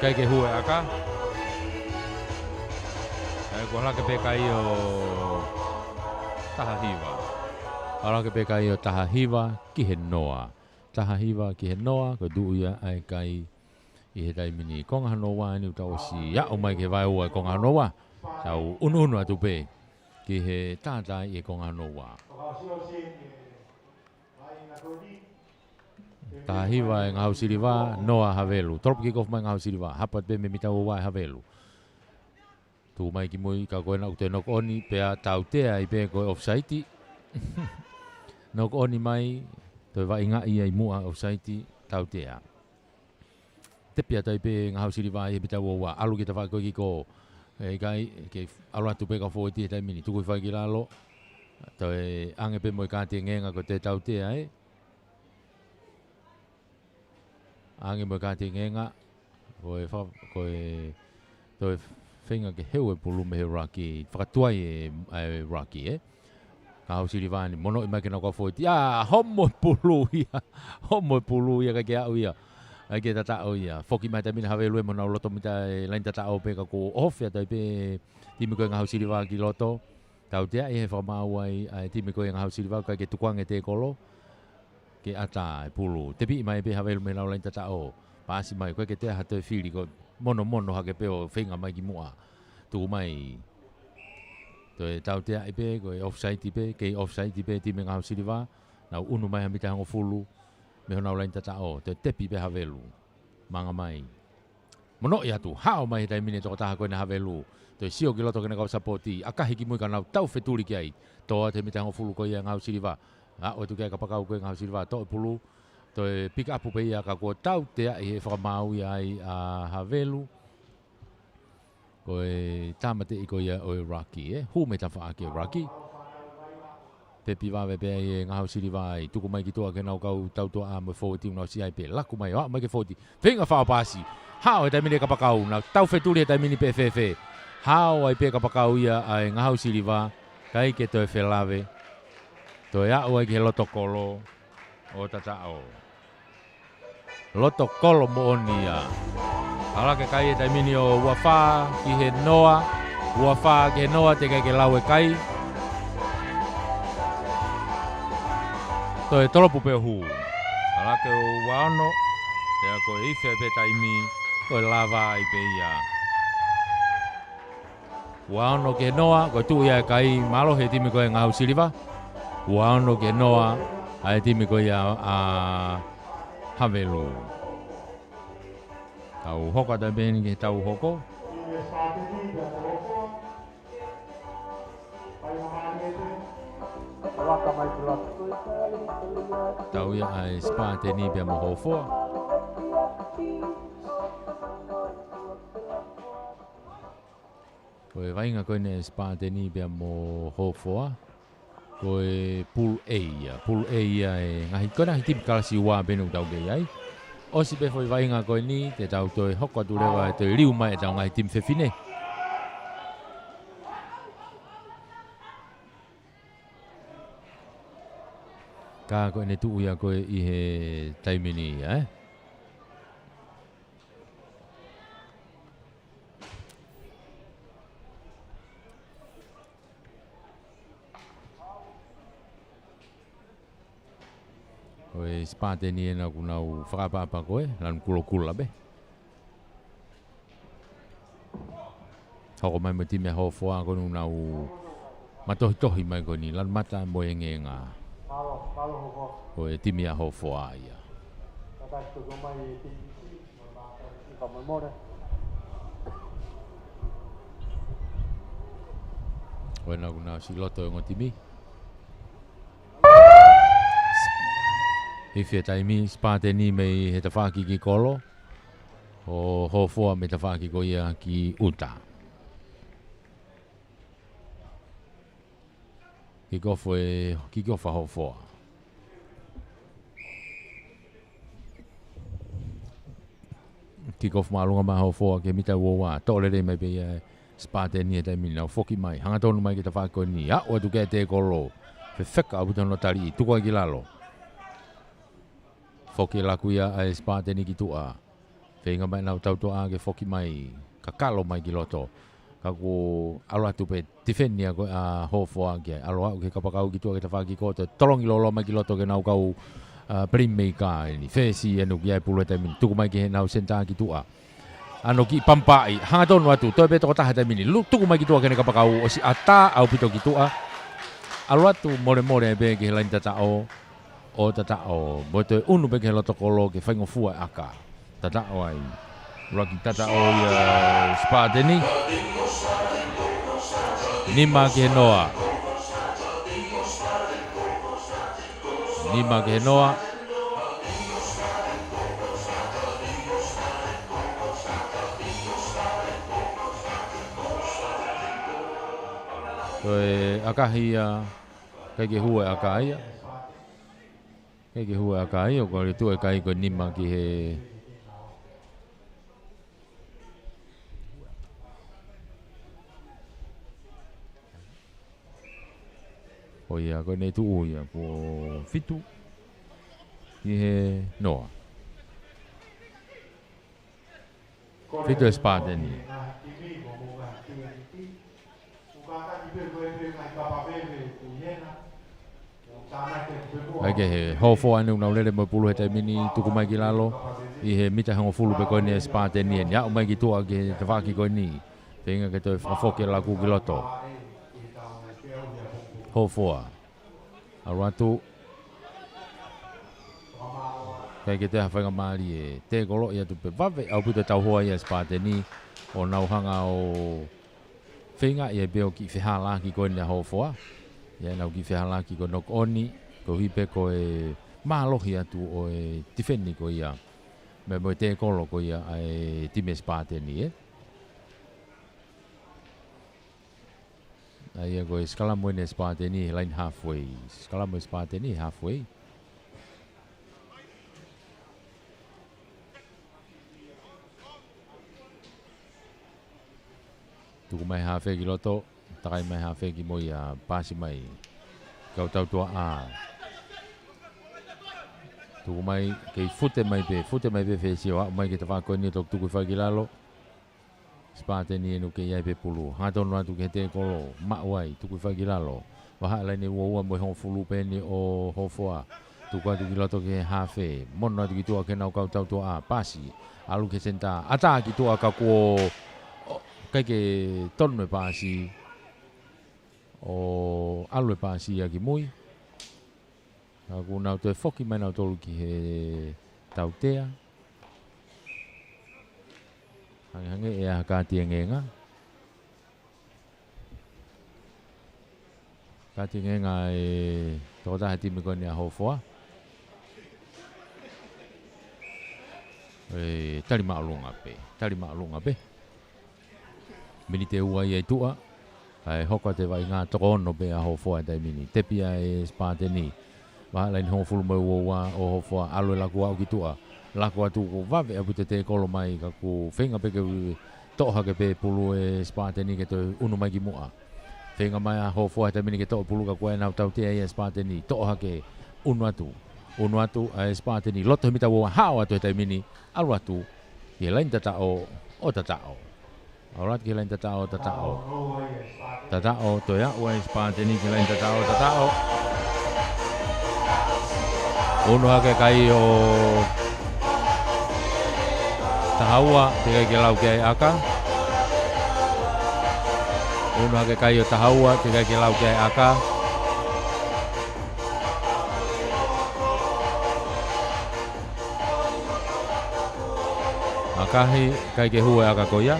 Kai ke hue aka. Ko hala ke pekai o taha hiva. Hala ke pekai o taha hiva ki he noa. Taha hiva ki he noa ko du ia ai kai i he taimini konga hanoa ni utau si ya o mai ke vai o konga hanoa. Tau unu atu pe ki he tata i konga hanoa. Taha hiva e ngau siriva noa havelu. Torp ki kof mai ngau siriva. Hapat pe me mitau wai havelu. Tu mai ki moi ka koe na ute nok oni pea tau tea i pe koe offside. Nok oni mai toi wa inga ia i mua offside tau tea. Te pia tai pe ngau siriva i mitau wa alu ki ta wa koe ki ko e kai ke alu atu pe ka fo ti tai mini tu koe fai ki lalo. Toi ange pe moi ka te ngenga ko te tau tea e. Ange mo ka te ngenga koe toi whenga ke heu e pulu me he raki whakatuai e raki e ka hau sirivani mono i mai ke na kua fōiti homo pulu ia ka ke au ia ai ke tatao ia foki mai tamina hawe lue mona loto mita e lain tatao pe ka ko ofia tai pe timi koe ngahau siriva ki loto tau tea i he whamau ai timi koe ngahau siriva ka ke tukuange te kolo ke ata e pulu te pi mai pe hawe lume nau lain tatao paasi mai koe ke te hato e whiri ko mono hake peo whenga mai ki mua tu mai to e tau tea i pe koe offside i pe kei offside i pe timi ngahau siriva nau unu mai hamita hango fulu me honau lain tatao te tepi pe havelu manga mai mono i atu hao mai tai mine toko taha koe na havelu to e sio ki loto kena kau sapoti akahi ki mui ka nau tau wheturi ki ai toa te mita hango fulu koe ia ngahau siriva o tu kia ka pakau koe ngahau siriva to e pulu to e pick up pe ia ka ko tau tea i he whakamau i ai a havelu ko e tamate i ko ia o e raki hu me tawha ake raki pe piwawe pe e ngahau siriva i tuku mai ki toa ke nau kau tau toa a mo fōti unau si ai pe laku mai o mai ke fōti whenga whao pasi hao e taimine ka pakau na tau wheturi e taimine pe whewhe hao ai pe ka pakau ia ai ngahau siriva kai ke to e whelawe to e au ai ke loto kolo o tatao loto kolo mo onia ala ke kai e taimini o uawha ki he noa uawha ki he noa te kai ke lau e kai to e tolopu pe hu ala ke o waono te a ko e ife pe taimi ko e lava i pe ia waono ki he noa ko tu ia e kai malo he timi ko e ngahau siriva waono ki he noa a e timi ko ia a havelu tau hoko da beni ke tau hoko tau ia ai spa te ni bia mo hofo koe vainga koe ne spa te ni bia mo hofo koe pool A ia e ngahi kona hi tim kalasi ua benu tau gei ai osi pe foi vainga koe ni te tau toi hoko tu rewa e toi riu mai e tau ngahi tim whewhine ka koe ne tuu ia koe i he taimini koe spate ni e na kunau whakapapa koe lan kula be hoko mai mo time ho foa konu nau matohi mai koni lan mata mo e ngenga ko e timi a ho foa ia como mora. Wena kuna si loto ngotimi. If taimi spateni me he tawhaki ki kolo o hofua me tawhaki ko ia ki uta. Ki gofa hofua. Ki gofa malunga ma hofua ke mita woa tolere me be spateni he taimi na foki mai hanga tonu mai ki tawhaki ko ni a o tu ke te kolo fe feka abutono tari tuko ki lalo. Foki la kuia ai spateni ki tua. Whenga mai nau tautoa ke foki mai ka kalo mai ki loto. Ka ko aloa tupe tifenia ko a hofua ke aloa ke kapakau ki tua ke tawhaki ko te tolongi lolo mai ki loto ke nau kau primei ka ni. Fesi anu ki ai pulu te mini. Tuku mai ki he nau senta ki tua. Ano ki pampai. Hanga tonu atu. Toi beto kota te mini. Tuku mai ki tua ke ne kapakau. O si ata au pito ki tua. Aloa tu more be ke he lain tatao. O tatao, mo te unu peke he loto kolo ke whaingo fua aka. Tatao ai. Raki tatao ia spateni. Nima ke he noa. Nima ke he noa. Toi akahi kai ke hua aka ia. Kei ke hua akai o kore tu kai ko nima ki he o ia ko nei tu o ia ko fitu ki he noa fitu spateni ai ke he hofo anu na lele mo pulu he te mini tuku mai ki lalo i he mita hango fulu pe koe ni spateni en ya o mai ki tua ke te whaki koe ni penga ke toi whafoke la ku ki loto hofoa aruatu kai ke te hawhainga maari e te kolo ia tupe vave au puto tau hoa ia spateni o nau hanga o whenga ia beo ki whihala ki koe ni hofoa ia nau ki whihala ki ko nok oni ko hipe ko e malohi atu o e tifeni ko ia me mo te kolo ko ia ai time spateni ai ko skalamo ne spateni line halfway skalamo spateni halfway tuku mai halfway ki loto takai mai halfway ki mo ia pasi mai kau tau tua a tuku mai kei fute mai be fesio a mai ke te whako ni tok tuku whaki lalo spateni enu ke iai pe pulu hatonu atu ke te kolo mawai tuku whaki lalo waha lai ni ua mo hong fulu pe ni o hofoa tuku atu ki loto ke hafe mono atu ki tua ke nau kau tau tua a pasi alu ke senta ata ki tua ka kuo kai ke tonu e pasi o alu e pasi a ki mui aku nau te foki mai nau tolu ki he tautea hange e a kātia ngenga e tō taha timi koni a hofoa e tari maalunga pe mini te ua i e tua ai hoka te vai ngā toko ono pe a hofoa e tai mini tepia e spateni Mahala ni hofulu mai ua o hofoa alo laku au ki tua. Laku atu ko vave apu te kolo mai ka ku whenga peke toha ke pe pulu e spateni ke to unu mai ki mua. Whenga mai a hofoa te mini ke to pulu ka kua e nau tau te e spateni toha ke unu atu. Unu atu a spateni loto himita ua hao atu e te mini alu atu ki lain tatao o tatao. Aurat ki lain tatao tatao. Tatao to ya ua e spateni ki lain tatao. Unu hake kai o tahaua te kai ke lau ke ai aka. Unu hake kai o tahaua te kai ke lau ke ai aka. Akahi kai ke hua aka koia.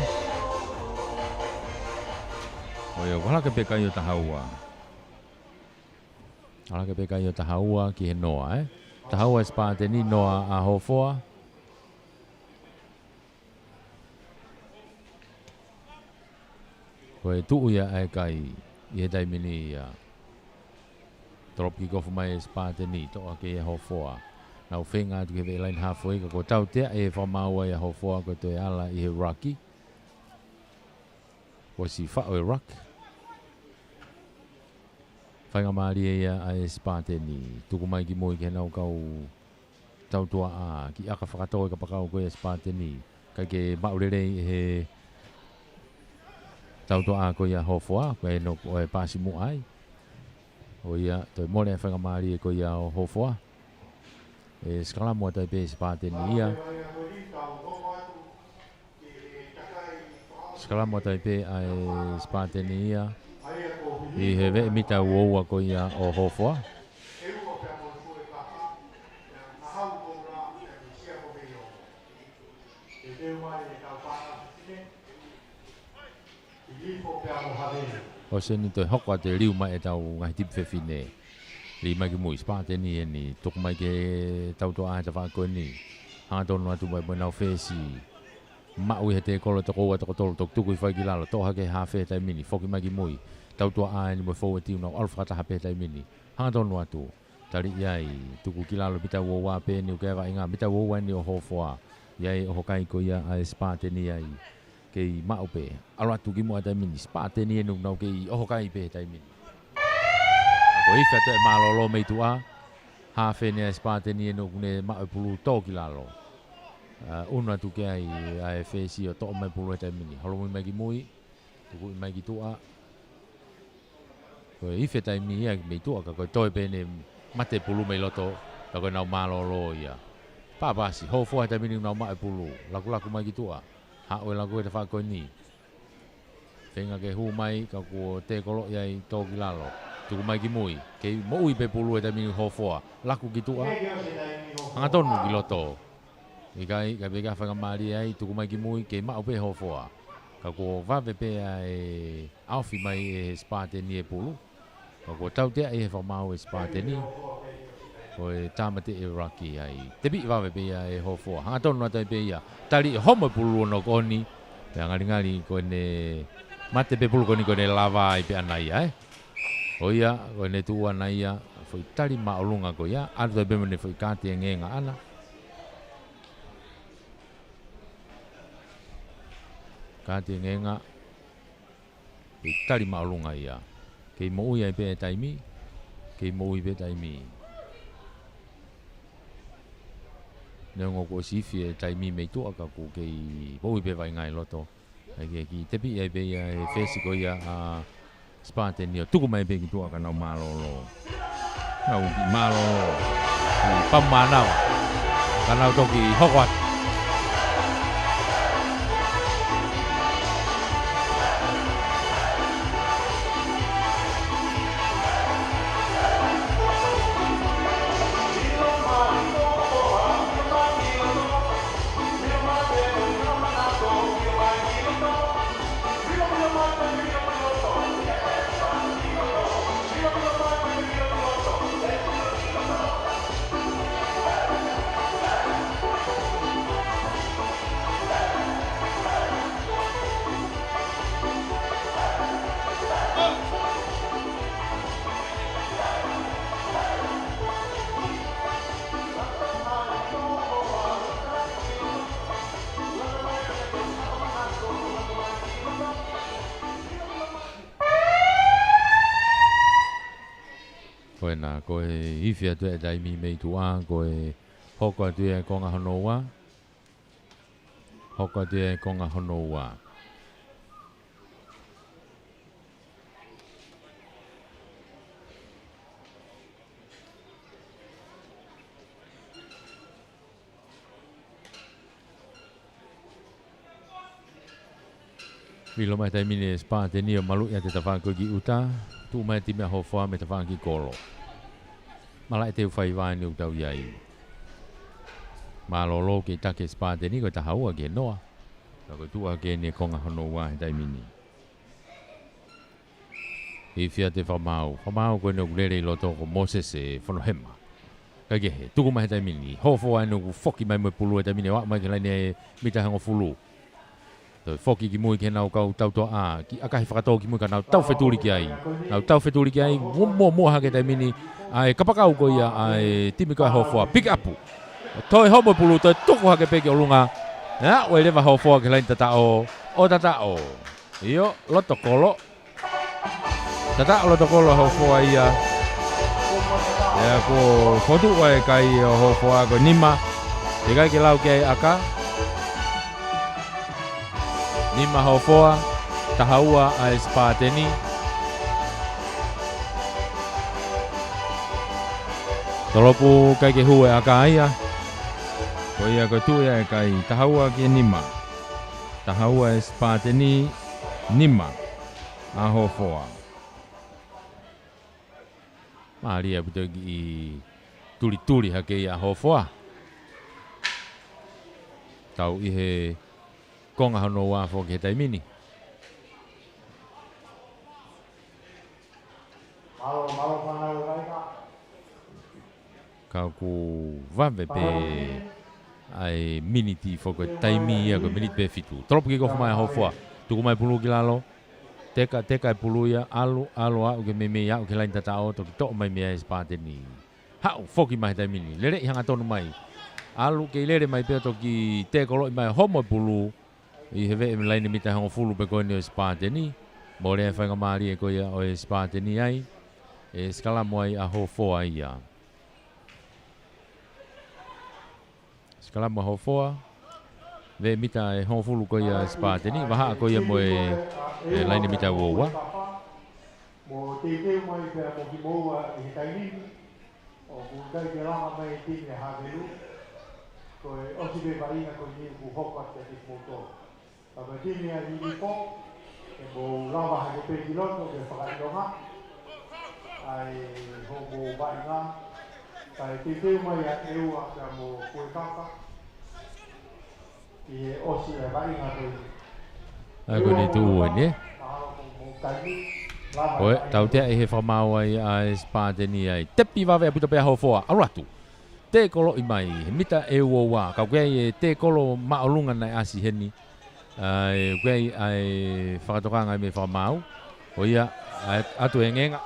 Oia, wala ke peka i o tahaua. Wala ke peka i o tahaua ki he noa, Tahaua Spateni noa a hofoa. Koe tuu ia ai kai i he taimini ia. Tropi kofu mai Spateni toa ke e hofoa. Nau whenga tu ke velain hafoi ka ko tau tea e whamaua i a hofoa ko te ala i he raki. Ko si whao e rak. Whainga maari e ia a Spateni. Tuku mai ki moi ke nau kau tau tua a ki aka whakatoa ka pakau koe Spateni. Kai ke maurerei he tau tua a koe a hofoa koe no koe pasimu ai. O ia toi mole whainga maari e koe a hofoa. E skala mua tai pe Spateni ia. Skala mua tai pe a Spateni ia. I he ve mita uoua ko ia o hofoa. O se ni toi hoko a te riu mai e tau ngai tipu whewhine. Ri mai ki mui Spateni e ni tuku mai ke tau toa ai ta whako ni. Hanga tonu atu mai nau whesi. Mau i he te kolo te koua te kotolo tok tuku i whai ki lalo. Toha ke hawhe tai mini. Whoki mai ki mui. Tau tua ai ni mo fo tiu no alfa ta hape tai mini hanga tonu atu tari iai tuku kilalo bita wo wa pe ni ke va inga bita wo wa ni o hofoa iai o hokai ko ia a Spateni ai ke ma ope alo atu ki mo tai mini Spateni no no ke o hokai pe tai mini ko ifa te malolo me tua ha fe ni Spateni no ne ma pulu to kilalo una tu ke ai a fesi o to mai pulu tai mini holo mai ki mui tuku mai ki tua ko ife tai mi ia me tu ka ko toi bene mate pulu me loto ka ko nau malolo ia pa basi ho fo tai mi nau ma pulu laku mai ki tua ha o laku te fa ko ni fenga ke hu mai ka ko te kolo ia i to kilalo tu mai ki mui ke mo ui pe pulu tai mi ho fo laku ki tua anga tonu ki loto i kai ka be ka fa mari ai tu mai ki mui ke ma o pe ho fo ka ko va ve pe ai alfi mai Spateni e pulu ko tau te ai fa mau Spateni ko tamate e raki ai te bi va be ia e ho fo ha tonu ta be ia tali homo pulu no koni pe ngali ko ne mate pe pulu koni ko ne lava ai pe anai ai o ia ko ne tu anai ia foi tali maulunga ko ia ado be me foi kati ngenga ana kati ngenga tali maulunga ia ke mo ia pe taimi ke mo i pe taimi nengo ko sifi e taimi me tu aka ko ke mo i pe vai ngai loto ai ke ki te pi ai pe ia e fesi ko ia a Spateni tu ko mai pe ki tu aka na malolo na u ki malolo pa mana kana to ki hokwa na ko e ifia tu e dai mi me tu a ko e hoko tu e konga honoa hoko tu e konga honoa Milo mai tai mine Spateni o malu ia te tawha ko ki uta tu mai ti me hofoa me tawha ki kolo Mala e te whai vai ni utau iai. Malolo ke take Spateni ko ta haua ke noa. Ko tua ke ne konga hono wa dai mini. E fia te whamau ko no gulere loto ko Moses e whanohema. Kage he, tuku mai dai mini. Hofo ai no foki mai mo pulu dai mini wa mai ke laine mita hango fulu. Toi foki ki mui ke nau kau tau to a ki akahi whakatau ki mui ka nau tau wheturi ki ai. Nau tau wheturi ki ai, mo hake dai mini. Ai kapakau ko ia ai timi ko hofo pick up. Toi homo pulu toi tuku hake peke o lunga. Ya, wei lewa hofo ke lain tatao. O tatao. Iyo, loto kolo. Tatao loto kolo hofo ia. Ya ko fotu wai kai hofo ko nima. Tiga ke lau ke aka. Nima hofoa, tahaua a Spateni. Tolopu kai ke hue aka ia. Ko ia ko tu ia kai tahaua ke nima. Tahaua Spateni nima a hofoa. Maria puto i tuli hake ia hofoa. Tau ihe konga hono wa fo ke tai mini. Malo panau raika. Kau ku vave pe ai miniti fo ko tai mi ia ko miniti pe fitu. Trop ki ko mai hofua. Tu ko mai pulu ki lalo. Teka pulu ia alu a ke me ia ke lain tata o to mai me Spateni. Ha fo ki mai tai mini. Lere hanga tonu mai. Alu ke lere mai pe to ki te ko mai homo pulu. I hewe me laini mita hango fulu pe koe ni o Spateni. Mo rea whainga maari e koe o Spateni ai. E skala mo ai a hofoa ia. Skala mo hofoa. Ve mita e hango fulu koe a Spateni. Waha koe mo e laini mita woua. Mo te mo i pēr mo ki moua i he tainini. O kukai ke rama mai tini e hāwelu. Koe osi pe varina koe ni ku hoka te te motoa. Tapi tini a hini po, e mo lawa hake pe kiloto ke whakaironga, ai ho mo vainga, kai te teo mai a eu a ka mo koe kaka, i e osi e vainga koe. Ai koe ni tu ue ne? Oe, tau tea e he whamau ai a Spateni ai. Tepi wawe a puta pea hofoa, auratu. Te kolo i mai, he mita e ua wā, kau kei e te kolo maolunga nei asi heni. Kei ai whakatokanga me whamau. O ia, atu e ngenga.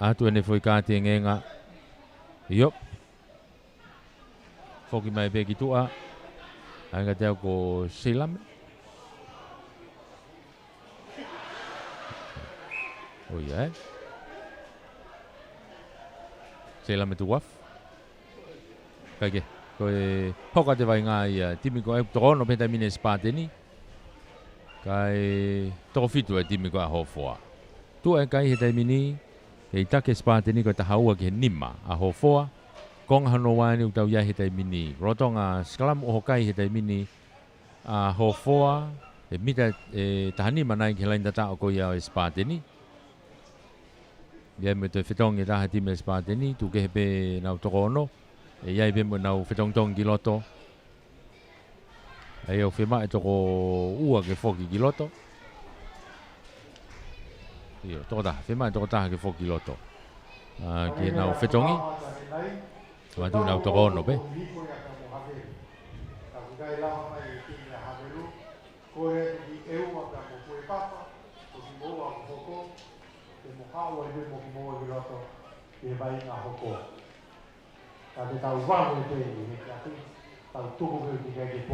Atu e ne foi kāti e ngenga. Iop. Whoki mai pe ki tua. Ainga teo ko Silame. O ia, Silame tu waf. Kage, koe hoka te vai ngā ia timi ko e torono penta mine Spateni. Kai toko fitu e timi ko a hofoa. Tu e kai he taimini, e take Spateni ko ta haua ki he nima a hofoa. Konga hano wani utau ia he taimini. Rotonga skalam o hokai he taimini a hofoa. E mita e tahanima nai ki lain tata o ko ia o Spateni. Ia me te whetongi taha timi Spateni, tu ke hepe nau torono. E iai be mo nau whetongtong ki loto. E au whima e toko ua ke whoki ki loto. Io, toko taha, whima e toko taha ke whoki loto. Ki nau whetongi. Watu nau toko ono pe.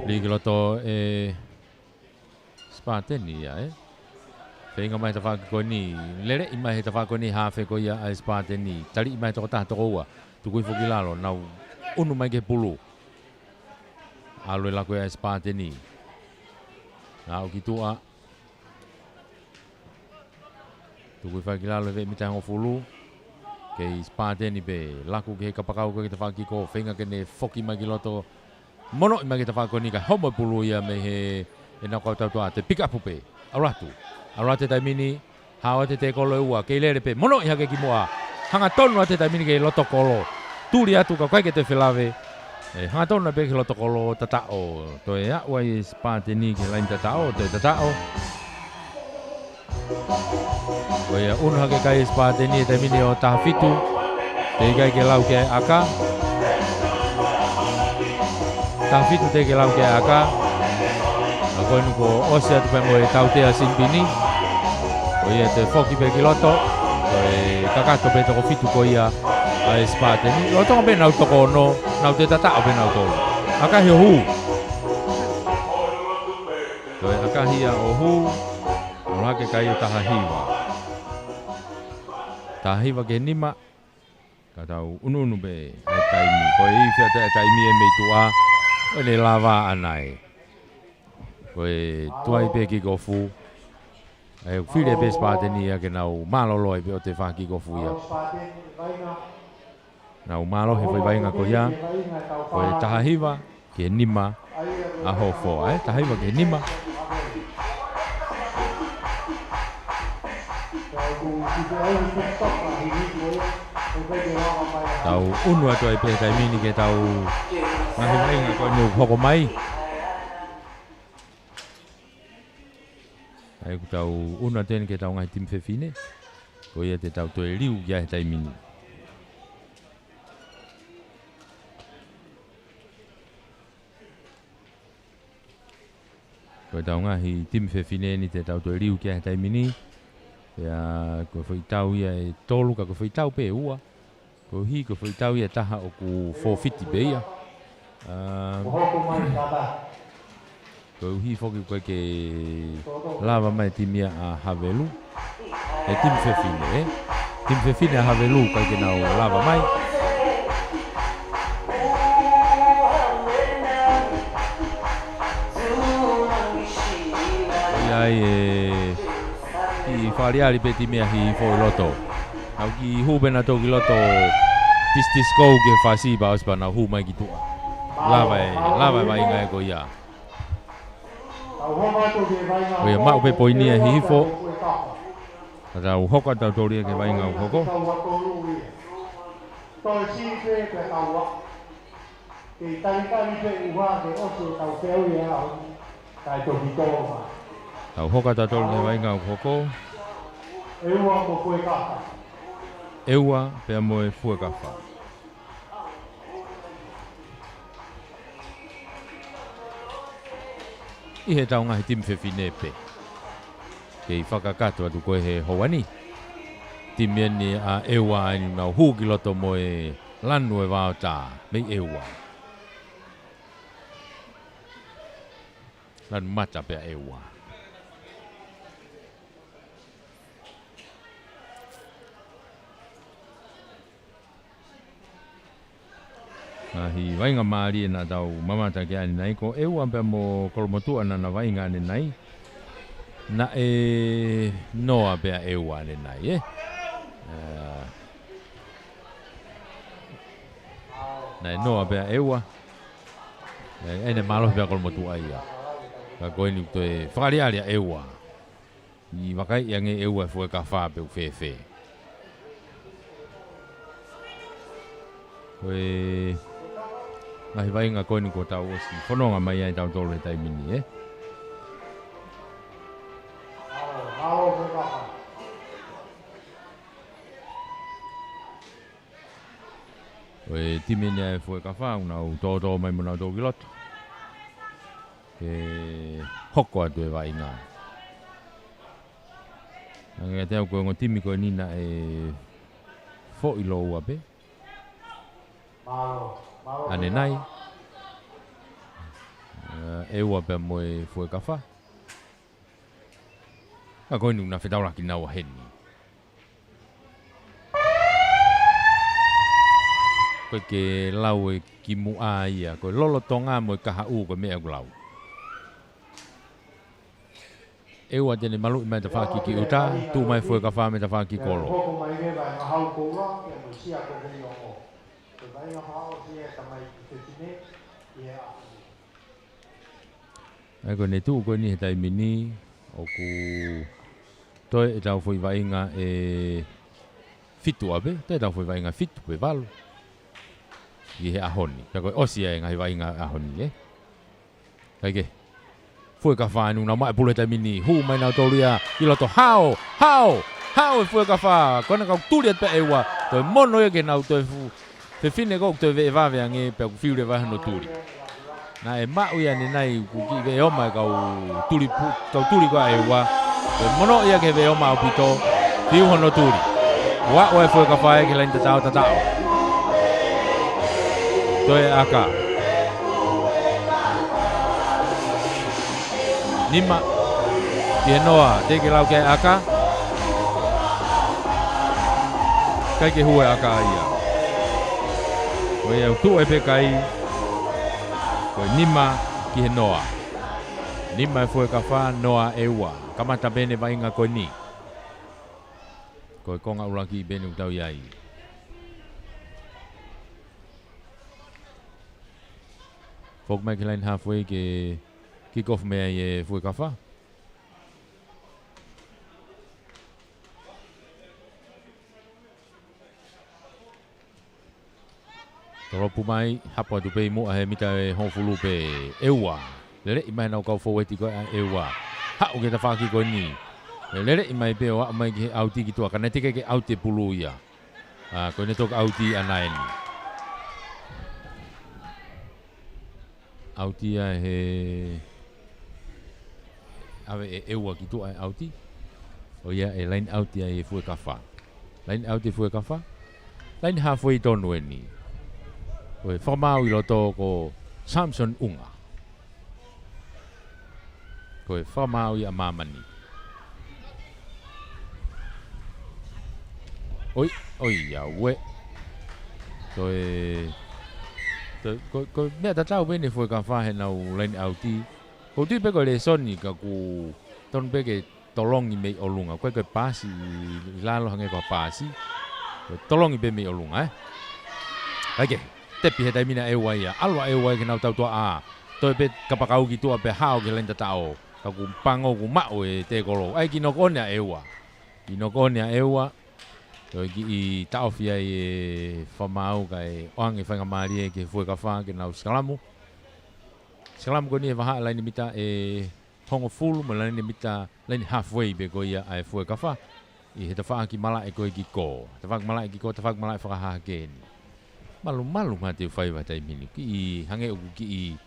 Ligi loto e Spateni ia e. Whenga mai ta whaka ni. Lere i mai ta whaka ni hawhe ko ia a Spateni. Tari i mai toko taha toko ua. Tukui whuki lalo. Nau unu mai ke pulu. Alo e lako ia a Spateni. Nau ki tua. Tukui whuki lalo e ve mita hango fulu. Kei Spateni pe laku ke kapakau ke te whaki ko whenga ke ne whoki mai ki loto mono i mai ke te whaki ni ka homo pulu ia me he e nau kau tau toa te pick up pe auratu tai mini hawa te kolo ua kei lere pe mono i hake ki moa hanga tonu ate taimini ke loto kolo. Tuli atu ka kai ke te whilawe. Hanga tonu na pe ke loto kolo tatao. Toi a wai spateni ke lain tatao, toi tatao. Toi a unha ke kai spateni taimini o tahafitu. Te kai ke lau ke aka. Tahafitu te ke lau ke aka. A koe nuko ose atu pe mo e tautea simpini. Toi te foki pe ke loto. Toi kakato pe toko fitu ko ia a spateni. Loto ka pe nau toko no. Nau te tatao pe nau tolu. Aka hi o hu. Toi aka hi a o hu. Noha ke kai o tahahiwa. Tahahiwa ke nima. Ka tau unu pe e taimi. Koe i whia te taimi e mei tua. Koe ne lava anai. Koe tuai pe ki gofu. E whire pe spateni ia ke nau malolo e pe o te wha ki gofu ia. Nau malo he whai vainga ko ia. Koe tahahiwa ke nima a hofo. Tahahiwa ke nima. Tau unu atu ai pe taimini ke tau ngahi vainga koe nu hoko mai. Ai ku tau unu atu ke tau ngahi tim whewhine. Ko ia te tau toe riu kia he taimini. Ko tau ngahi tim whewhine ni te tau toe riu kia he taimini. Ia ko foi tau ia e tolu ka ko foi tau pe ua. Ko hi ko foi tau ia taha o ku 450 pe ia. Ko hi foki ko ke lava mai timia a Havelu. E tim whewhine Tim whewhine a Havelu ka ke nau lava mai. Ia i whariari pe timia hi fo loto. Nau ki hubena tau ki loto tis kou ke whasi ba ospa nau hu mai ki tua. Lava e vainga e ko ia. O ia mau pe poinia hi hifo. Tau hoka tau toria ke vainga u hoko. Toi si pe ke taua. Ke taritari pe uha ke osu tau peo ia au. Tai toki tōma. Tau hoka tau toria ke vainga u hoko. Eua mo koe kaka. Eua pea mo e fue kawha. I he tau ngahi tim whewhine pe. Kei whakakato atu koe he houani. Timieni a eua ani nau huki loto mo e lanu e wao tā. Mei eua. Lanu mata pea eua. Ahi wainga maari na tau mamata ke ani nai ko eua pe mo kolomotua na na wainga ani nai. Na e noa pe eua ani nai Na e noa pe eua. Ene malo pe kolomotua ia. Ka koe ni to e whakariaria eua. I wakai iange eua fue ka wha pe ufefe. Koe ngahi vainga koe ni ko tau osi. Whanonga mai ai tau tolu he taimini, Oe timini ai fue ka whau nau tō mai muna tō ki loto. Ke hoko atu e vainga. Ngai te au koe ngo timi koe nina e fo ilo ua pe. Ane nai. Eua pe mo e fue ka wha. Ka koe ni una whetau ki nau a heni. Koe ke lau e ki mua ia. Koe lolo tonga mo e kaha u koe mea kulau. Eua tene malu i mai ta whaki ki uta. Tu mai fue ka wha me ta whaki kolo. Ai koe ne tu koe ni he taimini. O ku toi e tau fui vainga e fitu abe, te tau foi vai nga fitu pe valu. I he ahoni, ka koe osi e ngai vai nga ahoni, Kai ke. Foi ka whānu na mai pule mini, hu mai nau tōria, i loto hao e foi ka whā, kona kau tūri at pe ewa, toi mono e ke nau toi fu, te whine kok toi ve e wawe ange, pe ku whiure vai hano tūri. Na e mau ia ni nai, ku ki ve oma kau tūri kua ewa, toi mono ia ke ve oma au pito, fiu hano tūri. Wa o e foi ka whā e ke lain tatao. Toi e aka. Nima, ki noa, te ke lau ke aka. Kai ke hua aka ia. Koe au tu e pe kai. Koe nima ki he noa. Nima e fue ka wha noa e ua. Kamata bene vai inga koe ni. Koe konga uraki bene utau iai. Fok mai ke lain halfway ke kick-off mea e fue ka wha. Toropu mai, hapa tu pei mo he mita e hofulu pe ewa. Lere i mai nau kau foweti koe a ewa. Hau ke ta whaki koe ni. Lere i mai pe o mai ke auti ki tua. Kana teke ke auti pulu ia. Koe ne toka auti anaeni. Auti a he... Awe e ewa ki tua e auti. O ia e lain auti a e fue ka wha. Lain auti fue ka wha. Lain halfway tonu e ni. Koe whamau i loto ko Samson Unga. Koe whamau i a mamani. Oi, ia ue. Koe mea tatau bene fue ka whahe nau lain auti. Ko tui pe koe le soni ka ku ton pe ke tolongi mei olunga. Koe pasi, lalo hange ko pasi. Koe tolongi pe mei olunga, Okay. Tepi he taimina ewa ia. Alwa ewa ke nau tau tua a. Toi pe kapakau ki tua pe hao ke lenta tao. Ka ku pango ku mao e te kolo. Ai ki noko nea ewa. Ki noko nea ewa. Toi ki i tao fia e whamau ka e oange whainga maari e ke fue ka wha ke nau skalamu. Skalamu ko ni e waha laini mita e hongo fulu ma laini mita laini halfway be ko ia e fue ka wha. I he ta wha ki mala e koe ki ko. Ta wha ki mala e ki ko, ta wha ki mala e whakaha ke ni. Malu ma te whai wa tai mini. Ki i hange uku ki i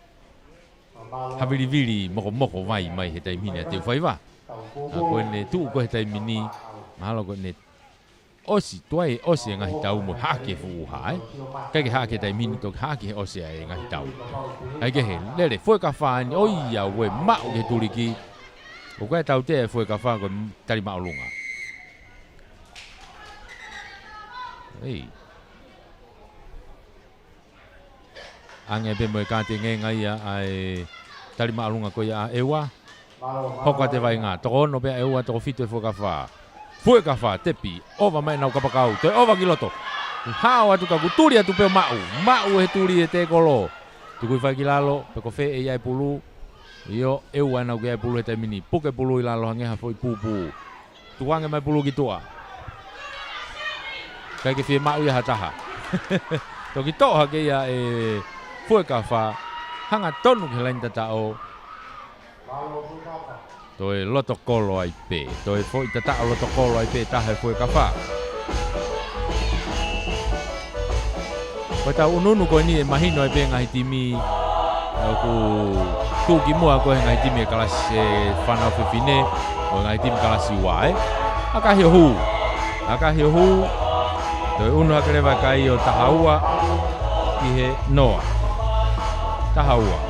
hawiri moko vai mai he tai mini a te whai wa. Koe ne tuu ko he tai mini. Mahalo koe ne osi, tuai osi e ngahi tau mo hake fu hai. Kai ke hake tai mini tok hake he osi e ngahi tau. Kai ke he lere fue ka wha ni oi ia we mao ke turiki. O koe tau te e fue ka wha koe tari mao lunga. Ei. Ange pe mo ka te ngai ai tari maalunga ko ia ewa hoka te vai nga to no pe ewa to fitu fo ka fa tepi ova mai na ka pakau te ova kiloto ha wa tu ka guturi atu pe mau he turi te kolo tu ku fa kilalo pe ko fe e ia pulu io ewa na ge pulu te mini puke pulu ilalo hange ha foi pupu tu wange mai pulu kitua kai ke fi mau ia hataha to ki to ha ke ia e fue ka wha, hanga tonu ke lain tatao. Toi loto kolo ai pe, toi foi tatao loto kolo ai pe tahe fue ka wha. Koe tau ununu koe ni e mahino ai pe ngahi timi, ku tuki mua koe ngahi timi e kalasi whanau whiwhine, o ngahi timi kalasi wae. Akahi hu, toi unu hakerewa kai o tahaua, ki he noa. Tahaua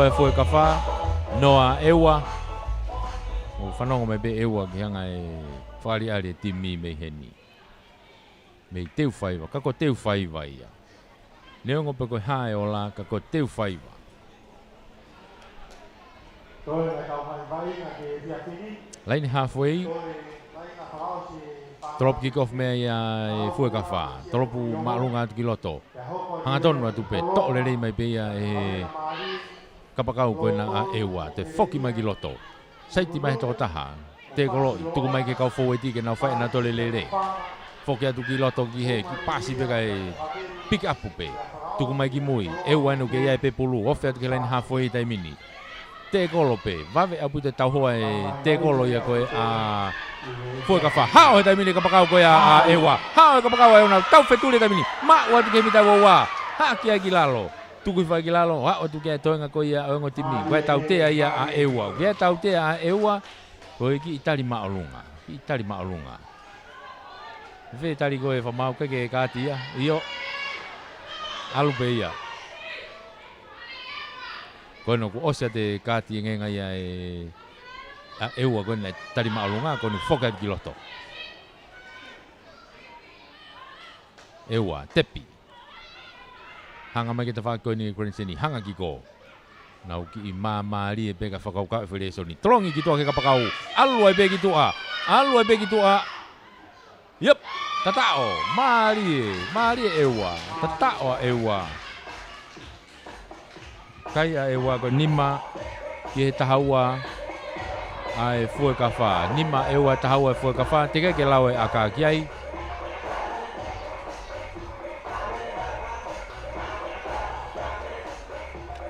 e fue ka wha, noa ewa. O whanongo mai be ewa ki hanga e whari ari e timi mei heni. Mei teu whaiwa, kako teu whaiwa ia. Neongo pe koe hae o la, kako teu whaiwa. Laini halfway. Trop kick-off mea ia e fue ka wha. Tropu maalunga atu ki loto. Hanga tonu atu pe to le rei mai pe ia e kapakau koe na a ewa. Te foki mai ki loto. Saiti mai he toko taha. te kolo tuku mai ke kau forward ke na fai na tole lele fokia tu ki loto ki he ki pasi pe kai pick up pe tuku mai ki mui e wanu ke ia pe pulu ofia ke len halfway tai mini te kolo pe vave apu te tau hoa te kolo ia koe a foi ka fa ha o tai mini ka pakau koe a ewa ha o ka pakau e na tau fetule tai mini ma wa ke mi tau wa ha ki ai lalo tuku fa ki lalo ha o tu ke toenga koe ia o ngotimi koe tau te ia a ewa ke tau te a ewa koe ki itali maolunga ve tali koe fa mau ke katia io alu pe ia koe no ku osia te kati ngenga ia a eua koe na tali maolunga koe no foka ki loto eua tepi hanga mai ke te whaka koe ni Korenseni hanga ki ko nau ki i maari e peka whakaukau e where soni trongi ki toa ke kapakau alu ai pe ki toa yep tatao maari e eua tatao a eua kai a eua ko nima ki he tahaua ai fue kafa nima eua tahaua fue kafa te ke lawe aka ki ai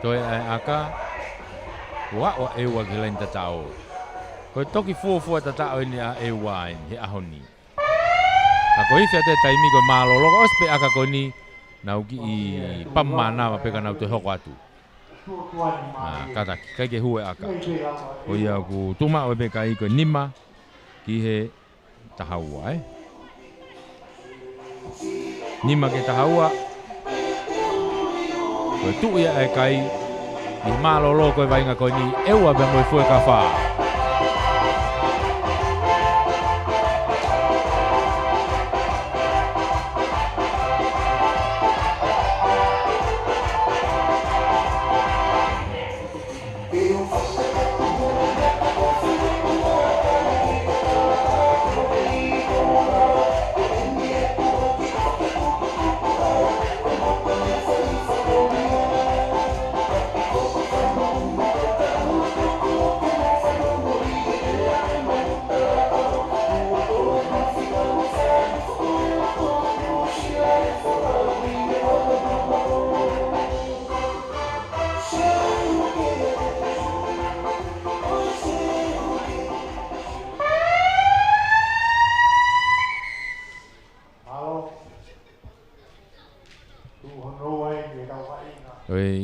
toi ai aka wa eua ki lain tatao ko toki fu tatao ni a eua he ahoni ako ifia te taimi ko malolo ko ospe aka ko ni nau ki i pamana ma peka nau te hoko atu kataki kai ke hue aka o ia ku tuma o peka i ko nima ki he tahaua nima ke tahaua ko tu ia e kai i malolo ko vai nga ko ni eua be mo fue ka fa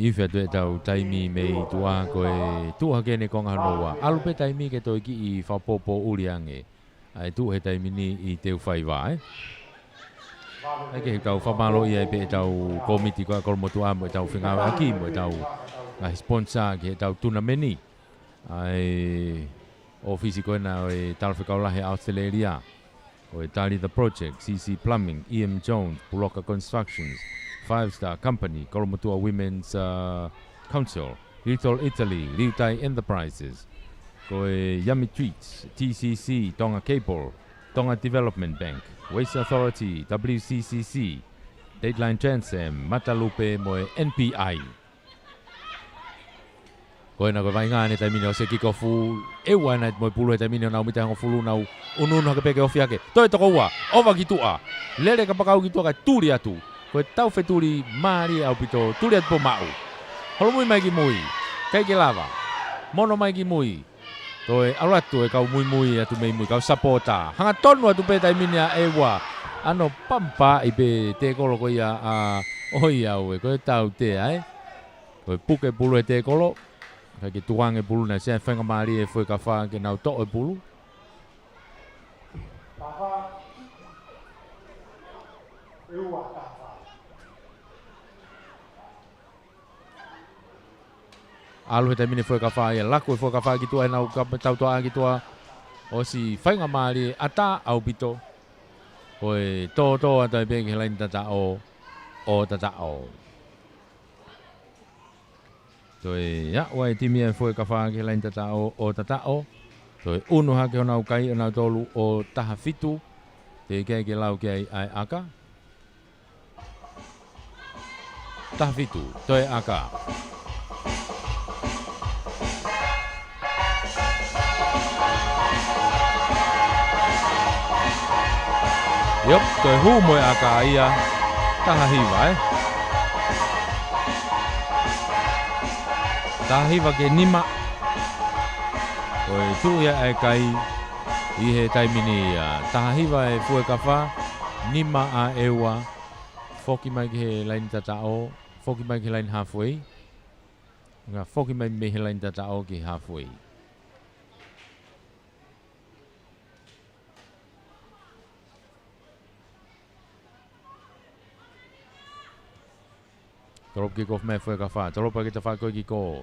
Ifia tu tau taimi mei tua koe tua ke ne konga noa alu pe taimi ke toi ki i whapopo uriange ai tu he taimi ni i teu whaiwa ai ke tau whamalo i ai pe tau komiti koa kolomotu a mo tau whingawa aki mo tau ngai sponsor ke tau tuna meni ai ofisi koe na e tau whikaulahe Australia koe Tali the Project, CC Plumbing, EM Jones, Puloka Constructions, 5-Star Company, Kolomotua Women's Council, Little Italy, Liutai Enterprises, Koe Yummy Treats, TCC, Tonga Cable, Tonga Development Bank, Waste Authority, WCCC, Dateline Transam, Matalupe, Moe NPI. Koe na koe vai ngā ne taimine o se kiko fu ewa na moe pulu e taimine o nau mita hango fulu nau ununu hake peke ofi hake. Toi toko ua, ova ki tua, lere ka pakau ki tua ka turi atu. Koe tau fe turi maari au pito, turi atu po mau. Holomui mai ki mui, kai ke lava, mono mai ki mui. Toi alu atu e kau mui mui atu mei mui, kau sapota. Hanga tonu atu pe taimine a ewa. Ano pampa i pe te kolo ko ia a oi au e, koe tau te ai. Koe puke pulu e te kolo. Kai ke tuang e pulu na se whenga maari e fwe ka wha ke nau to e pulu. Alu he taimine fwe ka wha e lako e fwe ka wha ki tua e nau ka tau toa ki tua. O si whenga maari ata au pito. Koe tō ata e peke lain tata o tata o. Toi ya wai timi e foi ka wha ke lain tata o tata o. Toi unu hake o nau kai o nau tolu o taha fitu. Te kei ke lau kei ai aka. Taha fitu, toi aka. Yep, toi hu mo aka ia taha hiva taha hiva ke nima oi tu ia ai kai I he taimini ia taha hiva e fue kafa nima a ewa foki mai ke he line tatao foki mai ke line halfway nga foki mai me he line tatao ke halfway Torop kick off me fue kafa. Torop pa kita fa ko ki ko.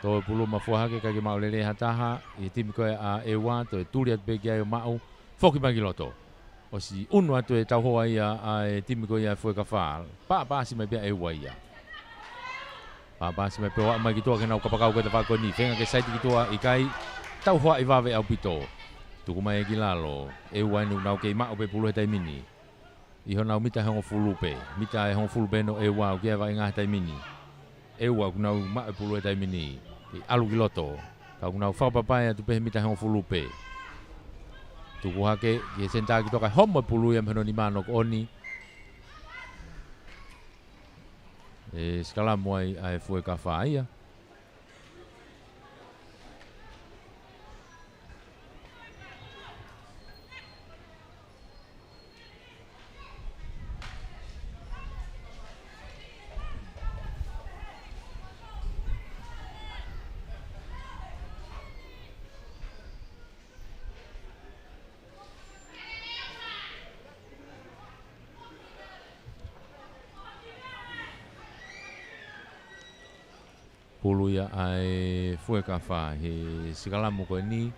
To pulu ma fuha ke ka ki mau lele hataha I tim ko a ewa to e turi at be ki mau foki ma loto. O si unu atu e tau hoa ia a tim ko ia fue kafa. Pa si mai be ewa ia. Pa si mai pe wa mai ki to ke nau kapakau ke fa ko ni. Fenga ke site ki to I kai tau hoa I va ve au pito. Tu ko mai ki lalo ewa nu nau ke mau pe pulu he tai mini. I hona mita hongo fulupe, mita e hongo fulupe no e wau kia wa inga tai mini. E wau kunau ma e pulu e tai mini. I alu ki loto. Ka kunau whao papaya tu pehe mita hongo fulupe. Tuku hake, ki e senta ki toka homo e pulu ia mheno ni mano ko oni. E skala moai a e fue ka wha ia. Pulu ia ai fue ka wha he sikalamu koe ni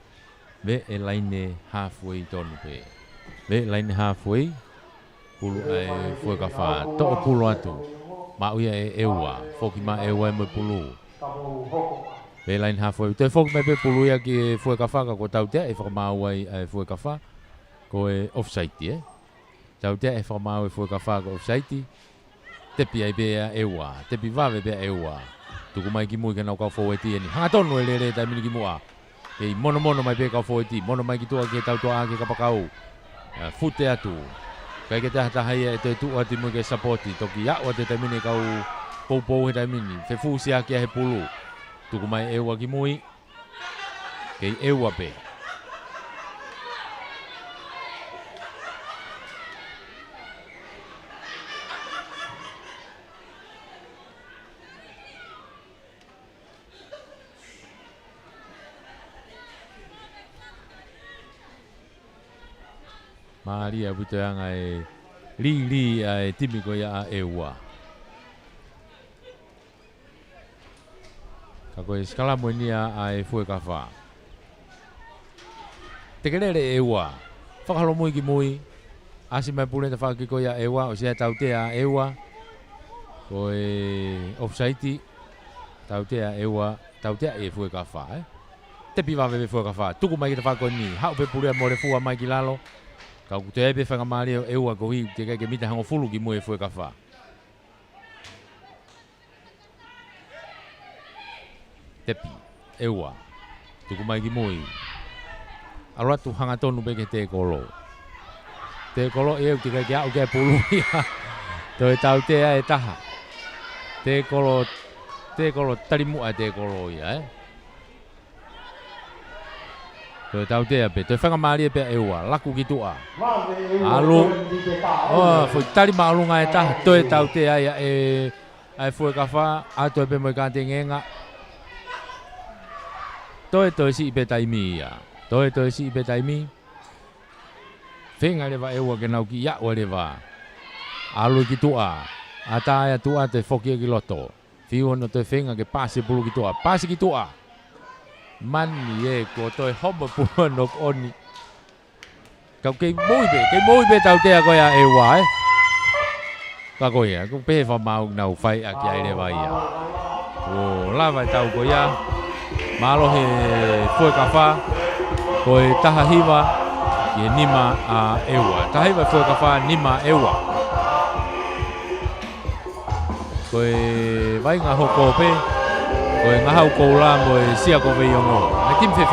ve e laine halfway tonu pe. Ve laine halfway pulu ai fue ka wha to o pulu atu. Ma uia e eua, foki ma eua e mo pulu. Ve laine halfway. Te foki me pe pulu ia ki fue ka wha ka ko tau te e whakamau ai fue ka wha ko e offside Tau te e whakamau e fue ka wha ko offside Tepi ai bea eua, tepi vave bea eua. Tuku mai ki mui ka nau kau fōeti ni. Hanga tonu e lere tai mini ki mua. Kei mono mai pe kau fōeti. Mono mai ki tua ke tau toa ke kapakau. Fute atu. Kai ke taha taha e te tua ti mui ke sapoti. Toki iau te tai mini kau pou he tai mini. Fe fusia kia he pulu. Tuku mai eua ki mui. Kei eua pe. Maria buto anga e li e timiko ia eua. Ka koe skala moinia e fue ka wha. Te kerere eua. Whakalo mui ki mui. Asi mai pule te whaki ko ia eua. O sia tau te a eua. Koe offside. Tau te a eua. Tau te a e fue ka wha. Te piwa veve fue ka wha. Tuku mai ki te whako ni. Hau pe pule mo le fua mai ki lalo. Kau te ebe whanga maari o eua ko hi te ke mita hango fulu ki mui e fue ka wha. Tepi, eua, tuku mai ki mui. Aratu hanga tonu beke te kolo. Te kolo e te ke au ke pulu ia. Toi tau te e taha. Te kolo tarimu a te kolo ia Toi tau te ape, toi whanga maari pe eua, laku ki tua. Alu, foi tari maalunga e taha, toi tau te aia e fue ka wha, a toi pe moi kante ngenga. Toi si ipe taimi ia, toi si ipe taimi. Whenga lewa eua ke nau ki iau lewa. Alu ki tua, a taia tua te whokia ki loto. Whiu no toi whenga ke pasi pulu ki tua, pasi ki tua. Mani e ko toi homo pua nok oni. Kau kei moi be tau tea koe a ewa Ka koe ia, ko pe wha mau nau whai a ki aere wai ia. O la vai tau koe ia. Malo he fue ka wha. Koe taha hiwa i nima a ewa. Taha hiwa fue ka wha nima ewa. Koe vai ngā hoko pe. Koe ngā hau kou la mo e sia ko vei ongo. Me tim fe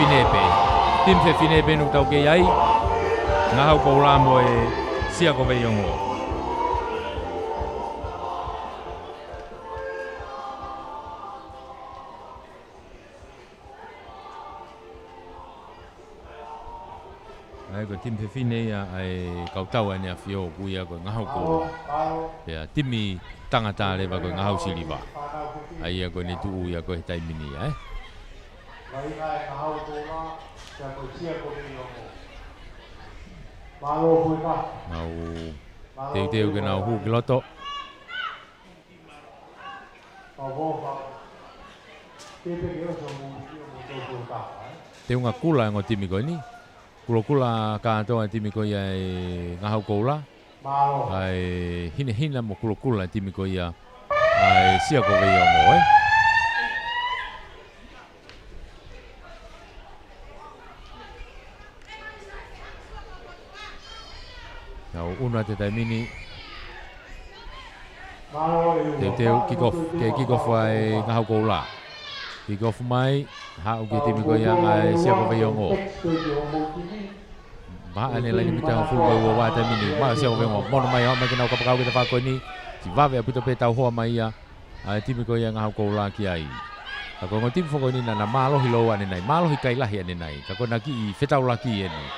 fine pe nuk tau ke iai. Ngā hau kou la mo e sia ko veiongo. Ai ko tim fefine ia ai kautau ane afio kuia ko ngahau ko. Ya timi tangata le ba ko ngahau siliva. Ai ko ni tu ia ko tai mini ai. Lai ngai ngahau ko na ya ko sia ko ni yo. Malo ko ka. Nau teu ke nau hu kiloto. Avo ba. Tete ke o so mo ko ka. Te unga kula ngo timi ko ni. Kula katoa timi ko ia ngahau koula. Ai hina mo kula timi ko ia ai sia ko veiongo eh. Nau una te taimini. Teu kickoff ai ngahau koula. Kickoff mai hau ki timi ko ia ai sia ko veiongo. Ba ane lagi mita full boy wa ta mini ma sia ko veiongo mono mai ha mai kena ka pakau kita ko ni si va ve apito pe tau ho mai ia ai timi ko ia ngahau koula ki ai. Ka ko ngoti fo ko ni na malo hilo ane nai malo hi kai lahi ane nai ka ko na ki fetau la ki ene.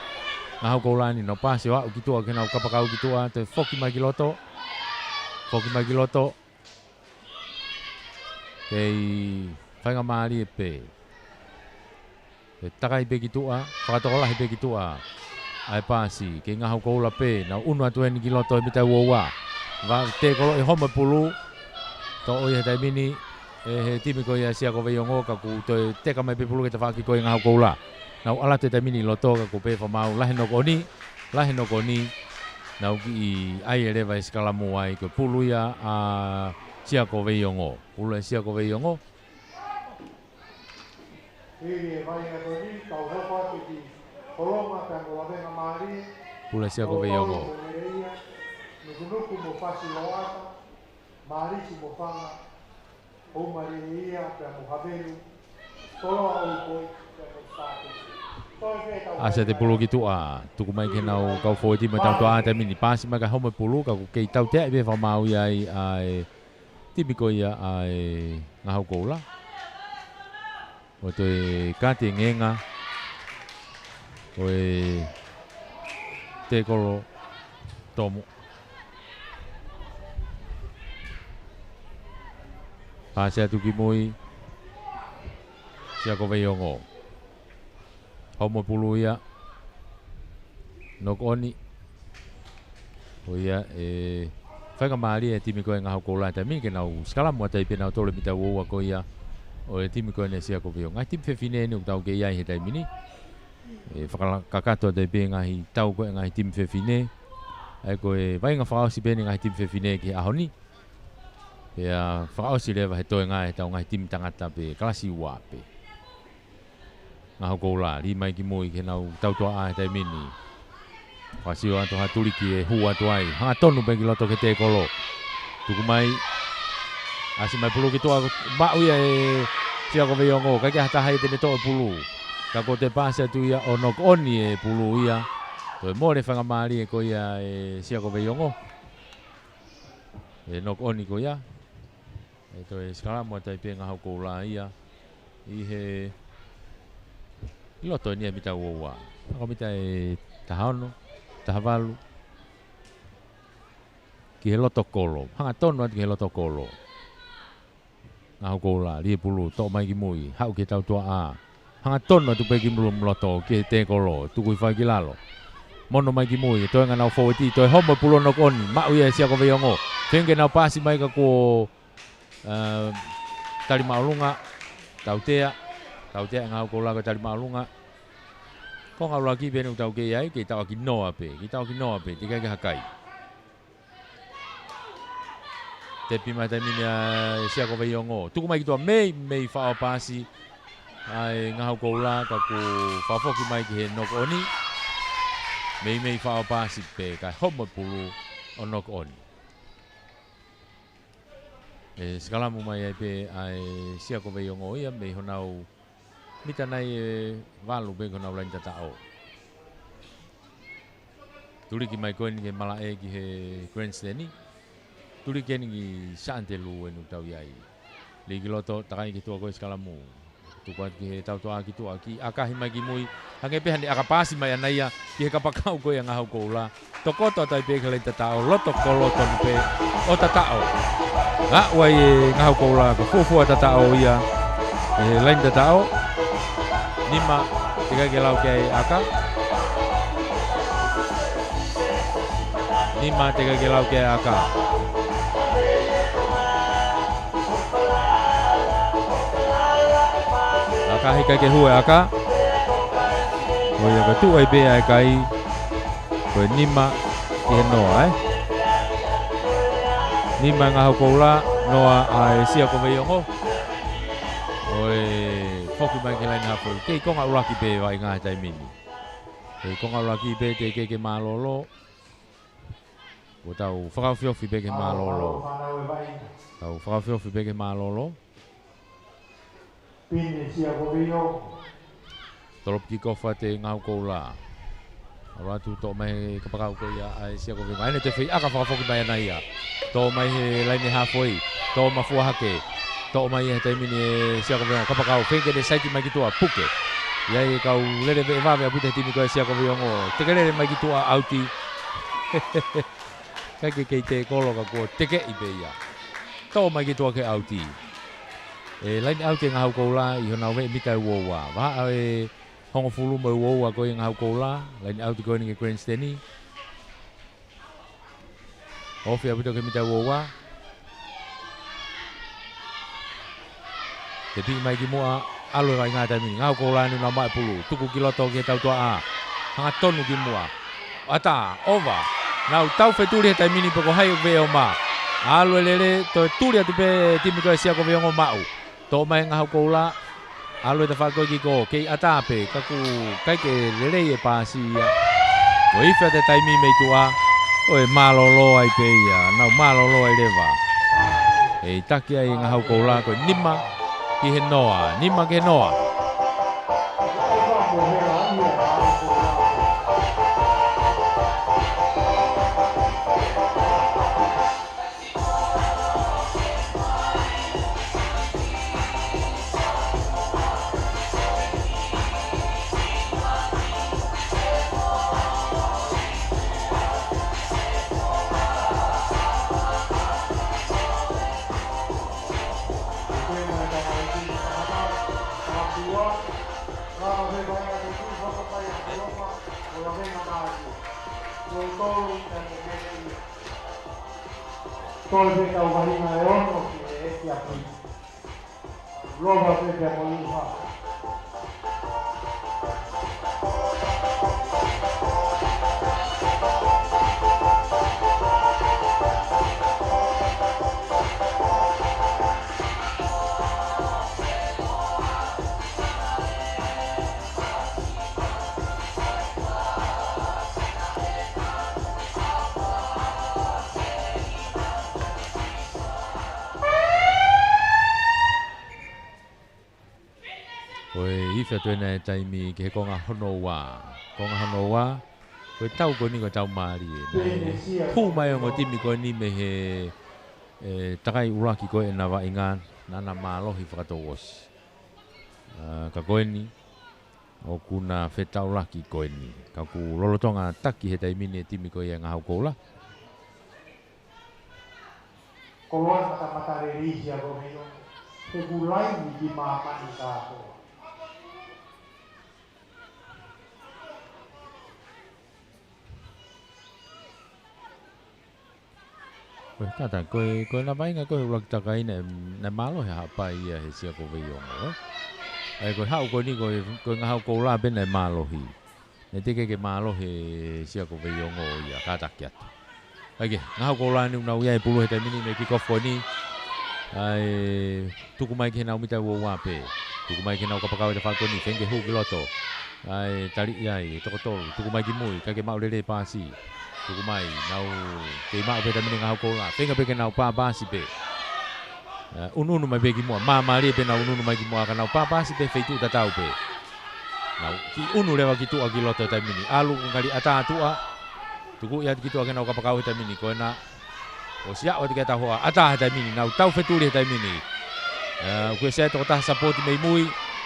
Ngahau koula ni no pa se wa ki tu kena ka pakau ki tu te foki mai kiloto. Foki mai kiloto. Kei whainga maari e pe. E takai pe ki tua, whakatokolahi pe ki tua. Ai pāsi, ke ngahau koula pe, na unua tueni ki loto e mitai uaua. Wa te kolo e homa pulu, to oi he taimini, e he timi ko ia sia ko veiongo ka ku te kamai pe pulu ke te whaki ko e ngahau koula. Nau ala te taimini loto ka ku pe whamau, lahe noko ni, nau ki i ai e rewa e skalamu ai, ko pulu ia a sia ko veiongo. Pulu e sia ko veiongo. Pula sia ko veiongo. Nukunuku mo fasi loata, marisu mo fanga, o maria pe mo habelu, tolo au koi pe mo statu. Asa te pulu ki tua, tuku mai ke nau kau foi ti mai tau toa te mini pasi mai ka home pulu ka ku kei tau te be fa mau ia ai tipiko ia ai ngahau koula. O te kati ngenga, o e te kolo tomo. Pāsea tuki mui, sia ko veiongo. Homo pulu ia, nok oni. O ia e whainga maari e timi koe ngahau koula ta mi ke nau skala mua tai pe nau tole mita uoua ko ia. O e timi koe ne sia ko veiongo. Ngai timi whewhine ni tau ke iai he taimini. E whakakato tai pe ngahi tau koe ngahi timi whewhine. Ai koe vainga whakausi pe ni ngahi timi whewhine ki ahoni. Pea whakaosi lewa he toe ngai tau ngahi timi tangata pe kalasi ua pe. Ngahau koula, li mai ki mui ke nau tau toa a he taimini. Whasio ato ha tuli ki e hu ato ai. Hanga tonu pe ki loto ke te kolo. Tuku mai, asi mai pulu ki toa, bau ia e sia ko veiongo, kai kia hata hai tene toa pulu. Ka ko te pāsia tu ia o nok oni e pulu ia. Toi more whanga maari e ko ia e sia ko veiongo. E nok oni ko ia. E toi skala mua tai pe ngahau koula ia. I he loto ni e mita uoua. Ako mita e tahaono, tahavalu. Ki he loto kolo. Hanga tonu ati ki he loto kolo. Ngahau koula, li e pulu, to mai ki mui. Hau ki tau tua a. Hanga tonu atu pe ki mulu mloto ki he te kolo. Tuku i whai ki lalo. Mono mai ki mui, toi nga nau foweti, toi homo pulo nok oni. Mau ia sia ko veiongo. Whenke nau pasi mai ka ko tali maulunga. Tautea ngau koula ko tali maulunga. Ko ngau laki pene utau ke iai, ke tau ki noa pe. Ki tau ki noa pe, tika ke hakai. Te pima tai mine sia ko veiongo. Tuku mai ki tua mei whao pasi. Ai ngau koula ka ku whafoki mai ki he nok oni. Mei whao pasi pe, kai homo pulu o nok oni. E skalamu mai ai pe ai sia ko veiongo ia mei honau mita nai valu pe honau lain tatao. tuli ki mai koe ni ke mala e ki he grandstand ni. Tuli ke ni sante lu enu tau iai. Le ki loto takai ki tua koe skalamu. Tukuat ki he tau toa ki tua ki akahi mai ki mui. Hange pe handi akapasi mai anaia ki he kapakau koe ang ahau koula. Tokoto tai pe kele tatao loto koloto ni pe o tatao. Nga wai ngahau koula ko fufua tatao ia. Lain tatao. Nima tiga ke lau ke aka. Nima tiga ke lau ke aka. Aka hika ke hua aka. Oia ka tu ai be ai kai. Koe nima ki he noa Nima ngahau koula noa ai sia ko veiongo. Oe foku mai ke lain hapu. Kei konga uraki be vai ngā tai mini. Kei konga uraki be te ke malolo. O tau whakawhiofi be ke malolo. Tau whakawhiofi be ke malolo. Pine sia ko veio. Torop ki kofa te ngahau koula. Ora tu to mai kapakau ko ia ai sia ko mai ne te fei aka whakafoki mai ana ia. To mai he laini halfway. To mafua hake. To mai he te mini sia ko vengo kapakau fenge de saiti mai ki tua puke. Ia kau lere ve va ve aputa timi ko sia ko vengo. Te lere mai ki tua auti. Kake ke te kolo ka ko teke i be ia. To mai ki tua ke auti. Laini auti ngahau koula i hona we mitai wowa. Va hongo fulu mai wowa ko yang hau koula lain auto ko ni ke grandstand ni ofi abuto ke mita wowa jadi mai ki moa alo rai ngata mi ngau koula ni na mai pulu tuku kiloto ke tau tua a hanga tonu ki moa ata over nau tau feturi ta mini ko hai ve o ma alo lele to turi atu pe timi ko sia ko ve ngo mau to mai ngau koula alo te whako ki ko, kei atape, kaku, kai ke lelei e pāsia. O iwha te taimi mei tua, o e malolo ai peia, nau malolo ai lewa. E taki ai ngā hau koula, ko nima ki he noa, nima ki he noa. Tolve ka uharina e ono ki e eki api. Rova pe te moliha. Iwha tuena e taimi ke he konga honoa. Konga honoa, koe tau ko ni ko tau maari e. Pū mai o ngo timi ko ni me he takai uraki koe e na wa inga nana mālohi whakatou osi. Ka koe ni, o kuna whetau uraki koe ni. Ka ku lolotonga taki he taimi ni e timi koe e ngahau koula. Koloa mata re risia ko meno. Te kulai ni ki māpani kātoa. Kata koe na vainga koe ulak takai na malo he hapa ia he sia ko veiongo. Ai koe hau koe ni koe ngahau koula ben na malo hi. Ne teke ke malo he sia ko veiongo ia kata kiat. Ai ngahau koula ni unau ia e pulu he taimini me kick-off koe ni. Ai tuku mai ke nau mita wo wape. Tuku mai ke nau kapakau te whako ni fenge hu kiloto. Ai tari iai tokotolu. Tuku mai ki mui kake mau lele pasi. Tuku mai nau te mau pe tamini ngahau koula. Fenga pe ke nau pāpāsi pe. Unu mai pe ki mua. Māmari pe nau unu mai ki mua. Ka nau pāpāsi pe feitu tatau pe. Nau ki unu lewa ki tua ki loto tamini. Alu ngari ata atua. tuku ia ki tua kena ka pakau he taimini ko na o sia o te ka hoa ata he taimini na tau fetuli he taimini ko se to ta support mai mui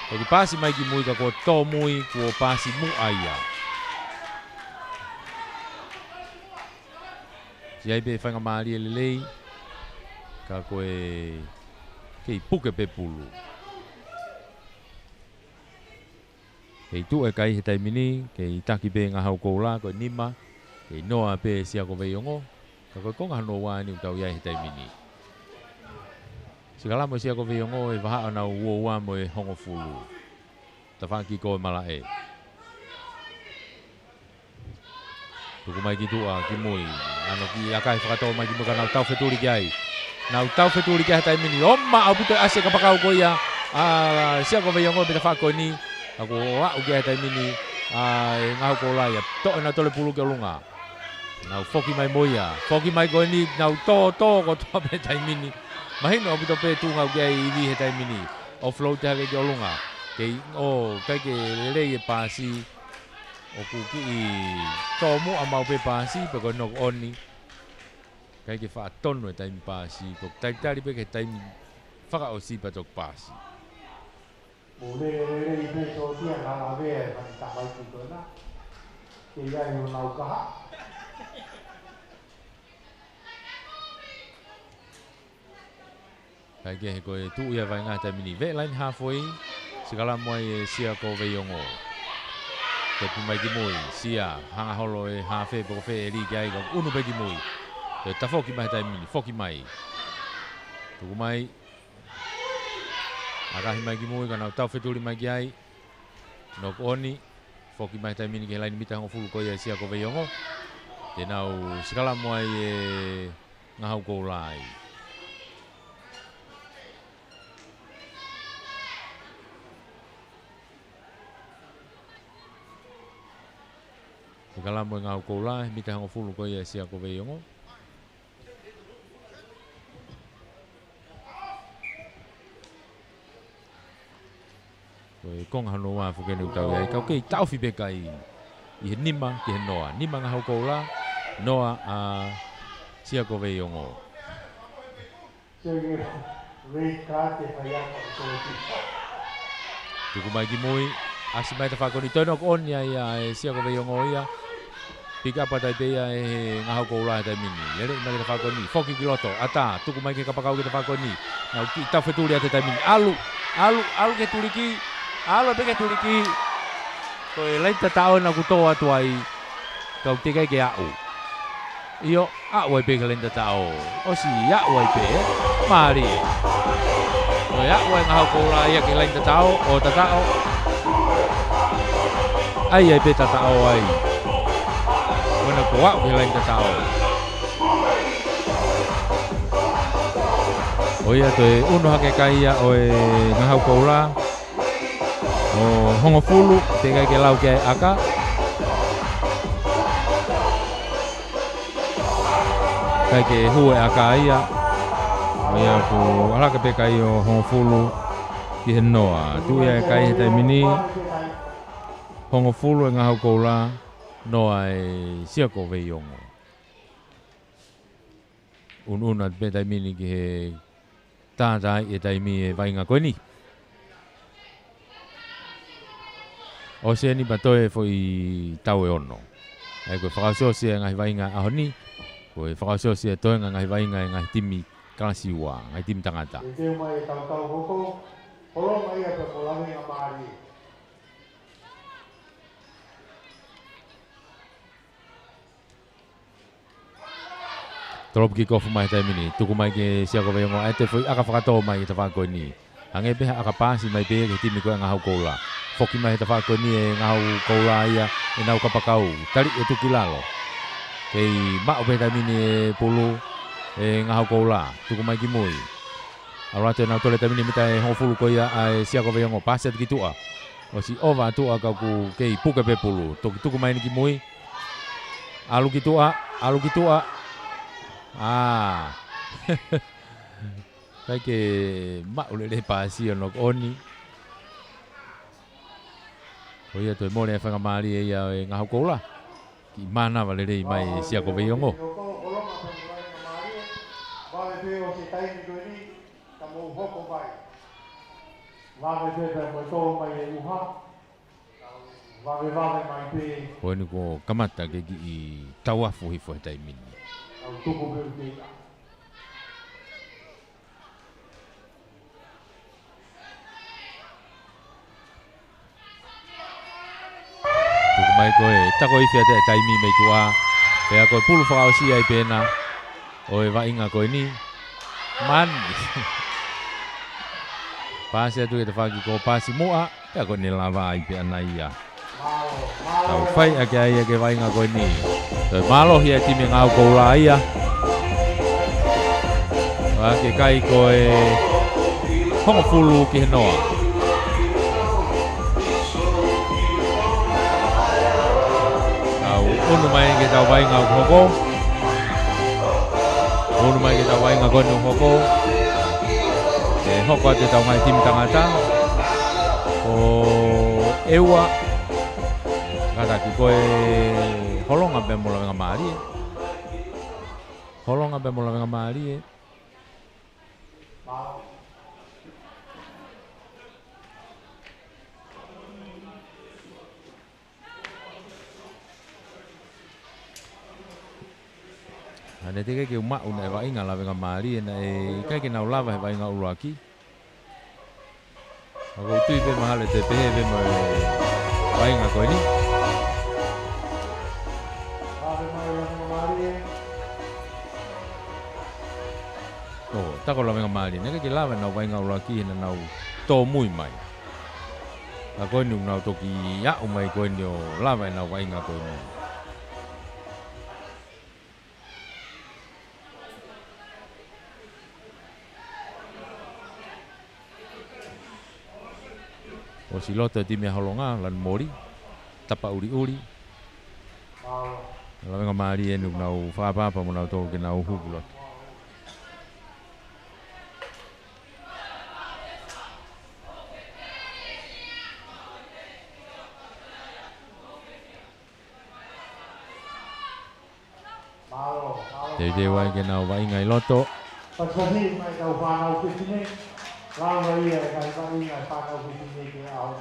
ko ki pasi mai ki mui ka ko to mui ko pasi mu aia ia be fanga mali lelei ka ko e ke puke pe pulu ke tu e kai he taimini ke taki be nga hau ko la ko nima ke noa pe sia ko veiongo ka ko konga no wa ni tau ia he taimini sigala mo sia ko veiongo e vaha na wo wa mo e hongo fulu ta fa ki ko mala e tu ko mai ki tu a ki moi ano ki akai fa to mai ki mo kana tau feturi ki ai na tau feturi ki he taimini o ma abuto ase ka pakau ko ia a sia ko veiongo be ta fa ko ni ako wa o ge taimini ai ngau ko la ya to na tole pulu ke lunga na foki mai moia foki mai ko ni na to ko to be taimini mahino o pe tu ngau ge I he taimini o float ha ke lunga ke o kai ke le e pasi o ku ki to mu amau pe pasi pe ko no oni kai ke fa tonu e taimi pasi ko tai tari pe ke taimi fa o si pa tok pasi Mule i peso tia ngā vea e mani tāpai ki tōna. Ke iai o nau kaha. Kai ke he koe tu ia vai ngā taimini. Ve lain halfway, sikala moai e sia ko veiongo. Te pumai ki mui, sia, hanga holo e hawhe, poko whe e li ki ai, unu pe ki mui. Te tafoki mai taimini, foki mai. Tuku mai, akahi mai ki mui kana tau fetuli mai ki ai nok oni foki mai taimini ke lain mita ngo fulu ko ia sia ko veiongo te nau sikala moai e ngahau ko lai sikala moai ngahau ko lai mita ngo fulu ko ia sia ko veiongo kong hano wa fu kenu tau ai kau ke tau fi beka I nima ki he noa nima nga hau ko la noa a sia ko veiongo Sege rei kā te whaia ko ti. tuku mai ki mui asi mai ta whakoni tono ko on ia e sia ko veiongo ia pika pa tai pe ia e nga hau ko la tai mini lere mai ta whakoni foki ki loto ata tuku mai ke kapakau ki ta whakoni na ki tau feturi ate tai mini alu ke tuliki alo pe ke tuliki ko e lai ta tao na kutoa tu ai kau te kai ke au io au ai pe ke lai ta tao o si au ai pe mari o au ai ngau ko la ia ke lai ta tao o ta tao ai pe ta tao ai ona ko au ke lai ta tao o ia te uno hake kai ia o e ngau ko la o hongo fulu te kai ke lau ke aka kai ke hue aka ia o ia ku alaka pe kai o hongo fulu ki he noa tu ia kai he taimini hongo fulu e ngahau kou la noa e sia ko veiongo un pe taimini ki he tātai e taimi e vainga koe ni o se ni batoe foi tau e ono. Ai koe whakasio se ngai vainga ahoni, koe whakasio se toe ngai vainga e ngai timi kalasiwa, ngai timi tangata. E teo mai e tau hoko, holo mai e pe polangi a maari. Tolop ki kofu mai taimini, tuku mai ke sia ko veiongo, ai te foi aka whakatoa mai e te whakoi ni. Hange beha aka pasi mai be ke timi koe ngahau koula. Foki mai te whakoi ni e ngahau koula ia e nau kapakau. Tari e tuki lalo. Kei mao pe taimini e pulu e ngahau koula. Tuku mai ki mui. Aurate nau tole taimini mita e hongfulu ko ia e sia ko veiongo. Pasi ati ki tua. O si ova tua kau ku kei puke pe pulu. Tuku mai ni ki mui. Alu ki tua. Ah. Kai ke maulele pasi ono oni. O ia toi mole whanga mari e ia e ngahau koula. ki mana vale rei mai sia ko veiongo. Vale pe o se taimi koini ka mo hoko vai. Vale pe pe mo to mai e uha. Vale mai pe. Ko ni ko kamata ke ki tawafu hi fo taimi. Au tuku pe pe. Tuku mai ko e tako i fia te taimi me tua. Pe ko pulu fa o si ai pena. O e va inga ko ni. Man. Pasi atu te faki ko pasi moa. Pe ko ni lava ai pe ana ia. Tau fai a ke ai ke vai inga ko ni. Te malo hi ti me ngau ko la ia. Wa ke kai ko e hongo fulu ki noa. Unu mai ke tau vai ngau hoko. Unu mai ke tau vai ngau no hoko. Te hoko te tau mai tim tangata. O ewa. Kata ki koe holonga pe mola venga mari. Holonga pe mola venga mari. Ane te ke uma una e vai ngala venga mari na e kai ke na lava e vai nga uraki. Ako tui pe mahale te pehe pe mo vai nga koe ni. Oh, tako la venga mari. Neka ke lava na vai nga uraki na na to mui mai. A koe ni na toki ya umai koe ni o lava na vai nga koe ni. O si lota ti me holonga lan mori tapa uri la venga mari enu nau fa pa mo nau to ke nau hubulo te wai ke nau vai ngai loto Pasani mai kau fa nau ke sini. Lao mai e kai vai ngai fa nau ke sini ke au.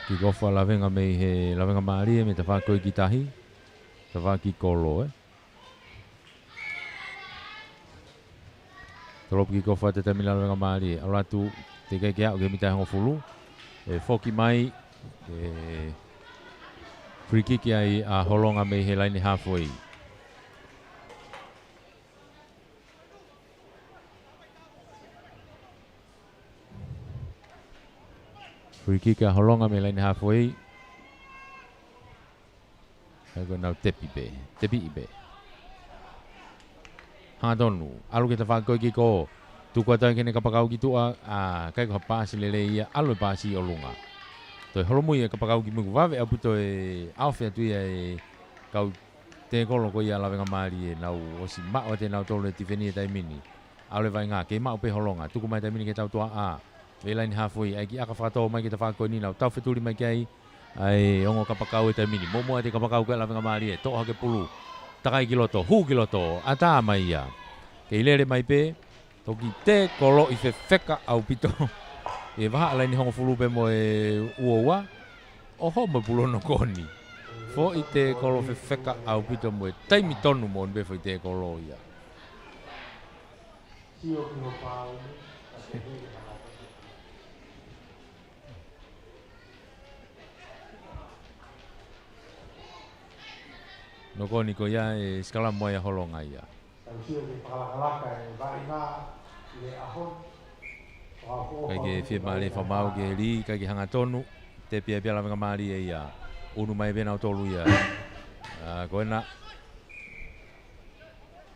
ki gofa la venga me he la venga mari me te fa ko ki tahi te fa ki kolo trop ki gofa te tamila la venga mari ala tu te ke ke mi ta ho fulu e foki mai e free kick ai a holonga me he line halfway free kick a holonga me line halfway ai go now tepi be ha donu alu ke ta fa ko ki ko tu ko ta ke ne ka pa ki tu a kai ko pa si le ia alu pa si o lunga to holomu e ka pa ki mu va ve aputo e alfa tu e kau te ko lo ko ia la venga mari e nau o si ma o te nau to le tifeni tai mini alu vai nga ke ma o pe holonga tu ko mai tai mini ke tau to a line halfway ai ki aka fa to mai ke ta fa ko ni nau tau fetuli mai kai ai ongo ka pa e tai mini mo te ka pa ke la venga mari e to ha ke pulu takai kiloto hu kiloto ata mai ia ke ilere mai pe toki te kolo i fe feka au pito e vaha ala ni hongo fulu pe mo e uowa o ho mo pulo no koni fo i te kolo fe feka au pito mo e taimi tonu mo nbe fo i te kolo ia no koni ko ia e skala mo ia holonga ia kai ke fie mali fa mau ke ri kai ke hanga tonu te pia pia la venga mali e ia unu mai bena o tolu ia ko na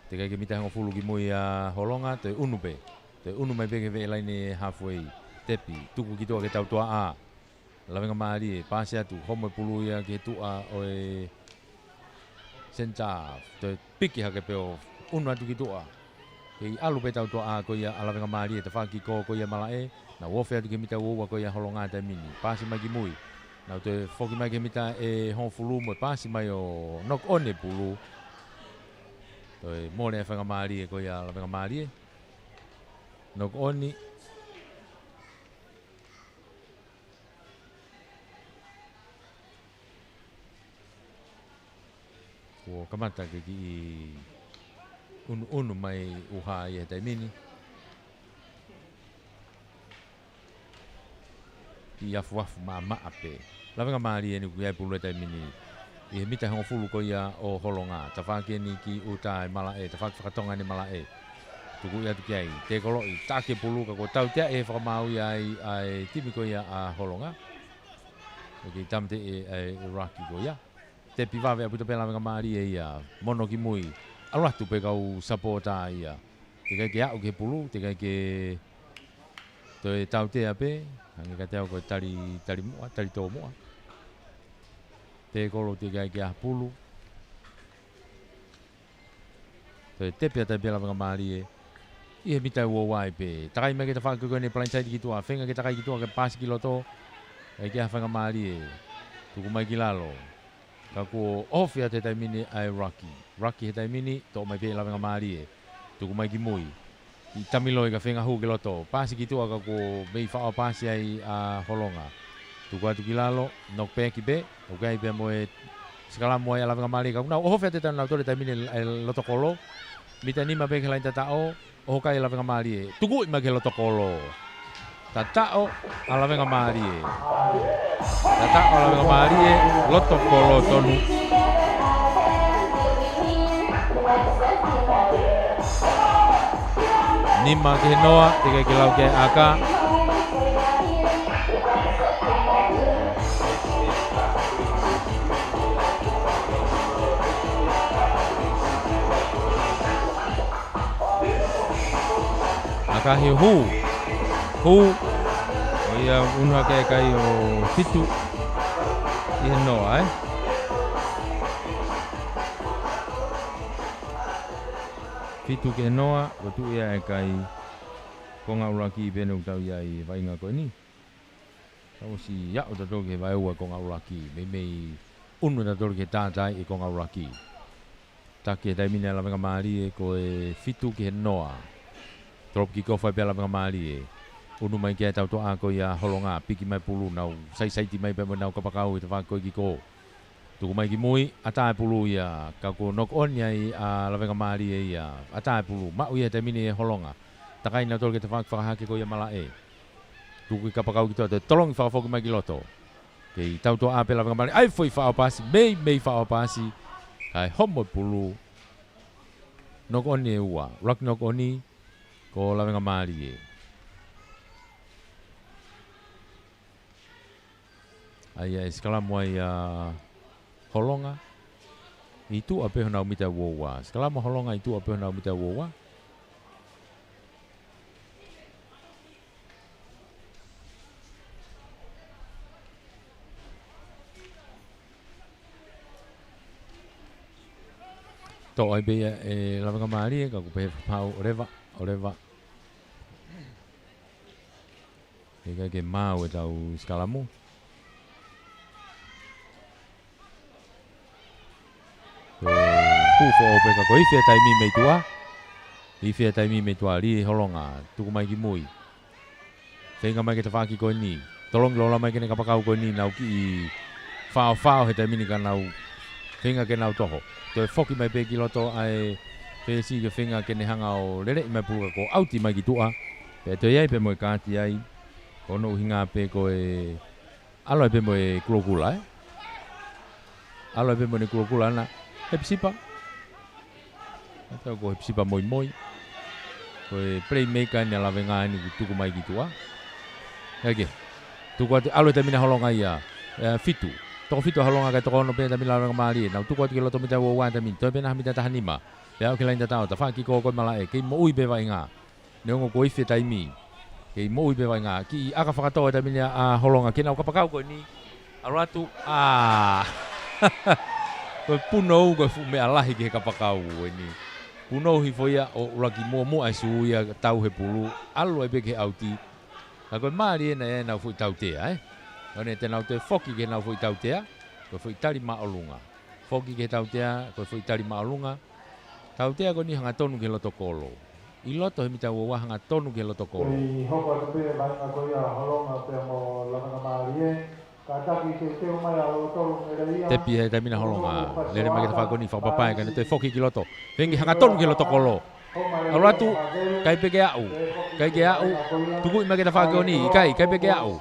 te kai ke mita hanga fulu ki mo ia holonga te unu mai be ke ve line halfway tepi tuku ki to ke tau toa a la venga mali e pase atu homo pulu ia ke tu a o e senta te piki ha ke peo unu atu ki to a Kei alu pe tau toa ko ia alawenga mali e te whaki ko ia malae. Na wofea tu ke mita ua ko ia holonga te mini. Pasi mai ki mui. Na te whoki mai ke mita e honfulu mo pasi mai o nok one pulu. Toi mōre e whanga mali e ko ia alawenga mali e. Nok oni. Ko kamata ke ki unu mai uha i e tai mini. I afu maa pe. Lawenga maari e ni kuiai pulu e tai mini. I he mita hongo fulu ko ia o holonga. Ta whake ni ki uta e mala e. Ta whake whakatonga ni mala e. Tuku ia tuki ai. Te kolo i take pulu ka ko tau tea e whakamau ia ai timi ko ia a holonga. Oki tamte e Iraqi ko ia. Te piwawe a puta pe lawenga maari e ia. Mono ki mui. Alatu pe kau sapota ia. Te kai ke au ke pulu. Te kai ke toi tau te ape. Hangi ka teo koe tari mua, tari tō mua. Te kolo te kai ke pulu. Toi tepe a tai pe lawenga maari e. I he mitai ua wai pe. Takai me ke te whakakoe ne plain side ki tua. Whenga ke takai ki tua ke pasi ki loto. Kai ke hawhanga maari e. Tuku mai ki lalo. Ka ko ofia te taimini ai Rocky. Rocky he taimini to mai pe lawenga maari e. Tuku mai ki mui. I tamiloi ka whenga hu ke loto. Pasi ki tua ka ko mei whao pasi ai a holonga. Tuku atu ki lalo. Nok pe ki pe. O kai pe mo e skala mo e lawenga maari ka. Nau ofia te tanu tore taimini ai loto kolo. Mita nima pe ke lain tatao. O kai lawenga maari e. Tuku ima ke loto kolo. Tatao a lawenga maari e. Tatao a lawenga maari e. Loto kolo tonu. Nima ke noa, tiga ke lau ke aka. Aka he hu. Hu. O ia unua ke kai o fitu. Ia noa, Fitu ke noa, o tu ia e kai konga uraki i pene utau ia i vainga koe ni. Tau si ia o tato ke vai ua konga uraki, mei unu tato ke tātai i konga uraki. Taki e taimine la venga maari e koe fitu ke noa. Trop ki kofai pe la venga maari e. Unu mai ke tau toa ko ia holonga, piki mai pulu nau, saiti mai pe mo nau kapakau i te whako i ki ko. Tuku mai ki mui, atae pulu ia, ka ko nok on ia a lawenga maari e ia, atae pulu, mau ia te mini e holonga. Takai na tolu ke te whakahake ko ia mala e. Tuku i kapakau ki toa, te tolong i whakafoki mai ki loto. Kei tau toa ape lawenga maari, ai foi whaopasi, mei whaopasi, kai homo pulu. Nok on e ua, rak nok oni, ko lawenga maari e. Ai e skala moai holonga itu ape hona umita wowa. Skala mo holonga itu ape hona umita wowa. To ai be e lawenga maari ka ku pe pau oreva. E ke mau e tau skala mo. Pufo ope ka ko ifia taimi mei tua. Ifia taimi mei tua li holonga. Tuku mai ki mui. Whenga mai ke te whaki koe ni. Tolong lola mai ke ne kapakau koe ni. Nau ki i whao he taimi ni ka nau. Whenga ke nau toho. Toi whoki mai pe ki loto ai. Whesi ke whenga ke ne hanga o lere i mai puka ko auti mai ki tua. Pe toi ai pe moe kāti ai. Kono uhinga pe koe. Alo pe moe kulokula Alo pe moe kulokula na. Hepsipa. Atau ko hepsipa moi. Ko playmaker ni lawenga ni tuku mai ki tua. Ege. Tuku atu alo te mina holonga ia. Fitu. Toko fitu holonga ka toko no pe te mina lawenga maari. Na tuku atu ki loto mita wa te min. Toi pe na mita tahanima. Pe au ki lain tatao. Ta whaki ko ko mala e. Kei mo ui pe wainga. Ne ongo ko ife taimi. Kei mo ui pe wainga. Ki aka whakatoa te mina holonga. Kena uka pakau ko ni. Aratu. Koe puno u koe fu mea lahi ki he kapakau ni. puno hi foi o laki mo ai su ia tau he pulu alo e beke auti a ko mari na foi tau te ai one te nau te foki ke nau foi tau te ko foi tali ma olunga foki ke tau te ko foi tali ma olunga tau te ko ni hanga tonu ke loto kolo I loto he mita wa hanga tonu ke loto kolo i hoko te pe vai na ko ia holonga pe mo la na mari ka taki ke te mai a loto ngeria te pi he tamina holonga le le mageta fa ko ni fa papai ka te foki ke loto vengi hanga tonu ke loto kolo alatu kai pe ke au tuku mageta fa ko ni kai pe ke au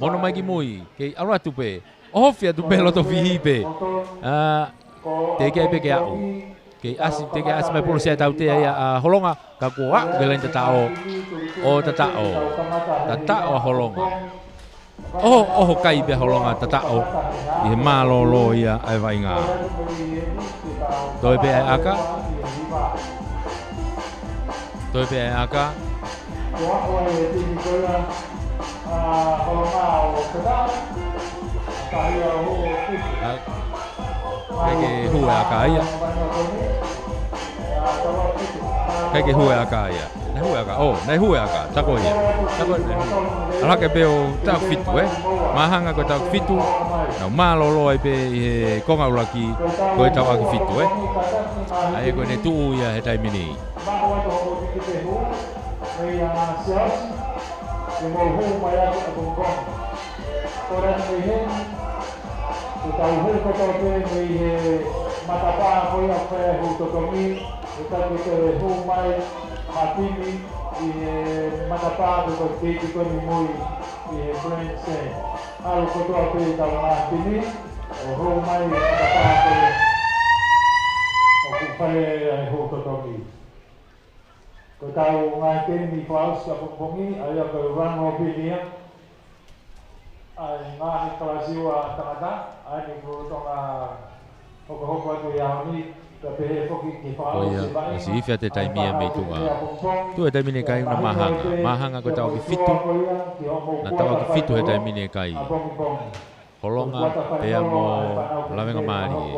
mono mai ki mui ke alatu pe ofia tu pe loto fihi pe te ke pe ke au ke asi te ke asi mai polo sia tau te ia holonga ka ko ke lain tatao tatao holonga kai be holonga tatao I malo lo ia ai vai nga toi be aka Kake hua aka ia. Kake hua aka ia. Nei hua aka. Oh, nei hua aka. Tako ia. Tako nei hua. Ala ke beo tak fitu Mahanga ko tak fitu. Na malolo ai pe he konga ulaki ko tak aki fitu Ai ko ne tu ia he tai mini. Tau hu ko to te ni matapa ko ia pe hu to tomi ta te hu mai matini I matapa ko te ko ni moi I brain se al ko to te ta matini hu mai matapa ko ku pale hu to tomi ko tau ngai te ni Klaus ka pongi ai ko ran mo pinia ai ngahi kalasiwa tangata ai ni ko tonga hoko tu ya ni pe foki ki fa o si ifia te tai mia me tu e tai mine kai na mahanga ko tau ki fitu na tau ki fitu e tai mine kai holonga pe amo lavenga mari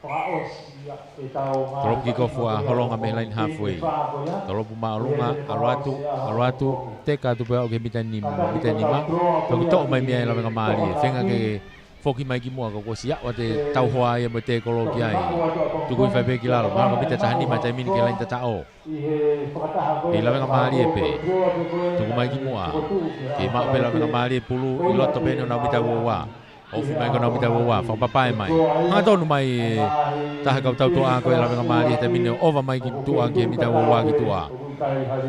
Tolop ki ko fua holonga me lain halfway. Tolop ma olunga alwatu teka tu pe o ke mitani ma. To to mai mia la venga mari. Fenga ke foki mai ki mua ko sia o te tau hoa ia mo te ekologi ai. Tu ko fa be ki lalo ma ko mita tahani mai tai min ke lain tatao. E la venga mari e pe. Tu ko mai ki mua. Ke ma pe la venga mari pulu I loto pe no na mita wa. Ofu mai ko na mita wa fa papai mai. Ha tonu mai taha kau tau toa ko la venga mari te mine ova mai ki tua ke mita wa ki tua.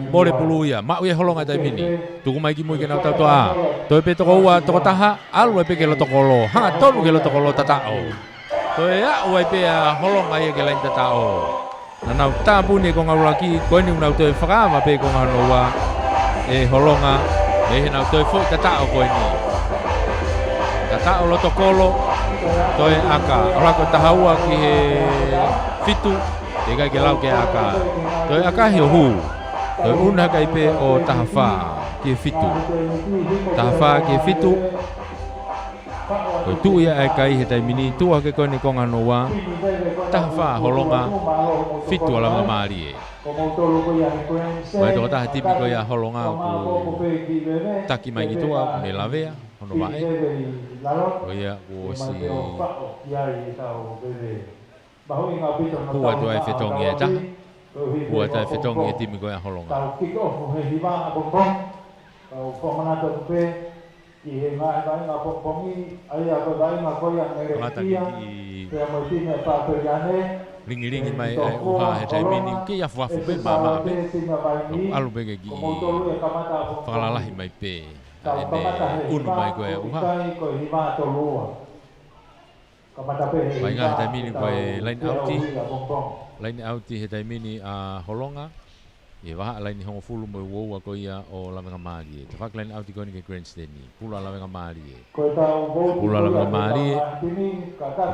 Bore pulu ia ma we holonga te mini. Tu ko mai ki mu ke na tau toa. To pe to wa to taha alu pe ke lo to kolo. Ha tonu ke lo to kolo tatao. To ya wa pe holonga ia ke lain tatao. Na na ta puni ko ngawaki ko ni una to fa ma pe ko nganoa e holonga e na to fo tatao ko ni. Tatao lo tokolo toe aka ora ko tahaua ki he fitu e kai ke lau ke aka toe aka hi hu toe una kai pe o tahafa ki fitu tahafa ki fitu ko tu ia ai kai he tai mini tu ke ko ni konga noa tahafa holonga fitu ala mari e Vai to ta tipi ko ya holonga ku taki mai ki tua ne lavea ono vai o ia o si Hua tu ai fetong e ta Hua tu ai fetong e timi ko ya holonga Ringi mai ai uha he tai mini ke ya fuafu pe mama pe alu pe ke ki whakalalahi mai pe unu mai ko e uha mai ngā he tai mini ko e lain auti he tai mini a holonga e waha lain hongo fulu mo uoua ko ia o lawenga mari e te whak lain auti ko ni ke grandstand ni pula lawenga mari e pula lawenga mari e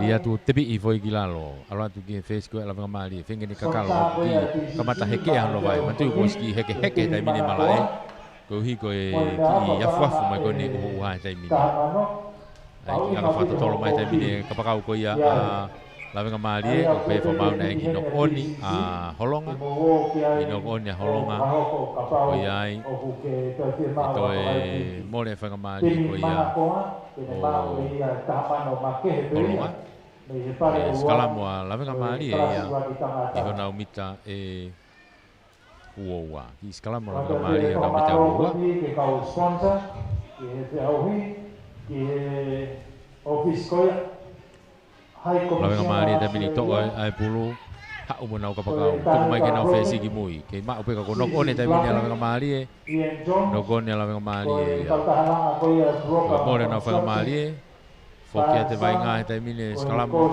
lia tu tepi I foi ki lalo alo atu ki he face ko e lawenga mari e whenge ni kakalo ki kamata heke hano vai matu ko ski heke tai mini malae ko hi ko e ki iafuafu mai ko ni uha he tai mini ai ki anga whata tolo mai tai mini kapakau ko ia lawenga malie o pe fa mau nei no oni a holonga ino oni a holonga o iai to e mole fa mali ko ia holonga skala mo lawenga mali ia e hona umita e uoa i skala mo lawenga mali e umita uoa lawenga mali te mini to ai pulu ha o mona ka pakau tu mai ke na fesi ki mui ke ma o pe ka no one te mini lawenga mali e no gone lawenga mali e mo le na lawenga mali e fokia te vai nga te mini skala mo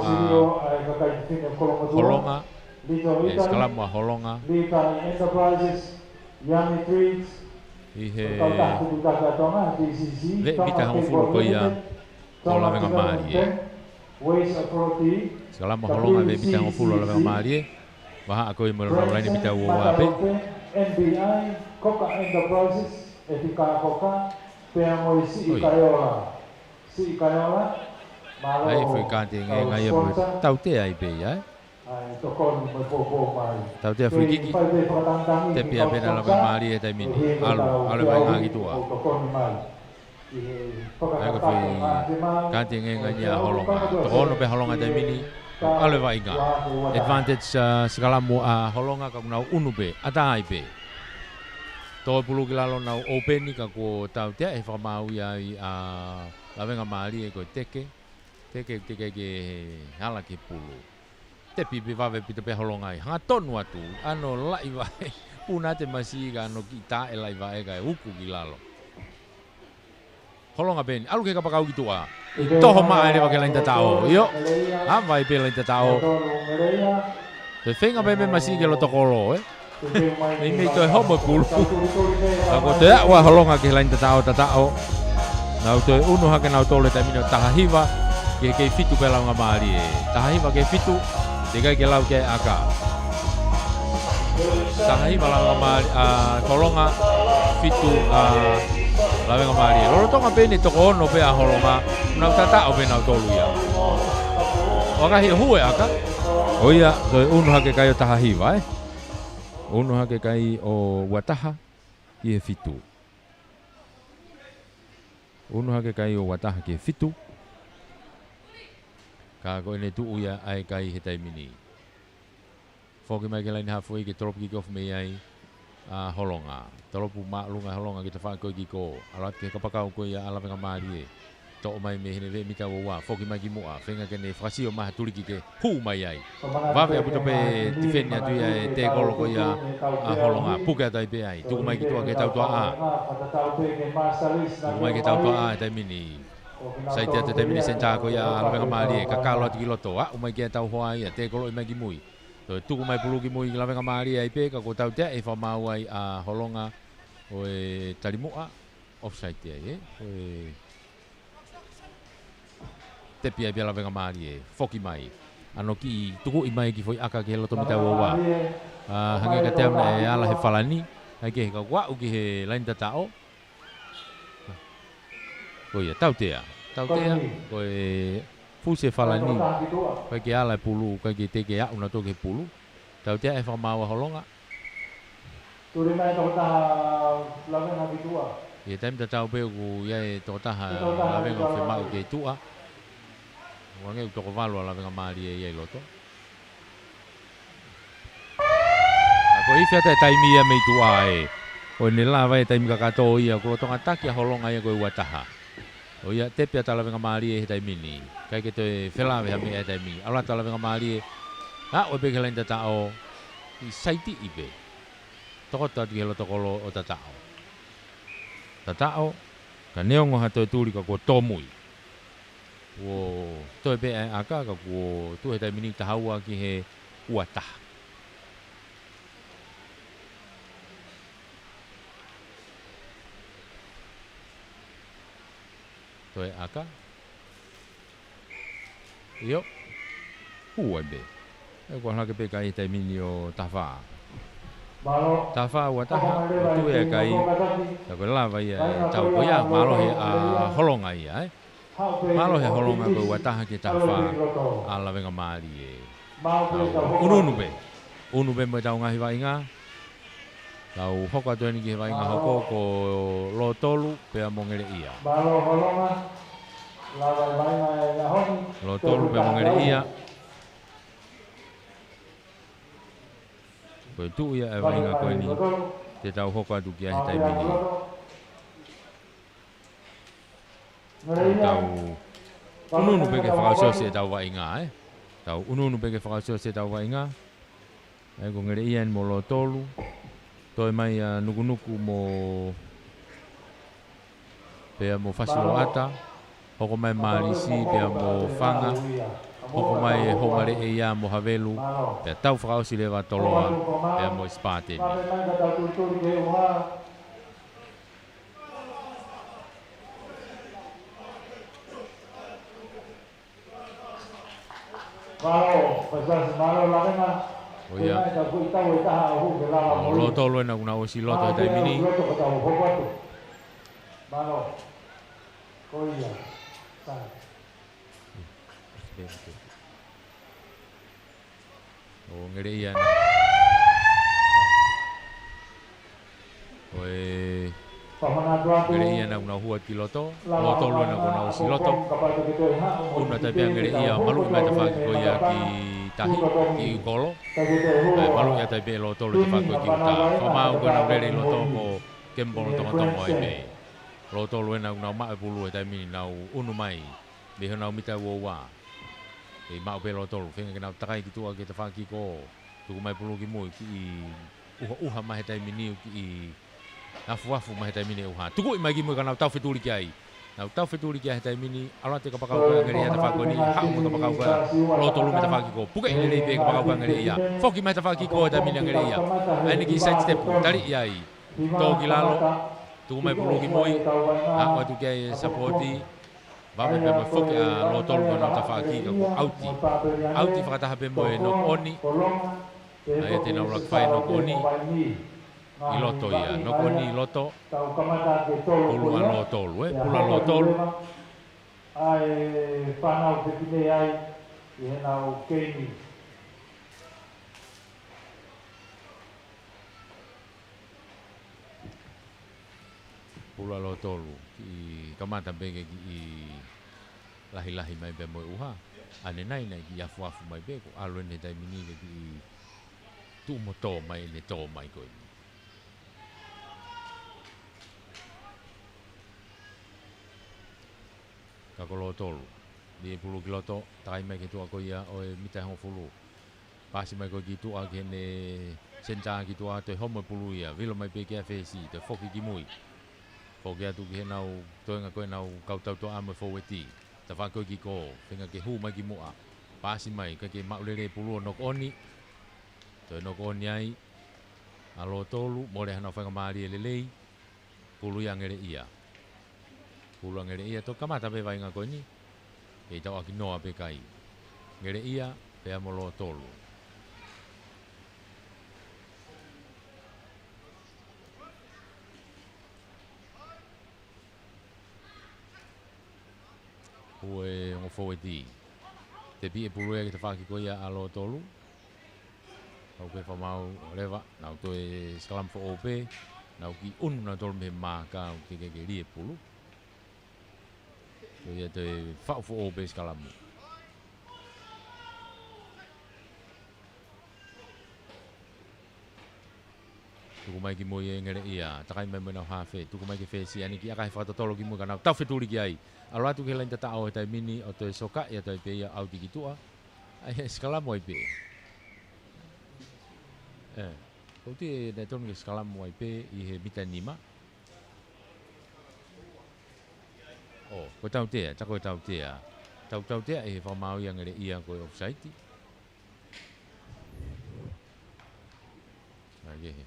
holonga skala mo holonga i he le mita hau fulu ko ia o lawenga mali e skala mo holonga le mita hau fulu lawenga mali e waha ako i mo la laini mita ua wape NBI Coca Enterprises etika Coca pea mo si kaiola ai foi kante ngai e tau te ai pe ai tau te afriki te pia pena la mali e te mini alu vai ngai tua ai ko foi kante ngai a holonga to ono pe holonga te mini alu vai nga advantage segala mo a holonga ka nau unu pe ata ai pe to pulu kilalo nau open ni ka ko tau te e fa mau ia a la venga mali e ko teke ke hala ke pulu te pipi vave pita pe holonga i hanga tonu atu ano lai vai puna te masi ka no kita e lai vai ka uku kilalo holonga ben alu ke ka pakau gitu a toho mai le bakela inta tao yo a vai pe la inta tao te fenga be masi ke lo tokolo ini to hobo pulu ako te wa holonga ke la inta tao nau te unu hake nau tole te mino tahahiva ke fitu pela nga mali e tahahiva ke fitu te ke lau ke aka tahahiva la nga mali kolonga fitu la nga mali loro tonga peni toko ono pe a holonga nau tata o pe nau tolu ia waka hi hue aka o ia te unu hake kai o tahahiva unu hake kai o wataha i e fitu unu hake kai o wataha ke fitu ka ko ene tu uia ai kai he tai mini foki mai ke lain ha foi ke trop ki of me ai a holonga tropu ma lunga holonga ki te fa ko ki ko ala ke ka pakau ko ia ala venga mari to mai me hene ve mita wa foki mai ki mo a fenga ke ne frasi o ma tuli ki ke hu mai ai va ve abu to pe tifenia tu ia te ko ko ia a holonga puka tai pe ai tu mai ki to ke tau to a tu mai ke tau to a tai mini sai te mini senta ko ia ala venga mari ka kalo ti loto a o mai ke tau hoa ia te ko mai ki mui to tu mai pulu ki mui la venga mari ai pe ka ko tau te e fa mau ai a holonga o e talimua offside te ai o te pia pia la venga mari e foki mai ano ki tuku i mai ki foi aka ke loto mita wa hange ka te ala he falani ai ke ka wa u ki he lain tatao ko ia tau te ko e fuse falani ko ke ala pulu ko ke te ke a una to ke pulu tau te e fa mau holonga tu le mai to ta la venga bitua e tem tatao pe ku ia e to ta la venga fe mau ke tua wange u toko valo la venga mari e ia loto ako i fia te taimi ia mei tua e o ne la vai taimi ka to ia ko to ataki holonga ia ko wataha o ia te pia tala venga mari e taimi ni kai ke te fela ve me e taimi ala tala venga mari e a o be kelenda ta o i saiti ibe toko ta di lo tokolo o tatao ka neongo ha to tuli ka ko tomui wo to be aka ka ko tu he taimi ni tahaua ki he wataha to e aka yo uebe e ko hala ke pe kai te mini o tafa wa taha tu e kai ta ko la vai tau ko ya malo he a holonga ia Malo he holonga ko wataha ke tafa ala venga mali e. Unu be. Unu be mo tau ngahi wainga. Tau hoko atu ni ki wainga hoko ko lo tolu pe amongere ia. Malo holonga. Lava wainga e honi. Lo tolu pe amongere ia. Ko tu ia e wainga ko ni. Te tau hoko atu ki ahi tai mini. Tau ununu peke whakasio se tau wainga e. Tau ununu peke whakasio se tau wainga. E ko ngere ia ni mo lo tolu. Toi mai nuku mo pea mo fasilo ata. Hoko mai marisi pea mo fanga. Hoko mai hongare e ia mo havelu. Pea tau whakausi lewa toloa pea mo spateni. Oh ya. Lo tolo na kuna osi loto dai mini. Malo. Koia. Oh ngere ia. Oi. Ngere ia na kuna hua ki loto. Loto lo na kuna osi loto. Una tai pia ngere ia malu mai ta fa ko ia ki tahi ki kolo. Malu ia tai pia loto lo ta fa ko ki ta. Ko mau ko na ngere loto ko kembolo to ai be. Loto lo na una ma bulu tai mi na unu mai. Be na mita wo wa. E mau pe loto lo fenga na takai ki tu ki ta fa ki ko. Tu mai bulu ki mo ki uha mai tai mi ni ki afu mai tai mini uha. Tuku mai gi mo kana tau fetuli ki ai. Na tau fetuli ki ai tai mini ala te ka pakau ka ngere ia ta fa ko ni ha mo ka pakau ka. Lo tolu me ta fa ki ko. Puke ngere pe ka pakau ka ngere ia. Foki mai ta fa ki ko tai mini ngere ia. Ai ni ki side step tali ai. To ki lalo. Tuku mai pulu ki moi. Ha ko tu ki sapoti. Va me pe mo foki a lo tolu ka ta fa ki ko auti. Auti fa ta habe mo no oni. Ai te na ura fai no oni. I loto ia, no koni i loto. Pulu a loto lu, pulu a loto lu. Ai whanau te pine ai, i henau keimi. Pulu a loto lu, i kamata bege i lahi mai be mo uha. Ane nai ki afu mai be, ko alo ne tai mini ki tu mo to mai ne to mai ko. Kako lotolu. Di pulu ki loto, takai mai ki tua ko ia o e mitai hong fulu. Pasi mai ko ki tua ki ne senta ki tua te homo pulu ia. Vilo mai pe ki a fesi, te foki ki mui. Foki atu ki he nau, toenga koe nau kautau to ame foweti. Ta whako ki ko, whenga ke hu mai ki mua. Pasi mai, ka ke maulere pulu o nok oni. Toi nok oni ai. A lotolu, mole hanau whenga maari e lelei. Pulu ia ngere ia. Pulu ngere ia to kamata pe vai nga ko ni. E tau aki noa pe kai. Ngere ia pe amolo tolu. Ue ngo foweti. Te pi e pulu e te whaki ko ia alo tolu. Au pe whamau rewa. Nau to e skalam fo ope. Nau ki unu na tolu me maa ka ke rie pulu. Ia te whao fo o bes kalamu. Tuku mai ki mo e ngere ia, takai mai mo na hawhe, tuku mai ki whesi, ani ki akai whakatotolo ki mo kanau, tau wheturi ki ai. Alo atu ki lain tata au e tai mini, o te soka, ia tai pe ia au ki tua. Ai he skalamu ai pe. Kau te ne tonu ki skalamu ai pe, i he mita nima. Oh, ko tau tea, tako tau tea. Tau tea e whamau ia ngere ia koe offside.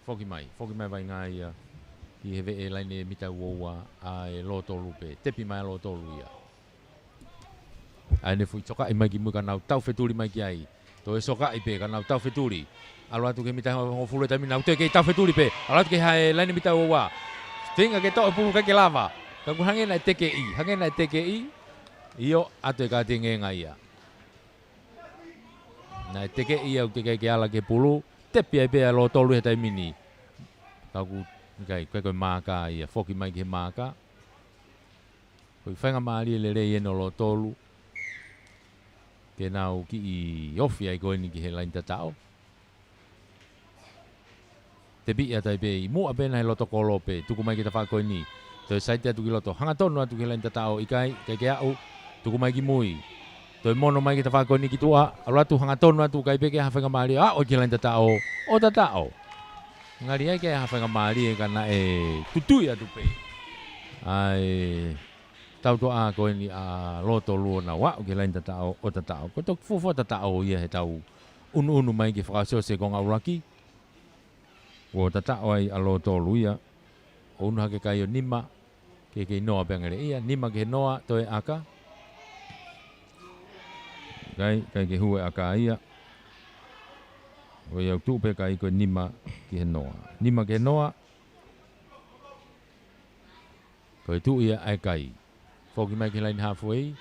Foki mai vai ngā ia. I hewe e laine mita uoua a e lotolu pe. Tepi mai a lotolu ia. Ai ne fui soka i mai ki mui kanau tau wheturi mai ki ai. To e soka i pe kanau tau wheturi. Alo atu ke mita ho fulu e tamina. Ute ke tau wheturi pe. Alo atu ke hae laine mita uoua. Tinga ke to e pulu ke lava. Ka ku hangena teke i, Io ate ka te ngenga ia. Nai teke ia te ke ala ke pulu, te pia pia lo tolu he tai mini. Ka ku kai koe maka ia foki mai ke maka. Koe whainga maari le rei eno lo tolu. Ke nau ki I ofi ai koe ni ki he lain tatao. Te bi ia tai pe I mua pena he loto kolo pe, tuku mai ki ta whako ni. Toi saite atu ki loto, hanga tonu atu ki lain tatao, ikai, ke au, tuku mai ki mui. Toi mono mai ki ta whako ni ki tua, alatu hanga tonu atu kai peke hawhenga maari, o ki lain tatao, o tatao. Ngari ai ke hawhenga maari e kana e tutui atu pe. Ai, tau to a koe ni a loto luo na wa, o ki lain tatao, o tatao. Ko tok fufo tatao ia he tau unu mai ki whakasio se konga uraki. O tatao ai a loto luia, o unu hake kai o nima, ke noa pengere ia, nima ke noa toe aka. Kai ke hue aka ia. O iau tupe kai koe nima ki he noa. Nima ke noa. Koe tu ia ai kai. Foki mai ke lain halfway.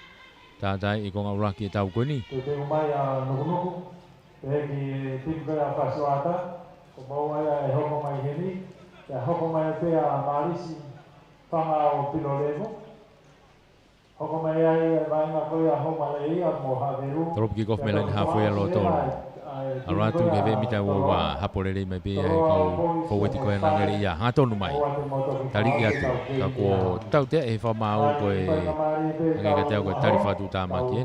Tātai I konga uraki e tau koe ni. Koe te umai a nukunuku. Te ki tipu a whasuata. Ko mau ai e hoko mai heni. Te hoko mai pe a marisi. Whanga o pilo levo. Hoko mai ai e vainga koe a homa le ia mo haveru. Toropu ki kof me lain halfway a lo tolu. Aratu ke ve mita wa hapolele mai pe ai kau foweti koe ngangere ia hatonu mai. Tali ia tu ka ko tau te e fa mau koe ngai ka tau ko tali fatu tama ki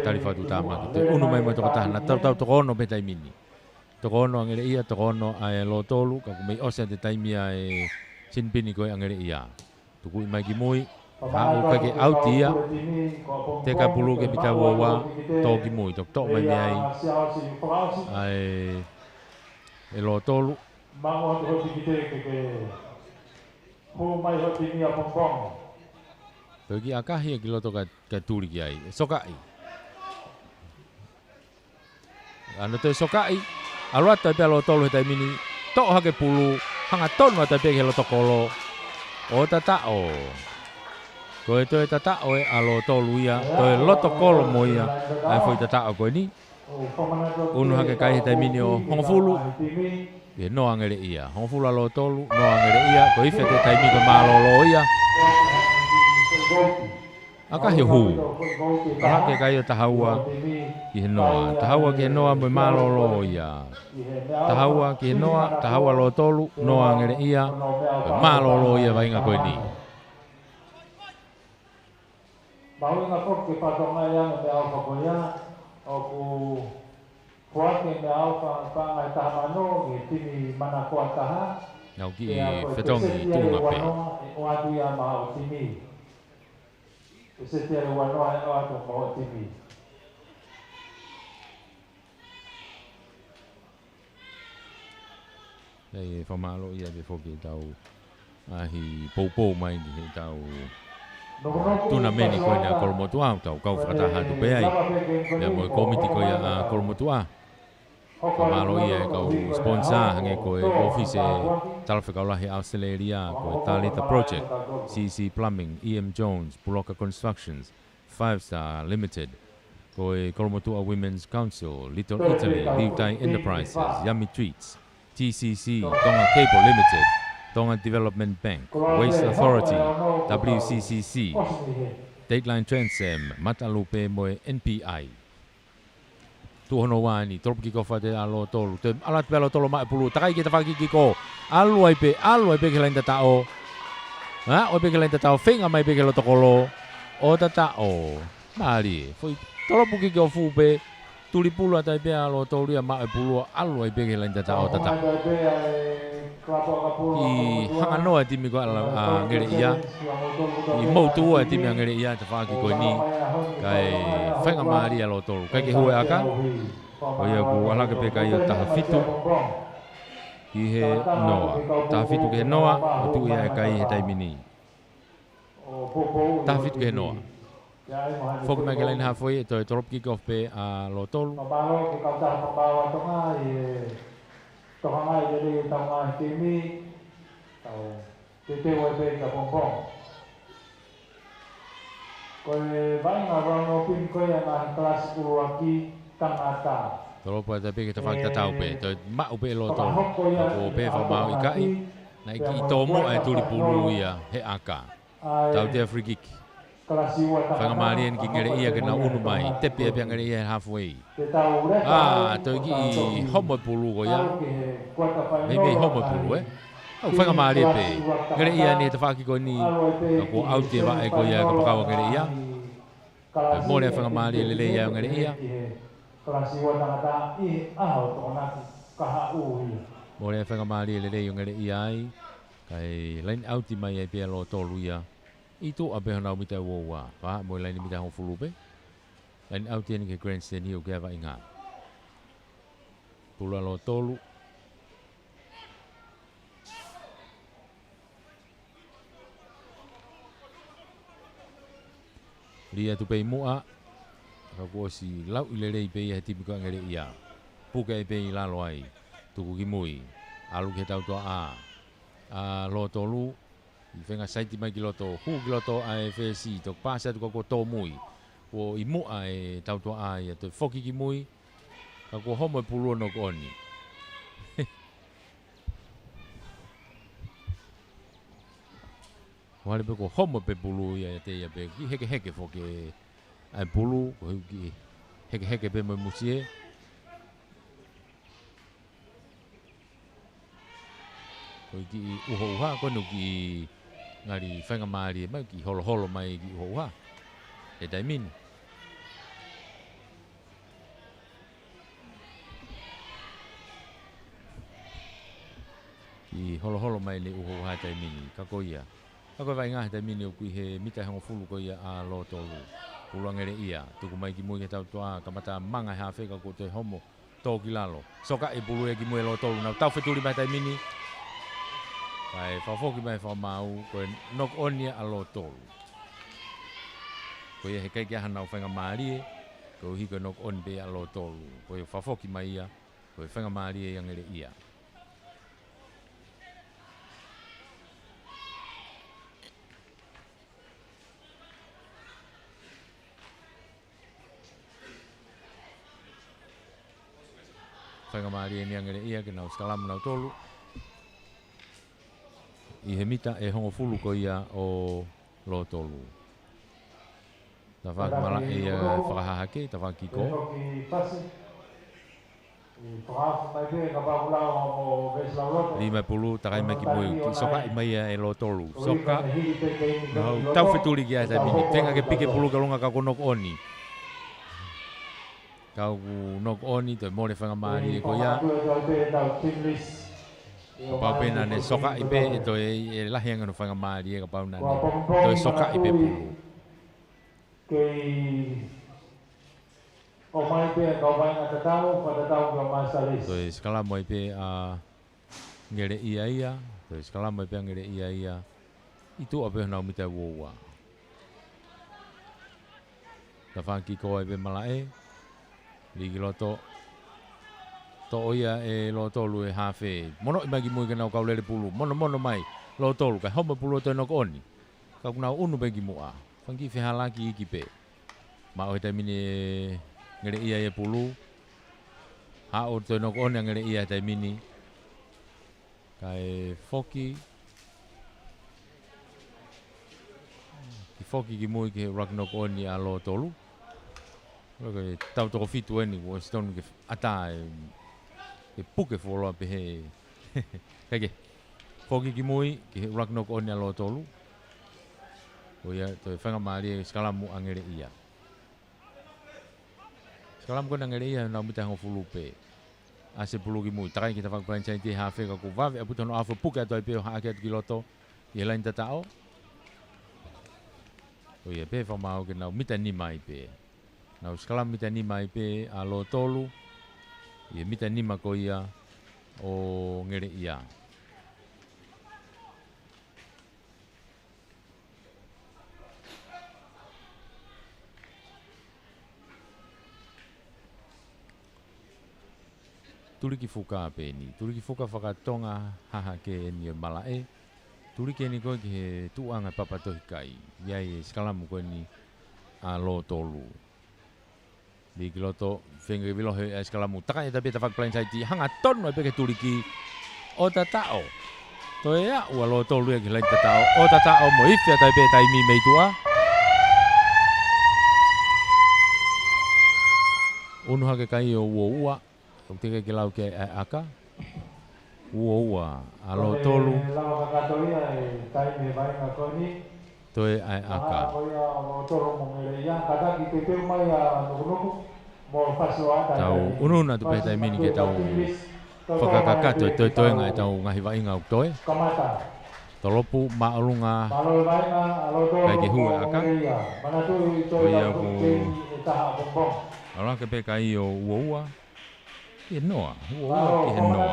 tali fatu tama ki unu mai mo to tahana tau to ono pe tai mini. To ono ngere ia to ono ai lo tolu ka mai ose te tai mia e sinpini koe ngere ia. Tuku mai ki moi Hau kake autia te ka pulu ke pita wawa to ki mui to mai mai ai e lo tolu Mango te hoti ki te ke hu mai hoti ni a pompong. Pergi akahi ki loto ka turi ki ai sokai Ano te sokai alwata pe lo tolu tai mini to hake pulu hanga tonu ta pe ke loto kolo o tatao Koe toe tatao e alo tolu ia, toe loto kolo mo ia, ai foi tatao koe ni. Unu hake kai he taimini o hongofulu, e no angere ia. Hongofulu alo tolu, no angere ia, ko ife te taimi ko malolo ia. Aka he hu. Ahake kai o tahaua ki he noa. Tahaua ki he noa mo malolo ia. Tahaua ki he noa, tahaua lo tolu, no angere ia, malolo ia vainga koe ni. Bahu nga fok ke patonga yang me alfa koya o ku kuake me alfa ngai tahamano ngi tini mana kua taha Nau ki fetongi tunga pe. O atu ia maha o tini. Ese te ale wanoa e o atu maha o tini. Ei whamalo ia te foki tau ahi poupou mai ni tau Tuna meni koe na kolomotua tau kau whakataha tu pe ai. Ia moe komiti koe a kolomotua. Whamalo ia e kau sponsor hange koe office e talawhikaulahi Australia koe Talita Project, CC Plumbing, EM Jones, Puloka Constructions, 5 Star Limited, koe Kolomotua Women's Council, Little Italy, Liutai Enterprises, Yummy Treats, TCC, Tonga Cable Limited, Tonga Development Bank, Waste Authority, WCCC, Dateline Transam, Matalupe Moe NPI. Tuhono wani, toropu ki kofa te alo tolu. Te alat pe alo tolu mai pulu, takai ki te whaki ki ko. Alu ai pe ke lain tatao. O pe ke lain tatao, whenga mai pe ke lo tokolo. O tatao. Maari, foi toropu ki ko fupe. Tuli pulu atai pe alo tolu ia mai pulu, alu ai pe ke lain tatao tatao. I hanga noa timi ko ala ngere ia. I moutu a timi ngere ia te whaki ko ni. Kai whainga maari alo tolu. Kai ke hue aka. O ia ku alake pe kai o taha fitu. Ki he noa. Taha fitu ke he noa. O tu ia e kai he taimini. Taha fitu ke he noa. Foku mai ke lain hawhoi e toi torop kick-off pe a lo tolu. Mabalo ke kau taha mabawa tonga i toka mai jere taunga timi. Tau te te wai pe ka pompong. Ko Koe vainga wano pin koe ana klasi kuruaki tangata. Tolo pa te pe te whaki tatau pe. Te mau pe lo tolu. Whakahoko ia Ko pe whamau i kai. Na iki i Pea tomo moe e turi pulu whakatino. ia he aka. Ai Tau te free kick. klasi ua tangata. Whangamari ki ngere ia ke na unu mai. Tepe e pia ngere ia halfway. Te tau reka. To iki i homo pulu ko ia. Mei Mei homo pulu e. Au whangamari pe. Ngere ia ni te whaki ko ni. Ko au te wa e ko ia ka pakawa ngere ia. Mo le whangamari le ia ngere ia. Klasi ua tangata i aho tōnaki kaha ui. Mo le whangamari le ia ngere ia ai. Kai line out mai e pia lo tolu ia. I tō a beha nau mita ua. Paha mo line mita hong fulu pe. Line out ia ni ke grandstand hiu ke awa inga. Pula lo tolu. Lia tu pei mua. Kako si lau i le rei pei he tipiko ngere ia. Puka e pei lalo ai. Tuku ki mui. Alu ke tau toa a. A lo tolu. I whenga saiti mai ki loto. Hu ki loto a e whesi. Tok pāsa tu kako tō mui. Ko i mua e tau toa a ia. Toi whoki ki mui. Kako homo e pulua no ko oni. Wale pe ko homo pe pulu ia te ia pe. Ki heke heke whoke. Ai pulu. Ko ki heke heke pe mo musie. Ko ki uho uha. Ko no ki ngari whenga maari mai ki holo holo mai ki uho uha. E taimini. Ki holo holo mai le uho uha taimini. Kako ia. Kako vai ngā taimini o kui he mita hongo fulu ko ia a lo tolu. Pulu angere ia. Tuku mai ki mui ke tau toa. Kamata manga hea wheka ko te homo. Tō ki lalo. Soka e pulu e ki mui lo tolu. Nau tau wheturi mai taimini. Kai whawhoki mai whamau. Koe nok onia a lo tolu. Koe he keiki aha nau whenga maarie. Koe hiko nok on be a lo tolu. Koe whawhoki mai ia. Koe whenga maarie angere ia. Whangamari e niangere ia ke nau skalamu nau tolu. I he mita e hongo fulu ko ia o lo tolu. Ta whakamala e whakahahake, ta whakiko. Lima pulu, takai mai ki mui. Soka i mai e lo tolu. Soka. Tau wheturi ki a taimini. Tenga ke pike pulu ka lunga ka konok oni. Kau nok oni to more whangamari e ko ia. Pau pena ne soka i pe e to e lahi anga no whangamari e ka pau nane. To e soka i pe pulu. O mai pe kau vai ngata tau, pada tau ka masalis. To e skala mo i pe a ngere ia ia. To e skala mo i pe a ngere ia ia. I tu a pe nau mita uoua. Ta whanki ko e pe malae. Ligi loto. To ia e lo tolu e hafe. Mono i magi mui ke nau kau lere pulu. Mono mai. Lo tolu. Kai homa pulu to nok oni. Kau nau unu bengi mua. Whanki whihalaki iki pe. Ma o he taimini ngere ia e pulu. Hao to nok oni ngere ia taimini. Kai foki. Ki foki ki mui ke rak nok oni a lo tolu. Oke, tau toko fitu eni, wo stone ke ata e puke folo pe he. Kage. Foki ki mui ke rak nok on lo tolu. O ia to whanga mari skalamu angere ia. Skalamu ko angere ia na mita ngo fulu pe. Ase pulu ki mui, takai kita whak plancha te ha wheka ko vave aputa no afu puke ato e pe ha ake atu ki loto. I lain tatao. O ia pe whamau ke nau mita ni mai pe. Nau skala mita ni mai pe a lo tolu. Ia mita ni ko ia o ngere ia. Turi ki fuka pe ni. Turi ki fuka whakatonga haha ke ni malae. Turi ke ni koe ki he tuanga papatohi kai. Iai e skala mu koe ni. alo tolu. Di kiloto fengi vilo he eskalamu taka e tabe tafak plain side hanga ton no peke tuliki o tatao. Toi ya ua lo tolu e kilain tatao o tatao mo ifia tabe taimi meitua. Unu hake kai o ua o teke ke lau ke aka. Ua alo tolu. Lau kakatoria e taime vai na koni. Toi ai aka. Tau ununa tu peta mini ke tau whakakakato e toi ngai tau ngahi wa inga uktoe. Tolopu maalunga kai ke hua aka. Toi aku ala ke pe kai o ua. Ke noa, ua ke he noa.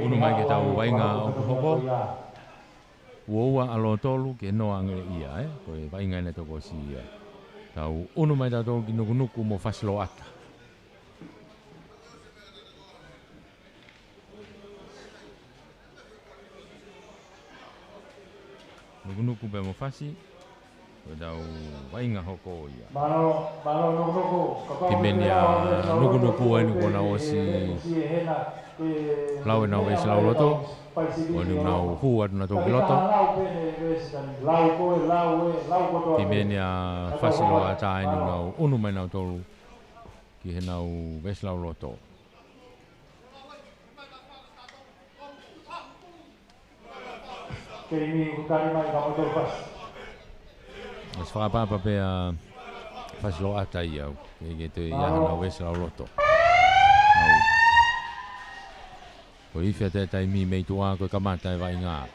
Unu mai ke tau wainga o kuhoko. Ua alo tolu ke noa ngere ia koe wainga ene toko si ia. Tau unu mai tau ki nuku mo fasilo ata. Nuku pe mo fasi. Koe tau wainga hoko ia. Timenia nuku enu kona osi lau e nau esi lau loto. O ni nau hua na toki loto. Timenia fasilo ata enu nau unu mai nau tolu. Ki he nau esi lau loto. Mas whakapapa pe fasilo ata i au. Ke te iaha nau esi lau loto. Ko ifia te taimi mei tua koe kamata e vai ngā.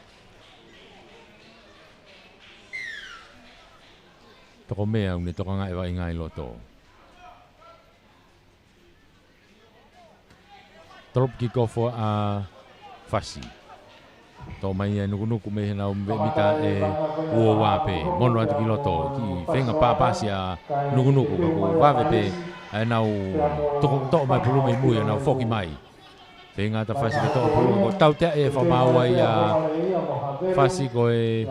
Toko mea une toka ngā e vai ngā i loto. Trop ki kofo a fasi. Tō mai e nukunuku me hena mita e ua wape. Mono atu ki loto. Ki whenga pāpasi a nukunuku. Kako wawe pe e nau toko mai pulu mei mui e nau whoki mai. Tenga ta fasi ke toa pulu ko tau tea e whamau ai a fasi ko e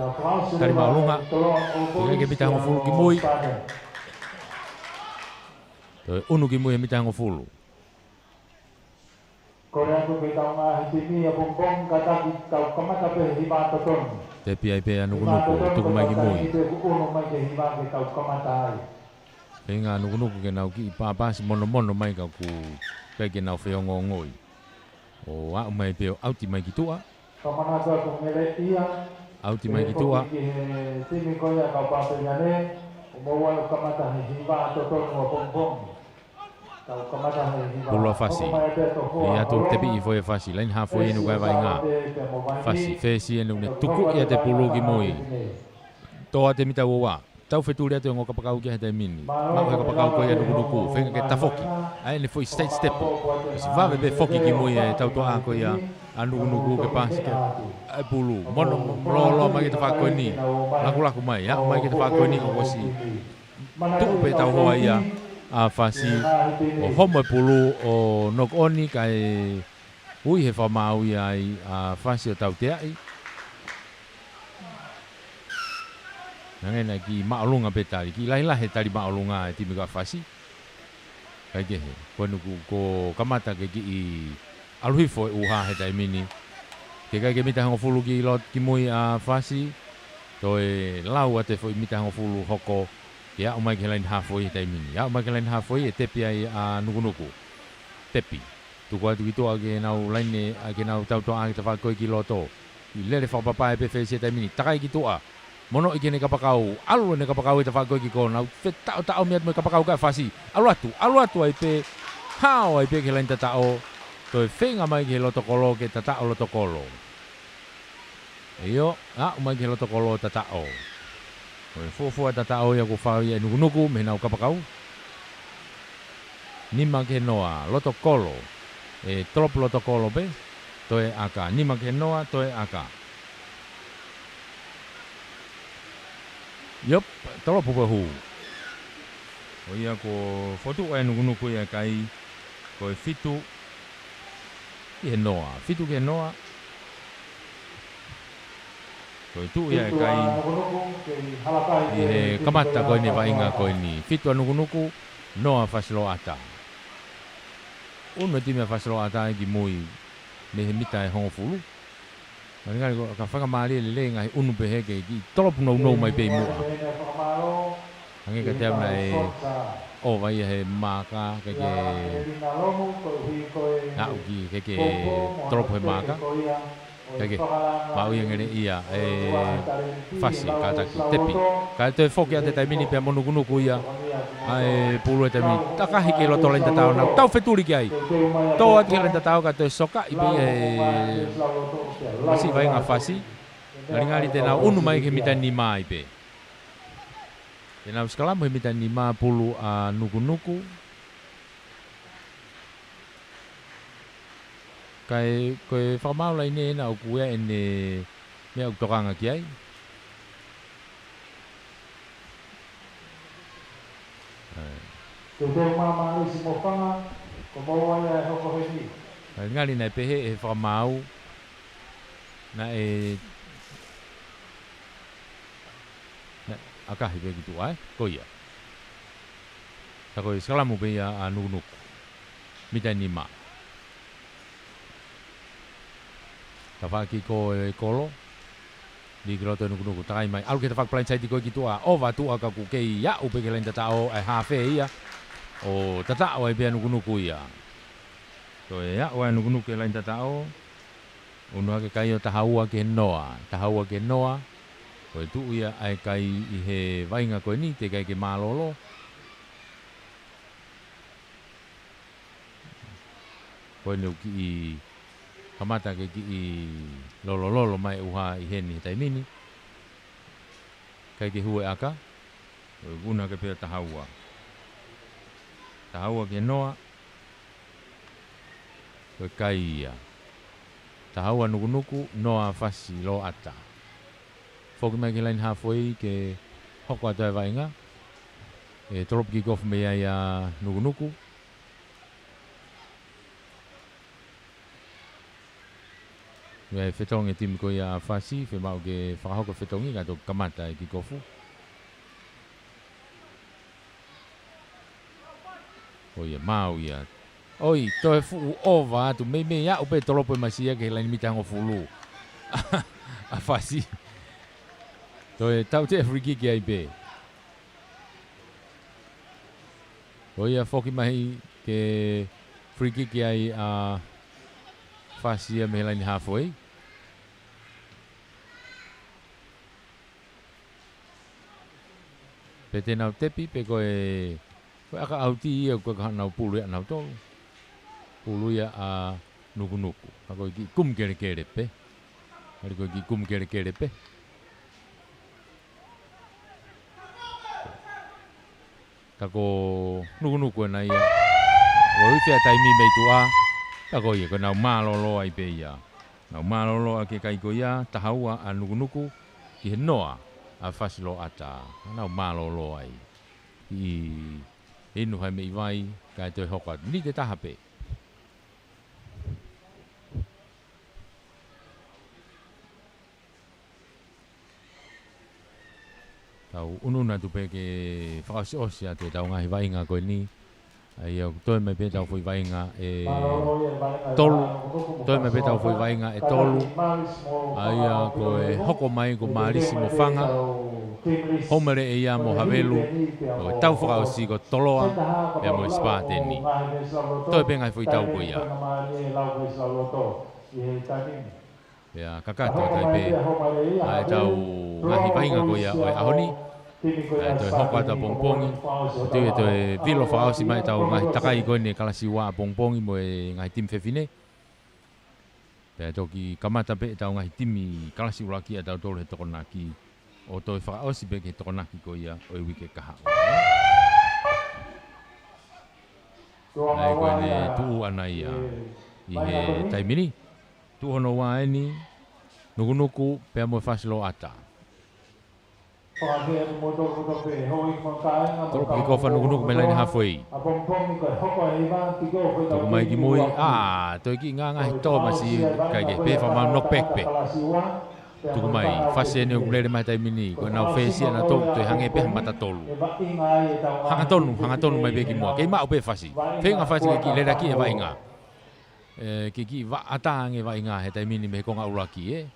tarimau lunga. Tenga ke mita hango fulu ki mui. Toi unu ki mui e mita hango fulu. Te pia i pia nukunuku, tuku mai ki mui. Tenga nukunuku ke nau ki pāpasi mono mai ka ku kai ke nau whiongo ngoi. O au mai peo auti mai ki tua. Auti mai ki tua. Pulua fasi. Ia tu tepi i foi fasi. Lain ha foi enu kai vai ngā. Fasi. Fesi enu ne tuku ia te pulu ki mui. Toa te mita ua. Tau wheturi atu ngō kapakau ki hete mini. Mau he kapakau koe anu kunuku. Whenga ke tafoki. Ai ne foi state step. Si vawe be foki ki mui e tau toa koe ia anu kunuku ke pasi ke. Ai pulu. Mono lo mai ke te whakoe ni. Laku mai. Ya mai ke te whakoe ni ko si. Tuku pe tau hoa ia. A fasi. O homo e pulu o nok oni kai. Ui he whamau ia ai a fasi o tau teai. Nangena ki maalunga petari ki lahi tari maalunga e timi ka fasi kai ke he ko nuku ko kamata ke ki i aluhifo e uha he tai mini ke kai ke mita hango fulu ki lot ki mui a fasi to e lau ate fo mita hango fulu hoko ya o mai ke lain hafo he tai mini ya o mai ke lain hafo e tepi ai a nuku tepi tu ko atu ki toa ke nau laine ke nau tau toa ke tafa koe ki loto i lele whapapa e pe fesi he tai mini takai ki toa mono i kene kapakau, alu ne kapakau i te whakoi ki kona, tau miat mo i kapakau kai whasi, alu atu ai pe, hao ai pe ke lain tatao, toi whenga mai ke lotokolo ke tatao lotokolo. Eio, mai ke lotokolo tatao. Toi fufua tatao ia ku whau ia nuku me nau kapakau. Nima ke noa, lotokolo, trop lotokolo pe, toi aka, nima ke noa, toi aka. Yup, tolo pupahu. O ia ko fotu e nuku ia kai ko fitu ke noa, fitu ke noa. Koe tu ia kai i he kamata koe ni vainga koe ni fitua nukunuku noa fasilo ata. Uno ti me fasilo ata ki mui me he mita e hongo fulu. Ngari ko ka whaka maari le ngai unu pe heke ki tolopu no mai pe mua. Ange ka te amna e o vai he maka ke na uki ke tolopu he maka. Kage mau yang ngene ia e fasi kata ki tepi. Ka te foki ate tai mini pe monu kunuku ia. Ai pulu te mini takahi ke lo tolen tatau na tau feturi ki ai. To at ke tatau ka te soka i be masih vai nga fasi. Ngari te na unu mai ke mitani mai pe. Te na skala mo mitani ma pulu a nuku. Kai koe whamau lai ne na o kuea e ne mea utoranga ki ai. Te mama isi mo whanga, ko maua ia e hoko heki. Ngari nei pehe e whamau na e akahi peki tu ai, ko ia. Ta koe skalamu pe ia a nukunuku. Mitai ni maa. Ta whaki ko e kolo. Di kiloto e nukunuku takai mai. Alu ke ta whakapalain saiti koe ki tua. O wa tua ka ku kei ia upe ke lain tatao e hawhe ia. O tatao e pia nukunuku ia. Ko e ia ua nukunuku e lain tatao. Unua ke kai o tahaua ke noa. Tahaua ke noa. Ko e tuu ia ai kai i he vainga koe ni te kai ke malolo. Ko e nuki i kamata ke ki i lolo mai uha i heni taimini. Kai ke hue aka. Guna ke pia tahaua. Tahaua ke noa. Koe kai ia. Tahaua nukunuku noa fasi lo ata. Foki mai ke lain hafoi ke hoko atoe vainga. E torop ki kofu mea ia nukunuku. Ia whetong e timi ko ia fasi, whe mau ke whakahoko whetongi kato kamata e ki kofu. O ia mau ia. Oi, toe fuu ova atu, mei ia upe tolopo e masia ke lain mita hango fulu. A fasi. Toe tau te friki ki ai pe. O ia foki mahi ke friki ki ai a fasi me lain halfway. Pe te nau tepi pe koe aka auti ia koe ka nau pulu ia nau tolu. Pulu ia a nukunuku. Ka koe ki kum kere pe. Hari koe ki kum kere pe. Ka ko nukunuku e na ia. Roi fea taimi mei tua. Ta ko ia ko nau malolo ai pe ia. Nau malolo a ke kai ko ia tahaua a nukunuku ki he noa a fasilo ata. Nau malolo ai. I inu hai mei vai kai toi hoka. Ni te taha pe. Tau ununa tu pe ke whakasiosia te tau ngahi vainga koe ni. Ai au toi mai pe tau fui vainga e tolu. Toi mai pe tau fui vainga e tolu. Ai a koe hoko mai ko marisi mo whanga. Homere e ia mo havelu. Koe tau whakaosi ko toloa. Pea mo spa teni. Toi pe ngai fui tau ko ia. Pea kakato tai pe. Ai tau ngahi vainga ko ia oe ahoni. Toi hoko ata pongpongi. Toi toi vilo whakaosi mai tau ngahi takai koe ne kalasi wa pongpongi mo e ngahi tim whewhine. Pea toki kamata pe tau ngahi timi kalasi ulaki a tau tolu he tokonaki. O toi whakaosi pe ke tokonaki ko ia oe wike kaha. Ai koe ne tuu ana ia. I he taimini. Tu hono wa eni. Nukunuku pea mo fasilo ata. Tolo ki kofa nukunuku me laini halfway. Toko mai ki mui. Toi ki ngā ngahi tō masi kai ke pe whamau nok pek pe. tuku mai fase ne ulere mai tai mini ko na fesi na to te hange pe mata tolu hanga tonu mai be ki mo ke ma o pe fasi fenga fasi ki le ki e va inga ki va atange va inga he tai mini me ko nga uraki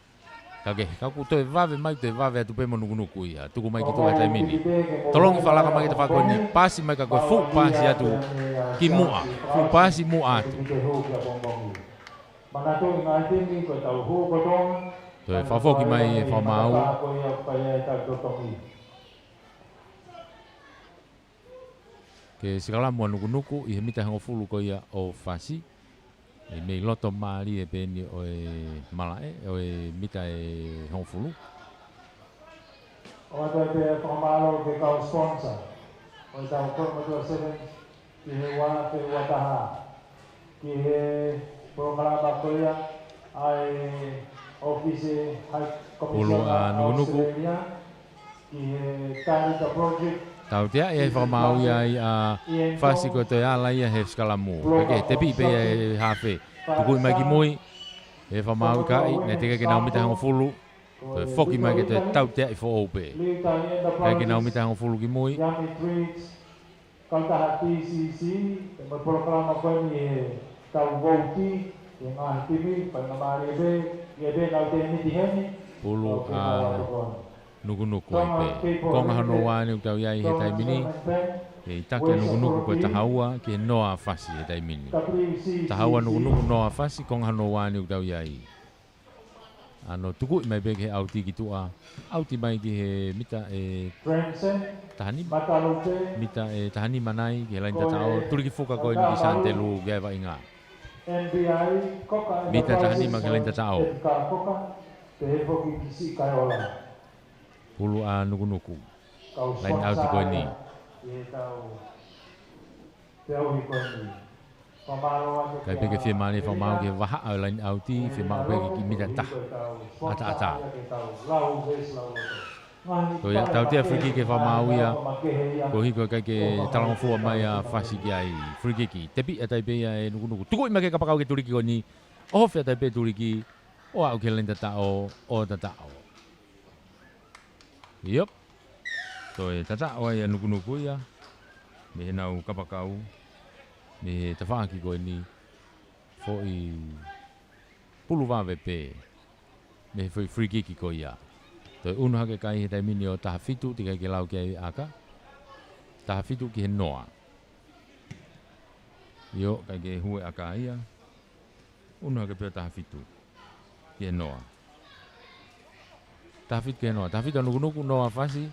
kage ka ku to va ve mai te va ve tu pe mo nuku nuku ia tuku mai ki to he tai mini tolong fala ka mai te fa ko ni pasi mai ka ko fu pasi atu ki mua fu pasi mua atu to fa fo ki mai fa mau ke sigala mo nuku nuku I he mita hango fulu ko ia o fasi e me loto mali e peni o e malae o e mita e hango fulu o te pe formalo ke ka sponsor o ta ko mo to seven ki he wa te wa ta ki he programa ko ia ai office hai komisiona nuku nuku ki he tani ta project tau tia e fa mau ia a fasi ko te ala ia he skalamu ke te pi pe hafe tu ko mai ki moi e fa mau ka ne te ke na mita hango fulu to foki mai ke te tau tia I fo ope ke na mita hango fulu ki moi kanta TCC te mo programa ko ni tau vouti e nga TV pa na mari be ye na te ni ti heni pulu a nuku nuku pe konga hano wani utau iai he tai mini e take nuku nuku ko tahaua ke noa fasi he tai mini tahaua nuku nuku noa fasi konga hano wani utau iai ano tuku mai beke he auti ki tua auti mai ki he mita e tahani mita e tahani manai ki he lain tatao turi ki fuka koe ni ki santelu geva inga mita tahani ma ki lain tatao pulu a nuku nuku lain auti koe ni kai peke fie mani fa mau ke waha au lain auti fie mau peke ki mita ta ata ko ya tau tia friki ke fa mau ia ko hiko kai ke talang fua mai a fasi ki ai friki ki tepi atai pe ia nuku nuku tuku ima ke kapakau ke turiki ko ni o fe atai pe turiki o au ke lain tatao o tatao Yep. So tata o ia nuku nuku ia. Me nau kapakau. Me te whaaki koe ni. Fo I pulu wawe pe. Me foi free kiki ko ia. To unu hake kai he tai mini o taha fitu tika ke lau ke aka. Taha fitu ki he noa. Yo kai ke hue aka ia. Unu hake peo taha fitu. Ki he noa. Tafit ke no, tafit anu nuku no afasi.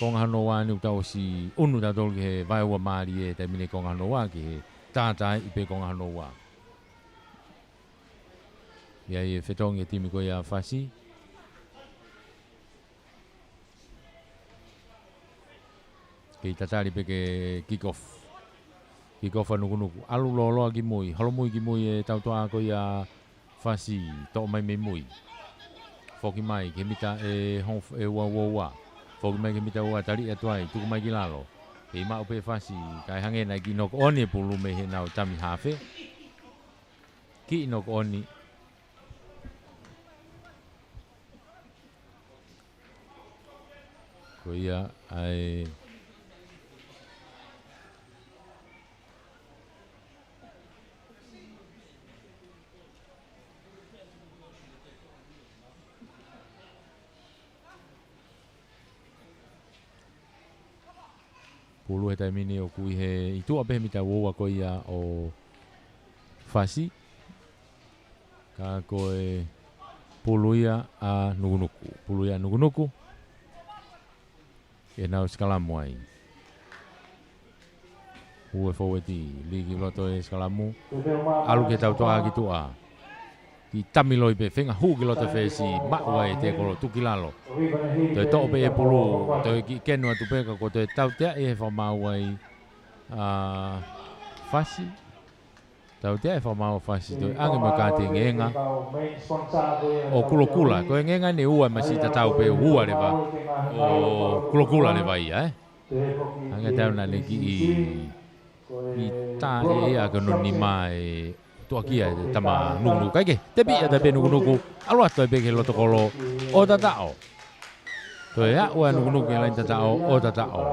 Kong hano wa ni utau si unu ta tol ke vai wa mari e te mine kong hano wa ke tata I pe kong hano wa. Ya e fetong e timi ko ya afasi. Ke tatari pe ke kick off. Kick off anu nuku. Alu lolo ki moi, halo moi ki moi e tau toa ko ya fasi to mai me moi. Foki mai ke mita e hon e wa foki mai ke mita wa tari atuai tuku mai ki lalo e ma ope fasi kai hange na ki nok oni pulu me he nau tami hafe ki nok oni ko ia ai pulu he tai mini o kui he I tua pehe mita woa ko ia o fasi ka koe pulu ia a nukunuku pulu ia nukunuku e nau skalamu ai hue foweti ligi loto e skalamu alu ke tau toa ki tua Ki tamiloi pe whenga hu ki loto whesi maua e te kolo tuki lalo. Toi tō pe e pulu, toi ki kenua tu peka ko toi tau tea e he whamau ai whasi. Tau tea e whamau whasi toi ange mo kāte ngenga. O kulokula, koe ngenga ne ua masita tau pe ua rewa. O kulokula rewa ia Ange tau na ne ki I tā e ea kanu ni mai tua kia tama nuku kai ke te bi ada be nuku alo ata be ke loto kolo o tatao to ya wa nuku lain tatao o tatao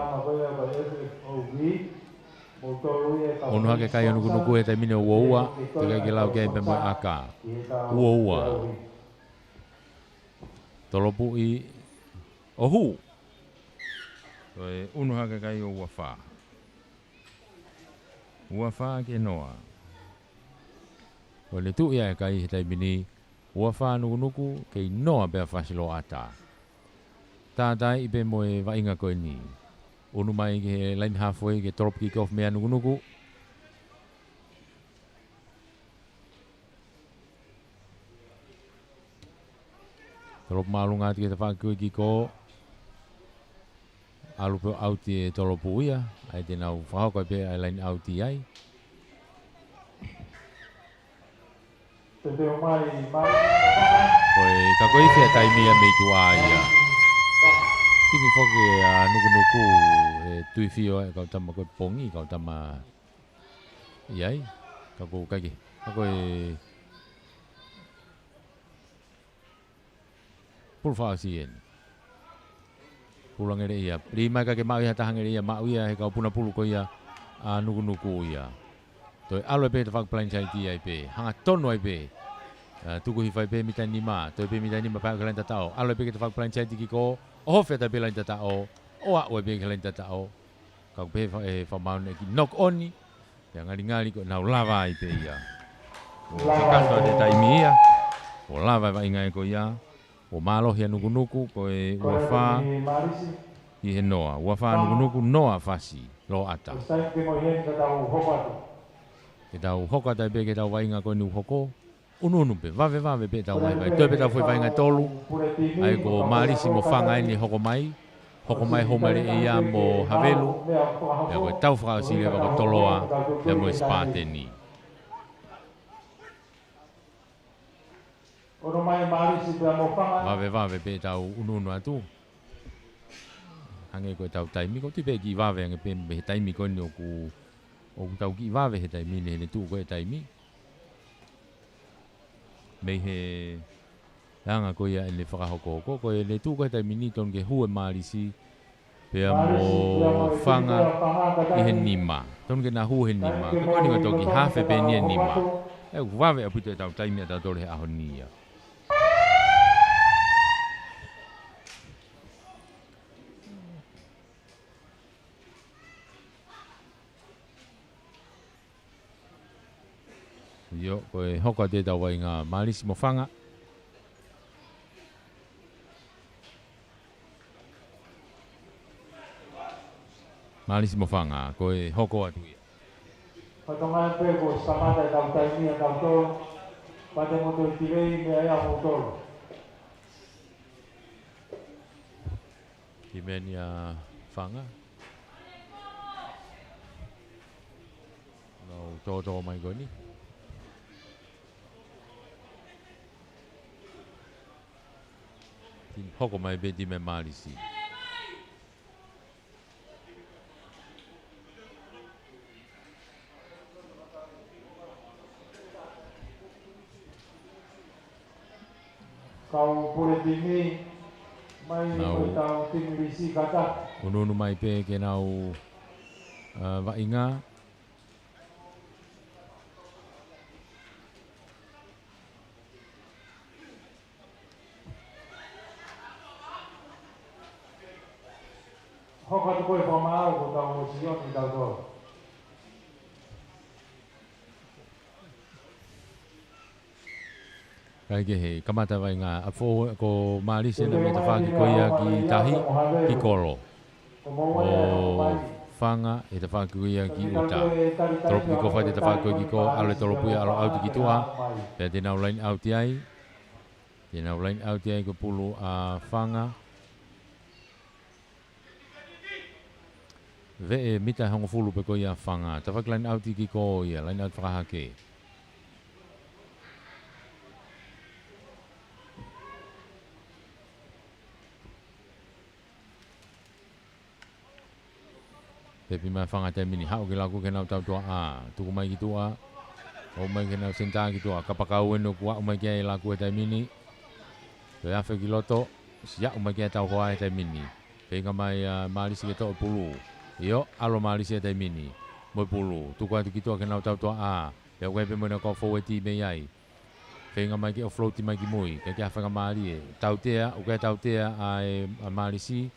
onu hake kai nuku e te mine ua te kai ke lau ke be mo aka ua tolopu i ohu to e unu hake kai o ua fa ke noa o le tu ia kai he taimini ua wha nuku kei noa bea whasilo ata. Tātai i be moe wainga koe ni. Unu mai ke line halfway ke torop ki kof mea nuku. Torop maalunga ati ke te whakui ki ko. Alu peo auti e toropu ia. Ai te nau whahoko pe ai line auti ai. Koe ka koe fea taimi a mei tua ia. Tini whoke a nuku e tui fio e kau tama koe pongi, kau tama iai. Ka koe kake. Ka koe pulwhaa sien. Pulangere ia. Rima kake mau ia tahangere ia mau ia he kau puna pulu ko ia a nuku ia. Toi alo pe te whakapalain chai ti ai pe. Hanga tono ai pe. Tuku hi whai pe mitai nima. Toi pe mitai nima pāka lain tatao. Alo pe ke te whakapalain chai ti ki ko. Oho wheta pe lain tatao. Oa oi pe ke lain tatao. Kau pe whamaun e ki knock oni. Te ngari ko nau lava ai pe ia. O kato te taimi ia. O lava vai ngai ko ia. O malo hia nuku ko e uawha. I he noa. Uawha nuku noa fasi. Lo ata. Ke tau hoka tai pe ke tau wainga koe nu hoko. Unu pe, vave pe tau vai. Toi pe tau foi wainga tolu. Ai ko marisi mo whanga ni hoko mai. Hoko mai homare e ia mo havelu. Ia koe tau whakao sile wako toloa. Ia mo spate ni. Vave pe tau unu atu. Hange koe tau taimi. Ko tipe ki vave hange pe he taimi koe ni oku. O tau ki wawe he taimi ne tu koe taimi. Mei he hanga koe ia ele whakahoko koe le tu koe taimi ni ton ke hue marisi pea mo whanga i he nima. Ton ke na hue he nima. Ko koni ko toki hafe pe ni he nima. E wawe aputo e tau taimi a tau tole he aho nia. Yo, koe hoka te tau wai ngā marisi mo whanga. Marisi mo whanga, koe hoko atu ia. Patongai pe ko samata e tau taimi a tau tolo. Pate moto i tirei me ai a motolo. Ki meni a whanga. Nau tō mai goni. Hoko mai be di me marisi. Kau pule tini mai ko tau timilisi kata. Unu mai pe ke nau wainga. Hoka tu koe whamao ko tau mo sion i tau tō. Kai ke he kamata vai ngā a fō ko marisi na me te whaki koe ia ki tahi ki koro. O whanga e te whaki koe ia ki uta. Toropu ki ko whai te whaki koe ki ko alo toropu ia alo auti ki tua. Pea te nau lain auti ai. Te nau lain auti ai ko pulu a whanga. Ve e mita hongo fulu pe ko ia whanga. Ta whaki lain auti ki ko ia, lain auti whakahake. Pepi mai whanga te mini hau ke laku ke nau tau tua a. Tuku mai ki tua. o mai ke na senta ki toa kapakau eno kua o mai ke la ku e taimini pe afe ki loto sia o mai ke tau hoa e taimini pe nga mai malisi ke to pulu io alo malisi e taimini mo pulu tu kwa ki toa ke na tau toa a pe we pe mo na ko fo ti me ai pe nga mai ke o float mai ki moi ke afe nga mali e tau tea o ke tau tea a malisi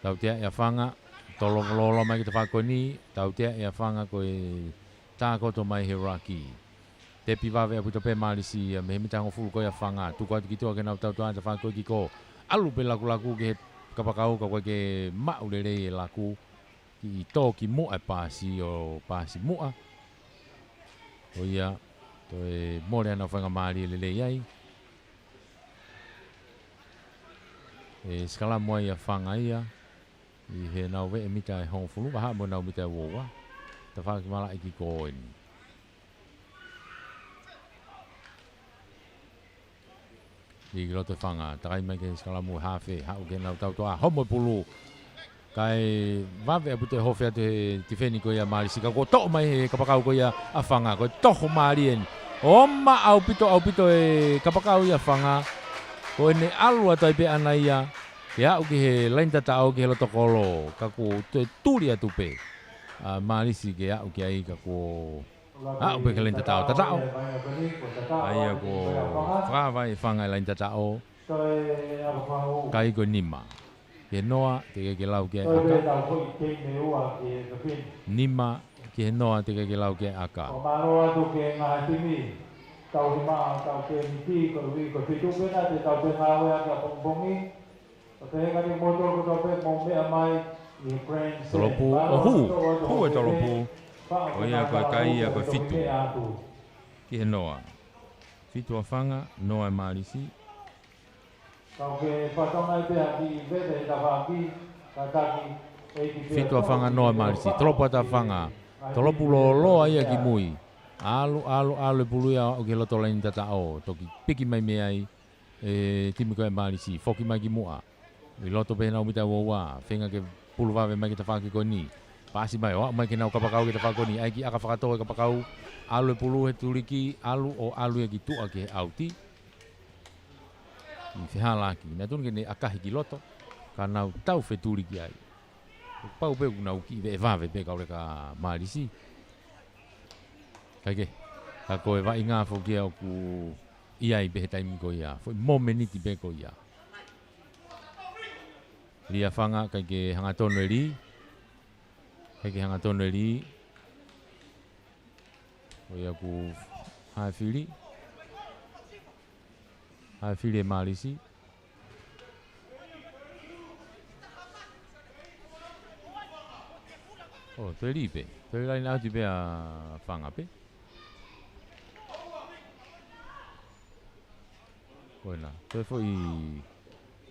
tau tea e fanga tolo lolo mai ki te whakoni tau tea e whanga ko e tākoto mai he raki te piwawe apu te pe malisi me me tango fulu ko e whanga tu kwa ki toa ke nau tau toa te whako ki ko alu pe laku ke kapakau ka ke mau le e laku ki to ki mo e pasi o pasi mua o ia to e more ana whanga mali le ai e skala mo ia whanga ia I he nau we e mita e hong fulu waha mo nau mita e wowa ta whaki mala i ki koen I roto whanga takai mai ke skala mu hawhi hau ke nau tau toa homo pulu kai wawe apu te howhea te wheni ko ia marisi ka ko to'o mai he kapakau ko ia a whanga ko toho marien o ma au pito e kapakau ia whanga ko ene alua taipe ana ia ya uki he lain tatao ki he loto kolo kaku te turi atu pe malisi ke ya uki ai kaku upe ke lain tatao ai ako whawai whanga lain tatao kai ko nima ke noa te ke lau ke aka nima ke noa te ke lau ke aka tau hima tau ke miti ko wi ko fitu pena te tau pe ngawe aka bongbongi Tenga ni motor ko tope mo me amai ni friends tolopu hu e tolopu o ia ko kai ia ko fitu ki he noa fitu a whanga noa e marisi kau ke patonga te aki vete ta vaki kataki fitu a whanga noa e marisi tolopu ata whanga tolopu lo ia ki mui alu e pulu ia o ke loto lain tata o toki piki mai me ai e timiko e marisi foki mai ki mua I loto pe nau mita wowa whenga ke pulu wawe mai ki ta whaki ko ni pasi mai o mai ki nau kapakau ki ta whaki ko ni ai ki aka whakatoa kapakau alu e pulu he turiki alu o alu e ki tua ki he auti I whiha laki na tunu ke ne akahi ki loto ka nau tau whe turiki ai pau pe nau ki ve wawe pe kaure ka marisi kai ke ka koe wa inga fo ki au ku iai pe he taimi ko ia fo momeniti pe ko ia Lia whanga kai ke hanga tono e li. Kai ke hanga tono e li. O ia ku hae whiri. Hae whiri e marisi. O, toi li pe. Toi lai nau ti pe a whanga pe. Koina, toi fo I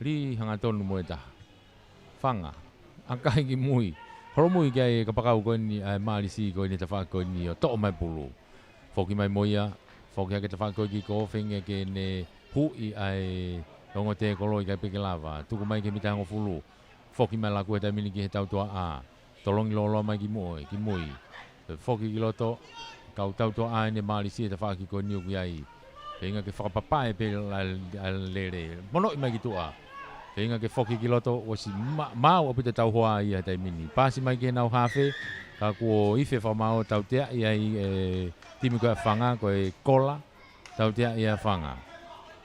li hanga tono mo e taha. Whanga, akai ki mui. Horo mui ki ai kapakau ko ni ai marisi ko ni te whako ni o to'o mai pulu. Whoki mai moia, whoki hake te whako ki ko whinge ke ne hui ai rongo te koloi kai peke lava. Tuku mai ke mitango fulu. Whoki mai laku e taimini ki he tautua a. Tolongi lolo mai ki mui. Whoki ki loto, kau tautua a ne marisi e te whaki ko ni uki ai. Hinga ke whakapapae pe lere. Mono I mai ki tua. Hinga ke whoki ki loto o si mau apu te tau hoa I a taimini. Pasi mai ke nau hawhe, ka kuo ife whamao tau tea I ai timi koe whanga koe kola, tau tea I a whanga.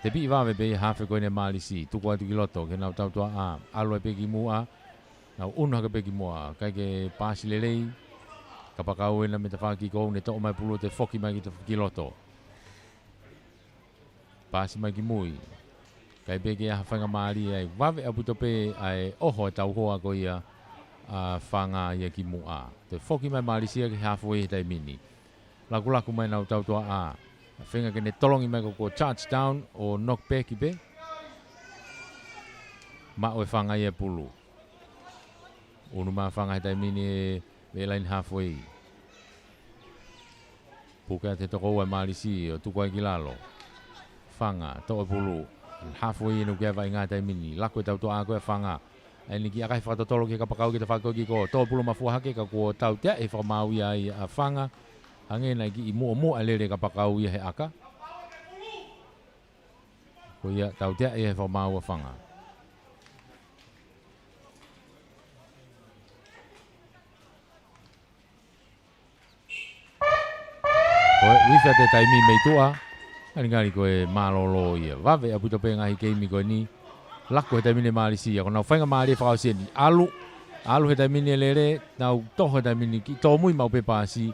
Te pi wawe pe hawhe koe ne malisi, tuku atu ki loto, ke nau tau tua a, aloe pe ki mua, nau unuhaka pe ki mua, kai ke pasi lelei, ka pakau ena me te whaki kou, ne toko mai pulu te whoki mai ki loto. Pasi mai ki mui. Kai peke a whanga maari ai wawe apu tope ai oho e tau hoa ko ia a whanga ia ki mua. Te whoki mai marisia ki halfway he taimini. Laku mai nau tau toa a. Whenga ke ne tolongi mai ko touchdown o knockback I pe. Ma o e whanga ia pulu. Unu maa whanga he taimini e line halfway. Puka te toko ai marisi o tuku ai ki lalo. Whanga, to e pulu. Halfway inu kia vai ngā taimini. Lako e tau toa koe whanga. E ni ki akai whakatotolo ki ka pakau ki te whakau ki ko. Tō pulu mafua hake ka ko tau tea e whakamau ia I a whanga. Hange na ki i mua lere ka pakau ia he aka. Ko ia tau tea ia he whamau a whanga. Koe witha te taimi mei tua. Ani ngari koe malolo ia. Wawe a puta pe ngahi keimi koe ni. Lako he taimine maalisi ia. Kona whainga maali e whakausia ni. Alu he taimine lere. Nau toho he taimine ki. Tō mui mau pe pāsi.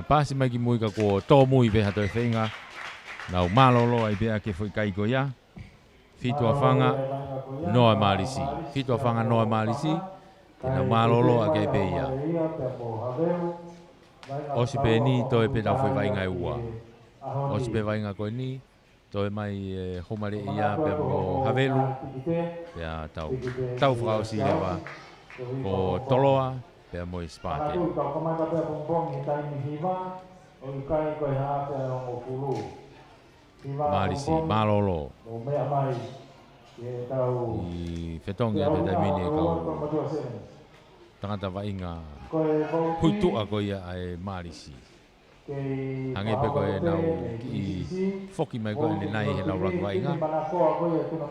Pāsi mai ki mui ka ko tō mui pe hato e whainga. Nau malolo ai pe ake whai kai koe ia. Fitua whanga noa maalisi. Fitua whanga noa maalisi. Nau malolo ake pe ia. Osi pe ni toi pe tau whai vainga e ua. Osi pe vainga koe ni. Toi mai homare ia pe mo havelu. Pea tau whakausi hewa. Ko toloa pea mo i spate. Marisi, malolo. I whetongi a pe taimine e kau. Tangata vainga. Huitua ko ia ai Marisi. Hange pe koe nau ki foki mai koe ni nai he nau raku vainga.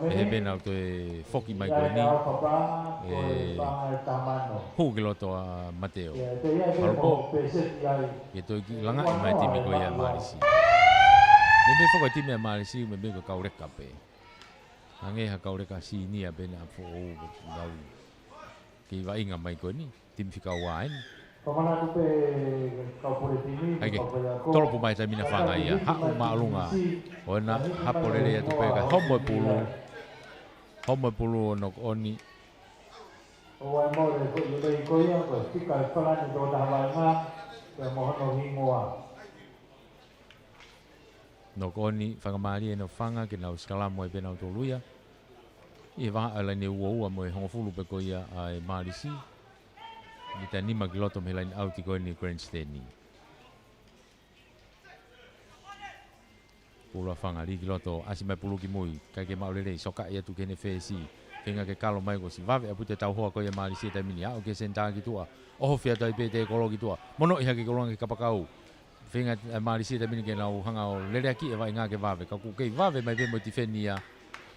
E he me nau te foki mai koe ni. Hu ke loto a Mateo. Maropo. Ke toi ki langa i mai timi koe ia Marisi. Me me foka timi a Marisi me me ko kaureka pe. Hange ha kaureka si ni a bena fo nau. Ki vainga mai koe ni. Timi whika waen. Aike, tolopo mai taimina whanga ia. Haku maalunga. O na hapolele atu peka. Homo e pulu o nok oni. Nok oni, whangamari e no whanga ke nau skalamo e penau toluia. I waha ala ne ua mo e hongofulu peko ia ai Marisi. Ni ta nima kiloto me lain auti koe ni grandstand ni. Pula whanga ri kiloto asi mai pulu ki mui. Kai ke maurere soka ia tu kene whesi. Whenga ke kalo mai ko si wawe apute tau hoa koe Marisi e taimini. Au ke sentā ki tua. Oho whia tai pe te kolo ki tua. Mono iha ke kolonga ki kapakau. Whenga Marisi e taimini ke nau hanga o lere aki e vai ngā ke wawe. Ka ku kei wawe mai pe mo ti whenia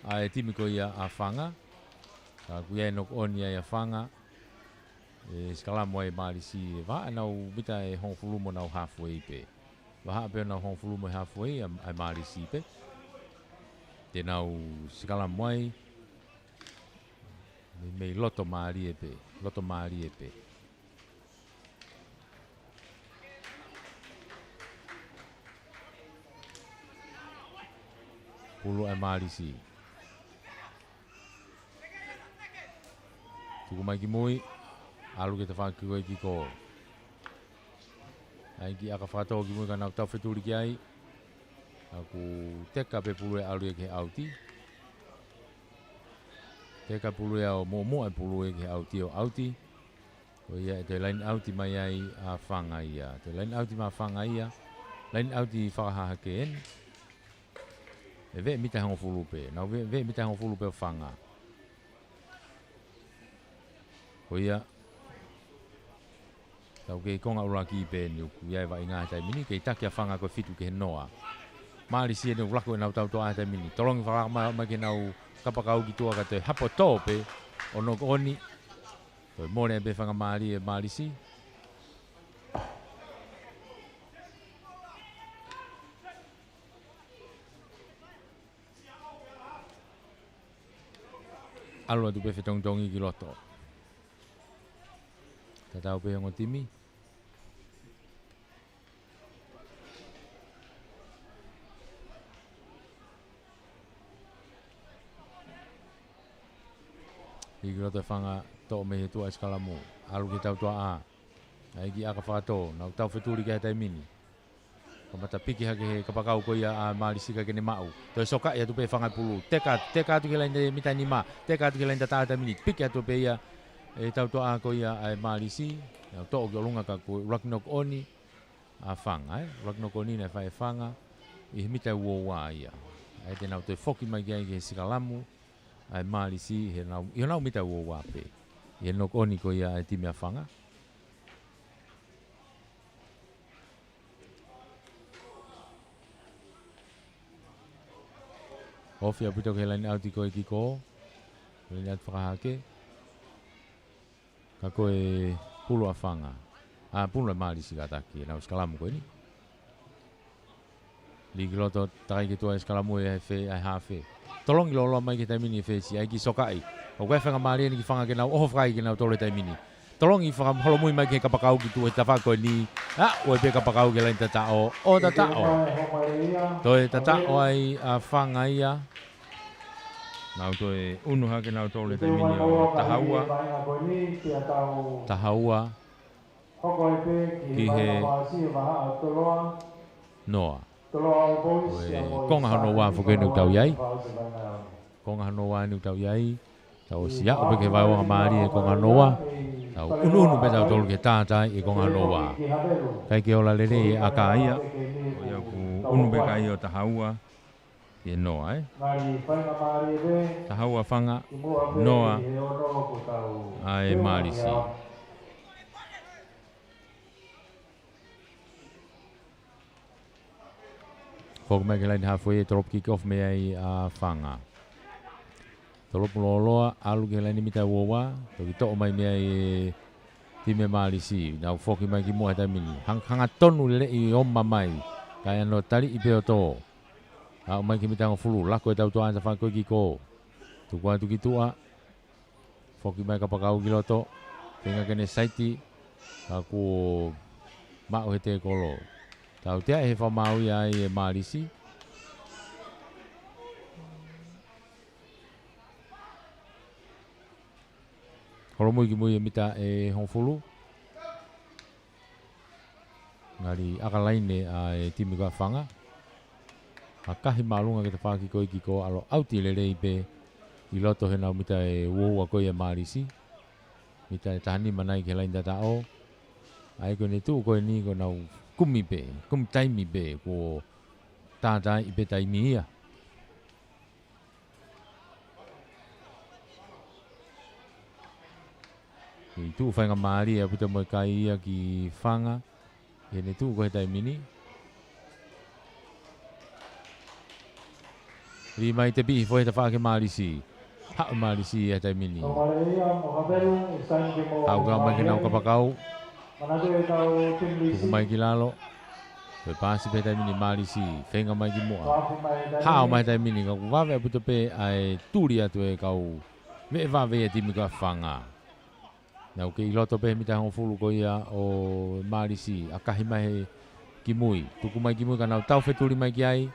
a timi ko ia a whanga. Ka ku ia nok on ia whanga. Skala mo e Marisi e wa nau bita e hongfulu mo nau halfway pe. Wa pe nau hongfulu mo halfway ai Marisi pe. Te nau skala mo ai me loto mari e pe, loto mari e pe. Pulu ai Marisi. Tuku mai ki mui. Alu ke te whaki koe ki ko. Ai ki aka whakatoa ki mui ka nau tau wheturi ki ai. Aku teka pe pulu e alu e ke auti. Teka pulu e au mo e pulu e ke auti o auti. Ko ia e te lain auti mai ai a whanga ia. Te lain auti ma whanga ia. Lain auti whakahaha ke en. E ve mita hango fulu pe. Nau ve mita hango fulu pe o whanga. Ko ia. Tau ke konga ura ki pe ni uku iai wa inga tai mini ke taki a whanga koe fitu ke he noa. Maari si e ni ulako e nau tau toa tai mini. Tolongi whakaka mai ke nau kapakau ki tua ka te hapo tō pe o no oni. Toi mōne e pe whanga maari e maari si. Alua tu pe whetongtongi ki loto. Tatau pe hongo timi. Hiki roto e whanga tō me he tua eskalamu. Alu ki tau tua a. Ai ki aka whakato. Nau tau wheturi ki hatai mini. Kamata piki hake he kapakau ko ia a maarisika kene mau. Toi soka ia tu pe whanga pulu. Teka atu ki lain te mitai ni ma. Teka atu ki lain tata hatai mini. Piki atu pe ia. E tau toa ko ia ai Marisi, au to'o ki olunga ka ko Ragnok Oni a whanga, Ragnok Oni na whae whanga, i mitai ua ia. Ai te nau te whoki mai ki ai ki he sikalamu, ai Marisi, i nau mitai ua pe. I Nok Oni ko ia ai timi a whanga. Ofi a puto ke lain au tiko e kiko. Lain atu whakahake. Ka koe pulu a whanga. Pulu a marisi ka taki. Nau skalamu koe ni. Ligi loto takai ki tua e skalamu e whee ai hawhe. Tolongi lolo mai ki taimini e whee si. Ai ki sokai. O koe whanga maari ni ki whanga ke nau. Oho whakai ke nau tole taimini. Tolongi whaka holomui mai ke kapakau ki tua e tawhako ni. Oi pe kapakau ke lain tatao. O tatao. Toi tatao ai a whanga ia. Nau toi unu hake nau tole taimini o tahaua. Tahaua. Ki he noa. Konga hano wā whuke nuk tau iai. Konga hano wā nuk tau iai. Tau sia o peke vai wanga maari e konga hano wā. Tau unu pe tau tolu ke tātai e konga hano wā. Kai ke ola lere e aka ia. O iau ku unu pe kai o tahaua. E noa Tahaua whanga. Noa. Ai marisi. Fok mai ke lain halfway e trop kick off me ai a whanga. Tolopu loloa, alu ke lain imita uowa, toki toko mai me ai time marisi. Nau foki mai ki mua tamini. Hanga tonu le i omma mai. Kai ano tari i peo to. Au mai ki mitango fulu, lako e tau toa anta whako ki ko. Tukua tuki tua. Foki mai kapakau ki loto. Tenga kene saiti. Aku mao he te kolo. Tau tea he whamau i ai e marisi. Horomui ki mui e mita e hongfulu. Ngari akalaine a e timi ka whanga. A kahi maalunga ke te whaki koi ki ko alo auti le reipe. I loto he nau mita e uoua koi e marisi. Mita e tahani manai ke lain tatao. Ai koe ne tuu koe ni ko nau kumi pe, kum taimi pe ko tātai i pe taimi ia. Ki tuu whainga maari a puta moe kai ia ki whanga. E ne tuu koe taimi ni. Ri mai te pihi fwoi ta whaake marisi. Hau marisi e taimi ni. Hau ka mai ke nau kapakau. Tuku mai ki lalo. Pe pasi pe taimini marisi. Whenga mai ki mua. Hao mai taimini. Ka kuwawe puto pe ai turi atu e kau. Me wawe e timi ka whanga. Nau ke i loto pe mita hong fulu ko ia o marisi. A kahi mai he ki mui. Tuku mai ki mui ka nau tau wheturi mai ki ai.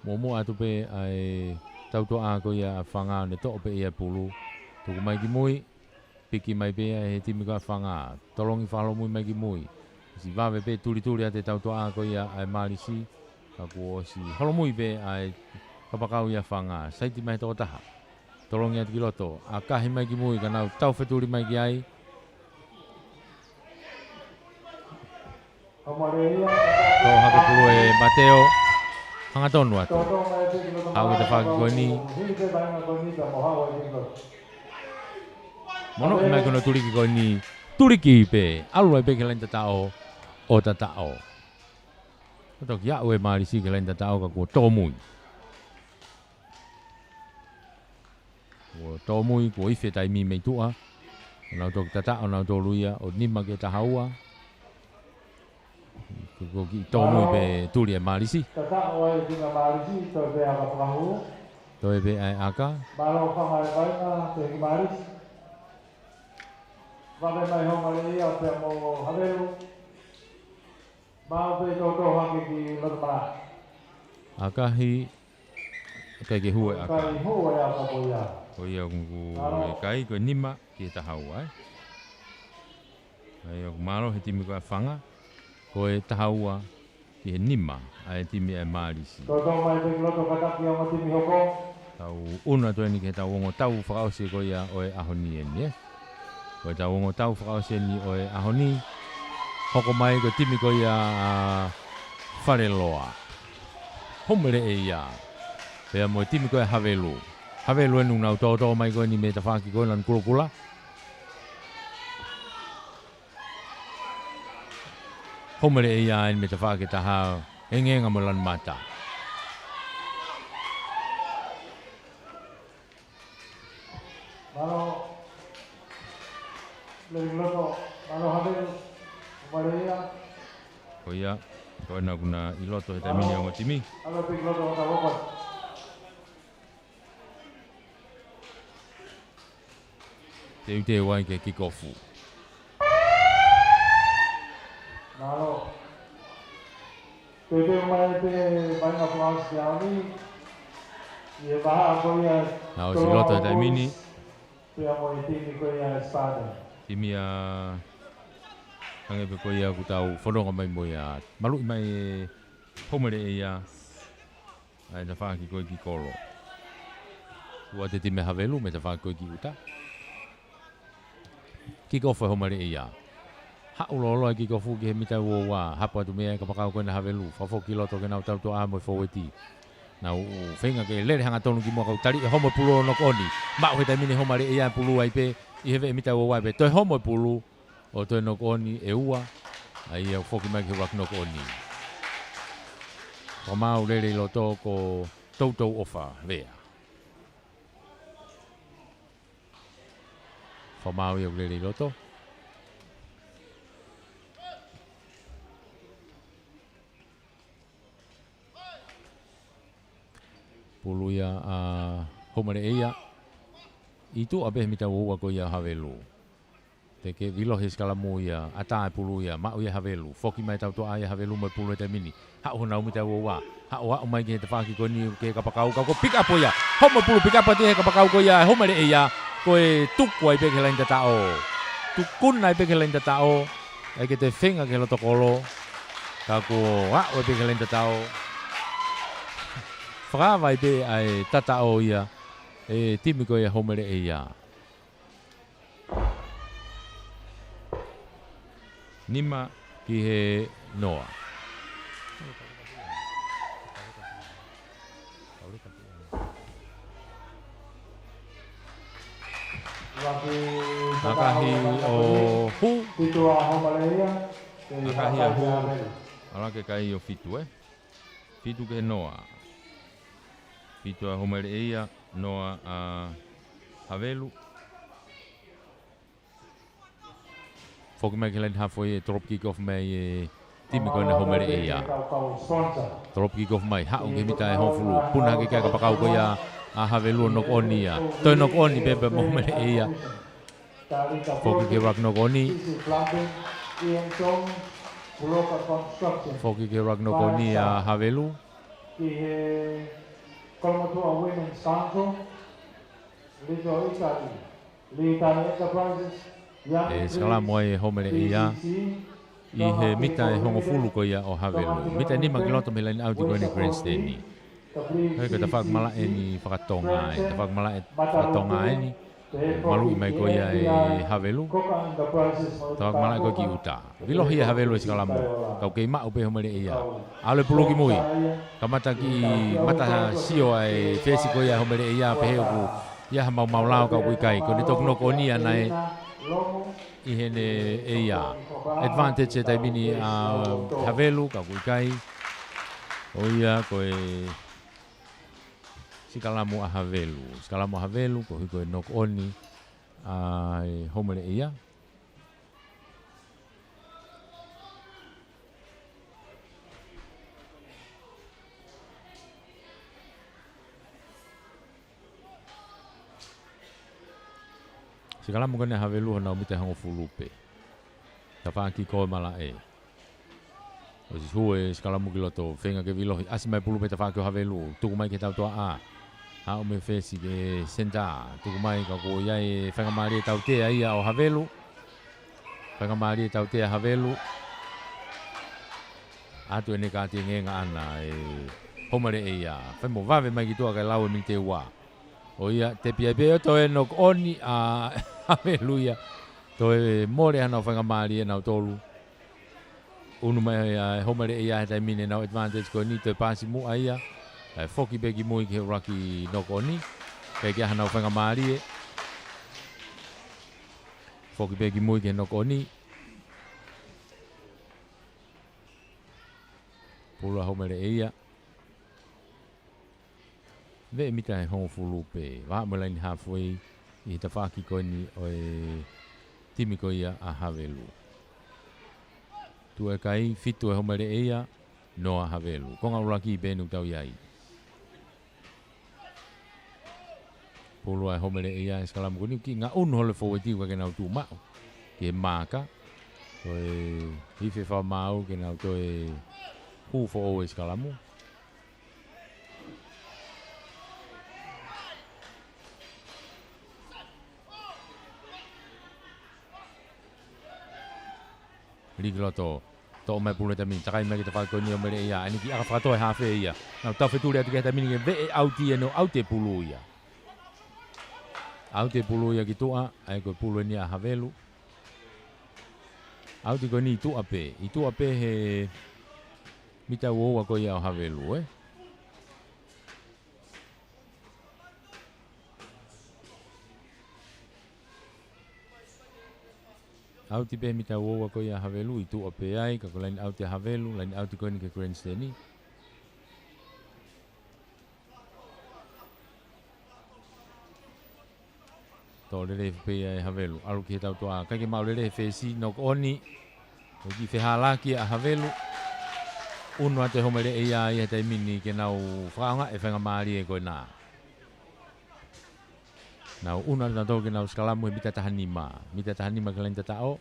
Momo atu pe ai tau toa ko ia a whanga ne to pe ia pulu. Tuku mai ki mui. Piki mai pe he timi ka whanga. Tolongi whalo mui mai ki mui. Si wawe pe turi ate tau toa ko ia ai marisi. Ka kuo si holo mui pe ai kapakau ia whanga. Saiti mai toko taha. Tolongi atu ki loto. A kahi mai ki mui ka nau tau wheturi mai ki ai. Tau hake pulu e Mateo. Hanga tonu atu. Hau te whaki koe ni. Mono i mai kono turiki koe ni. Turiki pe. Alu ai pe ke lain tatao. O tatao. Kato ki au e marisi ke lain tatao ka kua tōmui. Kua tōmui, kua ife taimi mei tua. Nau tō tatao, nau tō luia. O nima ke tahaua. Kua ki tōmui pe turi e marisi. Tatao e tinga marisi, tō pe aka prahu. Tō e pe ai aka. Malo whamai waina, te marisi. Wawe mai honga le ia pe mo haveru. Mau pe toto hake ki lotamara. Akahi. Kai ke hua aka. Kai hua e aka po ia. Ko ia kungu e kai ko nima ki ta haua. Ai o malo he timi ko whanga. Ko e ta haua ki he nima ai timi e marisi. Toto mai pe loto kataki o timi hoko. Tau una to ni ke tau ongo tau whakaose ko ia o e ahoni e ni. Ko e tau ongo tau whakaose ni o e ahoni. Hoko mai ko timi ko ia whareloa. Homere e ia. Pea mo timi ko e havelu. Havelu e nunau tō mai ko ni me ta whaki ko lan kula. Homere e ia e me ta whaki ta hao. Engenga mo lan mata. Malo le loto malo habel Maria Ko ia ko na kuna I loto he taimini o timi. alo pik loto ka boko Te ute wai ke kikofu. malo Pepe mai pe banga plus yauni ye baha ko ya Na o si loto he taimini. pe amo itimi ko ya espada Timi a Ange pe ko ia ku tau whanonga mai mo ia. Malu I mai homere e ia. Ai na whaki koe ki kolo. Ua te time havelu me te whaki koe ki uta. Kikofu e homere e ia. Ha ulolo e kikofu ki he mita ua wā. Hapa tu mea ka pakau koe na havelu. Whafo ki loto ke nau tau to amo e foweti. Na u whenga ke lere hanga tonu ki mua kau tari e homo pulu no koni. Mao he taimini homere e ia pulu ai pe. I hewe e mita ua wā pe. Toi homo pulu. O toi no koni e ua. Ai au whoki mai ke wak no koni. Ko mau lere I loto ko tautou ofa vea. Ko mau I au lere I loto. Pulu ia a homare eia. Itu abe mita ua ko ia havelu. Te ke vilo he skalamu ia ata pulu ia mau ia havelu. Foki mai tau to ai havelu mai pulu te mini. Ha ona mita ua. Ha o mai ke te whaki ko ni ke kapakau ka ko pick up ia. Homo pulu pick up te he kapakau ko ia homare eia. Ko e tuku ai pe ke lain tao. Tukun ai pe ke lain tao. Ai ke te whenga ke loto kolo. Ka ko o pe ke lain tao. Whakawai pe ai tatao ia. E timi ko ia homare eia. Nima ki he noa. Nakahi o hu. Fitu a homaleia Nakahi a hu. Ala ke kai o fitu Fitu ke noa. Fitu a homare eia. Noa a havelu. Foki mai ke lain hafoi e drop kick off mai e timi koe na homere e ia. Drop kick off mai hau ke mita e honfulu. Puna ke kia ka pakau ko ia a havelu nok oni ia. Toi nok oni pepe mo homere e ia. Foki ke rak nok oni. Foki ke rak nok oni a havelu. Kolmotua Women's Council, Little Italy, Little Enterprises, E skala moe homere e ia. I he mita e hongo fulu ko ia o havelu. Mita ni magiloto me lain auti ko ni grandstand ni. Hei ka tawhak mala e ni whakatonga e. Tawhak mala e whakatonga e ni. Malu I mai ko ia e havelu. Tawhak mala e ko ki uta. Vilo hi e havelu e skala mo. Kau kei ma upe homere e ia. Ale pulu ki mui. Ka mata ki mata sio ai fesi ko ia homere e ia pehe ku. Ia mau mau lao kau kui kai. Ko ni tok no ko ni anai. I hene e ia. Advantage e taimini a havelu ka kui kai. O ia ko e sikalamu a havelu. Sikalamu a havelu ko hiko e nok oni a homere e ia. Sikalamu kone havelu hana umite hango fulupe. Ta whaaki koe mala e. O si hue sikalamu ki loto whenga ke vilohi. Asi mai pulupe ta whaaki o havelu. Tuku mai ke tau toa a. Ha ume whesi ke senta. Tuku mai ka ko iai whangamari e tau tea ia o havelu. Whangamari e tau tea havelu. Atu ene ka te ngenga ana e homare e ia. Whaimo wawe mai ki toa kai lau e min te ua. O ia te pia pia to e nok oni a Haleluia. Toi more ana whangamari e nau tolu. Unu mai e homere e ia he taimine nau advantage ko ni toi pasi mu a ia. E foki peki mui ke raki noko ni. Peki aha nau whangamari e. Foki peki mui ke noko ni. Pula homere e ia. Ve mita he hongo fulu pe. Waha mo laini halfway. I te whaki koe ni o e timi koe ia a Havelu. Tu e kai fitu e homere eia no a Havelu. Konga uraki i benu tau iai. Polo e homere eia e skalamu koni ki ngā unu hole fōweti ka kenau tū mao. Ke māka. Ko e hife wha mau kenau to e hūfo o e skalamu. Rigiloto. To mai pule tamini takai mai ki te whakoni o mere ia. Ani ki aka whakatoe hawhe ia. Nau tau wheturi atu ki tamini ke ve e auti e no aute pulu ia. Aute pulu ia ki tua. Ai koe pulu ni a Havelu. Auti koe ni tua pe. I tua pe he mita uoa koe ia o Havelu eh. Auti pe mita uoa koe ia Havelu i tua pe ai. Kako lain auti Havelu. Lain auti koe ni ke Grandsteni. Tō rere pe ai Havelu. Aru ki he tau toa. Kai ke mau rere he whesi no oni. O ki whehalaki a Havelu. Unu ate homere e ia i he taimini ke nau whakaonga e whenga maari e koe nā. Nau unu ate tau ke nau skalamu e mita tahanima. Mita tahanima ke lain tatao.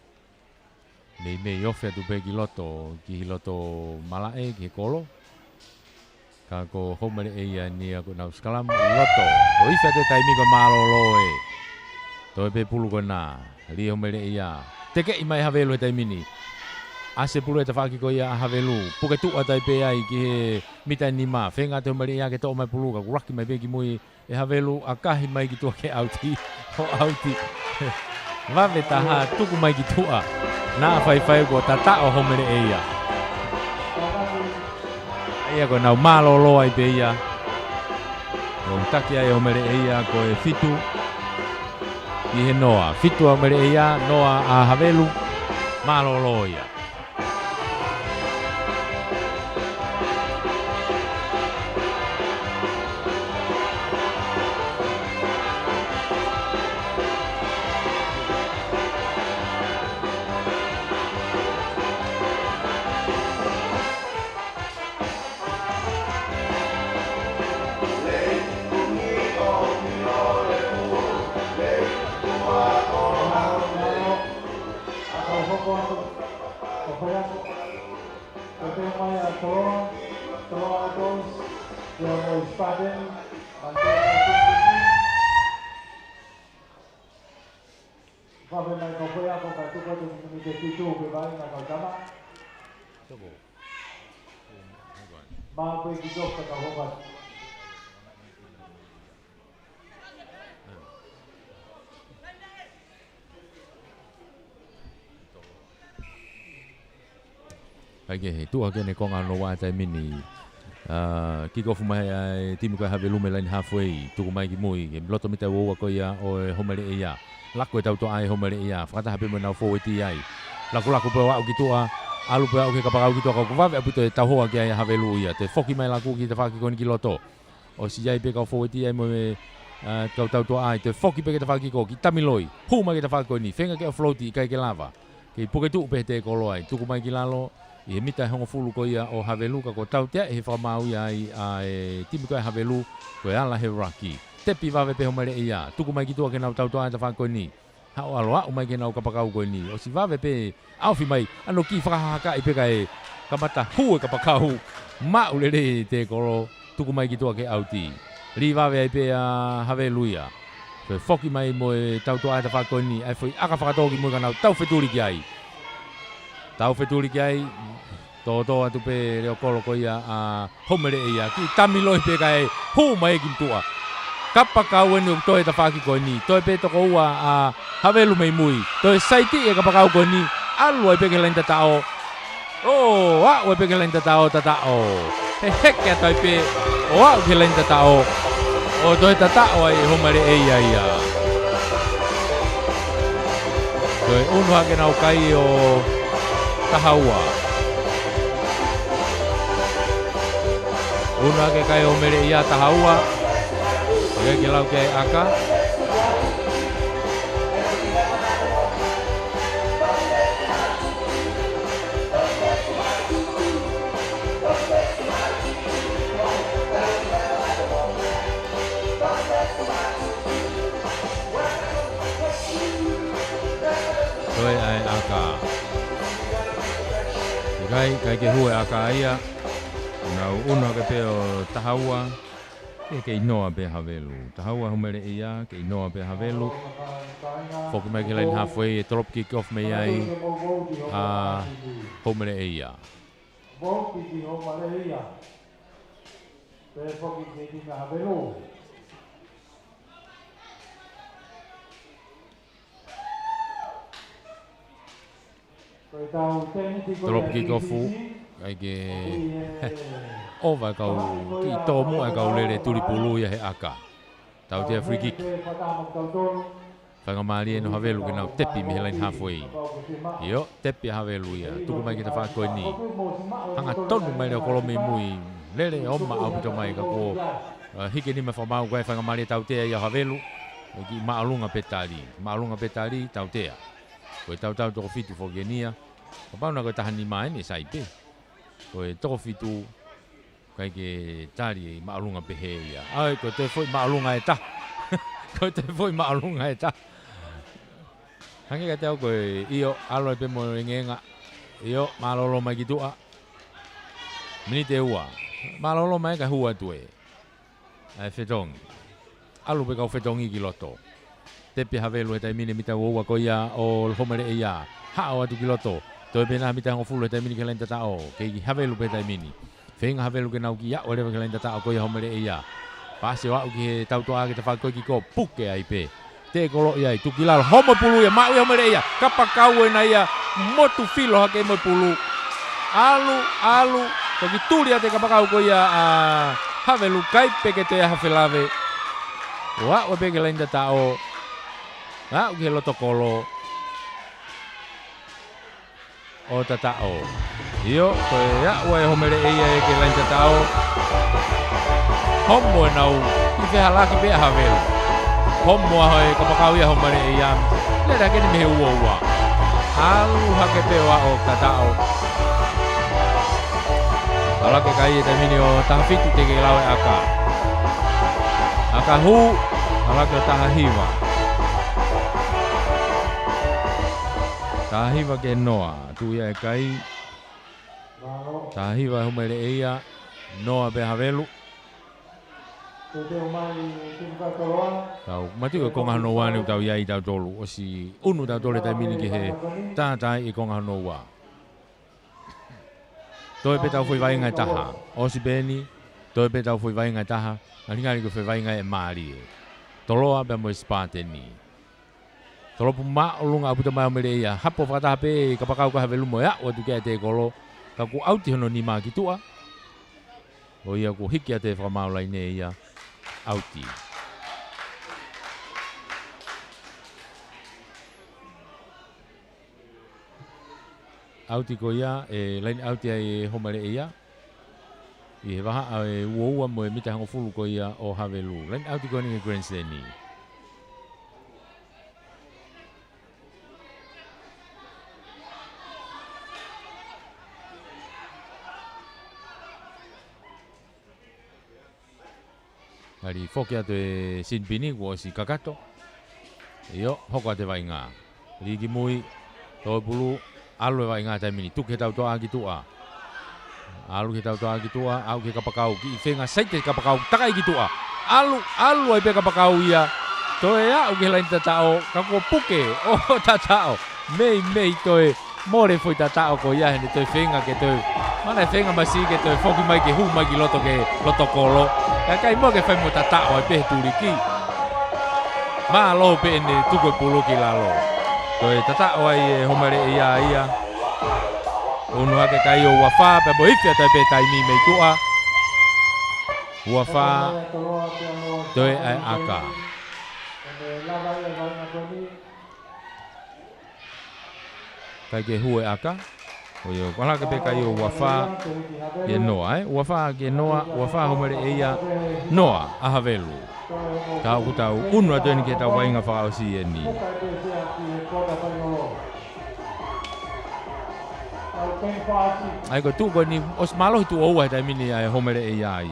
Nei mei ofe atu pe ki loto. Ki loto malae ki he kolo. Ka ko homere e ia ni a koe nau skalamu loto. O iwha te taimi ko malolo e. Toi pe pulu koe nā. Ri homere e ia. Teke i mai Havelu he taimini. Ase pulu e te whaki koe ia a Havelu. Puke tu atai pe ai ki he mita ni mā. Whenga te homere ia ke tō mai pulu. Ka kuraki mai pe ki mui e Havelu. A kahi mai ki tua ke auti. Ho auti. Wawe taha tuku mai ki tua. Nā whai ko tata o homere e ia. Ia koe nau malolo ai pe ia. Ko taki ai homere e ia ko e fitu. I he noa. Fitu a homere e ia. Noa a Havelu. Malolo ia. He tua kene konga no wa tai mini ki ko fumai ai timu ko Havelu me line halfway tu mai ki mui ke loto mita wo ko ia o homere ia la ko tau to ai homere ia fata hape mo na fo ti ai la ko pe wa ki tua alu pe o ke ka pa ki tua ko va apu to ta ho ki ai Havelu ia te foki mai la ku ki te fa ki ko ki loto o si ai pe ka fo ti ai mo tau to ai te foki pe ke te fa ki ko ki tamiloi hu mai ke te fa ko ni fenga ke floaty kai ke lava ke poke tu pe te ko lo ai tu mai ki lalo I mita hongo fulu ko ia o Havelu ka ko tautea e whamau ia a timu ko e Havelu ko e ala he raki. Tepi wawe pe homere ia. Tuku mai ki tua ke nau tautoa ta whako ni. Hao aloa o mai ke nau kapakau ko ni. O si wawe pe awhi mai ano ki whakahaka i peka e kamata hu e kapakau. Mau lere te koro tuku mai ki tua ke auti. Ri wawe ai pe a Havelu ia. So foki mai mo e tautoa ta whako ni. Ai fwoi aka whakatoki mo ka nau tau wheturi ki ai. Tau wheturi ki ai, tō atu pe reo kolo ko ia a homere ia, ki tamiloi pe kai hu mai ki tua. Kapa kau eni o toi ta whaki ko ni, toi pe toko ua a Havelu mei mui, toi saiti e kapa kau ko ni, alu ai pe ke lain tatao. Oh, wa ai pe ke lain tatao. He heke toi pe, o wa ke lain tatao. O toi tatao ai homere ia. Toi unu hake nau kai o tahaua. Una ke kai o mere ia tahaua. Ke lau ke aka. Toi ai aka. Kai ke hue aka ia. Nau una ke peo tahaua. Ke inoa pe havelu. Tahaua humere ia ke inoa pe havelu. Foku mai ke lain halfway e drop kick off me ai. Humere ia. Vou que o Maria. Foku ke ina havelu. Drop kick off ai ke ova kau ki tomu ai kau lele tuli pulu ia he aka. Tau te free kick. Whangamari no havelu ke nau tepi me lain halfway. Io, tepi havelu ia. Tuku mai ki ta whakoi ni. Hanga tonu mai leo kolomi mui. Lele oma au pito mai ka ko. Hike ni me whamau koe whangamari tau tea ia havelu. Ki maalunga petari. Maalunga petari tau tea. Koe tau toko fitu whogenia. Papauna koe tahani mai ni saipe. Koe toko fitu. Kai ke tari maalunga pehe ia. Ai, koe te foi maalunga e ta. Koe te foi maalunga e ta. Hangi ka teo koe iyo alo e pe mo ringenga. Iyo malolo mai ki tua. Mini te ua. Malolo mai ka hua tue. Ai whetongi. Alu pe kau whetongi ki loto. Tepe havelu e tai mine mita ua ko ia o homere e ia. Hao atu ki loto. Toi pe naha mita ngofulu e tai mini ke lain tatao. Kei havelu pe tai mini. Whenga havelu ke nau ki ia o lewa ke lain tatao ko ia homere e ia. Pase wau ki he tautoa ke te whakoi ki ko puke ai pe. Te kolo ia i tuki lalo. Homo pulu ia, mau ia homere ia. Kapa kau e na ia. Motu filo hake mo pulu. Alu. Toki tulia te kapa kau ko ia havelu kaipe ke te hawhelave. Wa peke lain tatao. Wa uke loto kolo. O tatao. Iyo, koe ya ua e homere ia e ke lain tatao. Homo e nau, i whehalaki pea havelu. Homo a hoi kapakau ia homere ia. Lera kene mehe ua. Alu hake pewa o tatao. Alake kai e tamini o tahafitu te ke lawe aka. Aka hu, alake o tahahiwa. Tahahiwa ke noa, tu ia e kai. Tahahiwa homere ia, noa pe havelu. Tau matu ko konga no wanu tau ia i tau tolu o si unu tau tole tai mini ki he tātai i konga no wa. Toi pe tau foi vai ngai taha. O si beni, toi pe tau foi vai ngai taha. Aringari ko foi vai ngai e mari e. Toloa pe mo spateni. Tolo pu ma olunga aputa mai omere ia. Hapo whakataha pe kapakau ka havelu mo ia o tu kia te kolo. Ka ku auti hono ni maa ki tua. O ia ku hiki a te whakamaulai ne ia. Auti. Auti ko ia, lain auti ai homare ia. I he waha e uoua mo e mita hango fulu ko ia o havelu. Lain auti ko ni Grand Stanley. Hari foki atu e sinpini kua si kakato. Iyo, hoko ate vai ngā. Rigi mui, toi pulu, alu e vai ngā taimini. Tuk he tau toa agi tua. Alu he tau toa agi tua, au ke kapakau. Ki whenga saite kapakau, taka igi tua. Alu ai pe kapakau ia. Toi au ke lain tatao, kako puke, o tatao. Mei toi, more foi tatao ko ia hene toi whenga ke toi. Mana whenga masi ke toi foki mai ke hu mai ki loto ke loto kolo. Kai mo ke fai mo tatao ai pe turiki. Ma lo pe ne tuko pulu ki lalo. Toi tatao ai homare ia. Unu hake kai o wafa pe bo ifia tai pe tai mi me tua. Wafa toi ai aka. Kai ke hue aka. Oyo, wala ke pe kai o wafa ke noa, wafa ke noa, wafa homere ia noa a havelu. Tau kutau unu atoni ke tau wainga whakao si e ni. Ai ko tu ko ni os malo tu oua tai mini ai homere ia.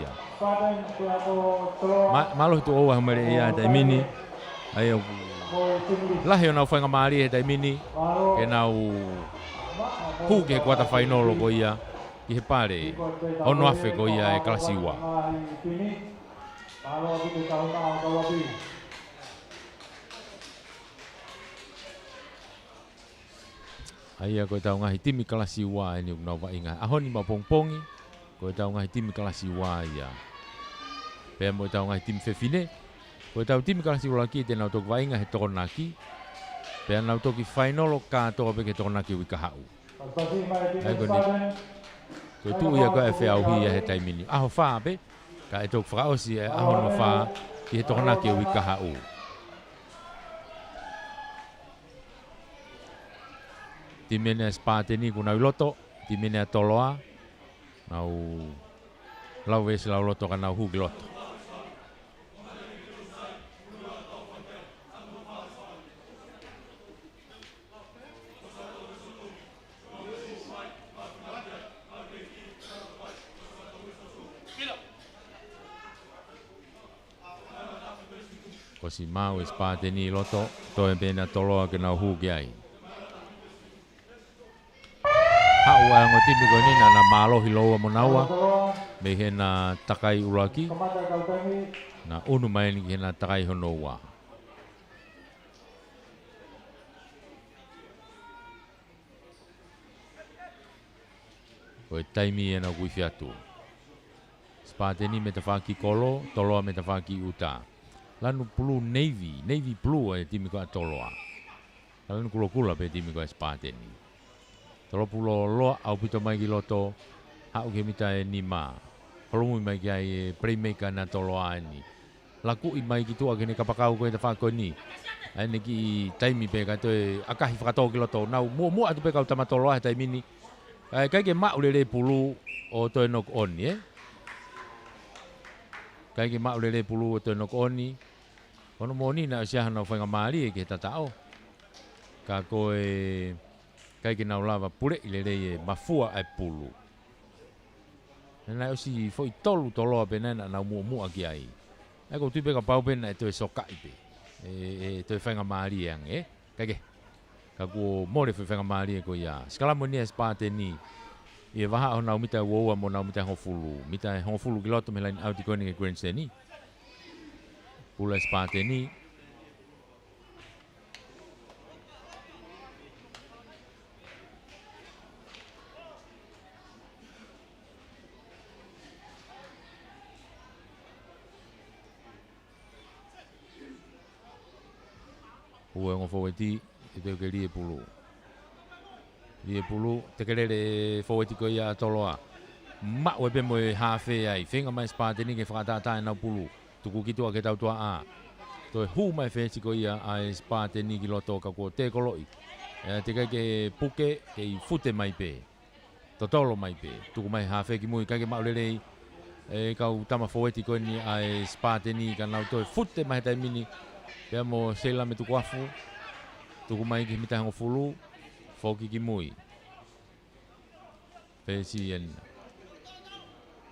Malo tu oua homere ia tai mini. Ai lahe o nau whainga maari he taimini, ke nau hu ke he quarter final ko ia, ki he pare, ono afe ko ia e kalasiwa. Aia koe tau ngahi timi kalasiwa e ni unau wa inga. Ahoni ma pongpongi, koe tau ngahi timi kalasiwa ia. Pea mo tau ngahi timi fefine, koe tau timi kalasiwa laki te nau toku wa inga he tokonaki, pea nau toki final o kātoa peke tokonaki wika hau. Ai koe ni, koe tu ia koe e whea uhi he taimini. Aho wha pe, ka e toku whakaosi e aho no wha ki he tokonaki wika hau. Timene spateni ku nau loto, timene toloa, nau lau vesi lau loto ka nau huki loto. Kosi mau spateni loto, toe pena toloa ke nau huki ai. Hau ai ngo timi koe nina na malohi loa monaua, me he na takai uraki, na unu maini ki he na takai honoua. Koe taimi e na kuifi atu. Spateni me ta whaki kolo, toloa me ta whaki uta. Lanu blue navy, navy blue e timi koe toloa. Lanu kula kula pe timi koe spateni. Tolo pulo loa au pito mai ki loto, hau ke mita e ni maa. Holomui mai ki ai e playmaker na toloa ni. Laku i mai ki tua kene kapakau koe ta whako ni. Aine ki taimi pe ka toe akahi whakatau ki loto. Nau mua atu pe kau tama toloa he taimini. Kai ke maa ulele pulu o toe nok oni, Kai ke maa ulele pulu o toe nok oni. Ono mo ni na siaha na whainga maari e ke tatao. Ka koe... Kai ke nau lava pure i le rei e mafua ai pulu. Nena osi foi tolu toloa pe nena nau mua ki ai. Ai ko tuipe ka pau pena e toi soka ipe. E toi whainga maari e ang, Kai ke. Ka kuo more foi whainga maari e ko ia. Skalamo ni e spate ni. I e waha o nau mita uoua mo nau mita hongfulu. Mita hongfulu ki loto me lain auti koni ke Grand ni. Pula e spate ni. Ue ngo foweti e te ke lie pulu. Lie pulu te kerere foweti ko ia toloa. Ma ue pe mo e hawhe ai. Whenga mai spateni ke whakatata e nau pulu. Tuku kitua ke tautua a. Toi hu mai whesi ko ia ai spateni ki loto ka kua te koloi. Te kai ke puke ke i fute mai pe. Totolo mai pe. Tuku mai hawhe ki mui kai ke maulelei. E kau tama foweti ko ni ai spateni ka nau toi fute mai tai mini. Pea mo seila me tuku afu, tuku mai ki mita hango fulu, foki ki mui. Pesi en.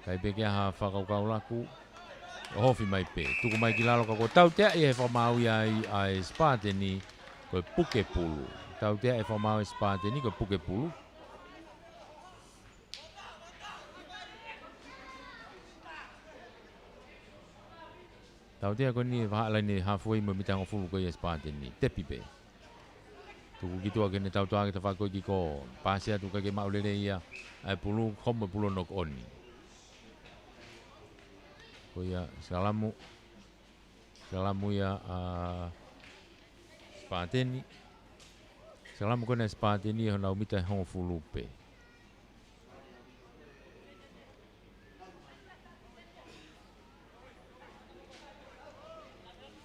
Kai peke aha whakaukau laku, hofi mai pe. Tuku mai ki lalo kako tau tea i he whamau ai ai spateni koe puke pulu. Tau tea e whamau e spateni koe puke pulu. Tau tea ko ni wahala ni halfway mo mitang fulu ko yes pateni tepi pe. Tu kitua ke ne tau tua ke ta ko ki ko pasia tu ka ke maulele ia ai pulu kom pulu nok oni. Ko ya salamu ya pateni. Salamu ko ne pateni ho na umita ho fulu pe.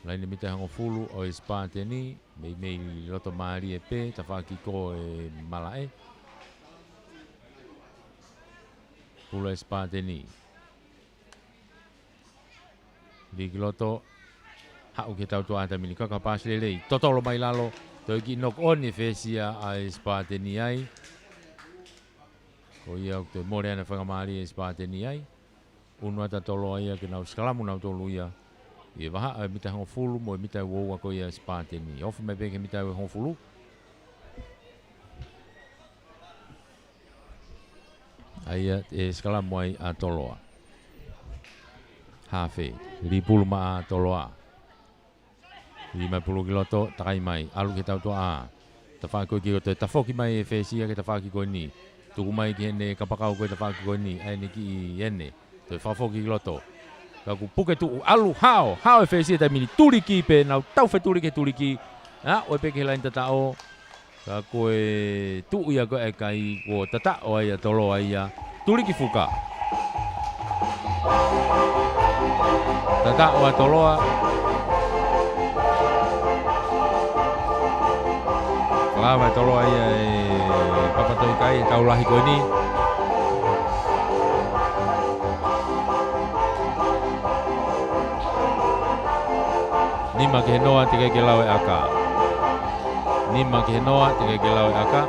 Laini mita hango fulu o spateni mei loto mari e pe ta whaki ko e malae. Fulu e spateni. Ligi loto hau ke tau tua ata mini kaka pas lelei. Totolo mai lalo toi ki nok oni fesia a spateni ai. Ko ia te more ana whakamari e spateni ai. Unu ata tolo ia ke nau skalamu nau tolu ia. I waha ai mita hon fulu mo mita wo ko ia Spateni. Ofu mai peke mita hon fulu. Aia e skala moi a toloa. Hafe, ripulu ma a toloa. 50 kiloto takai mai alu ke tau to a. Ta fa ko ki to ta foki mai e fesia ke ta fa ki ko ni. Tu mai ki ne ka pakau ko ta fa ki ko ni ai ni ki ene. To fa foki kiloto. Ka ku puke tu alu hao e fesia ta mini tuli ki pe na tau fe tuli ki. Ha o pe ke lain ta tao. Ka ko e tu ia ko e kai ko ta ta o ia tolo ia. Tuli ki fuka. Ta ta o toloa. Lama tolo ai papatoi kai tau lahi ko ni. Nima ke noa tika ke lawe aka. Nima ke noa tika ke lawe aka.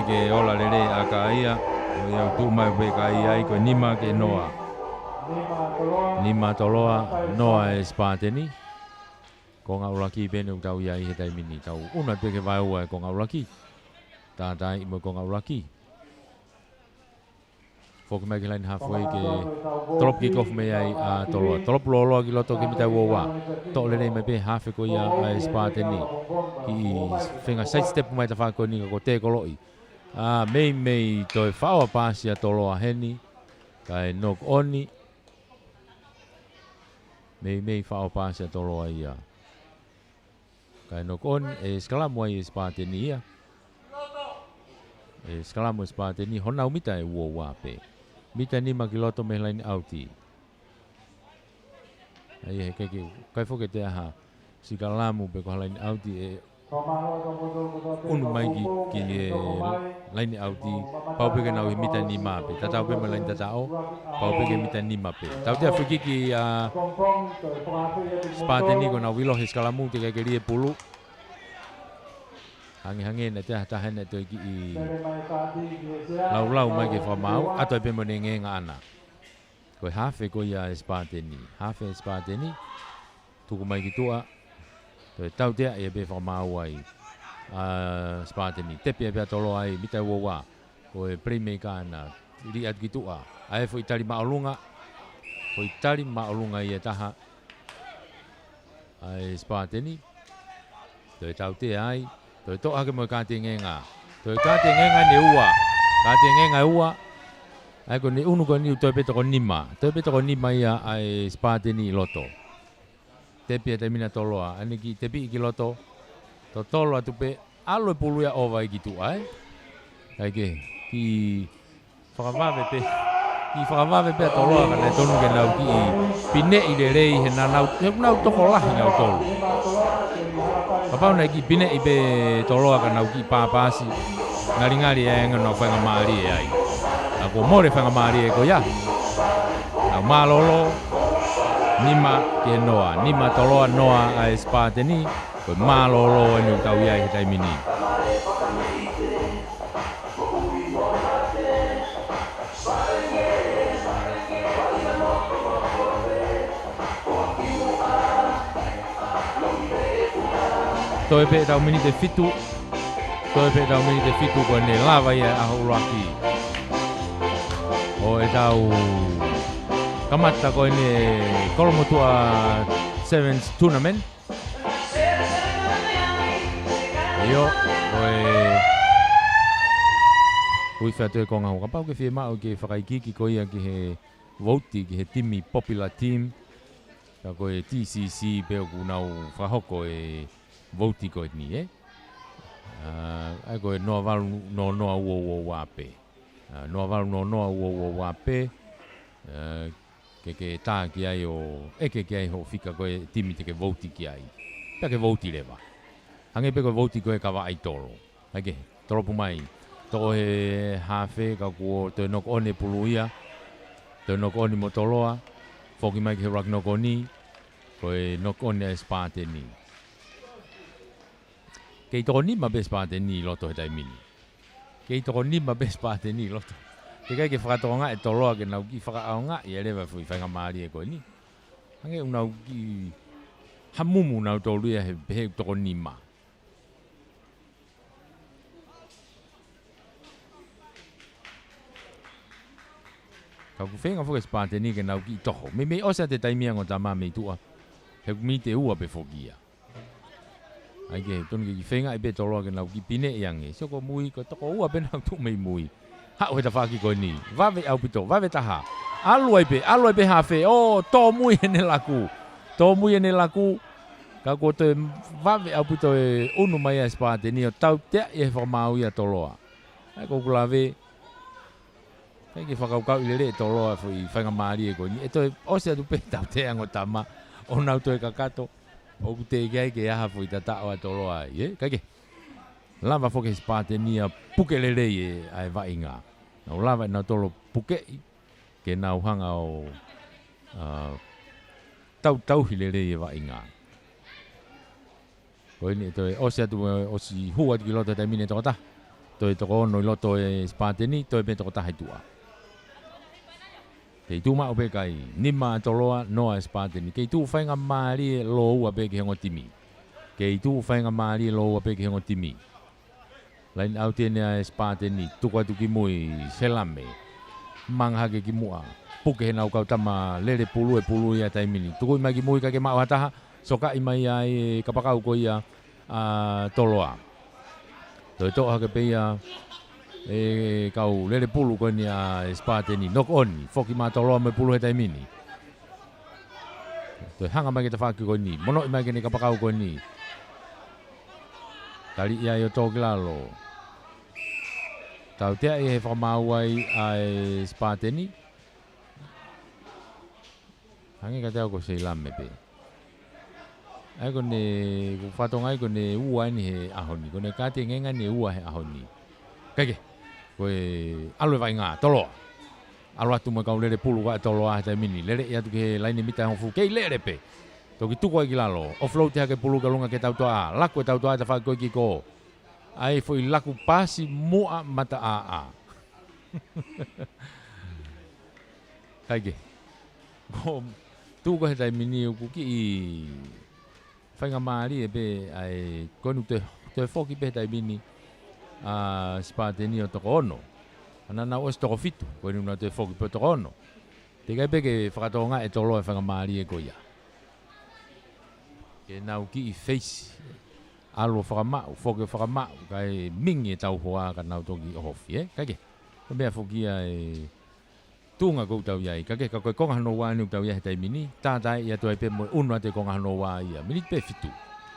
Ke ola lele aka ia o ia tu mai pe kai ai ko nima ke noa nima toloa noa e Spateni ko nga ulaki pene tau ia i he tai mini tau una pe ke vai ua ko nga ulaki ta tai mo ko nga ulaki fok mai ke lain halfway ke trop ki kof me ai a toloa trop lolo ki loto ke mita wa to lele mai pe half ko ia e Spateni ki finga side step mai ta fa ko ni ko te koloi mei toi whaua pāsia toloa heni, kai nok oni, mei whaua pāsia toloa ia. Kai nok oni, e skalamu ai e Spateni ia. E skalamu e Spateni, honau mita e ua wape. Mita nima ki loto me laini auti. Ai he keke, kai foke te aha, si kalamu pe ko laini auti e unu mai ki laini auti pau peke nau mita ni mape tatau pe laini tatao pau peke mita ni mape tau te afiki ki Spateni ko nau wilo hiskalamu te ke rie pulu hangi na te hata hene to ki lau mai ke famau ato pe mo nge nga ana ko hafe ko ia Spateni hafe Spateni tuku mai ki tua to tau te e be famau ai Spateni tepe be tolo ai mita wa ko e prime kana li at gitu ai foi tali maulunga ia taha ai Spateni to tau te ai to to ake mo ka te ngenga to ka te ngenga ne ua ka te ngenga ua ai ko ni unu ko ni to be to nima ia ai Spateni loto tepe te mina toloa ani ki tepi ki loto to tolo atu pe alo pulu ya ova gitu ai ke ki whakawave pe toloa kana tonu ke nau ki pine i le rei he nau toko lahi nau tolu papau na ki pine i pe toloa ka nau ki pāpāsi ngari e ngano whainga maari e ai ako more whainga maari e ko ya nau malolo nima ke noa, nima toloa noa a Spateni, ko malolo enu tau ia i tai mini. Toi pe tau mini te fitu ko ne lava ia a ulaki. O e tau kamata ko ini Kolomotua Sevens Tournament. Yo, ui whātua ko ngā hokapau ke whiemau ke whakaikiki ko ia ki he voti, ki he timi popular team. Ka ko e TCC peo ku nau whahoko e voti ko e ni, ai ko e noa walu noa ua wape. Noa walu noa ua wape. Ke tā ki ai o eke ki ai ho fika koe timi te ke voti ki ai. Pea ke voti lewa. Hange pe koe voti koe kawa ai tolo. Hake, toropu mai. Toko he hawhe ka kuo te noko one puluia. Te noko one motoloa. Foki mai ke rak noko ni. Koe noko one a Spateni. Kei toko ni ma be spateni loto he taimini. Kei toko ni ma be spateni loto. Te kai ke whakatoa ngā e toloa ke nau ki whakaao ngā i e rewa fui whainga maari e koe ni. Hange unau ki hamumu nau tolu ia he behe toko ni ma. Kau ku whenga whuke spateni ke nau ki toho. Me osa te taimia ngō tamā me tua. He mi te ua pe whokia. Ai ke tonu ki whenga i be toloa ke nau ki pine iange. Soko mui ko toko ua pe nau tu mei mui. Hau he ta whaki koe ni. Wawe au pito, wawe taha. Alu ai pe hawhe. O, tō mui e ne laku. Tō mui e ne laku. Ka ko te wawe au pito e unu mai a spateni o tau tea i he whakamau ia toloa. Ai ko kulawe. Kai ke whakaukau i lere e toloa fui whainga maari e koe ni. E toi ose atu pe tau tea ngo tama. O nau toi kakato. O ku te kai ke aha fui tatao a toloa ai. Kai ke. Lava whoke spateni a puke lere e ai wainga. Nau lava nau tolo puke i. Ke nau hanga o tau hilere e wainga. Koe ni toi ose atu o si hua ki loto tai mine toko ta. Toi toko ono i loto e spateni, toi pe toko ta haitua. Kei tū mao pe kai nima toloa noa e spateni. Kei tū whainga maari e lo ua pe ki hengo timi. Kei tū whainga maari e lo ua pe ki hengo timi. Lain au tēnea e spateni, tuka tu ki mui selame. Manghake ki mua. Puke he nau kau tama lere pulu e pulu ia taimini. Tuku mai ki mui ka ke mao hataha. Soka i mai ai kapakau ko ia toloa. Toi toa ke pe ia e kau lere pulu ko ni a spateni. Nok oni. Foki ma toloa me pulu he taimini. Toi hanga mai ke ta whaki ko ni. Mono i mai ke ni kapakau ko ni. Tali ia i o tōki lalo. Tau tea i he whamau ai ai spateni. Hangi ka teo ko se lame pe. Ai ko ne whatonga ai ko ne ua ni he ahoni. Ko ne kati ngenga ni ua he ahoni. Kaike. Ko e aloe vai ngā, toloa. Alo atu mai kau lere pulu wa toloa he taimini. Lere i atu ke laini mita honfu. Kei lere pe. Toki tuko ai ki lalo. Offload te hake pulu ka lunga ke tau toa. Laku e tau toa te whakoi ki ko. Ai foi laku pasi mua mata a. Kaike. Ko tu ko he taimini ku ki whainga maari e pe ai konu te whoki pe taimini spateni o toko ono. Ana nau os toko fitu. Konu na te whoki pe toko ono. Te kai pe ke whakatonga e tolo e whainga maari e koia. Ke nau ki i face. Alo whakamau, whoke whakamau. Kai mingi e tau hoa ka nau toki ohofi, Kaike. Ka mea whokia e tunga kou tau iai. Kake ka koe konga hano wā ni tau iai he taimini. Tātai ia toi pe mo unua te konga hano wā ia. Mini pe fitu.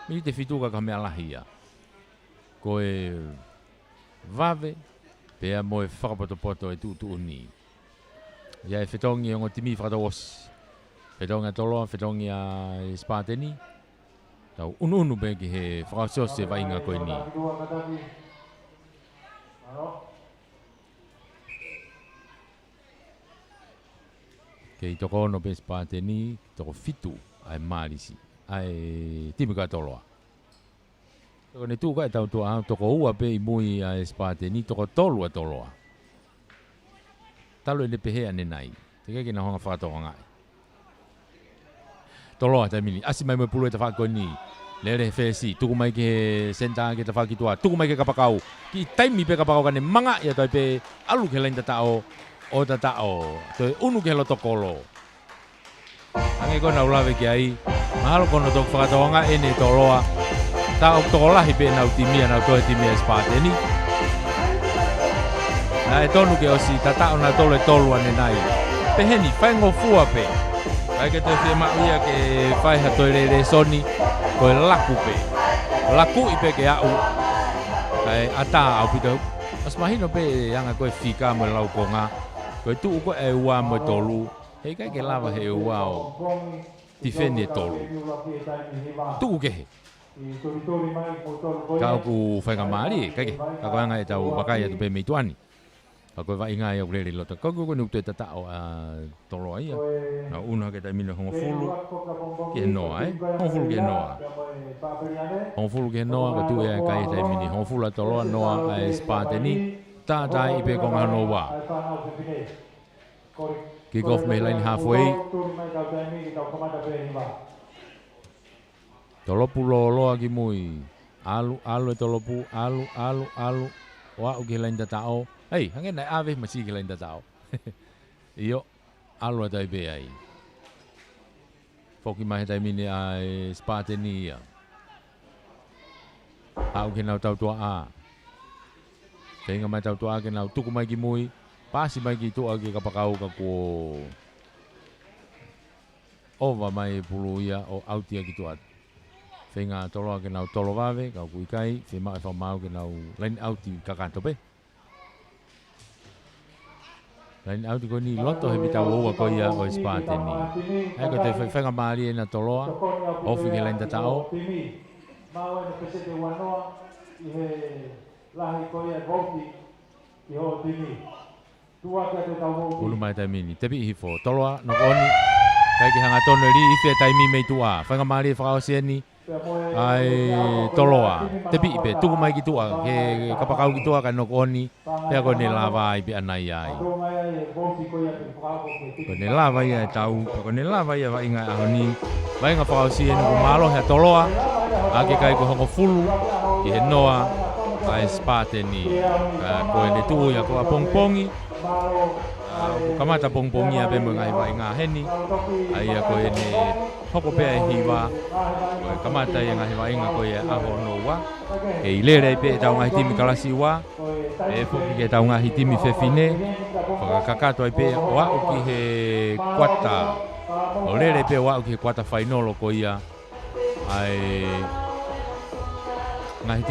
Mini te fitu ka mea lahi ia. Koe vave. Pea mo e whakapoto e tutu uni. Ia e whetongi o ngotimi whakatawosi. Whetongi a toloa, whetongi a spateni. Tau unu pe ki he whakasose wainga koe ni. Kei toko ono pe spateni, toko fitu ai marisi, ai timika toloa. Toko ne tuka e tau tua, toko ua pe i mui ai spateni, toko tolu a toloa. Talo e le pehea ne nai, te kei na honga whakatoa ngai. Toloa taimini, asi mai me pulu e ta whakoi ni, lere he whesi, tuku mai ke senta ke ta whakitua, tuku mai ke kapakau, ki taimi pe kapakau kane manga, ia toi pe alu ke lain tatao, o tatao, toi unu ke loto kolo. Ange ko na ulawe ki ai, mahalo kono tok whakatoanga ene toloa, tau toko lahi pe nau timia, nau toe timia spateni. Na e tonu ke osi tatao na tole tolu ane nai. Peheni, whaingo fua pe. Kai ke toi whia mauia ke whaiha toi re soni, koe laku pe. Laku i pe ke au. Kai ata au pitau. As mahino pe anga koe whika mo lau konga. Koe tuu koe e ua mo tolu. Hei kai ke lava he ua o tifeni e tolu. Tuu ke he. Kau ku whainga maari, kai ke. Kako anga e tau wakai atu pe meituani. koe vai inga ia urere lota. Ko nu te tatao tolo ia. Na una ke taimina hongo fulu. Ke noa hongo fulu ke noa. Hongo fulu ke noa ko tu e kai taimini hongo fulu tolo noa e spateni. Ta tai ipe ko ngano wa. Kick off me line halfway. Tolopu loa ki mui. Alu e tolopu alu. Wa uke line tatao. Hei, hange nai ave masi ke line tatao. Iyo alu tai be ai. Foki mai tai mini ai spateni ia. Au ke nau tau tua a. Tenga mai tau tua ke nau tuku mai ki mui. Pasi mai ki tua ke kapakau ka ko. Ova mai pulu ia o autia ki tua. Tenga tolo ke nau tolo vave ka ku ikai, fe mai fa mau ke nau line auti kakanto pe. Line auti ko ni loto he bita wo ko ia o spateni. Ai ko te fenga mari na toloa. Ofi ke line tatao. Mau e pesete wanoa I he lahi ko ia voti I ho tini. Tua ka te tau Ulu mai tai mini. Tepi hifo. Toloa no koni. Kai ki hanga tono ri ife tai mi mei tua. Fenga mari fa sieni. Ai toloa. Tepi ipe tuku mai ki tua. Ke kapakau ki tua ka no koni. Pea ko ne lava ai pe anai ai. Ko ne lava ia tau. Ko ne lava ia va inga ahoni. Vai nga fa sieni ko malo he toloa. Ake kai ko hongo fulu. Ki he noa. Ai spateni. Ko ne tu ya ko pongpongi. Kamata pongpongi ape mo ngai vai nga heni. Ai ko ene hoko pe hiwa. Kamata ia ngai vai nga ko ia aho no wa. E ilere pe tau ngai timi kalasi wa. E foki ke tau ngai timi fefine. Kakato ai pe wa uki he kwata. O lere pe wa uki kwata final ko ia. Ai ngai